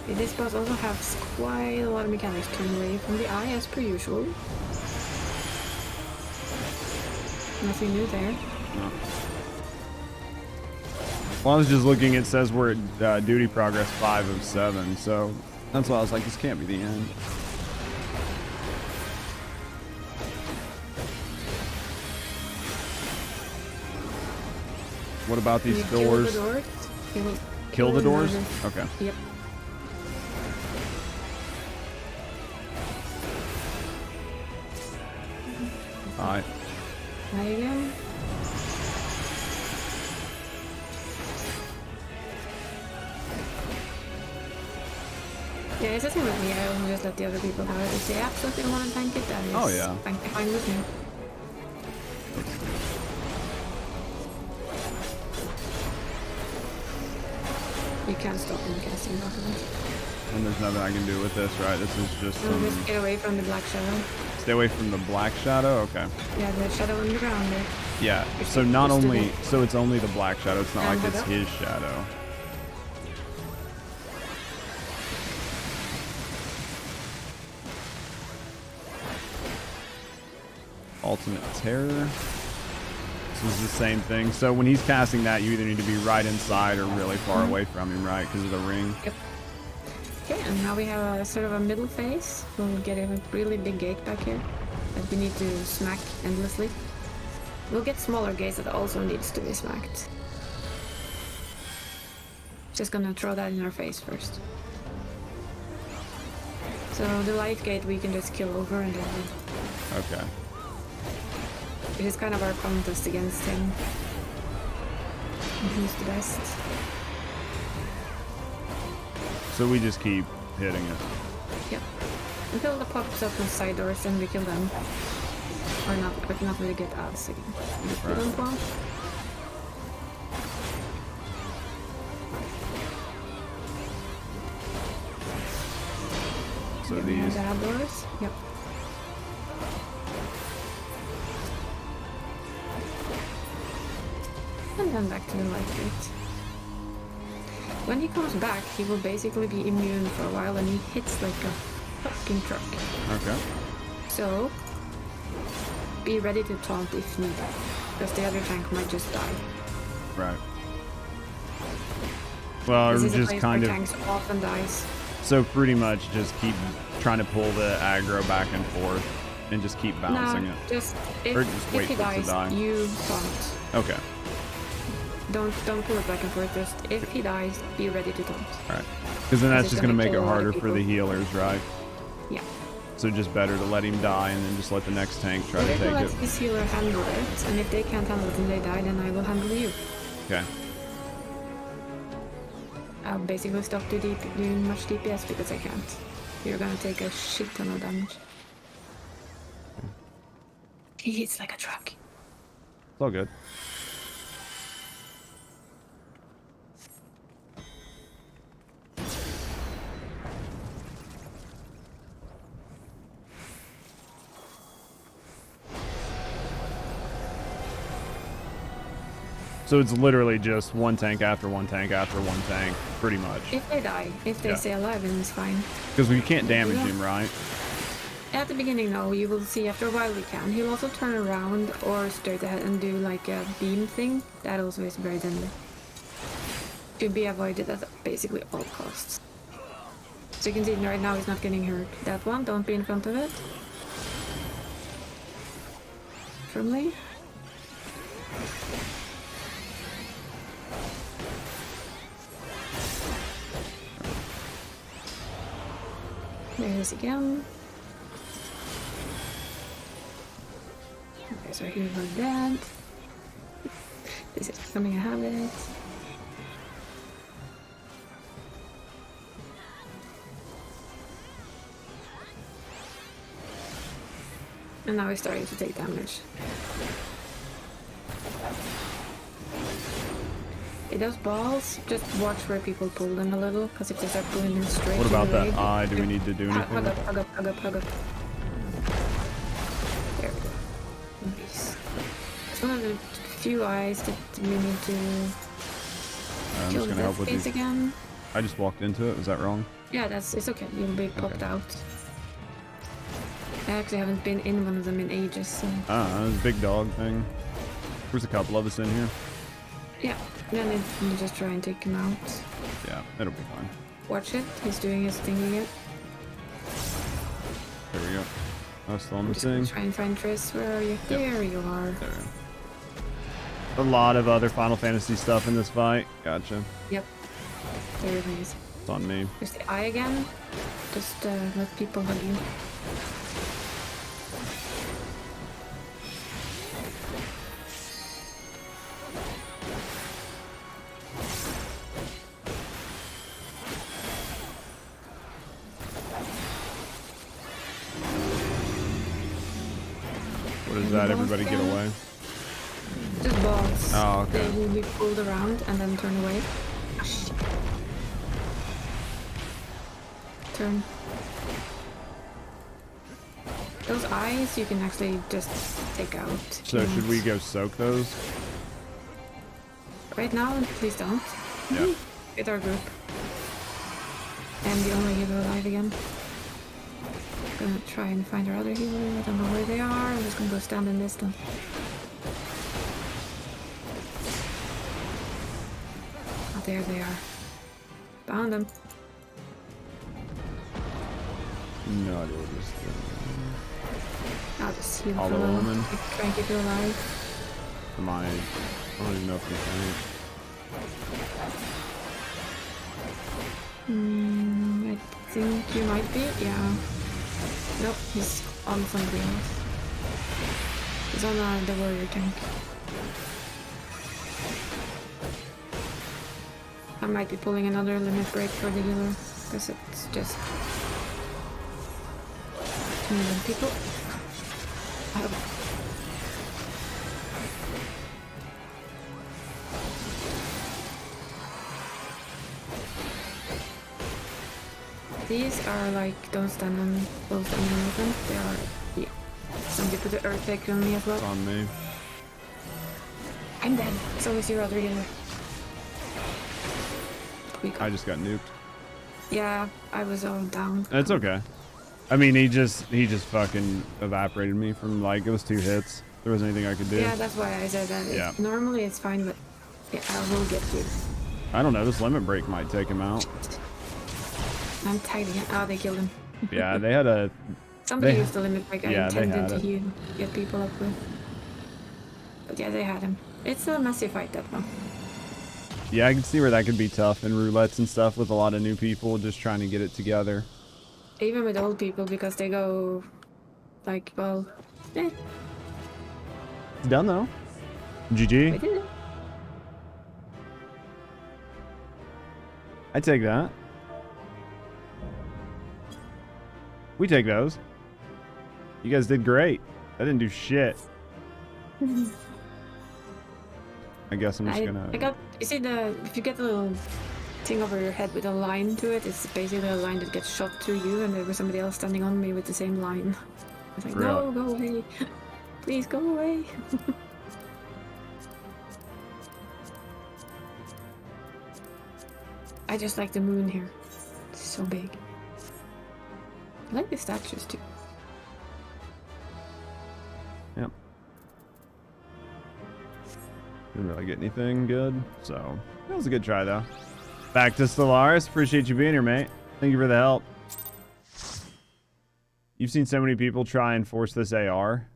This boss also has quite a lot of mechanics turned away from the eye, as per usual. Nothing new there. No. Well, I was just looking, it says we're at duty progress 5 of 7, so that's why I was like, this can't be the end. What about these doors? Kill the doors. Kill the doors? Okay. Yep. Alright. Try again. Yeah, it's the same with me. I only just let the other people have it. If they absolutely don't want to tank it, that is fine with me. You can't stop them casting weapons. And there's nothing I can do with this, right? This is just No, just get away from the black shadow. Stay away from the black shadow? Okay. Yeah, the shadow on the ground there. Yeah, so not only... So it's only the black shadow. It's not like it's his shadow. Ultimate Terror. This is the same thing. So when he's casting that, you either need to be right inside or really far away from him, right? Because of the ring. Yep. Okay, and now we have a sort of a middle phase. We'll get a really big gate back here that we need to smack endlessly. We'll get smaller gates that also needs to be smacked. Just gonna throw that in our face first. So the light gate we can just kill over and over. Okay. It is kind of our contest against him. Who's the best? So we just keep hitting it. Yep. Until the pops up on side doors, then we kill them. Or not, but not really get ads again. Right. So these. Doors. Yep. And then back to the light gate. when he comes back, he will basically be immune for a while, and he hits like a fucking truck. Okay. So, be ready to taunt if needed, because the other tank might just die. Right. Well, This or is a just place kind where of. tanks often dies. So pretty much just keep trying to pull the aggro back and forth, and just keep bouncing No, it. just Or if, just wait if he for it to dies, die. you taunt. Okay. Don't pull it back and forth. Just if he dies, be ready to taunt. All right. Because then that's it's just gonna make it kill a lot of harder for the people. healers, right? Yeah. So just better to let him die and then just let the next tank try to Better to take let it. his healer handle it, and if they can't handle it and they die, then I will handle you. Okay. I'll basically stop doing much DPS because I can't. You're gonna take a shit ton of damage. He hits like a truck. It's all good. So it's literally just one tank after one tank after one tank, pretty much. If they die, if they stay alive, then it's fine. Because we can't damage Yeah. him, right? At the beginning, no. You will see after a while we can. He'll also turn around or straight ahead and do like a beam thing. That also is very deadly. To be avoided at basically all costs. So you can see right now he's not getting hurt. That one, don't be in front of it. Firmly. There it is again. Okay, so here we're dead. This is becoming a habit. And now he's starting to take damage. It does balls. Just watch where people pull them a little, because if they start pulling them straight What to about the that raid, eye? Do we need to do anything? Hug up, hug up, hug up, hug up. There we go. Nice. It's one of the few eyes that you need to I'm kill just the gonna help death with face these. again. I just walked into it. Was that wrong? Yeah, it's okay. You'll be popped out. I actually haven't been in one of them in ages, so... There's a big dog thing. There's a couple of us in here. Yeah, then you just try and take him out. Yeah, it'll be fine. Watch it, he's doing his thing again. There we go. Oh, still on the Just gonna thing. try and find Triss. Where are you? Yep. There you are. There we go. A lot of other Final Fantasy stuff in this fight. Gotcha. Yep. There it is. It's on me. There's the eye again. Just let people hug you. What is that? Everybody get away. Just balls. Oh, okay. They will be pulled around and then turn away. Ah, shit. Turn. Those eyes you can actually just take out. So should we go soak those? Right now, please don't. Yeah. Get our group. And the only healer alive again. Gonna try and find our other healer. I don't know where they are. I'm just gonna go stand in this then. Oh, there they are. Found them. No idea what this is. I'll just heal All for a the little. woman. Try and keep you alive. Am I don't even know if we can. I think you might be. Yeah. Nope, he's on something else. He's on the warrior tank. I might be pulling another limit break for the healer, because it's just too many people. Oh. These are like, don't stand on both ends of them. They are, yeah. Somebody put the earthquake on me as well. It's on me. I'm dead. So is your other healer. quick. I just got nuked. Yeah, I was all down. It's okay. I mean, he just fucking evaporated me from like, it was 2 hits. There wasn't anything I could do. Yeah, that's why I said that. Yeah. Normally it's fine, but yeah, I will get you. I don't know, this limit break might take him out. I'm tagging him. Oh, they killed him. Yeah, they had a... Somebody used the limit break I yeah, intended to heal, get people up with. But yeah, they had him. It's a massive fight, that one. Yeah, I can see where that could be tough in roulettes and stuff with a lot of new people just trying to get it together. Even with old people, because they go like, well, eh. It's done though. We GG. did it. I take that. We take those. You guys did great. I didn't do shit. I guess I'm just gonna... I got, you see if you get a little thing over your head with a line to it, it's basically a line that gets shot through you, and there was somebody else standing on me with the same line. I was like, no, go away. Please go away. I just like the moon here. It's so big. I like the statues too. Yep. Didn't really get anything good, so that was a good try though. Back to Stellaris. Appreciate you being here, mate. Thank you for the help. You've seen so many people try and force this AR.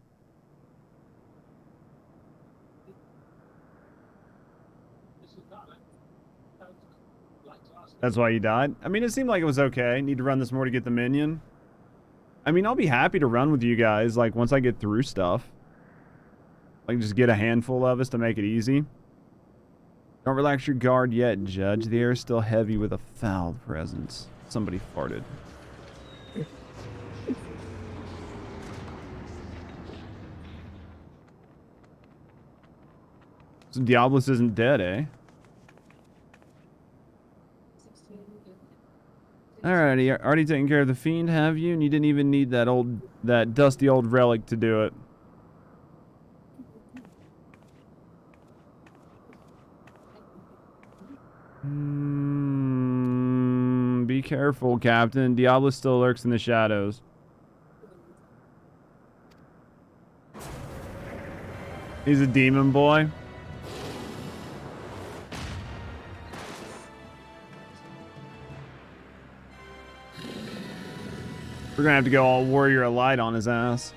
That's why you died? I mean, it seemed like it was okay. Need to run this more to get the minion. I mean, I'll be happy to run with you guys, like, once I get through stuff. Like, just get a handful of us to make it easy. Don't relax your guard yet, Judge. The air is still heavy with a foul presence. Somebody farted. So Diablos isn't dead, eh? Alrighty, already taken care of the fiend, have you? And you didn't even need that dusty old relic to do it. Be careful, Captain. Diablo still lurks in the shadows. He's a demon boy. We're gonna have to go all Warrior of Light on his ass.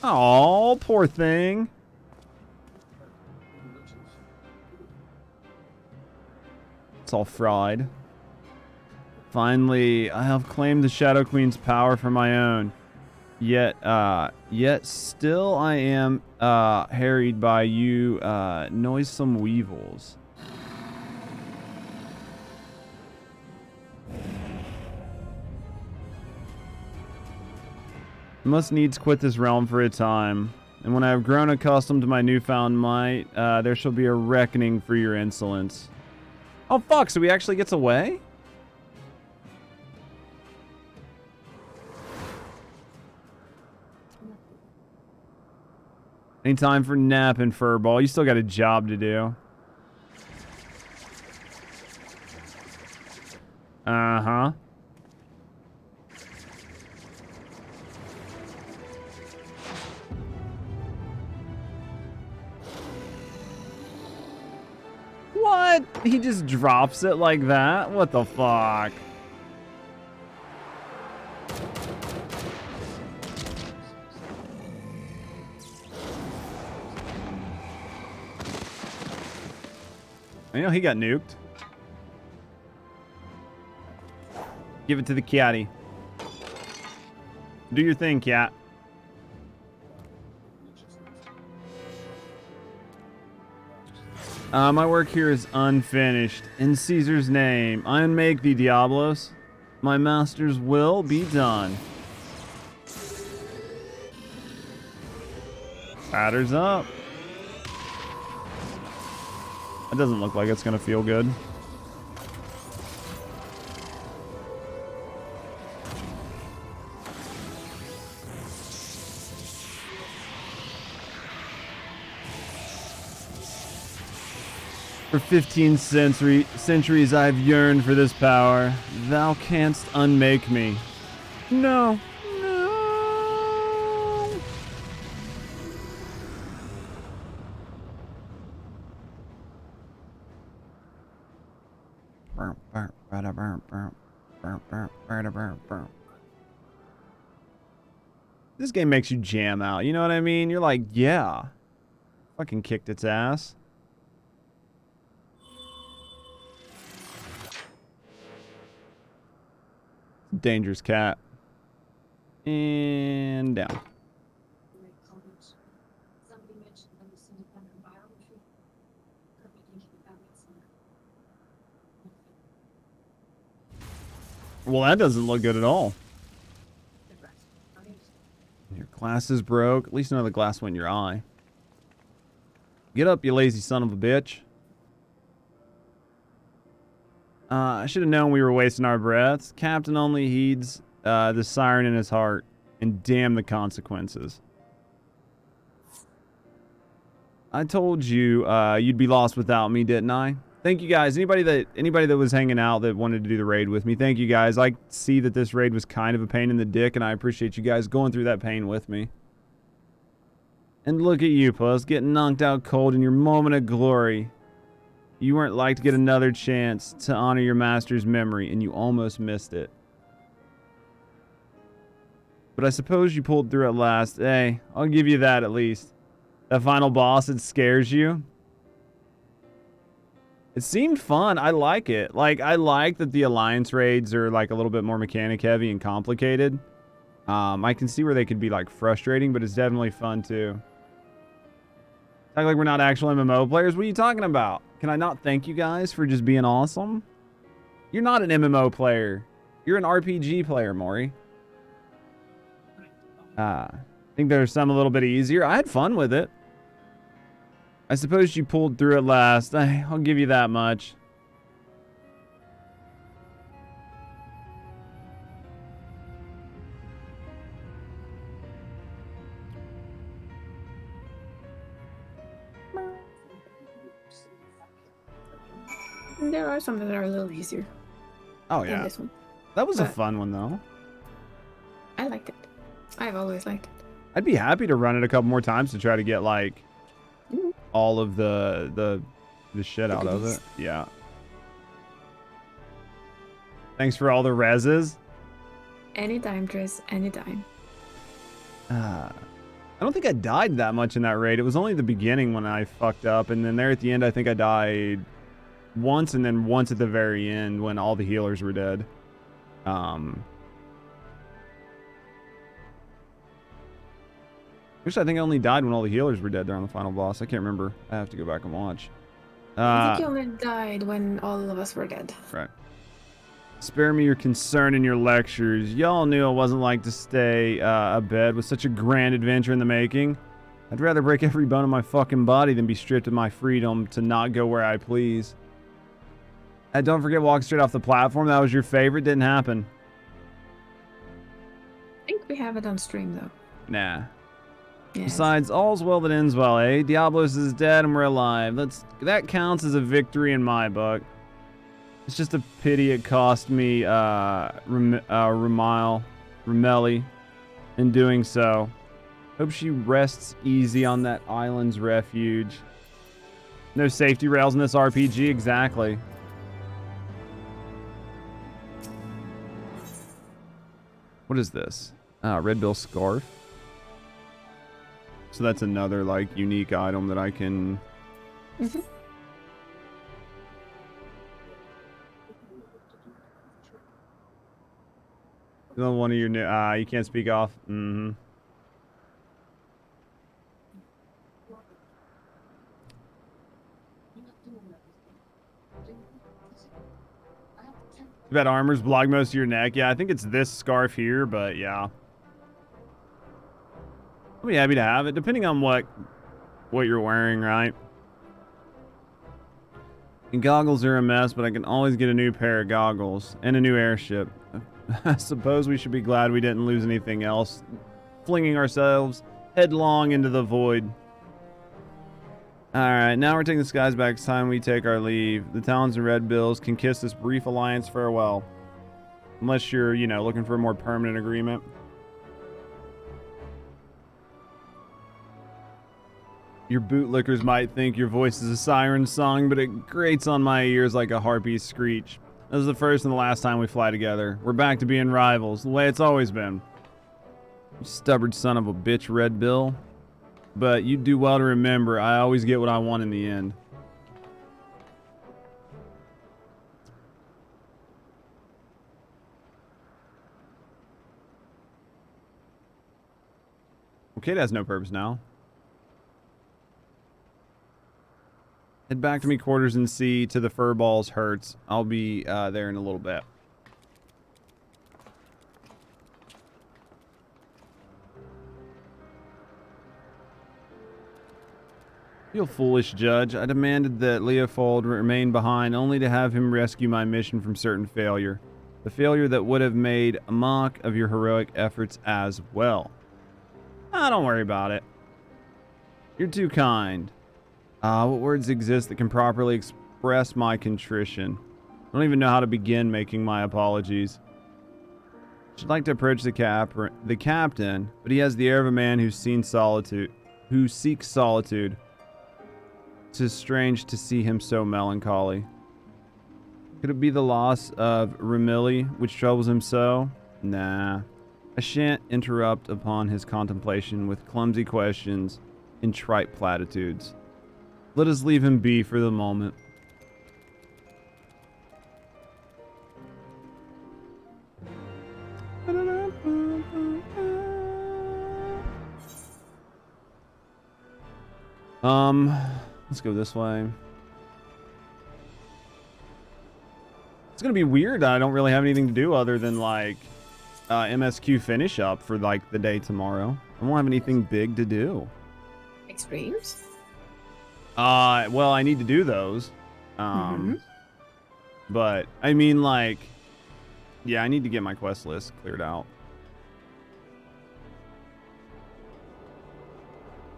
Oh, poor thing. It's all fried. Finally, I have claimed the Shadow Queen's power for my own. Yet still I am harried by you noisome weevils. I must needs quit this realm for a time, and when I have grown accustomed to my newfound might, there shall be a reckoning for your insolence. Oh fuck, so he actually gets away? Any time for napping, Furball? You still got a job to do. Uh-huh. What? He just drops it like that? What the fuck? You know, he got nuked. Give it to the catty. Do your thing, cat. My work here is unfinished. In Caesar's name, I unmake thee, Diablos. My master's will be done. Batters up. It doesn't look like it's gonna feel good. For 15 centuries I've yearned for this power. Thou canst unmake me. No. No. This game makes you jam out. You know what I mean? You're like, yeah. Fucking kicked its ass. Dangerous cat. And down. Well, that doesn't look good at all. Your glasses broke. At least none of the glass went in your eye. Get up, you lazy son of a bitch. I should have known we were wasting our breaths. Captain only heeds the siren in his heart, and damn the consequences. I told you you'd be lost without me, didn't I? Thank you guys. Anybody that was hanging out that wanted to do the raid with me, thank you guys. I see that this raid was kind of a pain in the dick, and I appreciate you guys going through that pain with me. And look at you, puss, getting knocked out cold in your moment of glory. You weren't like to get another chance to honor your master's memory, and you almost missed it. But I suppose you pulled through at last. Hey, I'll give you that at least. That final boss, it scares you. It seemed fun. I like it. Like, I like that the Alliance raids are like a little bit more mechanic heavy and complicated. I can see where they could be like frustrating, but it's definitely fun too. Act like we're not actual MMO players. What are you talking about? Can I not thank you guys for just being awesome? You're not an MMO player. You're an RPG player, Maury. I think there's some a little bit easier. I had fun with it. I suppose you pulled through at last. I'll give you that much. There are some that are a little easier. Oh yeah. Than this one. That was a fun one though. I liked it. I've always liked it. I'd be happy to run it a couple more times to try to get like all of the shit out of it. Yeah. Thanks for all the reses. Anytime, Triss. Anytime. I don't think I died that much in that raid. It was only the beginning when I fucked up, and then there at the end I think I died once, and then once at the very end when all the healers were dead. Which I think I only died when all the healers were dead there on the final boss. I can't remember. I have to go back and watch. I think you only died when all of us were dead. Right. Spare me your concern and your lectures. Y'all knew I wasn't like to stay abed with such a grand adventure in the making. I'd rather break every bone in my fucking body than be stripped of my freedom to not go where I please. And don't forget walking straight off the platform. That was your favorite. Didn't happen. I think we have it on stream though. Nah. Yes. Besides, all's well that ends well, eh? Diablos is dead and we're alive. That counts as a victory in my book. It's just a pity it cost me Ramelli in doing so. Hope she rests easy on that island's refuge. No safety rails in this RPG, exactly. What is this? Redbill Scarf. So that's another like unique item that I can. Mm-hmm. One of your new. You can't speak off. Mm-hmm. That armor's block most of your neck. Yeah, I think it's this scarf here, but yeah. I'll be happy to have it, depending on what you're wearing, right? And goggles are a mess, but I can always get a new pair of goggles and a new airship. I suppose we should be glad we didn't lose anything else, flinging ourselves headlong into the void. Alright, now we're taking the skies back. It's time we take our leave. The Talons and Red Bills can kiss this brief alliance farewell. Unless you're, you know, looking for a more permanent agreement. Your bootlickers might think your voice is a siren song, but it grates on my ears like a harpy's screech. This is the first and the last time we fly together. We're back to being rivals, the way it's always been. You stubborn son of a bitch, Red Bill. But you do well to remember, I always get what I want in the end. Okay, that has no purpose now. Head back to me quarters and see to the furballs hurts. I'll be there in a little bit. You foolish judge. I demanded that Leopold remain behind only to have him rescue my mission from certain failure. The failure that would have made a mock of your heroic efforts as well. Ah, don't worry about it. You're too kind. What words exist that can properly express my contrition? I don't even know how to begin making my apologies. I'd like to approach the captain, but he has the air of a man who seeks solitude. It's strange to see him so melancholy. Could it be the loss of Remilly which troubles him so? Nah. I shan't interrupt upon his contemplation with clumsy questions and trite platitudes. Let us leave him be for the moment. Let's go this way. It's gonna be weird. I don't really have anything to do other than like MSQ finish up for like the day tomorrow. I won't have anything big to do. Extremes? Well, I need to do those. But I mean, like, yeah, I need to get my quest list cleared out.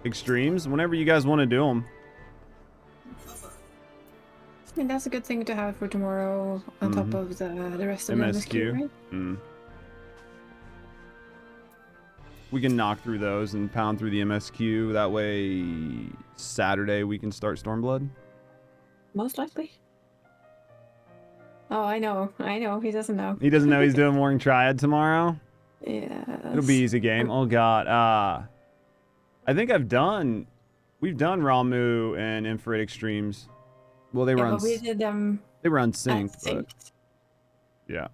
Extremes, whenever you guys want to do them. I mean, that's a good thing to have for tomorrow on top of the rest of the MSQ, right? We can knock through those and pound through the MSQ. That way, Saturday we can start Stormblood. Most likely. Oh, I know. He doesn't know. He doesn't know he's doing Warring Triad tomorrow? Yeah. It'll be easy game. Oh, God. I think we've done Ramu and Infrared Extremes. Well, they were we did them. They were unsynced, but yeah.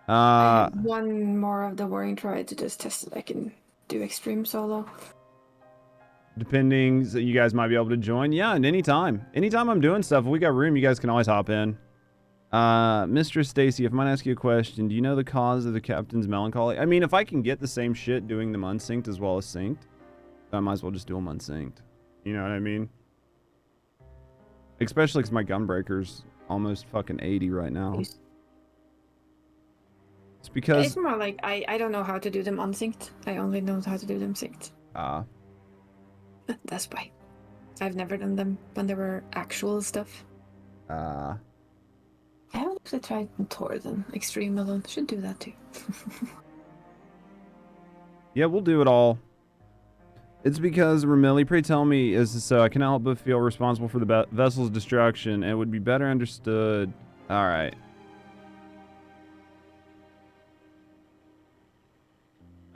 I had one more of the Warring Triad to just test if I can do extreme solo. Depending, so you guys might be able to join. Yeah, and anytime I'm doing stuff, if we got room, you guys can always hop in. Mistress Stacy, if I might ask you a question, do you know the cause of the captain's melancholy? I mean, if I can get the same shit doing them unsynced as well as synced, I might as well just do them unsynced. You know what I mean? Especially because my Gunbreaker's almost fucking 80 right now. It's because... It's more like, I don't know how to do them unsynced. I only know how to do them synced. That's why. I've never done them when they were actual stuff. I haven't actually tried Tor then. Extreme alone. Should do that too. Yeah, we'll do it all. It's because, Ramilli, pray tell me, is this, I cannot help but feel responsible for the vessel's destruction. It would be better understood. Alright.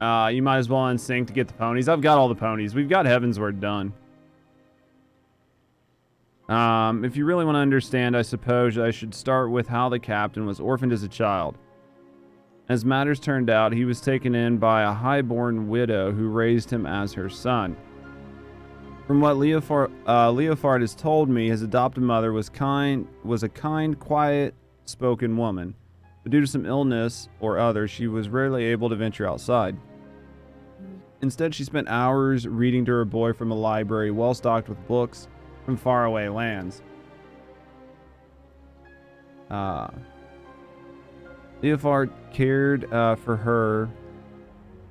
You might as well unsync to get the ponies. I've got all the ponies. We've got Heavensward done. If you really want to understand, I suppose I should start with how the captain was orphaned as a child. As matters turned out, he was taken in by a high-born widow who raised him as her son. From what Leofard has told me, his adopted mother was a kind, quiet-spoken woman, but due to some illness or other, she was rarely able to venture outside. Instead, she spent hours reading to her boy from a library well-stocked with books from faraway lands. Leofard cared for her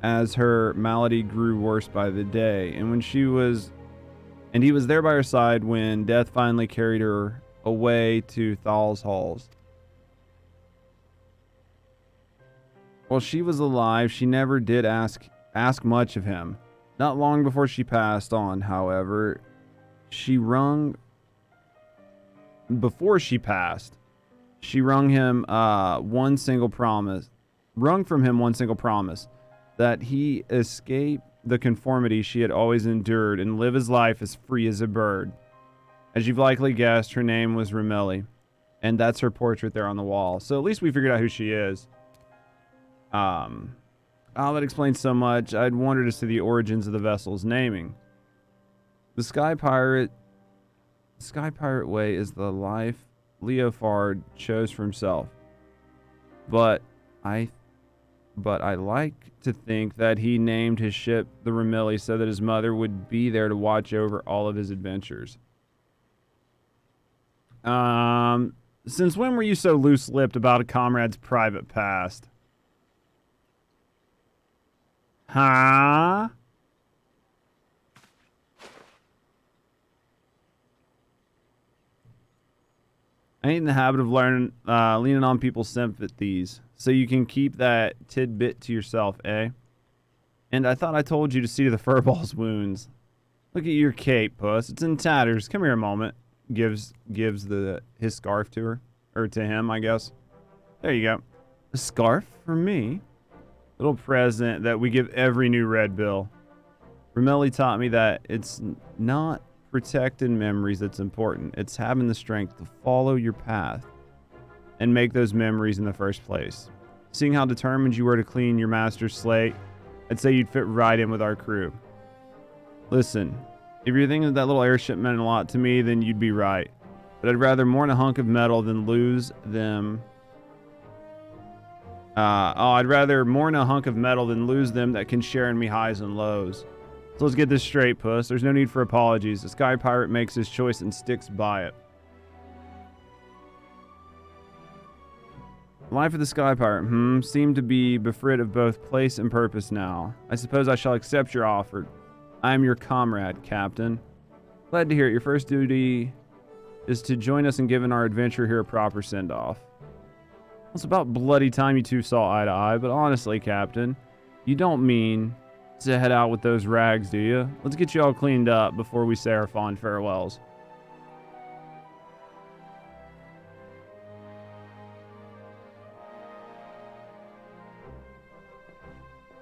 as her malady grew worse by the day, and he was there by her side when death finally carried her away to Thal's halls. While she was alive, she never did ask much of him. Not long before she passed on, however, she wrung from him one single promise that he escape the conformity she had always endured and live his life as free as a bird. As you've likely guessed, her name was Remeli, and that's her portrait there on the wall. So at least we figured out who she is. That explains so much. I'd wondered as to the origins of the vessel's naming. The Sky Pirate Way is the life Leofard chose for himself. But I like to think that he named his ship the Remeli so that his mother would be there to watch over all of his adventures. Since when were you so loose-lipped about a comrade's private past? Huh? I ain't in the habit of learning, leaning on people's sympathies, so you can keep that tidbit to yourself, eh? And I thought I told you to see to the furball's wounds. Look at your cape, puss. It's in tatters. Come here a moment. Gives his scarf to her, or to him, I guess. There you go. A scarf for me. Little present that we give every new Redbill. Remeli taught me that it's not protecting memories that's important. It's having the strength to follow your path and make those memories in the first place. Seeing how determined you were to clean your master's slate, I'd say you'd fit right in with our crew. Listen, if you're thinking that little airship meant a lot to me, then you'd be right. But I'd rather mourn a hunk of metal than lose them. I'd rather mourn a hunk of metal than lose them that can share in me highs and lows. So let's get this straight, puss. There's no need for apologies. The Sky Pirate makes his choice and sticks by it. The life of the Sky Pirate, seemed to be befrit of both place and purpose now. I suppose I shall accept your offer. I am your comrade, Captain. Glad to hear it. Your first duty is to join us in giving our adventure here a proper send-off. It's about bloody time you two saw eye to eye, but honestly, Captain, you don't mean to head out with those rags, do you? Let's get you all cleaned up before we say our fond farewells.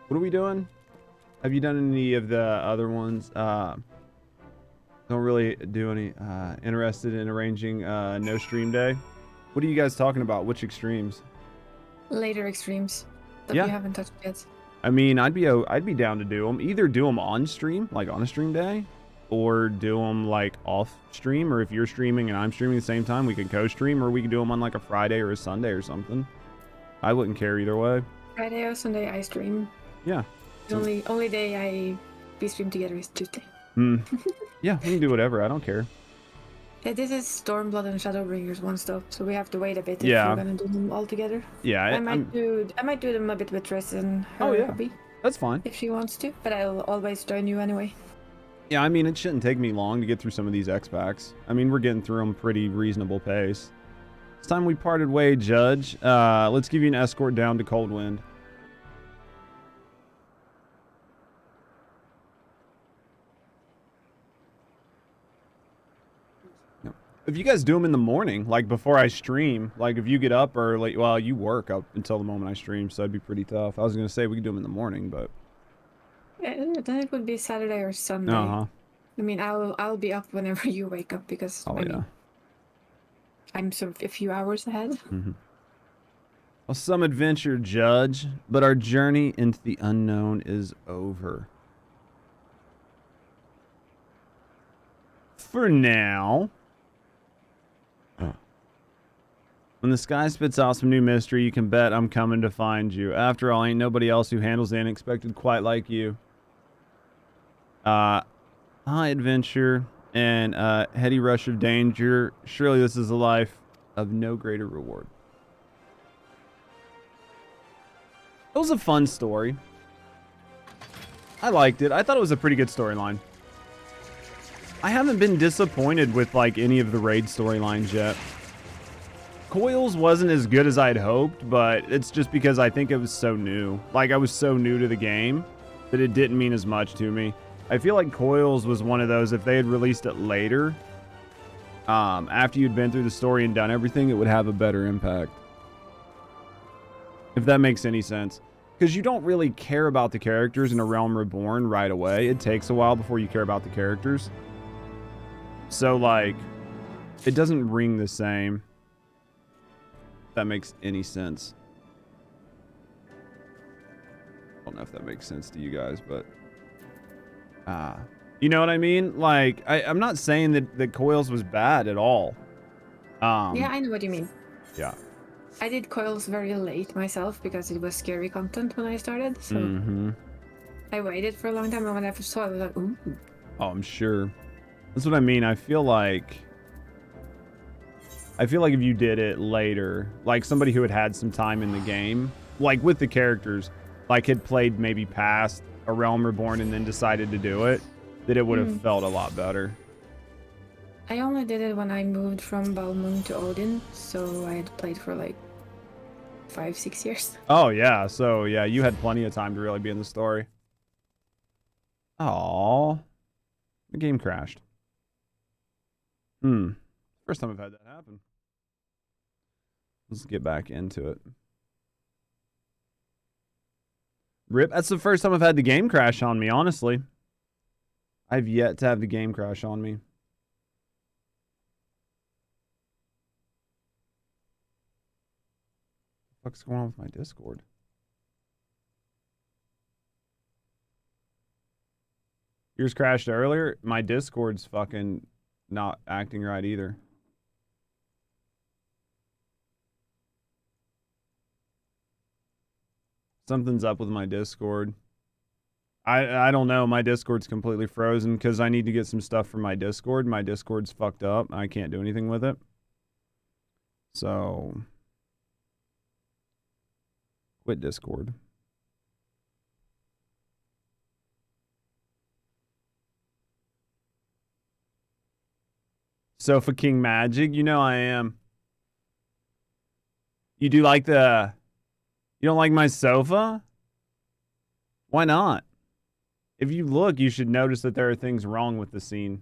What are we doing? Have you done any of the other ones? Don't really do any. Interested in arranging no stream day? What are you guys talking about? Which extremes? Later extremes that we haven't touched yet. I mean, I'd be down to do them. Either do them on stream, like on a stream day, or do them like off stream. Or if you're streaming and I'm streaming at the same time, we can co-stream, or we can do them on like a Friday or a Sunday or something. I wouldn't care either way. Friday or Sunday, I stream. Yeah. The only day we stream together is Tuesday. Yeah, we can do whatever. I don't care. Yeah, this is Stormblood and Shadowbringers one stop, so we have to wait a bit if Yeah. we're gonna do them all together. Yeah, I might do them a bit with Triss and her Oh, yeah. hubby, That's fine. if she wants to, but I'll always join you anyway. Yeah, I mean, it shouldn't take me long to get through some of these X-Packs. I mean, we're getting through them pretty reasonable pace. It's time we parted way, Judge. Let's give you an escort down to Coldwind. If you guys do them in the morning, like before I stream, like if you get up early, well, you work up until the moment I stream, so that'd be pretty tough. I was going to say we could do them in the morning, but... Yeah, then it would be Saturday or Sunday. Uh-huh. I mean, I'll be up whenever you wake up because I'm sort of a few hours ahead. Mm-hmm. Well, some adventure, Judge, but our journey into the unknown is over. For now... When the sky spits out some new mystery, you can bet I'm coming to find you. After all, ain't nobody else who handles the unexpected quite like you. High adventure and heady rush of danger. Surely this is a life of no greater reward. It was a fun story. I liked it. I thought it was a pretty good storyline. I haven't been disappointed with like any of the raid storylines yet. Coils wasn't as good as I'd hoped, but it's just because I think it was so new. Like, I was so new to the game that it didn't mean as much to me. I feel like Coils was one of those, if they had released it later, after you'd been through the story and done everything, it would have a better impact. If that makes any sense. Because you don't really care about the characters in A Realm Reborn right away. It takes a while before you care about the characters. So, like, it doesn't ring the same. If that makes any sense. I don't know if that makes sense to you guys, but... you know what I mean? Like, I'm not saying that Coils was bad at all. Yeah, I know what you mean. Yeah. I did Coils very late myself because it was scary content when I started, so I waited for a long time, and when I first saw it, I was like, ooh. Oh, I'm sure. That's what I mean. I feel like if you did it later, like somebody who had had some time in the game, like with the characters, like had played maybe past A Realm Reborn and then decided to do it, that it would have felt a lot better. I only did it when I moved from Balmung to Odin, so I had played for like 5-6 years. Oh, yeah. So, yeah, you had plenty of time to really be in the story. Aww. The game crashed. First time I've had that happen. Let's get back into it. RIP. That's the first time I've had the game crash on me, honestly. I've yet to have the game crash on me. What's going on with my Discord? Yours crashed earlier? My Discord's fucking not acting right either. Something's up with my Discord. I don't know. My Discord's completely frozen because I need to get some stuff from my Discord. My Discord's fucked up. I can't do anything with it. So... quit Discord. Sofa King Magic, you know I am. You do like the... You don't like my sofa? Why not? If you look, you should notice that there are things wrong with the scene.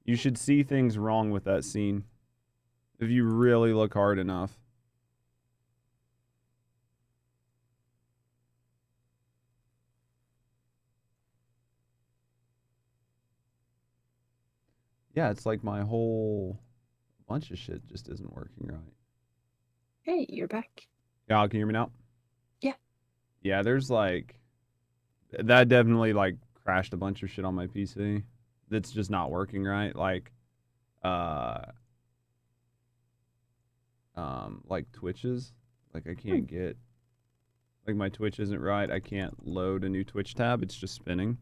You should see things wrong with that scene. If you really look hard enough. Yeah, it's like my whole bunch of shit just isn't working right. Hey, you're back. Yeah, can you hear me now? Yeah. Yeah, there's like... That definitely like crashed a bunch of shit on my PC. That's just not working right. Like Twitches. Like I can't get... Like my Twitch isn't right. I can't load a new Twitch tab. It's just spinning.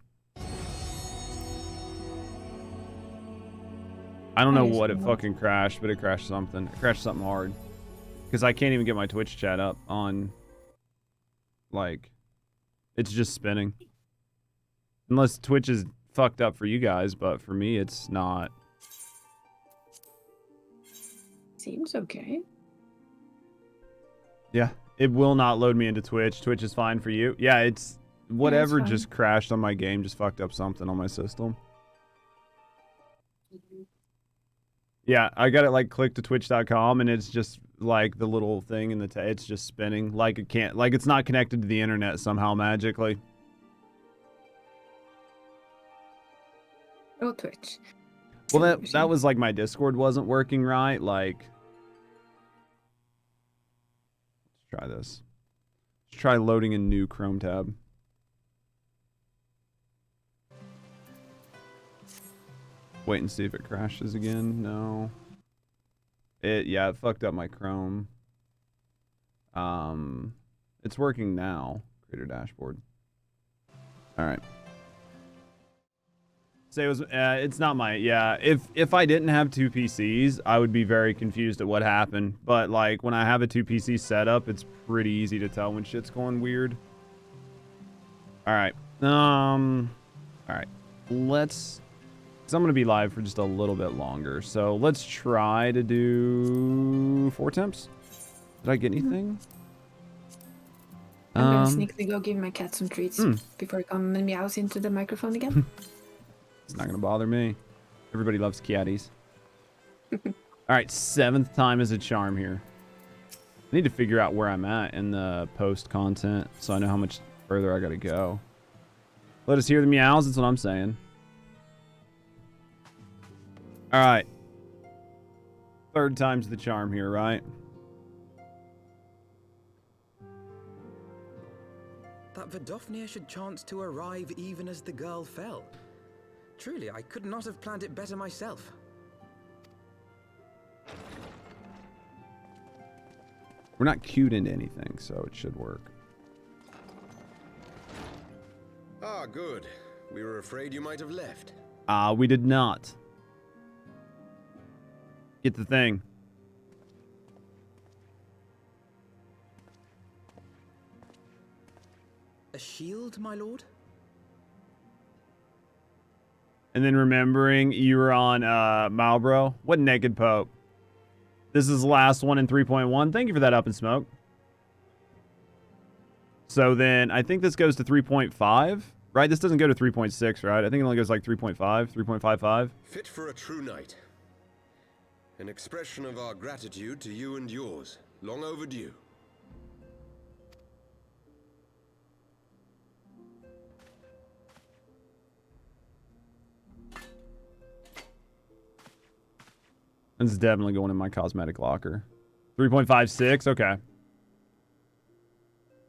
I don't know what it fucking crashed, but it crashed something. It crashed something hard. Because I can't even get my Twitch chat up on... Like... It's just spinning. Unless Twitch is fucked up for you guys, but for me, it's not. Seems okay. Yeah, it will not load me into Twitch. Twitch is fine for you. Yeah, it's... Whatever just crashed on my game just fucked up something on my system. Yeah, I got it like clicked to twitch.com and it's just like the little thing in the it's just spinning like it can't, like it's not connected to the internet somehow magically. Oh, Twitch. Well, that was like my Discord wasn't working right. Like, let's try this. Let's try loading a new Chrome tab. Wait and see if it crashes again. No. Yeah, it fucked up my Chrome. It's working now. Creator dashboard. All right. Say it was. It's not my. Yeah. If I didn't have 2 PCs, I would be very confused at what happened. But like when I have a 2 PC setup, it's pretty easy to tell when shit's going weird. All right. All right. Let's. Cause I'm gonna be live for just a little bit longer, so let's try to do 4 temps. Did I get anything? I'm gonna sneakily go give my cat some treats before it comes and meows into the microphone again. It's not gonna bother me. Everybody loves catties. All right, 7th time is a charm here. I need to figure out where I'm at in the post content so I know how much further I gotta go. Let us hear the meows. That's what I'm saying. All right. 3rd time's the charm here, right? That Vidofnir should chance to arrive even as the girl fell. Truly, I could not have planned it better myself. We're not queued into anything, so it should work. Ah, good. We were afraid you might have left. We did not. Get the thing. A shield, my lord? And then remembering you were on Malbro. What naked pope? This is the last one in 3.1. Thank you for that, Up in Smoke. So then I think this goes to 3.5, right? This doesn't go to 3.6, right? I think it only goes like 3.5, 3.55. Fit for a true knight. An expression of our gratitude to you and yours. Long overdue. This is definitely going in my cosmetic locker. 3.56, okay.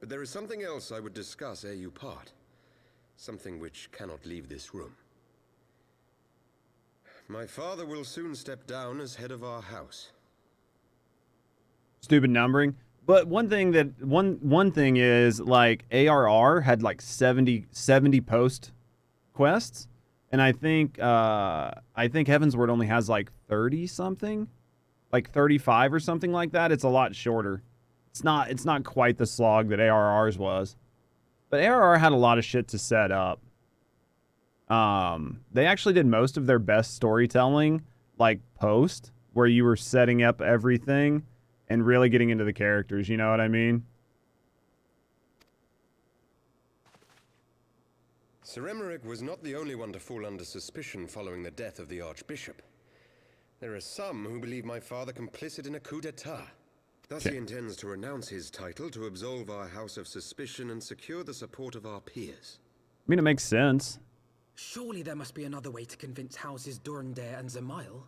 But there is something else I would discuss ere you part. Something which cannot leave this room. My father will soon step down as head of our house. Stupid numbering. But one thing is like ARR had like 70 post quests. And I think Heavensward only has like 30 something, like 35 or something like that. It's a lot shorter. It's not quite the slog that ARR's was, but ARR had a lot of shit to set up. They actually did most of their best storytelling like post, where you were setting up everything and really getting into the characters. You know what I mean? Sir Emmerich was not the only one to fall under suspicion following the death of the Archbishop. There are some who believe my father complicit in a coup d'etat. Thus he intends to renounce his title to absolve our house of suspicion and secure the support of our peers. I mean, it makes sense. Surely there must be another way to convince houses Durandare and Zamail.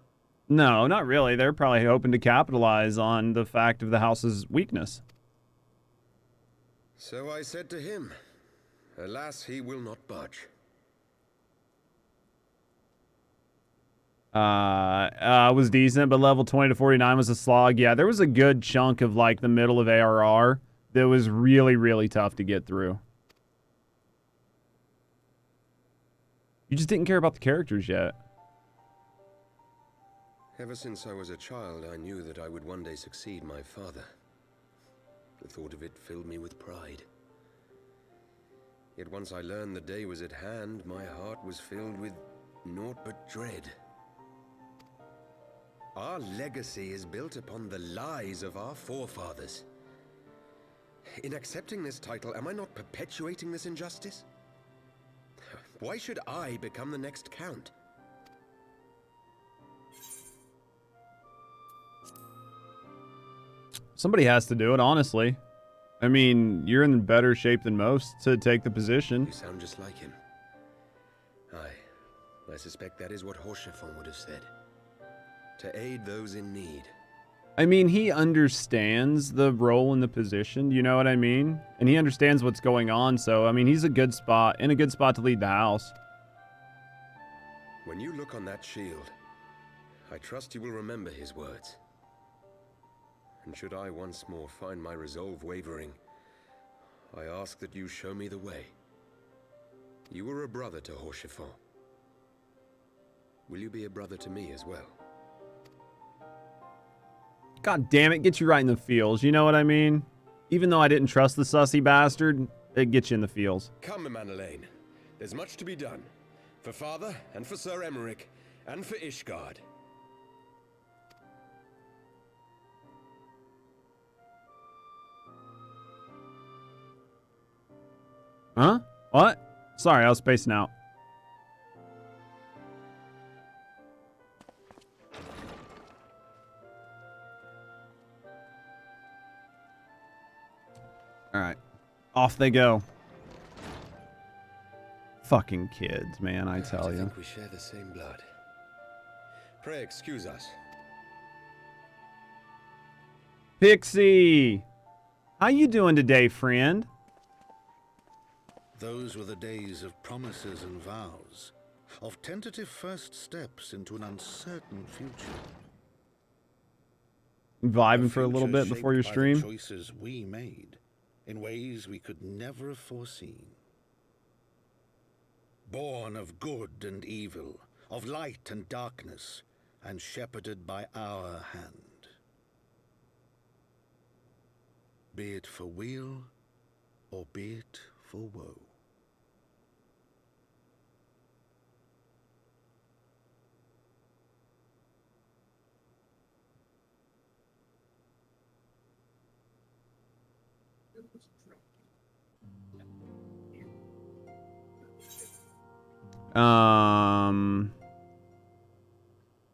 No, not really. They're probably hoping to capitalize on the fact of the house's weakness. So I said to him, alas, he will not budge. Was decent, but level 20 to 49 was a slog. Yeah, there was a good chunk of like the middle of ARR that was really, really tough to get through. You just didn't care about the characters yet. Ever since I was a child, I knew that I would one day succeed my father. The thought of it filled me with pride. Yet once I learned the day was at hand, my heart was filled with naught but dread. Our legacy is built upon the lies of our forefathers. In accepting this title, am I not perpetuating this injustice? Why should I become the next count? Somebody has to do it, honestly. I mean, you're in better shape than most to take the position. You sound just like him. I suspect that is what Horshefon would have said. To aid those in need. I mean, he understands the role and the position, you know what I mean? And he understands what's going on, so, I mean, he's in a good spot to lead the house. When you look on that shield, I trust you will remember his words. And should I once more find my resolve wavering, I ask that you show me the way. You were a brother to Horshefon. will you be a brother to me as well? God damn it, get you right in the feels. You know what I mean? Even though I didn't trust the sussy bastard, it gets you in the feels. Come, Manalaine. There's much to be done. For father, and for Sir Emmerich, and for Ishgard. Huh? What? Sorry, I was spacing out. Alright. Off they go. Fucking kids, man, I tell I you. think we share the same blood. Pray excuse us. Pixie! How you doing today, friend? Those were the days of promises and vows, of tentative first steps into an uncertain future. Vibing for a little bit before your stream? By the choices we made, in ways we could never have foreseen. Born of good and evil, of light and darkness, and shepherded by our hand. Be it for weal, or be it for woe.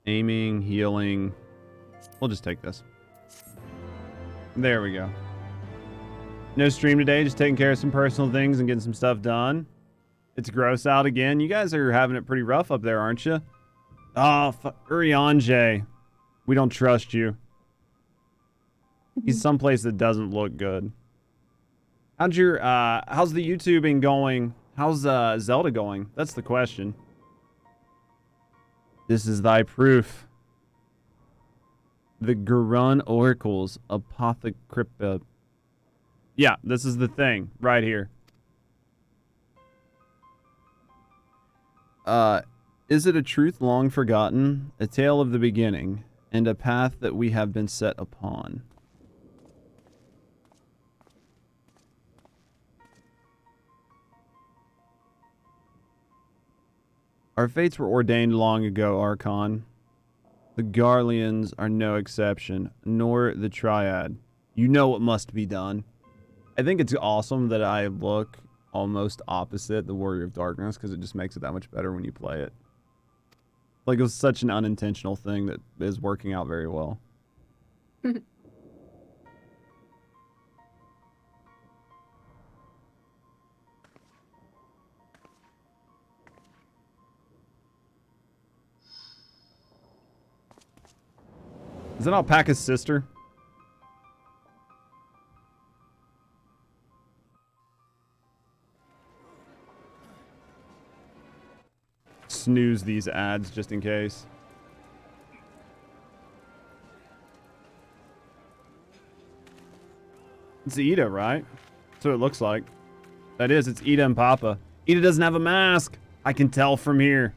Aiming, healing. We'll just take this. There we go. No stream today, just taking care of some personal things and getting some stuff done. It's gross out again. You guys are having it pretty rough up there, aren't you? Oh, Eorzea. We don't trust you. He's someplace that doesn't look good. How's your, how's the YouTubing going? How's, Zelda going? That's the question. This is thy proof. The Gurun Oracles Apothecrypta. Yeah, this is the thing right here. Is it a truth long forgotten, a tale of the beginning, and a path that we have been set upon? Our fates were ordained long ago, Archon. The Garleans are no exception, nor the Triad. You know what must be done. I think it's awesome that I look almost opposite the Warrior of Darkness, because it just makes it that much better when you play it. Like, it was such an unintentional thing that is working out very well. Is that Alpaca's sister? Snooze these ads just in case. It's Ida, right? That's what it looks like. That is, it's Ida and Papa. Ida doesn't have a mask. I can tell from here.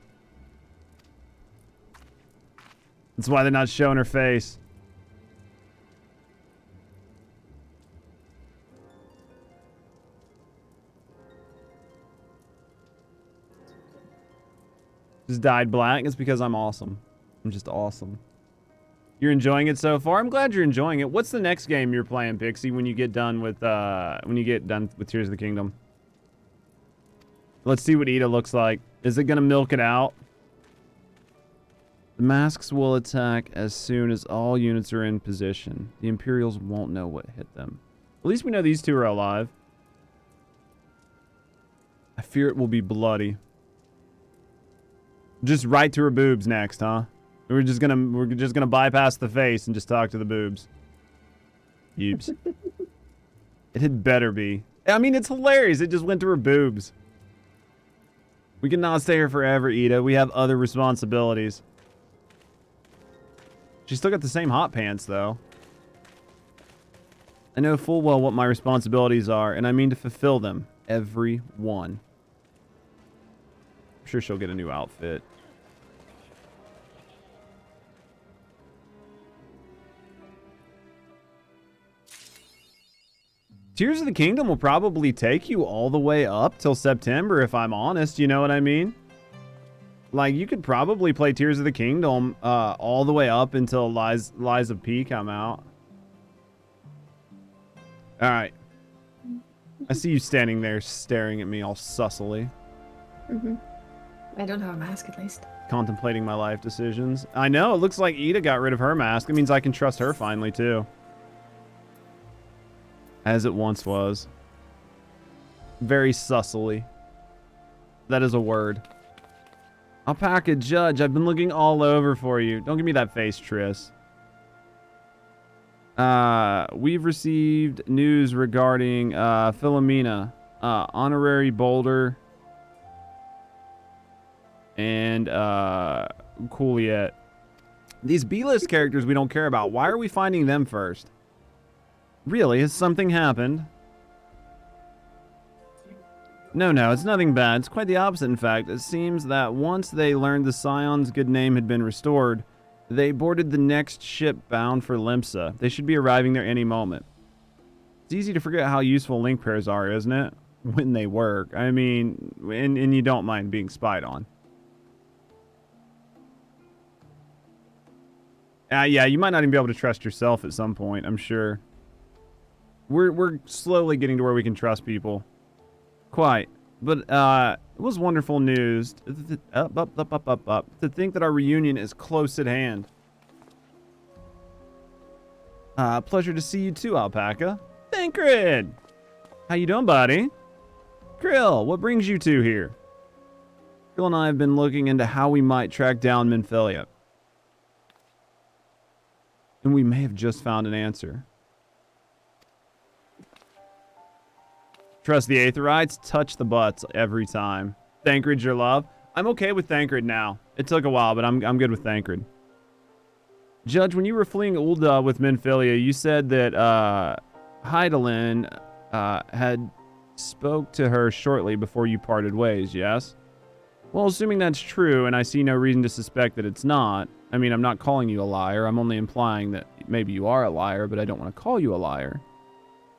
That's why they're not showing her face. Just dyed black. It's because I'm awesome. I'm just awesome. You're enjoying it so far? I'm glad you're enjoying it. What's the next game you're playing, Pixie, when you get done with Tears of the Kingdom? Let's see what Ida looks like. Is it gonna milk it out? The masks will attack as soon as all units are in position. The Imperials won't know what hit them. At least we know these two are alive. I fear it will be bloody. Just right to her boobs next, huh? We're just gonna bypass the face and just talk to the boobs. Boobs. It had better be. I mean, it's hilarious. It just went to her boobs. We cannot stay here forever, Ida. We have other responsibilities. She's still got the same hot pants, though. I know full well what my responsibilities are, and I mean to fulfill them. Every one. I'm sure she'll get a new outfit. Tears of the Kingdom will probably take you all the way up till September, if I'm honest. You know what I mean? Like, you could probably play Tears of the Kingdom all the way up until Lies of P come out. All right. I see you standing there staring at me all sussily. Mm-hmm. I don't have a mask, at least. Contemplating my life decisions. I know, it looks like Ida got rid of her mask. It means I can trust her finally, too. As it once was. Very sussily. That is a word. Alpaca Judge, I've been looking all over for you. Don't give me that face, Triss. We've received news regarding Philomena, Honorary Boulder, and Cooliet. These B-list characters we don't care about. Why are we finding them first? Really, has something happened? No, it's nothing bad. It's quite the opposite, in fact. It seems that once they learned the Scion's good name had been restored, they boarded the next ship bound for Limsa. They should be arriving there any moment. It's easy to forget how useful link pairs are, isn't it? When they work. I mean, and you don't mind being spied on. Yeah, you might not even be able to trust yourself at some point, I'm sure. We're slowly getting to where we can trust people. Quite. But it was wonderful news. To think that our reunion is close at hand. Pleasure to see you too, Alpaca. Thancred! How you doing, buddy? Krill, what brings you two here? Krill and I have been looking into how we might track down Minfilia. And we may have just found an answer. Trust the Aetherites, touch the butts every time. Thancred, your love. I'm okay with Thancred now. It took a while, but I'm good with Thancred. Judge, when you were fleeing Ul'dah with Minfilia, you said that Hydaelyn had spoke to her shortly before you parted ways, yes? Well, assuming that's true, and I see no reason to suspect that it's not. I mean, I'm not calling you a liar. I'm only implying that maybe you are a liar, but I don't want to call you a liar.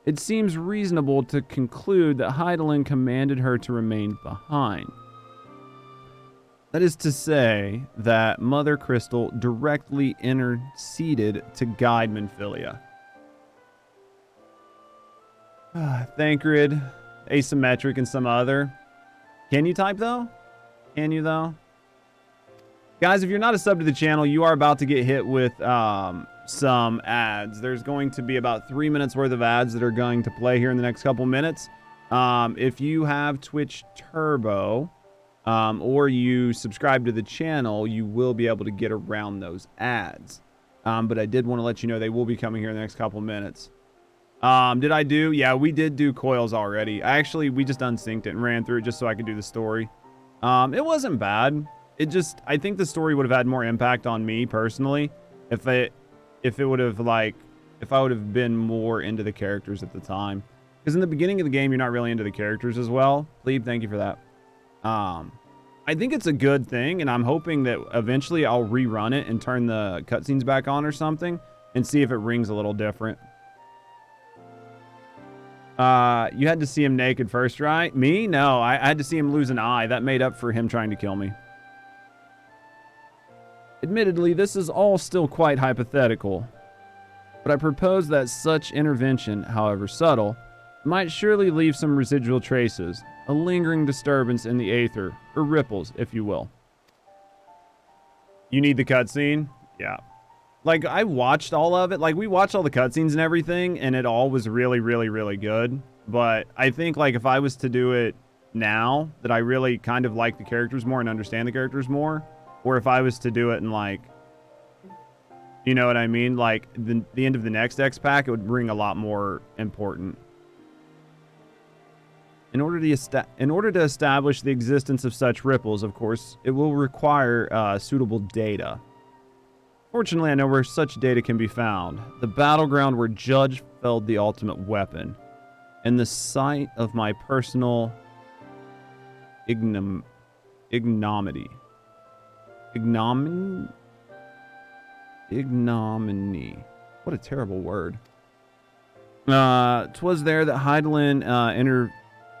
It seems reasonable to conclude that Hydaelyn commanded her to remain behind. That is to say that Mother Crystal directly interceded to guide Minfilia. Thancred, asymmetric, and some other. Can you type, though? Can you, though? Guys, if you're not a sub to the channel, you are about to get hit with some ads. There's going to be about 3 minutes worth of ads that are going to play here in the next couple minutes. If you have Twitch Turbo or you subscribe to the channel, you will be able to get around those ads. But I did want to let you know they will be coming here in the next couple minutes. Did I do? Yeah, we did do coils already. We just unsynced it and ran through it just so I could do the story. It wasn't bad. I think the story would have had more impact on me personally if I would have been more into the characters at the time. Because in the beginning of the game, you're not really into the characters as well. Plebe, thank you for that. I think it's a good thing, and I'm hoping that eventually I'll rerun it and turn the cutscenes back on or something and see if it rings a little different. You had to see him naked first, right? Me? No, I had to see him lose an eye. That made up for him trying to kill me. Admittedly, this is all still quite hypothetical, but I propose that such intervention, however subtle, might surely leave some residual traces, a lingering disturbance in the aether, or ripples, if you will. You need the cutscene? Yeah. Like, I watched all of it. Like, we watched all the cutscenes and everything, and it all was really, really, really good. But I think, like, if I was to do it now, that I really kind of like the characters more and understand the characters more, or if I was to do it in, like, you know what I mean? Like, the end of the next X pack, it would bring a lot more important. In order to establish the existence of such ripples, of course, it will require suitable data. Fortunately, I know where such data can be found. The battleground where Judge felled the ultimate weapon. And the site of my personal ignominy. Ignominy. What a terrible word. 'Twas there that Hydaelyn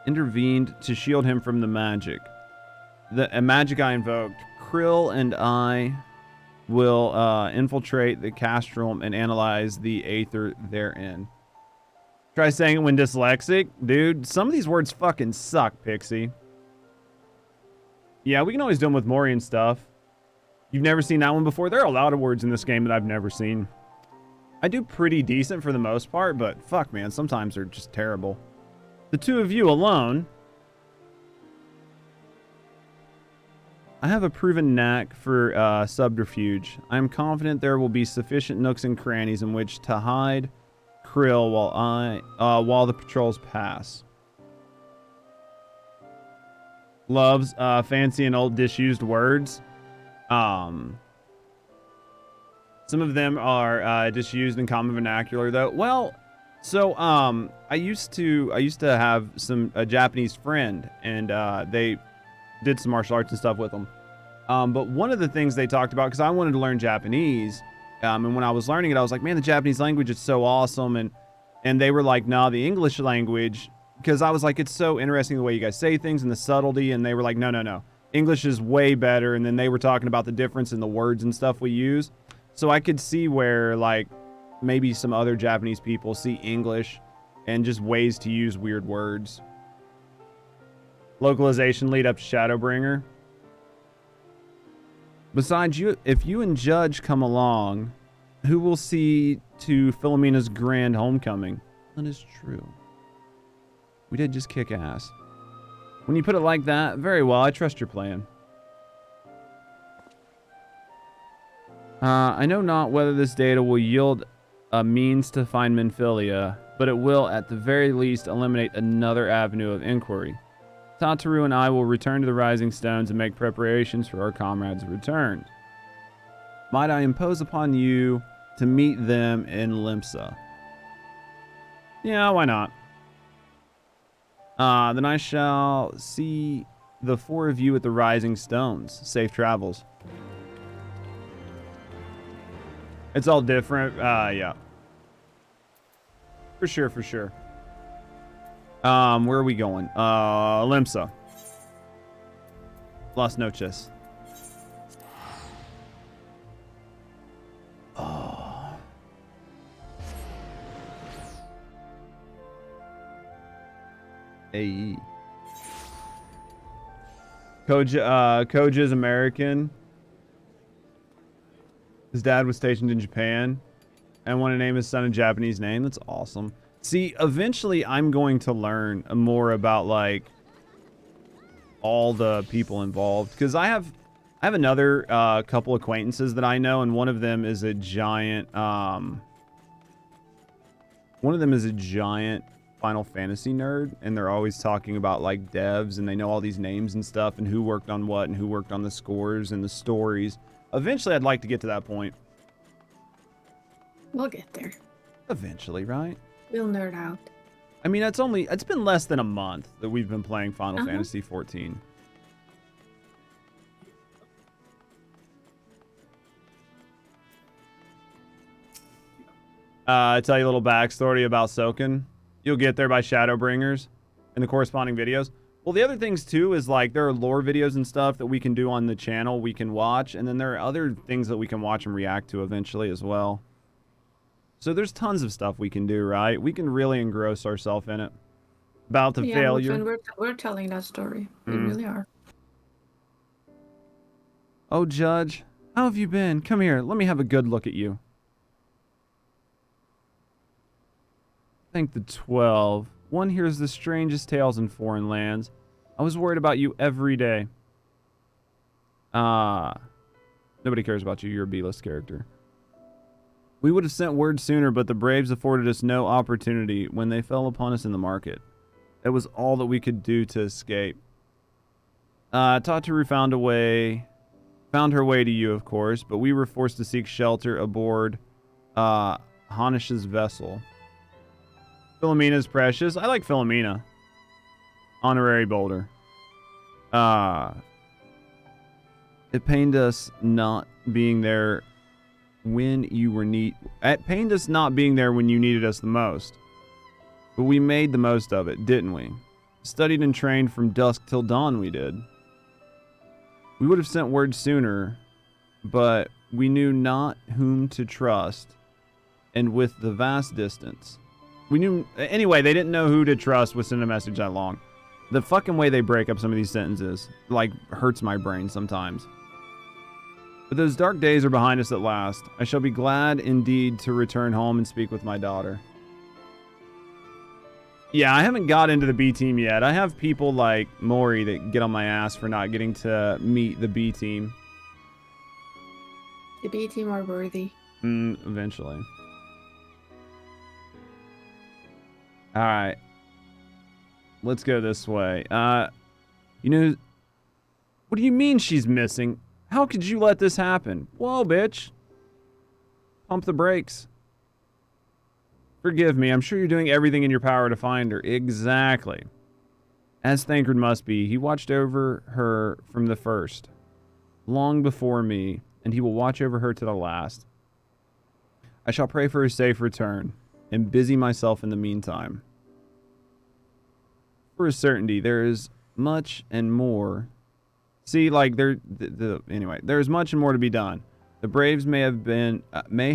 intervened to shield him from the magic. The magic I invoked. Krill and I will infiltrate the castrum and analyze the aether therein. Try saying it when dyslexic. Dude, some of these words fucking suck, Pixie. Yeah, we can always do them with Mori and stuff. You've never seen that one before? There are a lot of words in this game that I've never seen. I do pretty decent for the most part, but fuck, man, sometimes they're just terrible. The two of you alone. I have a proven knack for subterfuge. I am confident there will be sufficient nooks and crannies in which to hide Krill while the patrols pass. Loves fancy and old disused words. Some of them are disused in common vernacular, though. Well, so I used to have a Japanese friend, and they did some martial arts and stuff with them. But one of the things they talked about, because I wanted to learn Japanese, and when I was learning it, I was like, man, the Japanese language is so awesome, and they were like, no, the English language, because I was like, it's so interesting the way you guys say things and the subtlety, and they were like, no. English is way better, and then they were talking about the difference in the words and stuff we use. So I could see where, like, maybe some other Japanese people see English and just ways to use weird words. Localization lead up to Shadowbringer. Besides, if you and Judge come along, who will see to Philomena's grand homecoming? That is true. We did just kick ass. When you put it like that, very well, I trust your plan. I know not whether this data will yield a means to find Menphilia, but it will at the very least eliminate another avenue of inquiry. Tataru and I will return to the Rising Stones and make preparations for our comrades' return. Might I impose upon you to meet them in Limsa? Yeah, why not? Then I shall see the four of you at the Rising Stones. Safe travels. It's all different. Yeah. For sure. Where are we going? Limsa. Las Noches. Oh. AE. Koja's American. His dad was stationed in Japan and wanted to name his son a Japanese name. That's awesome. See, eventually I'm going to learn more about, like, all the people involved, because I have another couple acquaintances that I know, and one of them is a giant Final Fantasy nerd, and they're always talking about, like, devs, and they know all these names and stuff, and who worked on what, and who worked on the scores and the stories. Eventually, I'd like to get to that point. We'll get there. Eventually, right? We'll nerd out. I mean, it's been less than a month that we've been playing Final Fantasy XIV. I tell you a little backstory about Soken. You'll get there by Shadowbringers and the corresponding videos. Well, the other things, too, is, like, there are lore videos and stuff that we can do on the channel we can watch, and then there are other things that we can watch and react to eventually as well. So there's tons of stuff we can do, right? We can really engross ourselves in it. About the failure. And we're telling that story. We really are. Oh, Judge, how have you been? Come here, let me have a good look at you. Thank the 12. One hears the strangest tales in foreign lands. I was worried about you every day. Nobody cares about you. You're a B-list character. We would have sent word sooner, but the Braves afforded us no opportunity when they fell upon us in the market. It was all that we could do to escape. Tataru found her way to you, of course, but we were forced to seek shelter aboard Hanish's vessel. Philomena's precious. I like Philomena. Honorary Boulder. It pained us not being there when you were It pained us not being there when you needed us the most. But we made the most of it, didn't we? Studied and trained from dusk till dawn, we did. We would have sent word sooner, but we knew not whom to trust, and with the vast distance. We knew... Anyway, they didn't know who to trust with sending a message that long. The fucking way they break up some of these sentences, like, hurts my brain sometimes. But those dark days are behind us at last. I shall be glad indeed to return home and speak with my daughter. Yeah, I haven't got into the B team yet. I have people like Mori that get on my ass for not getting to meet the B team. The B team are worthy. Eventually. Alright. Let's go this way. You know... What do you mean she's missing? How could you let this happen? Whoa, bitch. Pump the brakes. Forgive me, I'm sure you're doing everything in your power to find her. Exactly. As Thancred must be, he watched over her from the first. Long before me, and he will watch over her to the last. I shall pray for her safe return, and busy myself in the meantime. For a certainty, there is much and more. See, like, anyway, there is much and more to be done. The Braves may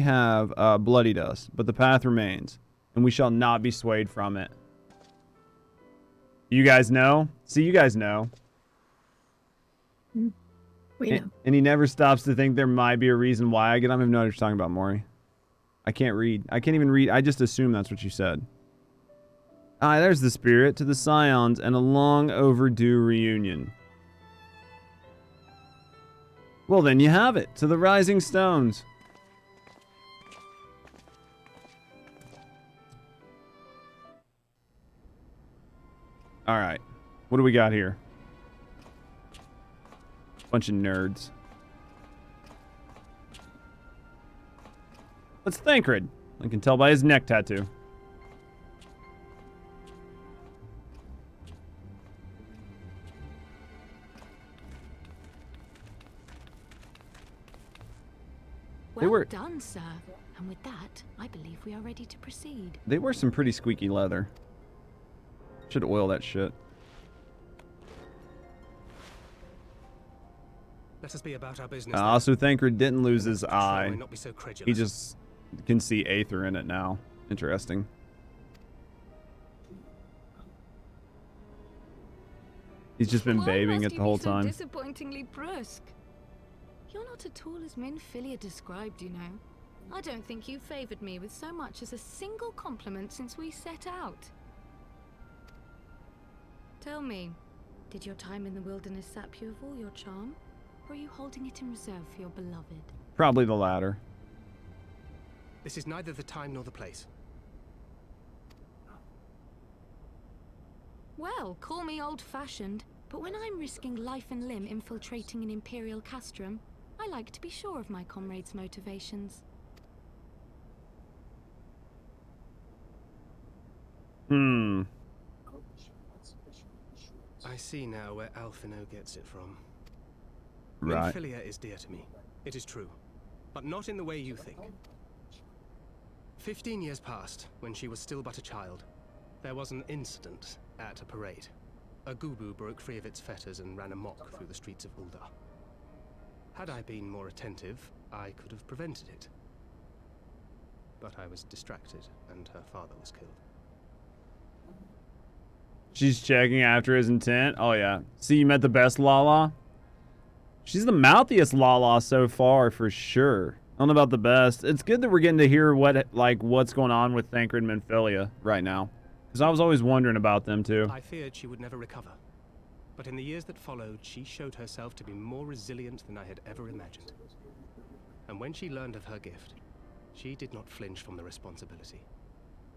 have bloodied us, but the path remains, and we shall not be swayed from it. You guys know? See, you guys know. We know. And he never stops to think there might be a reason why I get on. I have no idea what you're talking about, Maury. I can't read. I can't even read. I just assume that's what you said. Ah, there's the spirit to the Scions and a long overdue reunion. Well, then you have it. To the Rising Stones. All right. What do we got here? Bunch of nerds. Let's Thancred. I can tell by his neck tattoo. Well done, sir. And with that, I believe we are ready to proceed. They wear some pretty squeaky leather. Should oil that shit. Let us be about our business. Also, Thancred didn't lose his eye. Not be so credulous. He just can see Aether in it now. Interesting. He's just been babying it the whole time. Disappointingly brusque. You're not at all as Minfilia described, you know. I don't think you favored me with so much as a single compliment since we set out. Tell me, did your time in the wilderness sap you of all your charm? Or are you holding it in reserve for your beloved? Probably the latter. This is neither the time nor the place. Well, call me old-fashioned, but when I'm risking life and limb infiltrating an Imperial castrum, I like to be sure of my comrades' motivations. I see now where Alphino gets it from. Right. Minfilia is dear to me. It is true. But not in the way you think. 15 years passed, when she was still but a child. There was an incident at a parade. A Gubu broke free of its fetters and ran amok through the streets of Ul'dah. Had I been more attentive, I could have prevented it. But I was distracted, and her father was killed. She's checking after his intent. Oh, yeah. See, you met the best Lala? She's the mouthiest Lala so far, for sure. I don't know about the best. It's good that we're getting to hear what's going on with Thancred and Minfilia right now. Because I was always wondering about them, too. I feared she would never recover. But in the years that followed, she showed herself to be more resilient than I had ever imagined. And when she learned of her gift, she did not flinch from the responsibility,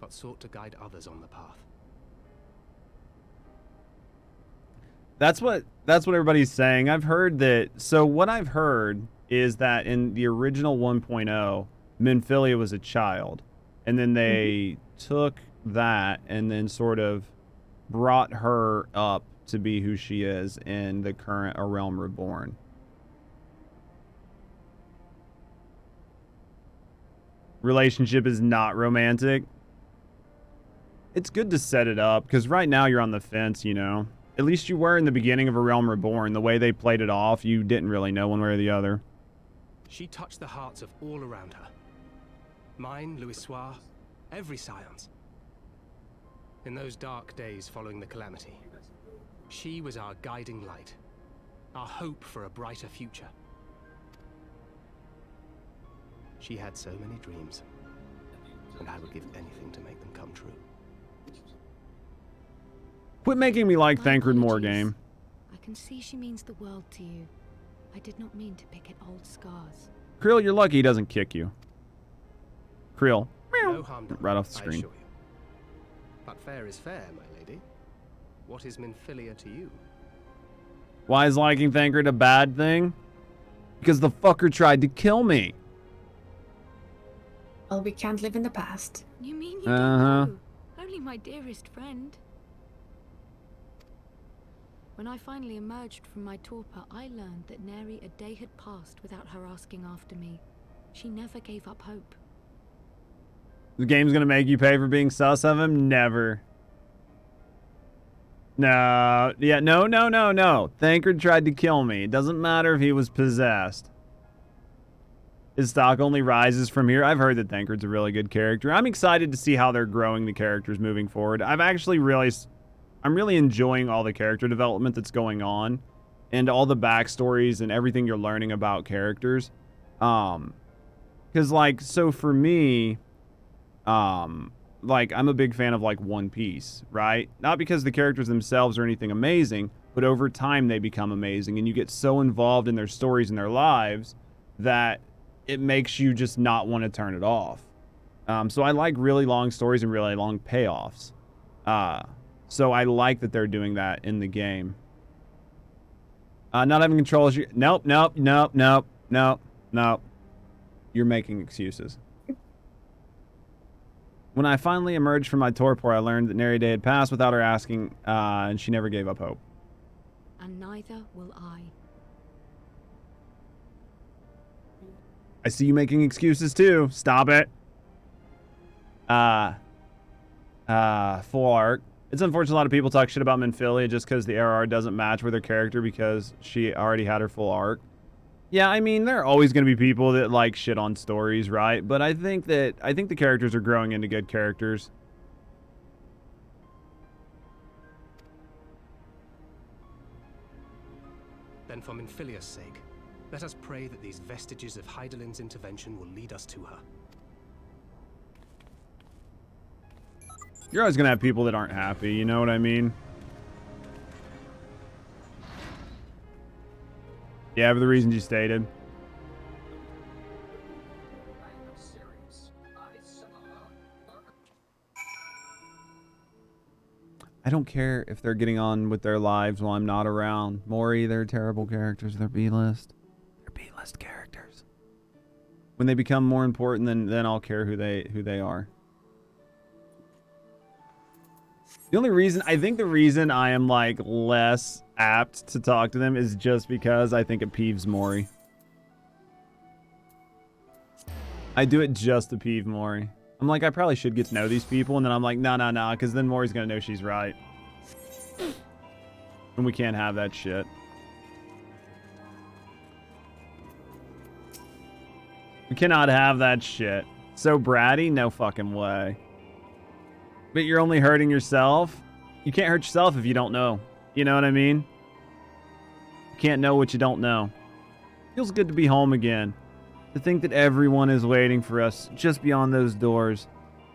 but sought to guide others on the path. That's what everybody's saying. I've heard that. So what I've heard is that in the original 1.0, Minfilia was a child, and then they took that and then sort of brought her up to be who she is in the current A Realm Reborn. Relationship is not romantic. It's good to set it up, because right now you're on the fence, you know. At least you were in the beginning of A Realm Reborn. The way they played it off, you didn't really know one way or the other. She touched the hearts of all around her. Mine, Louisoire, every science. In those dark days following the calamity, she was our guiding light, our hope for a brighter future. She had so many dreams, and I would give anything to make them come true. Quit making me like My Thancred more, apologies. game. I can see she means the world to you. I did not mean to pick at old scars. Creel, you're lucky he doesn't kick you. Creel. No harm done, Right off the I screen. assure you. But fair is fair, my lady. What is Minfilia to you? Why is liking Thancred a bad thing? Because the fucker tried to kill me. Well, we can't live in the past. You mean you don't know? Only my dearest friend. When I finally emerged from my torpor, I learned that nary a day had passed without her asking after me. She never gave up hope. The game's gonna make you pay for being sus of him? Never. No. Yeah, no. Thancred tried to kill me. It doesn't matter if he was possessed. His stock only rises from here. I've heard that Thancred's a really good character. I'm excited to see how they're growing the characters moving forward. I'm really enjoying all the character development that's going on and all the backstories and everything you're learning about characters. Because, like, so for me, like, I'm a big fan of, like, One Piece, right? Not because the characters themselves are anything amazing, but over time they become amazing, and you get so involved in their stories and their lives that it makes you just not want to turn it off. So I like really long stories and really long payoffs. So I like that they're doing that in the game. Not having control is... Nope. You're making excuses. When I finally emerged from my torpor, I learned that nary day had passed without her asking, and she never gave up hope. And neither will I. I see you making excuses too. Stop it. Full Ark. It's unfortunate a lot of people talk shit about Minfilia just because the ARR doesn't match with her character because she already had her full arc. Yeah, I mean, there are always going to be people that like shit on stories, right? But I think the characters are growing into good characters. Then for Minfilia's sake, let us pray that these vestiges of Hydaelyn's intervention will lead us to her. You're always going to have people that aren't happy, you know what I mean? Yeah, for the reasons you stated. I don't care if they're getting on with their lives while I'm not around. Mori, they're terrible characters. They're B-list. They're B-list characters. When they become more important, then I'll care who they are. The only reason, I think the reason I am like less apt to talk to them is just because I think it peeves Mori. I do it just to peeve Mori. I'm like, I probably should get to know these people, and then I'm like, no, because then Mori's gonna know she's right. And we can't have that shit. We cannot have that shit. So bratty? No fucking way. But you're only hurting yourself? You can't hurt yourself if you don't know. You know what I mean? You can't know what you don't know. Feels good to be home again. To think that everyone is waiting for us just beyond those doors.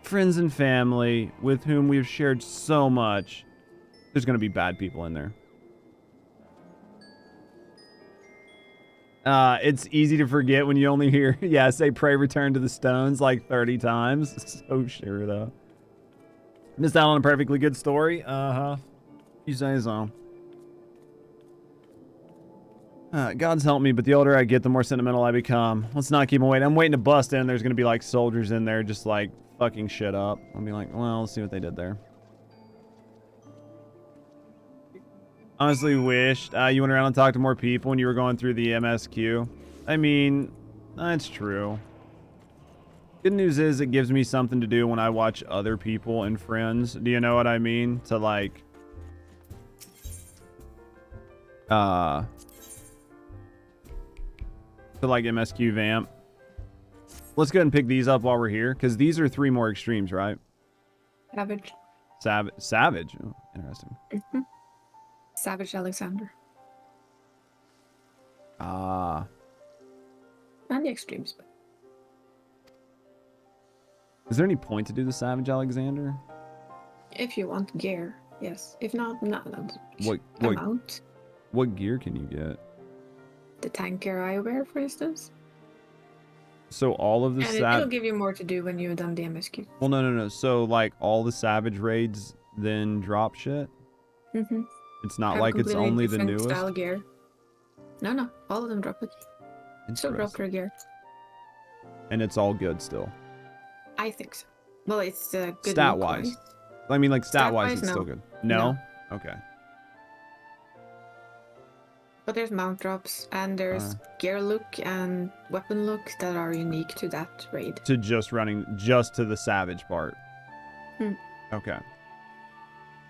Friends and family with whom we've shared so much. There's going to be bad people in there. It's easy to forget when you only hear, yeah, say pray return to the stones like 30 times. So sure, though. Missed out on a perfectly good story? Uh-huh. You say so. God's helped me, but the older I get, the more sentimental I become. Let's not keep them waiting. I'm waiting to bust in. There's going to be, like, soldiers in there just, like, fucking shit up. I'll be like, well, let's see what they did there. Honestly wished you went around and talked to more people when you were going through the MSQ. I mean, that's true. Good news is it gives me something to do when I watch other people and friends. Do you know what I mean? To like... to like MSQ vamp. Let's go ahead and pick these up while we're here, because these are 3 more extremes, right? Savage. Savage? Oh, interesting. Mm-hmm. Savage Alexander. Ah. And the extremes. Is there any point to do the Savage Alexander? If you want gear, yes. If not, not What amount. What gear can you get? The tank gear I wear, for instance. So all of the And it'll give you more to do when you've done the MSQ. Well, no. So like all the Savage raids then drop shit? Mm-hmm. It's not like it's only the newest? Style gear. No. All of them drop it. Still drop their gear. And it's all good still? I think so. Well, it's good stat-wise. I mean, like stat-wise, it's no. still good. No? Okay. But there's mount drops, and there's gear look and weapon look that are unique to that raid. To just running just to the Savage part? Okay.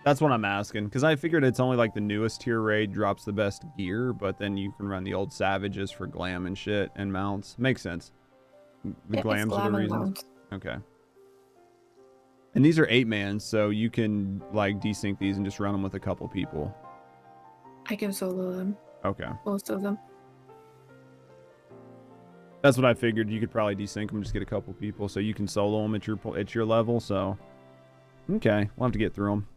That's what I'm asking, because I figured it's only like the newest tier raid drops the best gear, but then you can run the old Savages for glam and shit and mounts. Makes sense. The glams are the reasons. Okay. And these are 8-man, so you can like desync these and just run them with a couple people. I can solo them. Okay. Most of them. That's what I figured. You could probably desync them, just get a couple people, so you can solo them at your level. So, okay, we'll have to get through them.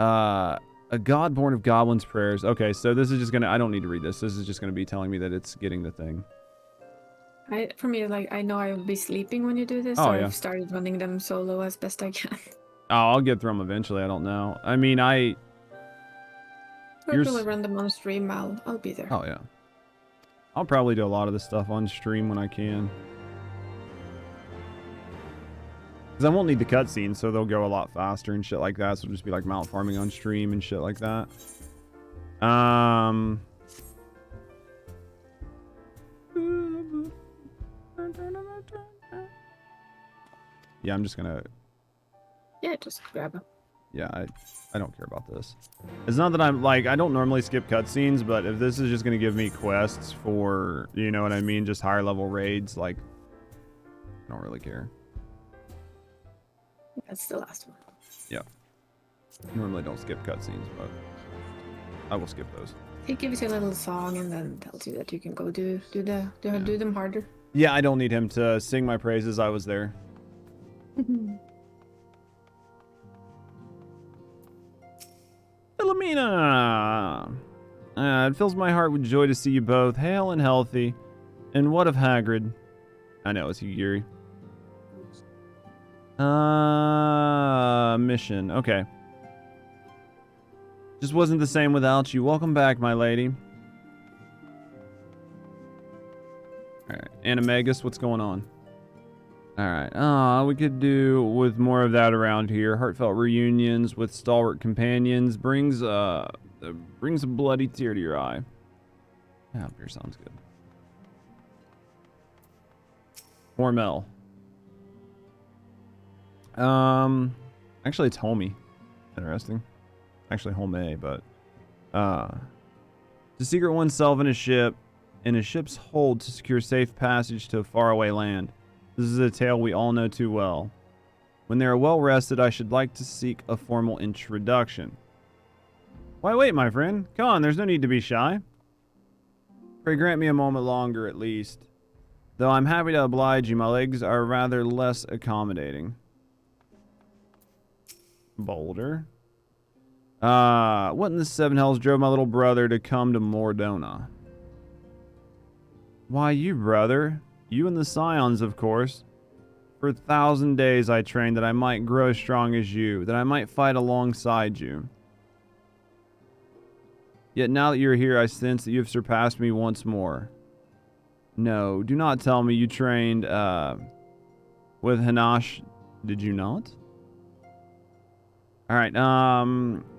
A god born of goblins' prayers. Okay, so this is just gonna. I don't need to read this. This is just gonna be telling me that it's getting the thing. For me, like I know I will be sleeping when you do this, Oh, so yeah. I've started running them solo as best I can. Oh, I'll get through them eventually. I don't know. I mean, Or if I run them on stream, I'll be there. Oh yeah. I'll probably do a lot of this stuff on stream when I can. Because I won't need the cutscenes, so they'll go a lot faster and shit like that. So it'll just be like mount farming on stream and shit like that. Yeah, I'm just gonna... Yeah, just grab them. Yeah, I don't care about this. It's not that I'm like, I don't normally skip cutscenes, but if this is just going to give me quests for, you know what I mean, just higher level raids, like, I don't really care. That's the last one. Yeah. Normally don't skip cutscenes, but I will skip those. It gives you a little song and then tells you that you can go do them harder. Yeah, I don't need him to sing my praises. I was there. Philomena! It fills my heart with joy to see you both hale and healthy. And what of Hagrid? I know, it's Hugiri. Mission. Okay. Just wasn't the same without you. Welcome back, my lady. Alright. Animagus, what's going on? Alright. We could do with more of that around here. Heartfelt reunions with stalwart companions brings a bloody tear to your eye. Yeah, beer sounds good. Hormel. Actually it's Homie. Interesting. Actually Home, but to secret oneself in a ship's hold to secure safe passage to a faraway land. This is a tale we all know too well. When they are well rested, I should like to seek a formal introduction. Why wait, my friend? Come on, there's no need to be shy. Pray grant me a moment longer, at least. Though I'm happy to oblige you, my legs are rather less accommodating. Boulder. What in the seven hells drove my little brother to come to Mordona? Why, you, brother. You and the Scions, of course. For 1,000 days I trained that I might grow as strong as you, that I might fight alongside you. Yet now that you're here, I sense that you have surpassed me once more. No, do not tell me you trained, with Hanash, did you not? Alright,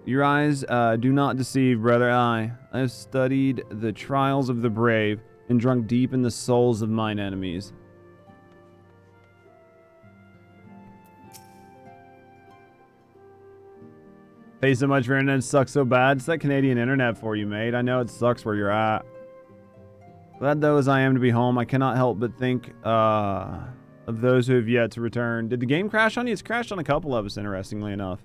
your eyes, do not deceive, brother. I have studied the trials of the brave, and drunk deep in the souls of mine enemies. Pay so much for internet, sucks so bad. It's that Canadian internet for you, mate. I know it sucks where you're at. Glad though as I am to be home, I cannot help but think of those who have yet to return. Did the game crash on you? It's crashed on a couple of us, interestingly enough.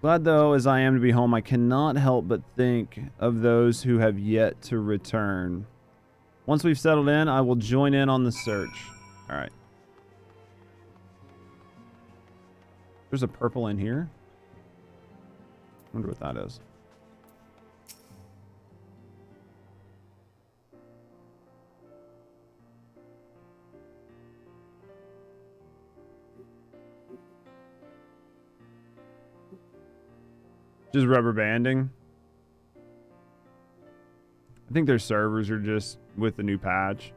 Glad though as I am to be home, I cannot help but think of those who have yet to return. Once we've settled in, I will join in on the search. All right. There's a purple in here. Wonder what that is. Just rubber banding. I think their servers are just with the new patch.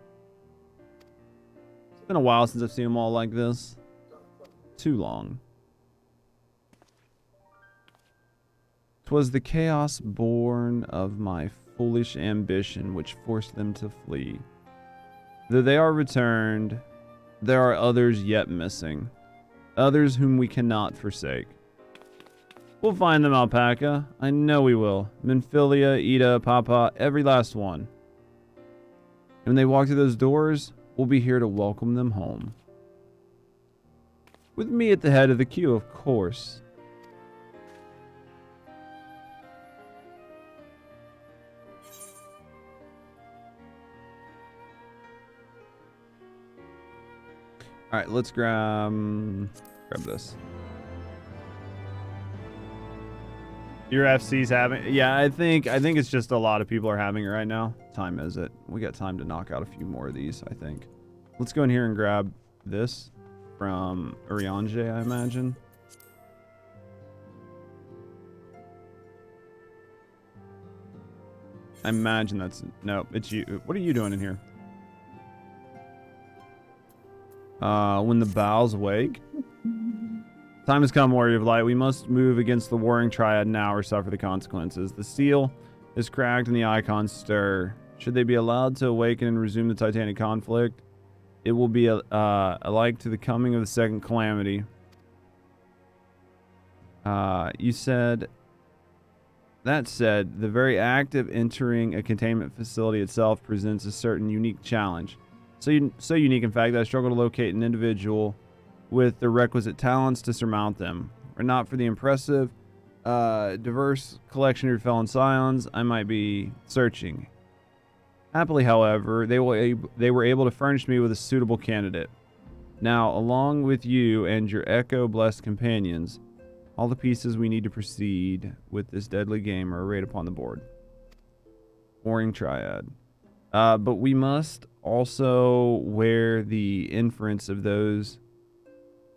It's been a while since I've seen them all like this. Too long. 'Twas the chaos born of my foolish ambition which forced them to flee. Though they are returned, there are others yet missing. Others whom we cannot forsake. We'll find them, Alpaca. I know we will. Minfilia, Ida, Papa, every last one. And when they walk through those doors, we'll be here to welcome them home. With me at the head of the queue, of course. All right, let's grab this. Your FC's having, yeah, I think it's just a lot of people are having it right now. What time is it? We got time to knock out a few more of these, I think. Let's go in here and grab this from Eorzea, I imagine. I imagine that's, no, it's you. What are you doing in here? When the bowels wake. Time has come, Warrior of Light. We must move against the warring triad now or suffer the consequences. The seal is cracked and the icons stir. Should they be allowed to awaken and resume the Titanic conflict, it will be alike to the coming of the second calamity. You said... That said, the very act of entering a containment facility itself presents a certain unique challenge. So unique, in fact, that I struggle to locate an individual with the requisite talents to surmount them. Or not for the impressive, diverse collection of your felon scions, I might be searching. Happily, however, they were able to furnish me with a suitable candidate. Now, along with you and your echo-blessed companions, all the pieces we need to proceed with this deadly game are arrayed upon the board. Warring triad. But we must also wear the inference of those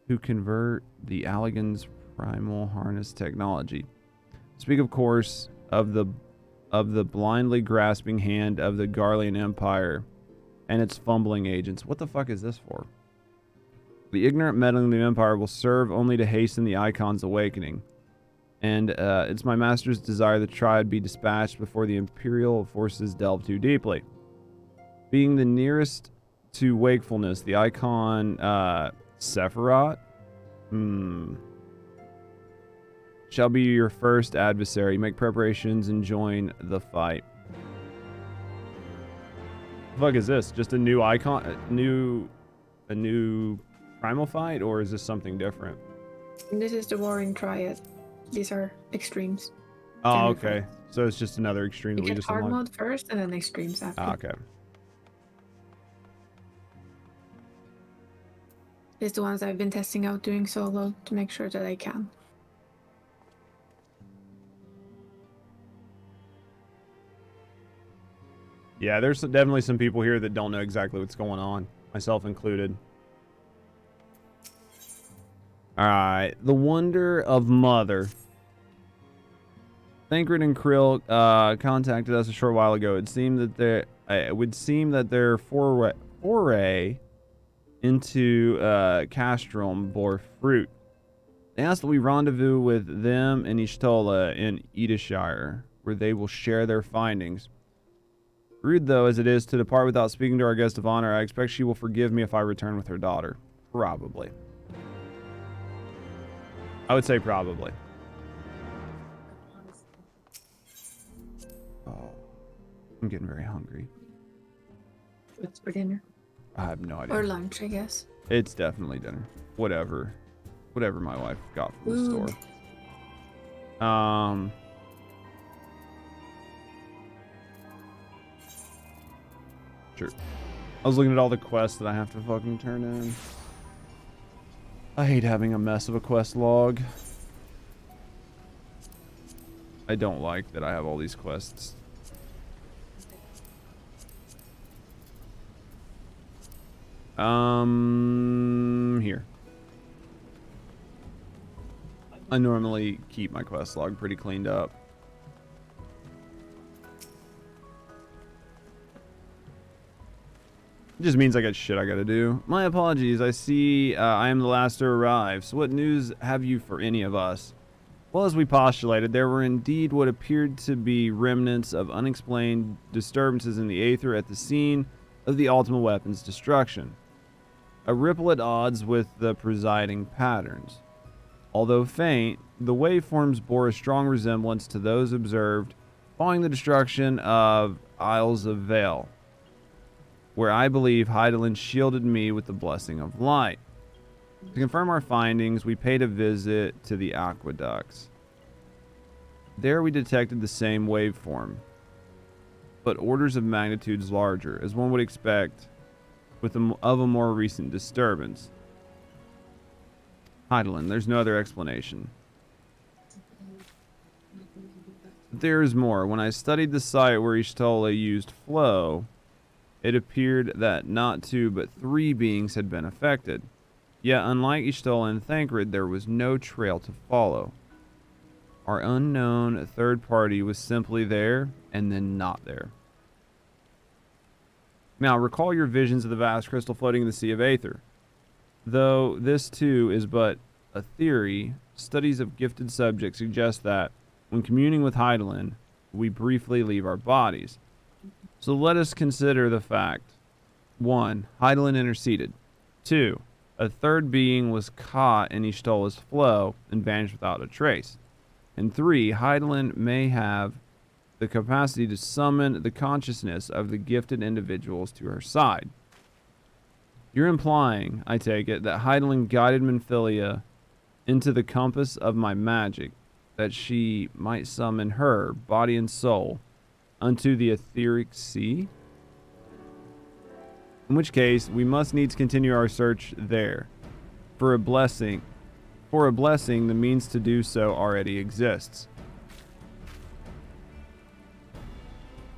who convert the Allagan's primal harness technology. Speak, of course, of the blindly grasping hand of the Garlean Empire and its fumbling agents. What the fuck is this for? The ignorant meddling of the Empire will serve only to hasten the Icon's awakening. And it's my master's desire the triad be dispatched before the Imperial forces delve too deeply. Being the nearest to wakefulness, the Icon Sephiroth shall be your first adversary. Make preparations and join the fight. What the fuck is this? Just a new icon? A new primal fight? Or is this something different? This is the Warring Triad. These are extremes. Oh, okay. So it's just another extreme that we just hard unlocked? mode first and then extremes after. Ah, okay. It's the ones I've been testing out doing solo to make sure that I can. Yeah, there's definitely some people here that don't know exactly what's going on, myself included. Alright, the Wonder of Mother. Thancred and Krill contacted us a short while ago. It would seem that their foray into Castrum bore fruit. They asked that we rendezvous with them in Ishtola in Edishire, where they will share their findings. Rude though as it is to depart without speaking to our guest of honor, I expect she will forgive me if I return with her daughter. Probably. I would say probably. Oh, I'm getting very hungry. What's for dinner? I have no idea. Or lunch, I guess. It's definitely dinner. Whatever my wife got from the store. Sure. I was looking at all the quests that I have to fucking turn in. I hate having a mess of a quest log. I don't like that I have all these quests. Here. I normally keep my quest log pretty cleaned up. It just means I got shit I gotta do. My apologies, I see I am the last to arrive. So what news have you for any of us? Well, as we postulated, there were indeed what appeared to be remnants of unexplained disturbances in the Aether at the scene of the Ultima Weapon's destruction. A ripple at odds with the presiding patterns. Although faint, the waveforms bore a strong resemblance to those observed following the destruction of Isles of Vale, where I believe Hydaelyn shielded me with the blessing of light. To confirm our findings, we paid a visit to the aqueducts. There we detected the same waveform, but orders of magnitudes larger, as one would expect of a more recent disturbance. Hydaelyn, there's no other explanation. There is more. When I studied the site where Y'shtola used flow, it appeared that not 2 but 3 beings had been affected. Yet, unlike Y'shtola and Thancred, there was no trail to follow. Our unknown third party was simply there and then not there. Now, recall your visions of the vast crystal floating in the Sea of Aether. Though this too is but a theory, studies of gifted subjects suggest that, when communing with Hydaelyn, we briefly leave our bodies. So let us consider the fact. 1. Hydaelyn interceded. 2. A third being was caught in Y'shtola's flow and vanished without a trace. And 3. Hydaelyn may have the capacity to summon the consciousness of the gifted individuals to her side. You're implying, I take it, that Hydaelyn guided Minfilia into the compass of my magic, that she might summon her, body and soul, unto the etheric sea? In which case, we must needs continue our search there. For a blessing, the means to do so already exists.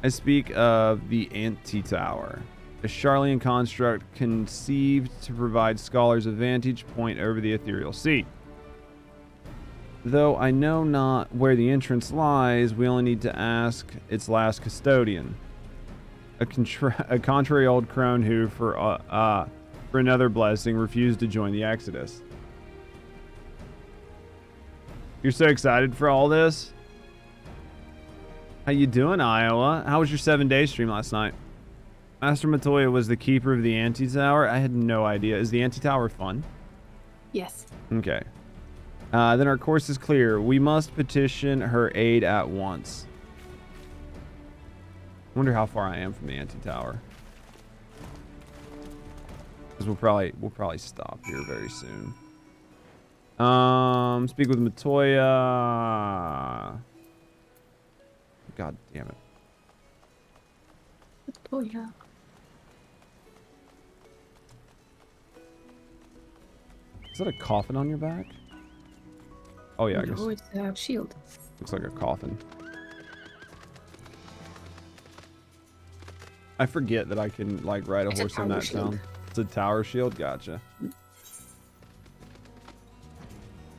I speak of the AntiTower, a Charlian construct conceived to provide scholars a vantage point over the ethereal sea. Though I know not where the entrance lies, we only need to ask its last custodian, a contrary old crone who, for another blessing, refused to join the Exodus. You're so excited for all this? How you doing, Iowa? How was your 7-day stream last night? Master Matoya was the keeper of the AntiTower. I had no idea. Is the AntiTower fun? Yes. Okay. Then our course is clear. We must petition her aid at once. I wonder how far I am from the AntiTower. Because we'll probably stop here very soon. Speak with Matoya. God damn it. Matoya. Is that a coffin on your back? Oh yeah, I guess. Oh, it's a shield. Looks like a coffin. I forget that I can like ride a horse in that town. It's a tower shield. Gotcha.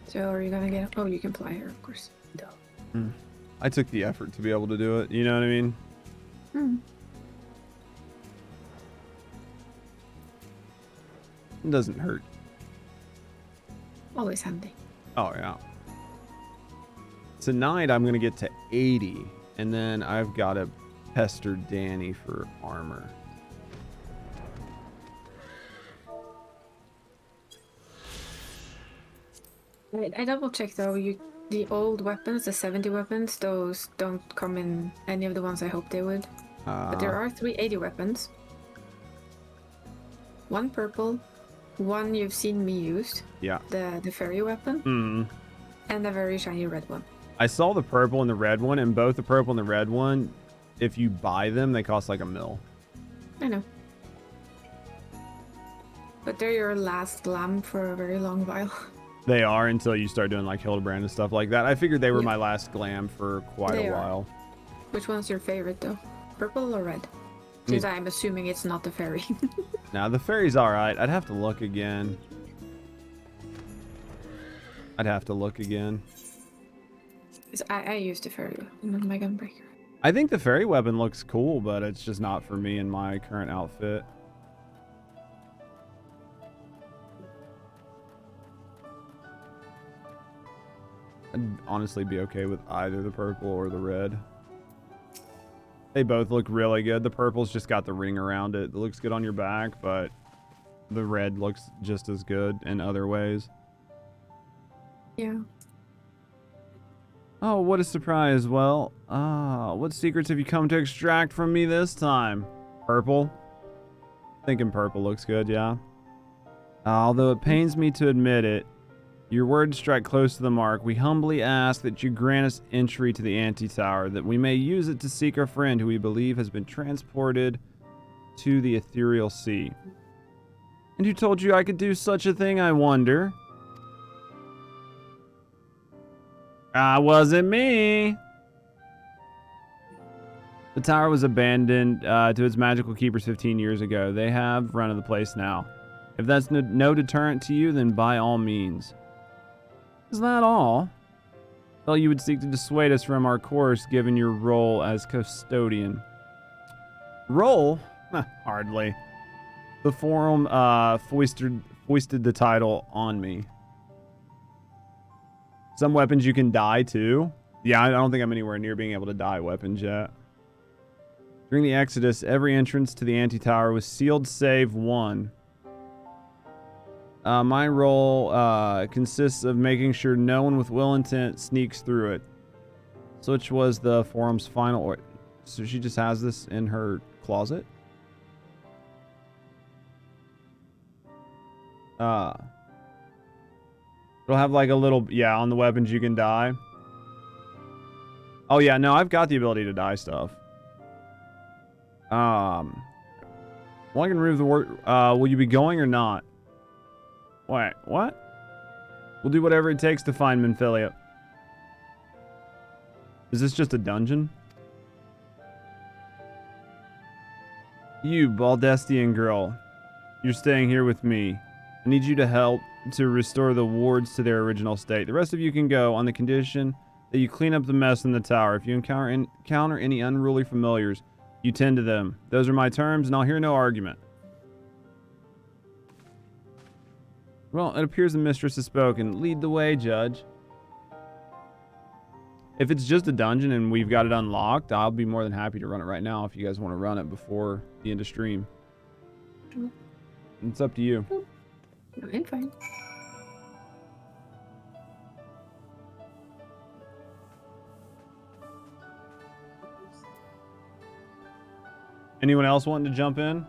So are you gonna get? Oh, you can fly her, of course. Duh. I took the effort to be able to do it. You know what I mean? It doesn't hurt. Always handy. Oh yeah. Tonight I'm gonna get to 80, and then I've got to Pester Danny for armor. I double checked though. The old weapons, the 70 weapons, those don't come in any of the ones I hoped they would. But there are 3 80 weapons. 1 purple, 1 you've seen me use. Yeah. The fairy weapon. And a very shiny red one. I saw the purple and the red one, and both the purple and the red one, if you buy them, they cost like $1 mil. I know. But they're your last glam for a very long while. They are until you start doing like Hildebrand and stuff like that. I figured they were my last glam for quite a while. Which one's your favorite though? Purple or red? Since I'm assuming it's not the fairy. Now the fairy's alright. I'd have to look again. I used the fairy on my gunbreaker. I think the fairy weapon looks cool, but it's just not for me in my current outfit. I'd honestly be okay with either the purple or the red. They both look really good. The purple's just got the ring around it. It looks good on your back, but the red looks just as good in other ways. Yeah. Oh, what a surprise. Well, what secrets have you come to extract from me this time? Purple? Thinking purple looks good, yeah. Although it pains me to admit it, your words strike close to the mark. We humbly ask that you grant us entry to the AntiTower, that we may use it to seek our friend who we believe has been transported to the ethereal sea. And who told you I could do such a thing, I wonder? Wasn't me. The tower was abandoned to its magical keepers 15 years ago. They have run of the place now. If that's no deterrent to you, then by all means. Is that all? Well, you would seek to dissuade us from our course, given your role as custodian. Role? Hardly. The forum foisted the title on me. Some weapons you can dye too. Yeah, I don't think I'm anywhere near being able to dye weapons yet. During the Exodus, every entrance to the AntiTower was sealed save one. My role consists of making sure no one with ill intent sneaks through it. Such was the forum's final order. So she just has this in her closet? It'll have like a little, yeah, on the weapons you can dye. Oh yeah, no, I've got the ability to dye stuff. Well, I can remove the word, will you be going or not? Wait, what? We'll do whatever it takes to find Minfilia. Is this just a dungeon? You, Baldestian girl. You're staying here with me. I need you to help to restore the wards to their original state. The rest of you can go on the condition that you clean up the mess in the tower. If you encounter any unruly familiars, you tend to them. Those are my terms, and I'll hear no argument. Well, it appears the mistress has spoken. Lead the way, Judge. If it's just a dungeon and we've got it unlocked, I'll be more than happy to run it right now if you guys want to run it before the end of stream. It's up to you. I'm fine. Anyone else wanting to jump in?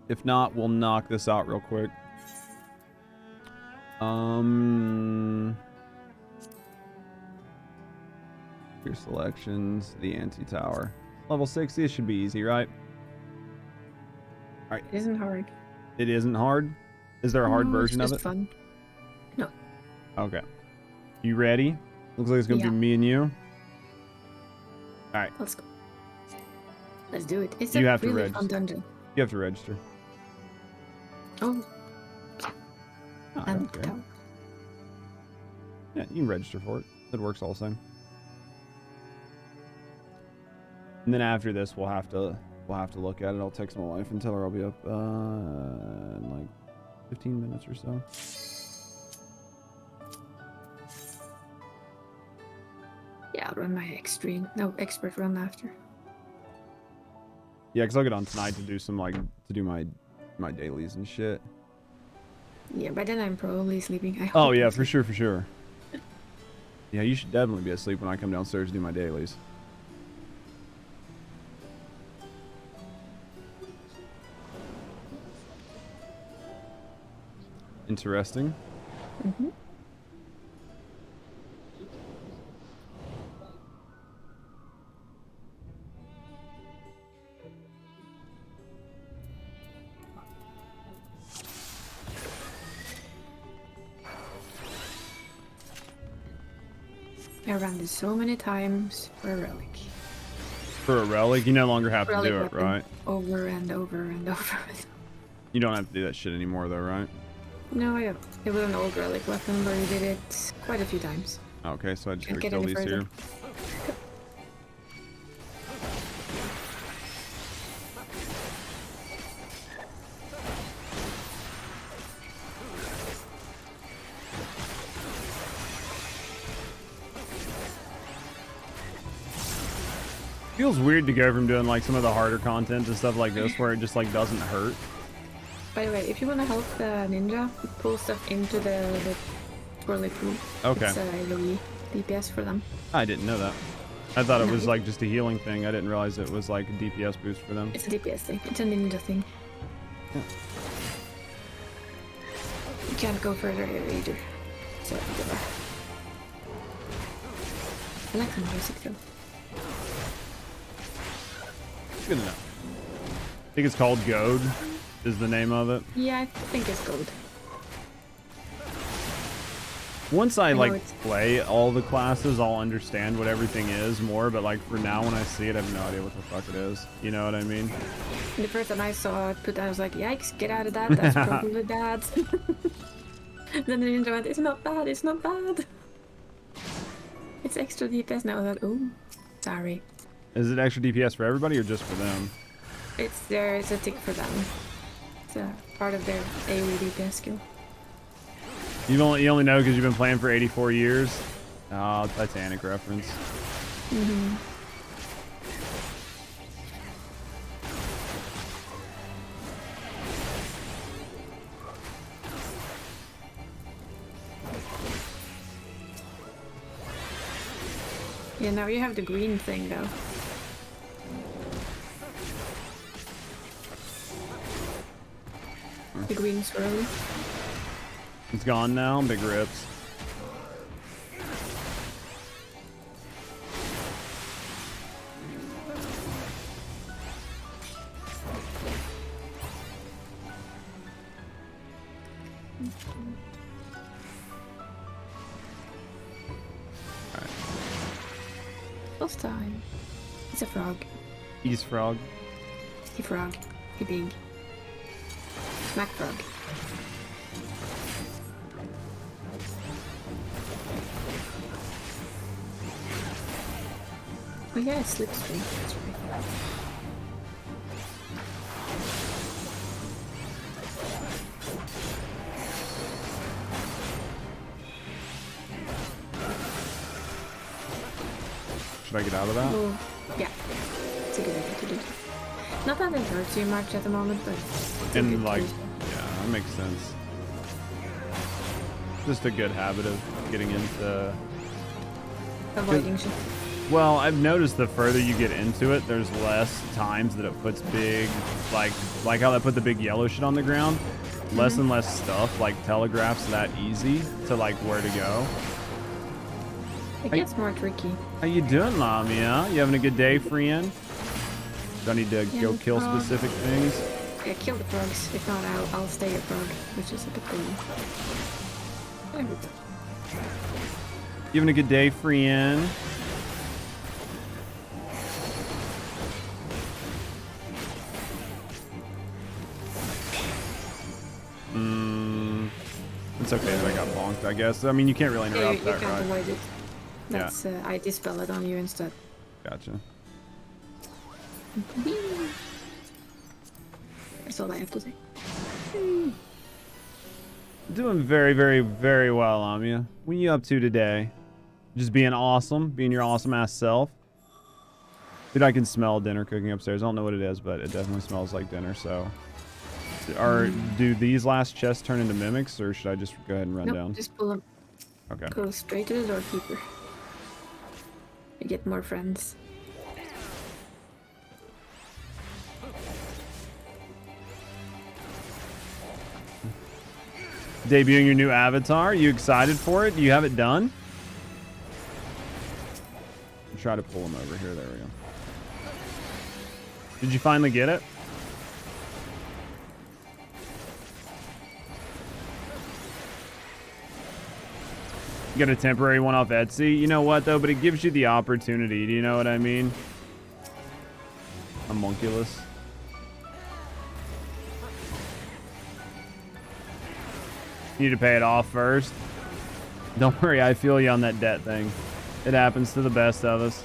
If not, we'll knock this out real quick. Your selections, the AntiTower. Level 60, it should be easy, right? Alright. It isn't hard. It isn't hard? Is there a hard version of it? It's just fun. No. Okay. You ready? Looks like it's gonna be me and you. Alright. Let's go. Let's do it. It's You a have to really register. fun dungeon. You have to register. Oh. Oh, And okay. Yeah, you can register for it. It works all the same. And then after this, we'll have to We'll have to look at it. I'll text my wife and tell her I'll be up in like 15 minutes or so. Yeah, I'll run my expert run after. Yeah, because I'll get on tonight to do some my dailies and shit. Yeah, by then I'm probably sleeping. I hope Oh yeah, I'm for sure. Yeah, you should definitely be asleep when I come downstairs to do my dailies. Interesting. Mm-hmm. I ran this so many times for a relic. For a relic, you no longer have to Relic do it, weapon. right? Over and over and over. You don't have to do that shit anymore, though, right? No, I don't. It was an old relic weapon where you did it quite a few times. Okay, so I just Can't gotta get kill any these further. here. Feels weird to go from doing like some of the harder content to stuff like this where it just like doesn't hurt. By the way, if you want to help the ninja pull stuff into the twirly pool, Okay. it's low DPS for them. I didn't know that. I thought it was like just a healing thing. I didn't realize it was like a DPS boost for them. It's a DPS thing. It's a ninja thing. Yeah. You can't go further here either. So, whatever. I like the music though. Good enough. I think it's called Goad is the name of it. Yeah, I think it's gold. Once I know like it's- play all the classes, I'll understand what everything is more, but like for now when I see it, I have no idea what the fuck it is. You know what I mean? The first time I saw it put, I was like, yikes, get out of that, that's probably bad. Then the ninja went, it's not bad, it's not bad. It's extra DPS now. I was like, oh, sorry. Is it extra DPS for everybody or just for them? It's a tick for them. It's a part of their AoE DPS skill. You only know because you've been playing for 84 years? Oh, Titanic reference. Mm-hmm. Yeah, now you have the green thing though. The green swirly. It's gone now. Big rips. Alright. Last time. It's a frog. He's frog. He frog. He big. Smack frog. Oh yeah, it's slipstream. That's right. Should I get out of that? Oh, yeah. It's a good idea to do. Not that it hurts you much at the moment, but it's a And good like, tool. yeah, that makes sense. Just a good habit of getting into... Avoiding shit. Well, I've noticed the further you get into it, there's less times that it puts big, like how that put the big yellow shit on the ground. Less and less stuff like telegraphs that easy to like where to go. It gets more tricky. How you doing, Lamia? You having a good day, friend? Do I need to Yeah, go kill frog. specific things? Yeah, kill the frogs. If not, I'll stay a frog, which is a bit cool. There we go. You having a good day, friend? It's okay that I got bonked, I guess. I mean, you can't really Yeah, interrupt you that, can't right? avoid it. That's I dispel it on you instead. Gotcha. That's all I have to say. Doing very, very, very well, Amiya. What are you up to today? Just being awesome, being your awesome ass self. Dude, I can smell dinner cooking upstairs. I don't know what it is, but it definitely smells like dinner. So, do these last chests turn into mimics, or should I just go ahead and run down? Just pull them. Okay. Go straight to the doorkeeper. You get more friends. Debuting your new avatar. You excited for it? Do you have it done? I'll try to pull him over here. There we go. Did you finally get it? You got a temporary one off Etsy. You know what, though? But it gives you the opportunity. Do you know what I mean? Homunculus. You need to pay it off first. Don't worry, I feel you on that debt thing. It happens to the best of us.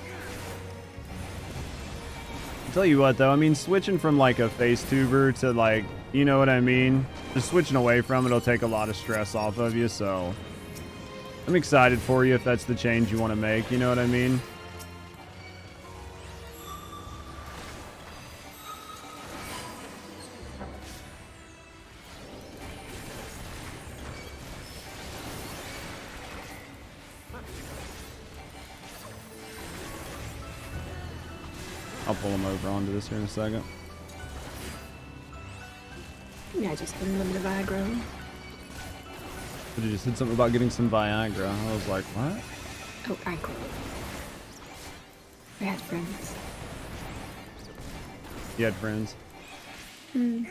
I'll tell you what, though. I mean, switching from, like, a face tuber to, like, you know what I mean? Just switching away from it will take a lot of stress off of you, so... I'm excited for you if that's the change you want to make, you know what I mean? I'll pull him over onto this here in a second. Yeah, just give them the Viagra. But you just said something about getting some Viagra. I was like, what? Oh, ankle. I had friends. You had friends? Hmm.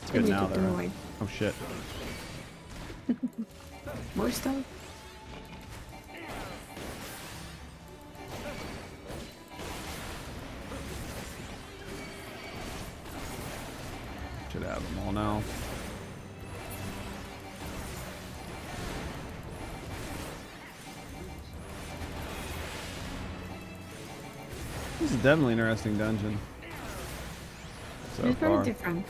It's good now, though. Right? Oh, shit. More stuff? Should have them all now. This is definitely an interesting dungeon. So it's far. very different.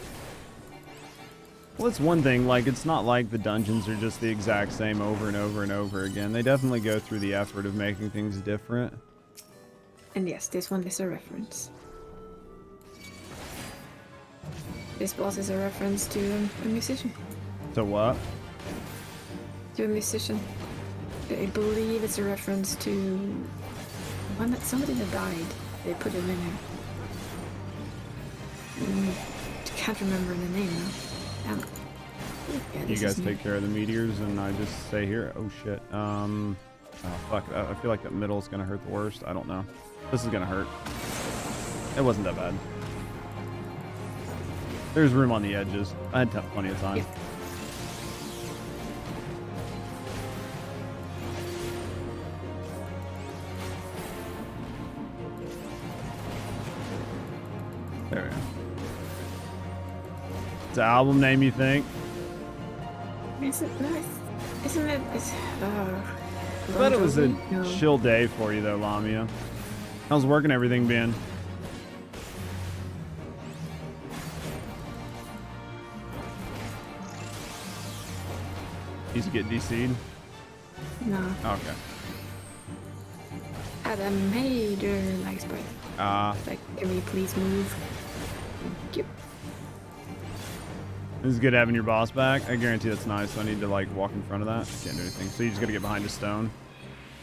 Well, it's one thing. Like, it's not like the dungeons are just the exact same over and over and over again. They definitely go through the effort of making things different. And yes, this one is a reference. This boss is a reference to a musician. To what? To a musician. I believe it's a reference to one that somebody that died. They put him in there. Can't remember the name now. Yeah, You guys take care of the meteors, and I just stay here. Oh shit. Oh fuck. I feel like that middle is gonna hurt the worst. I don't know. This is gonna hurt. It wasn't that bad. There's room on the edges. I had plenty of time. Yeah. There we go. It's an album name, you think? Isn't nice? Isn't it? It's, I bet it was a chill day for you, though, Lamia. How's work and everything been? He's get DC'd? No. Okay. Had a major lag spike. Like, can we please move? Thank you. This is good having your boss back. I guarantee that's nice. So I need to like walk in front of that. I can't do anything. So you just gotta get behind a stone.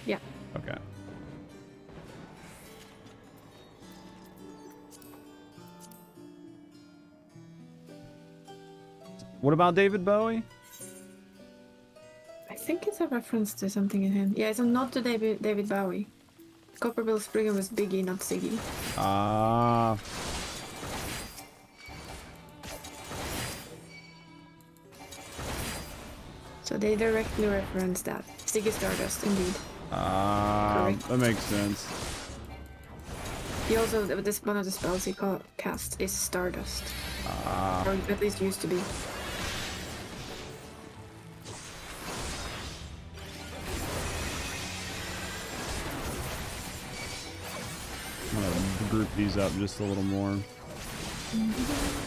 Yeah. Okay. What about David Bowie? I think it's a reference to something in him. Yeah, it's a nod to David Bowie. Copperbill Springer was Biggie, not Ziggy. Ah. So they directly reference that. Ziggy Stardust, indeed. Ah, that makes sense. He also, this one of the spells he casts is Stardust. Ah. Or at least used to be. I'm gonna group these up just a little more.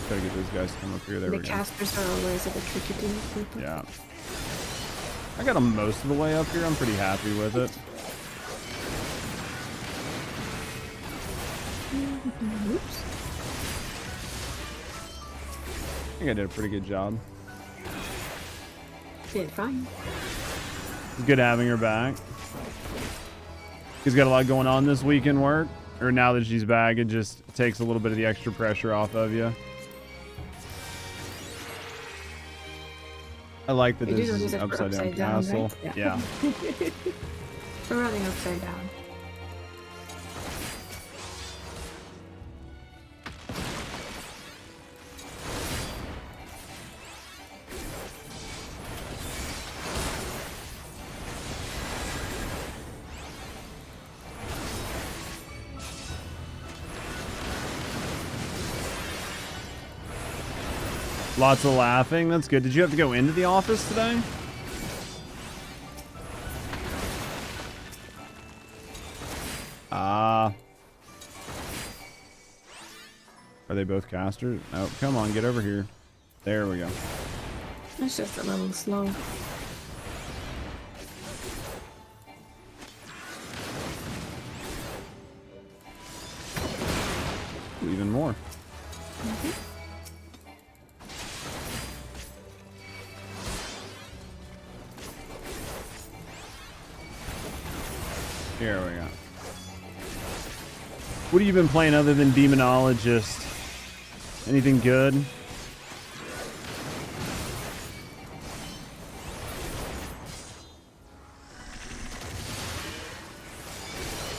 Try to get those guys to come up here. There we go. The casters are always a bit tricky to group up. Yeah. I got them most of the way up here. I'm pretty happy with it. Oops. I think I did a pretty good job. Did fine. It's good having her back. She's got a lot going on this week in work. Or now that she's back, it just takes a little bit of the extra pressure off of you. I like that this is an upside down castle. Right? Yeah. We're running upside down. Lots of laughing. That's good. Did you have to go into the office today? Ah. Are they both casters? Oh, come on, get over here. There we go. It's just a little slow. Even more. Here we go. What have you been playing other than Demonologist? Anything good?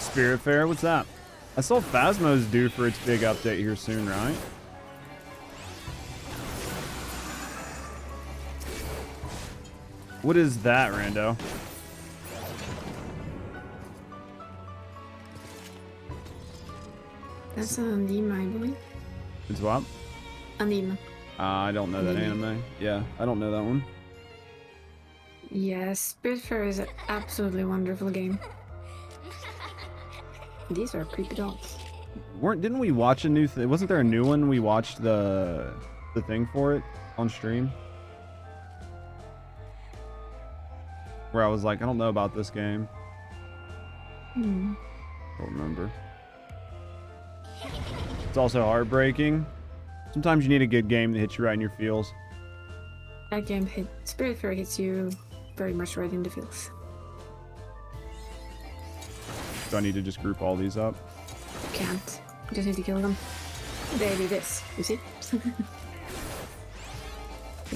Spiritfarer? What's that? I saw Phasmo's due for its big update here soon, right? What is that, Rando? That's an anime, I believe. It's what? Anime. I don't know that anime. Yeah, I don't know that one. Yes, Spiritfarer is an absolutely wonderful game. These are creepy dogs. Didn't we watch a new thing? Wasn't there a new one? We watched the thing for it on stream. Where I was like, I don't know about this game. Don't remember. It's also heartbreaking. Sometimes you need a good game that hits you right in your feels. That game Spiritfarer hits you very much right in the feels. Do I need to just group all these up? You can't. You just need to kill them. They do this, you see?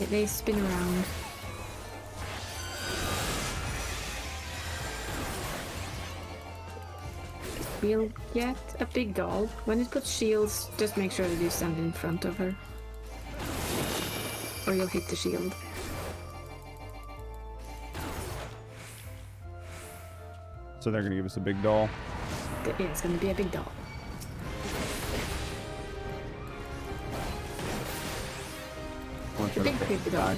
they spin around. We'll get a big doll. When it puts shields, just make sure that you stand in front of her. Or you'll hit the shield. So they're gonna give us a big doll. Yeah, it's gonna be a big doll. A big creepy doll.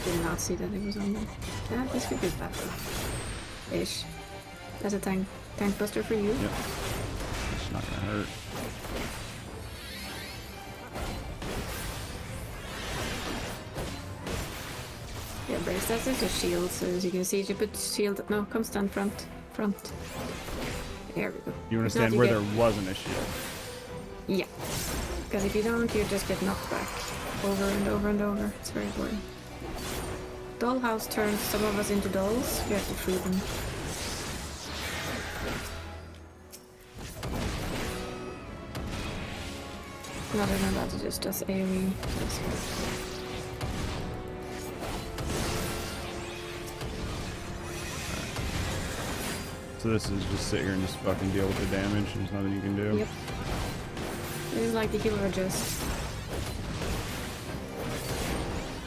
I did not see that it was on there. Yeah, this could be bad. Ish. That's a tank buster for you. Yep. It's not gonna hurt. Yeah, brace, that's just a shield, so as you can see, if you put shield... No, come stand front. There we go. You understand where there wasn't a shield? Yeah. Because if you don't, you just get knocked back. Over and over and over. It's very boring. Dollhouse turns some of us into dolls. You have to free them. Other than that, it just does AoE. So this is just sit here and just fucking deal with the damage. There's nothing you can do. Yep. This is like the healer adjust.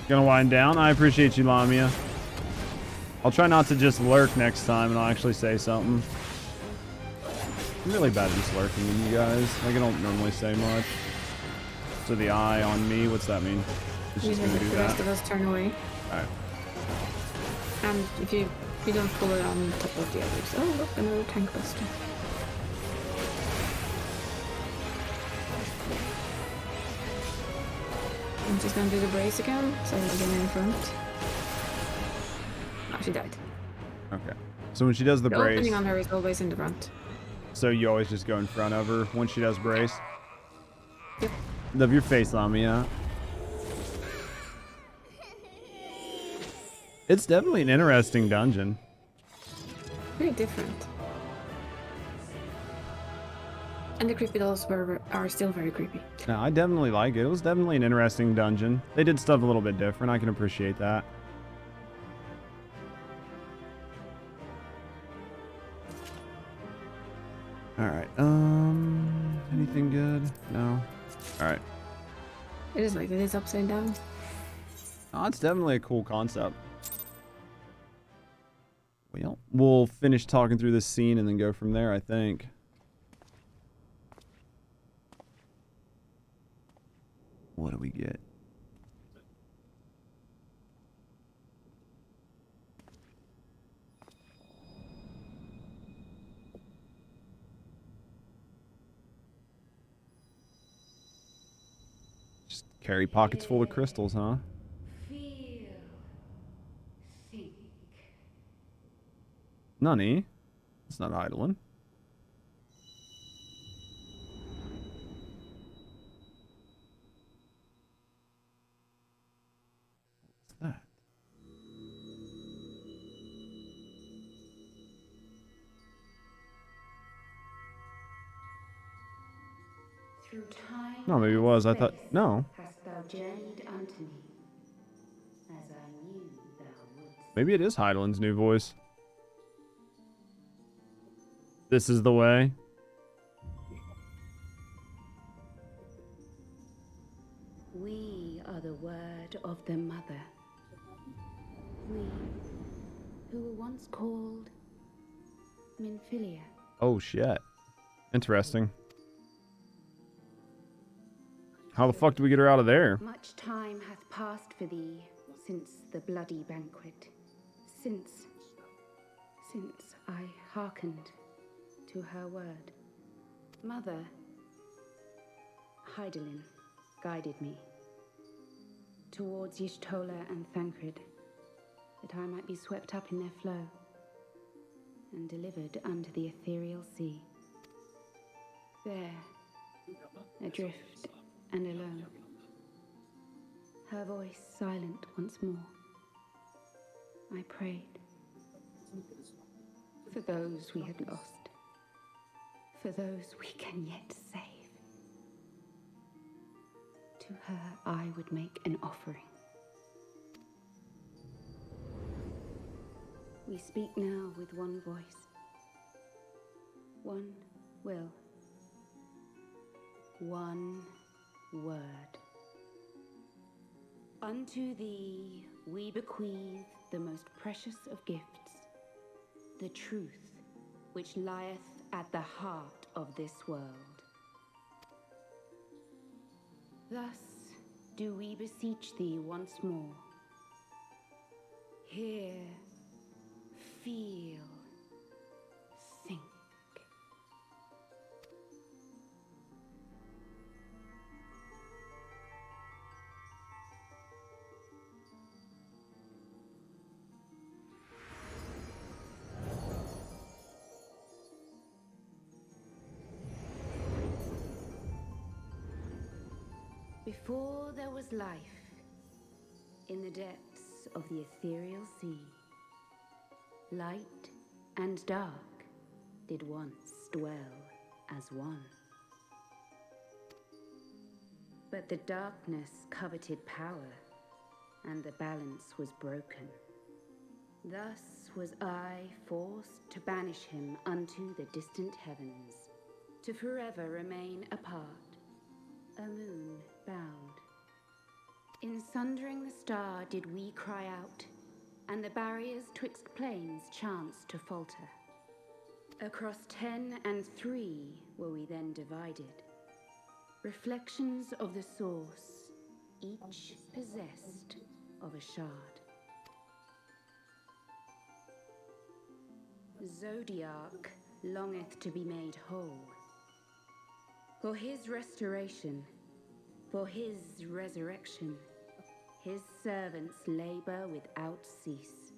Gonna wind down. I appreciate you, Lamia. I'll try not to just lurk next time and I'll actually say something. I'm really bad at just lurking in you guys. Like I don't normally say much. So the eye on me, what's that mean? It's just gonna do the that. rest of us turn away. Alright. And if you don't pull it on top of the others. Oh look, another tank buster. I'm just gonna do the brace again, so I'm again in front. Oh, she died. Okay. So when she does the brace, opening on her is always in the front. so you always just go in front of her when she does brace? Yep. Love your face, Lamia. It's definitely an interesting dungeon. Very different. And the creepy dolls are still very creepy. No, I definitely like it. It was definitely an interesting dungeon. They did stuff a little bit different. I can appreciate that. Alright, anything good? No? Alright. It is like it is upside down. Oh, it's definitely a cool concept. Well, we'll finish talking through this scene and then go from there, I think. What do we get? Just carry pockets full of crystals, huh? Feel. Think. Nani? It's not idling. What's that? Through time No, maybe it was. I thought... No. hast thou journeyed unto me, as I knew thou wouldst. Maybe it is Heidelin's new voice. This is the way. We are the word of the mother. We, who were once called Minfilia. Oh, shit. Interesting. How the fuck do we get her out of there? Much time hath passed for thee since the bloody banquet. Since I hearkened to her word. Mother, Hydaelyn, guided me towards Y'shtola and Thancred, that I might be swept up in their flow and delivered unto the ethereal sea. There, adrift and alone, her voice silent once more, I prayed for those we had lost, for those we can yet save. To her I would make an offering. We speak now with one voice, one will, one word. Unto thee we bequeath the most precious of gifts, the truth which lieth at the heart of this world. Thus do we beseech thee once more. Hear, feel, think. Before there was life, in the depths of the ethereal sea, light and dark did once dwell as one. But the darkness coveted power, and the balance was broken. Thus was I forced to banish him unto the distant heavens, to forever remain apart, a moon bound. In sundering the star did we cry out, and the barriers twixt planes chanced to falter. Across 10 and 3 were we then divided, reflections of the source, each possessed of a shard. Zodiark longeth to be made whole. For his restoration, for his resurrection, his servants labor without cease.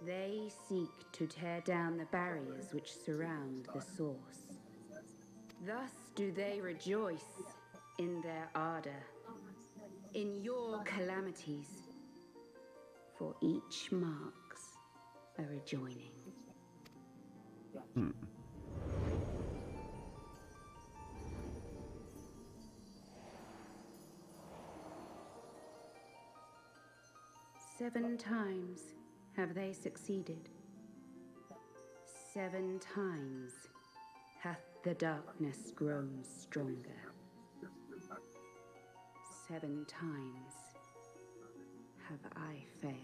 They seek to tear down the barriers which surround the source. Thus do they rejoice in their ardor, in your calamities, for each marks a rejoining. Hmm. Seven times have they succeeded. 7 times hath the darkness grown stronger. 7 times have I failed.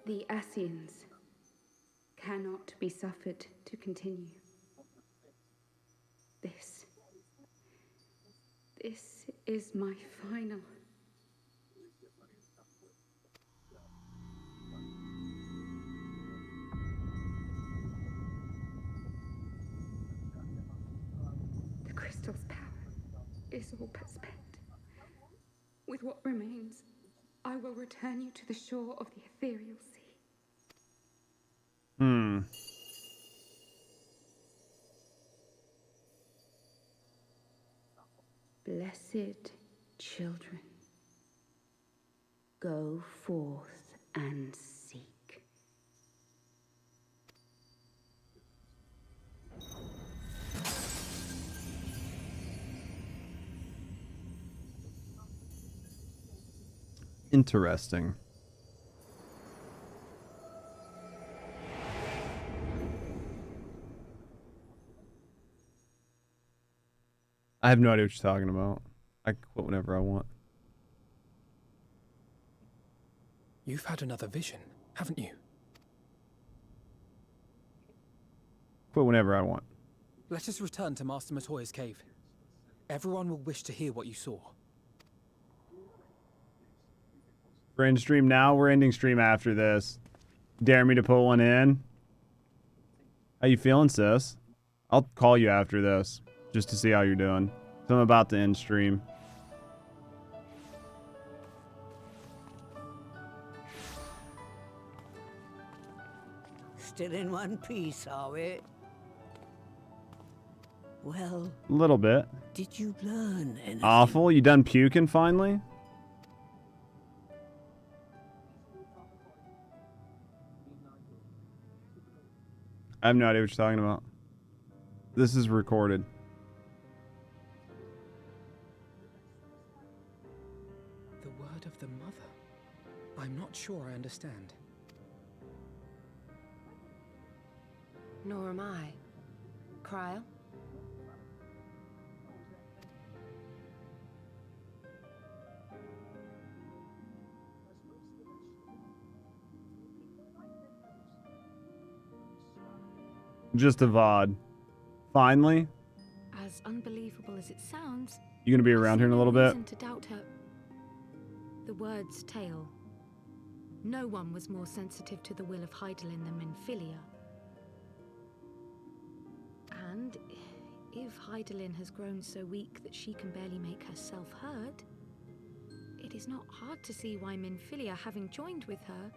The Ascians cannot be suffered to continue. This is my final. The crystal's power is all but spent. With what remains, I will return you to the shore of the ethereal sea. Hmm. Blessed children, go forth and seek. Interesting. I have no idea what you're talking about. I can quit whenever I want. You've had another vision, haven't you? Quit whenever I want. Let us return to Master Matoya's cave. Everyone will wish to hear what you saw. We're in stream now. We're ending stream after this. Dare me to put one in? How you feeling, sis? I'll call you after this just to see how you're doing. So I'm about to end stream. Still in one piece, are we? Well, A little bit. did you learn anything? Awful. You done puking finally? I have no idea what you're talking about. This is recorded. The word of the mother? I'm not sure I understand. Nor am I. Cryo? Just a VOD. Finally? As unbelievable as it sounds, You gonna be around here in a little bit? reason to doubt her. The word's tale. No one was more sensitive to the will of Hydaelyn than Minfilia. And if Hydaelyn has grown so weak that she can barely make herself heard, it is not hard to see why Minfilia, having joined with her,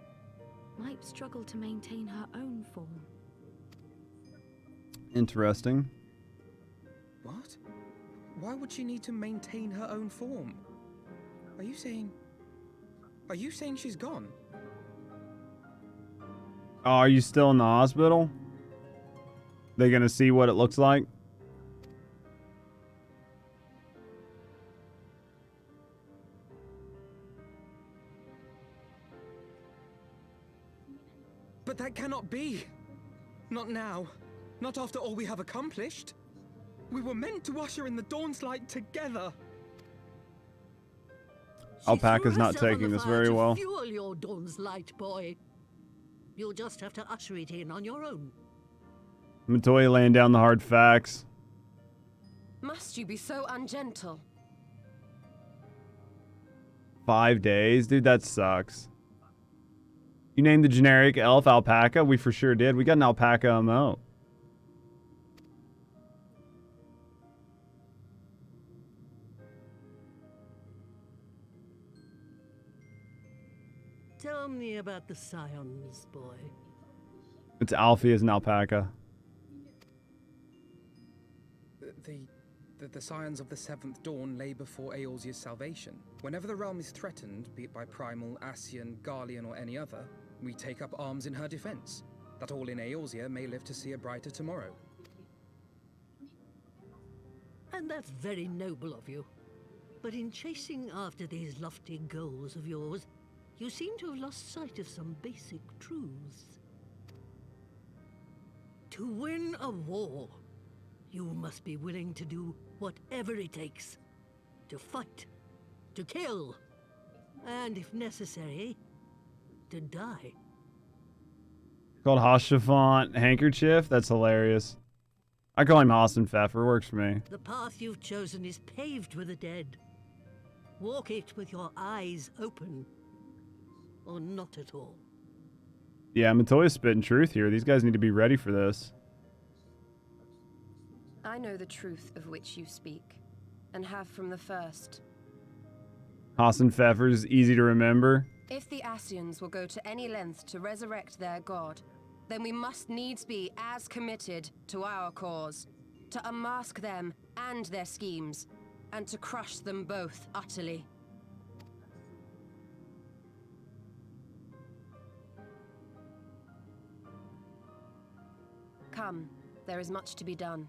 might struggle to maintain her own form. Interesting. What? Why would she need to maintain her own form? Are you saying she's gone? Oh, are you still in the hospital? They gonna see what it looks like? But that cannot be. Not now. Not after all we have accomplished. We were meant to usher in the dawn's light together. Alpaca's not taking this very well. Fuel your dawn's light, boy. You'll just have to usher it in on your own. Matoya laying down the hard facts. Must you be so ungentle? 5 days? Dude, that sucks. You named the generic elf alpaca? We for sure did. We got an alpaca emote. Tell me about the scions, boy. It's Alfie as an alpaca. The scions of the Seventh Dawn lay before Eorzea's salvation. Whenever the realm is threatened, be it by Primal, Ascian, Garlean, or any other, we take up arms in her defense, that all in Eorzea may live to see a brighter tomorrow. And that's very noble of you. But in chasing after these lofty goals of yours, you seem to have lost sight of some basic truths. To win a war, you must be willing to do whatever it takes. To fight, to kill, and if necessary, to die. Called Hoshafont Handkerchief? That's hilarious. I call him Hassan Pfeffer, works for me. The path you've chosen is paved with the dead. Walk it with your eyes open, or not at all. Yeah, Matoya's spitting truth here. These guys need to be ready for this. I know the truth of which you speak, and have from the first. Hassan Pfeffer's easy to remember. If the Ascians will go to any length to resurrect their god, then we must needs be as committed to our cause, to unmask them and their schemes, and to crush them both utterly. Come, there is much to be done.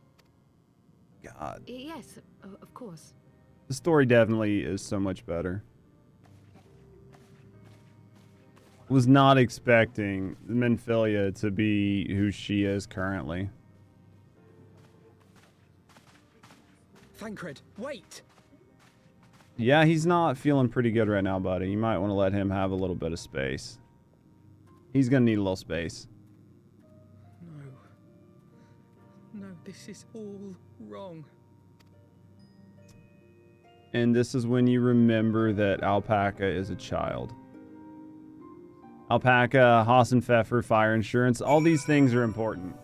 God. Yes, of course. The story definitely is so much better. Was not expecting Minfilia to be who she is currently. Thancred, wait! Yeah, he's not feeling pretty good right now, buddy. You might want to let him have a little bit of space. He's gonna need a little space. No, this is all wrong. And this is when you remember that Alpaca is a child. Alpaca, Hassan Pfeffer, fire insurance, all these things are important.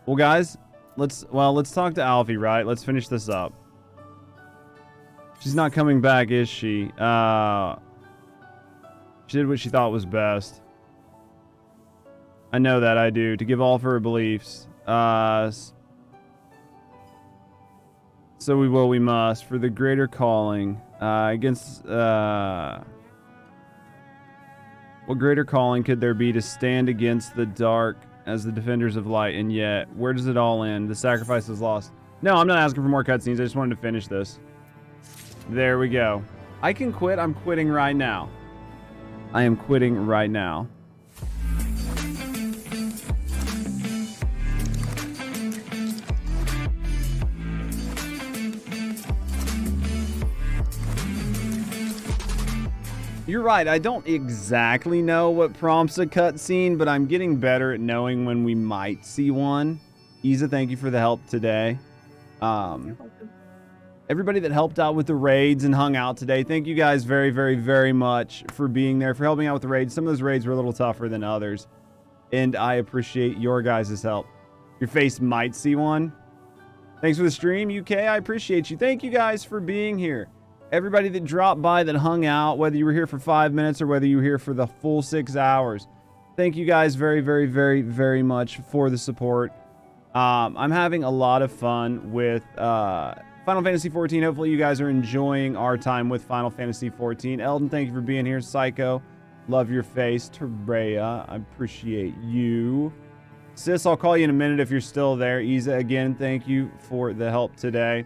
Well, guys, let's talk to Alfie, right? Let's finish this up. She's not coming back, is she? She did what she thought was best. I know that, I do. To give all of her beliefs. So we must, for the greater calling, against, what greater calling could there be to stand against the dark as the defenders of light? And yet, where does it all end? The sacrifice is lost. No, I'm not asking for more cutscenes. I just wanted to finish this. There we go. I can quit. I'm quitting right now. I am quitting right now. You're right, I don't exactly know what prompts a cutscene, but I'm getting better at knowing when we might see one. Isa, thank you for the help today. Everybody that helped out with the raids and hung out today, thank you guys very, very, very much for being there, for helping out with the raids. Some of those raids were a little tougher than others, and I appreciate your guys' help. Your face might see one. Thanks for the stream, UK. I appreciate you. Thank you guys for being here. Everybody that dropped by, that hung out, whether you were here for 5 minutes or whether you were here for the full 6 hours. Thank you guys very, very, very, very much for the support. I'm having a lot of fun with Final Fantasy XIV. Hopefully you guys are enjoying our time with Final Fantasy XIV. Eldon, thank you for being here. Psycho, love your face. Terea, I appreciate you. Sis, I'll call you in a minute if you're still there. Isa, again, thank you for the help today.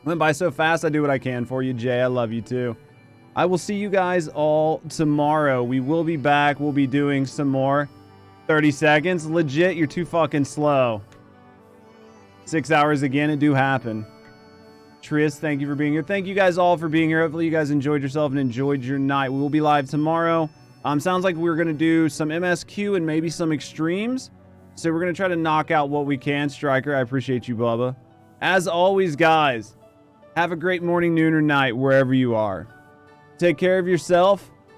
Went by so fast, I do what I can for you. Jay, I love you too. I will see you guys all tomorrow. We will be back. We'll be doing some more. 30 seconds. Legit, you're too fucking slow. 6 hours again, it do happen. Tris, thank you for being here. Thank you guys all for being here. Hopefully you guys enjoyed yourself and enjoyed your night. We will be live tomorrow. Sounds like we're going to do some MSQ and maybe some extremes. So we're going to try to knock out what we can. Striker, I appreciate you, Bubba. As always, guys, have a great morning, noon, or night, wherever you are. Take care of yourself.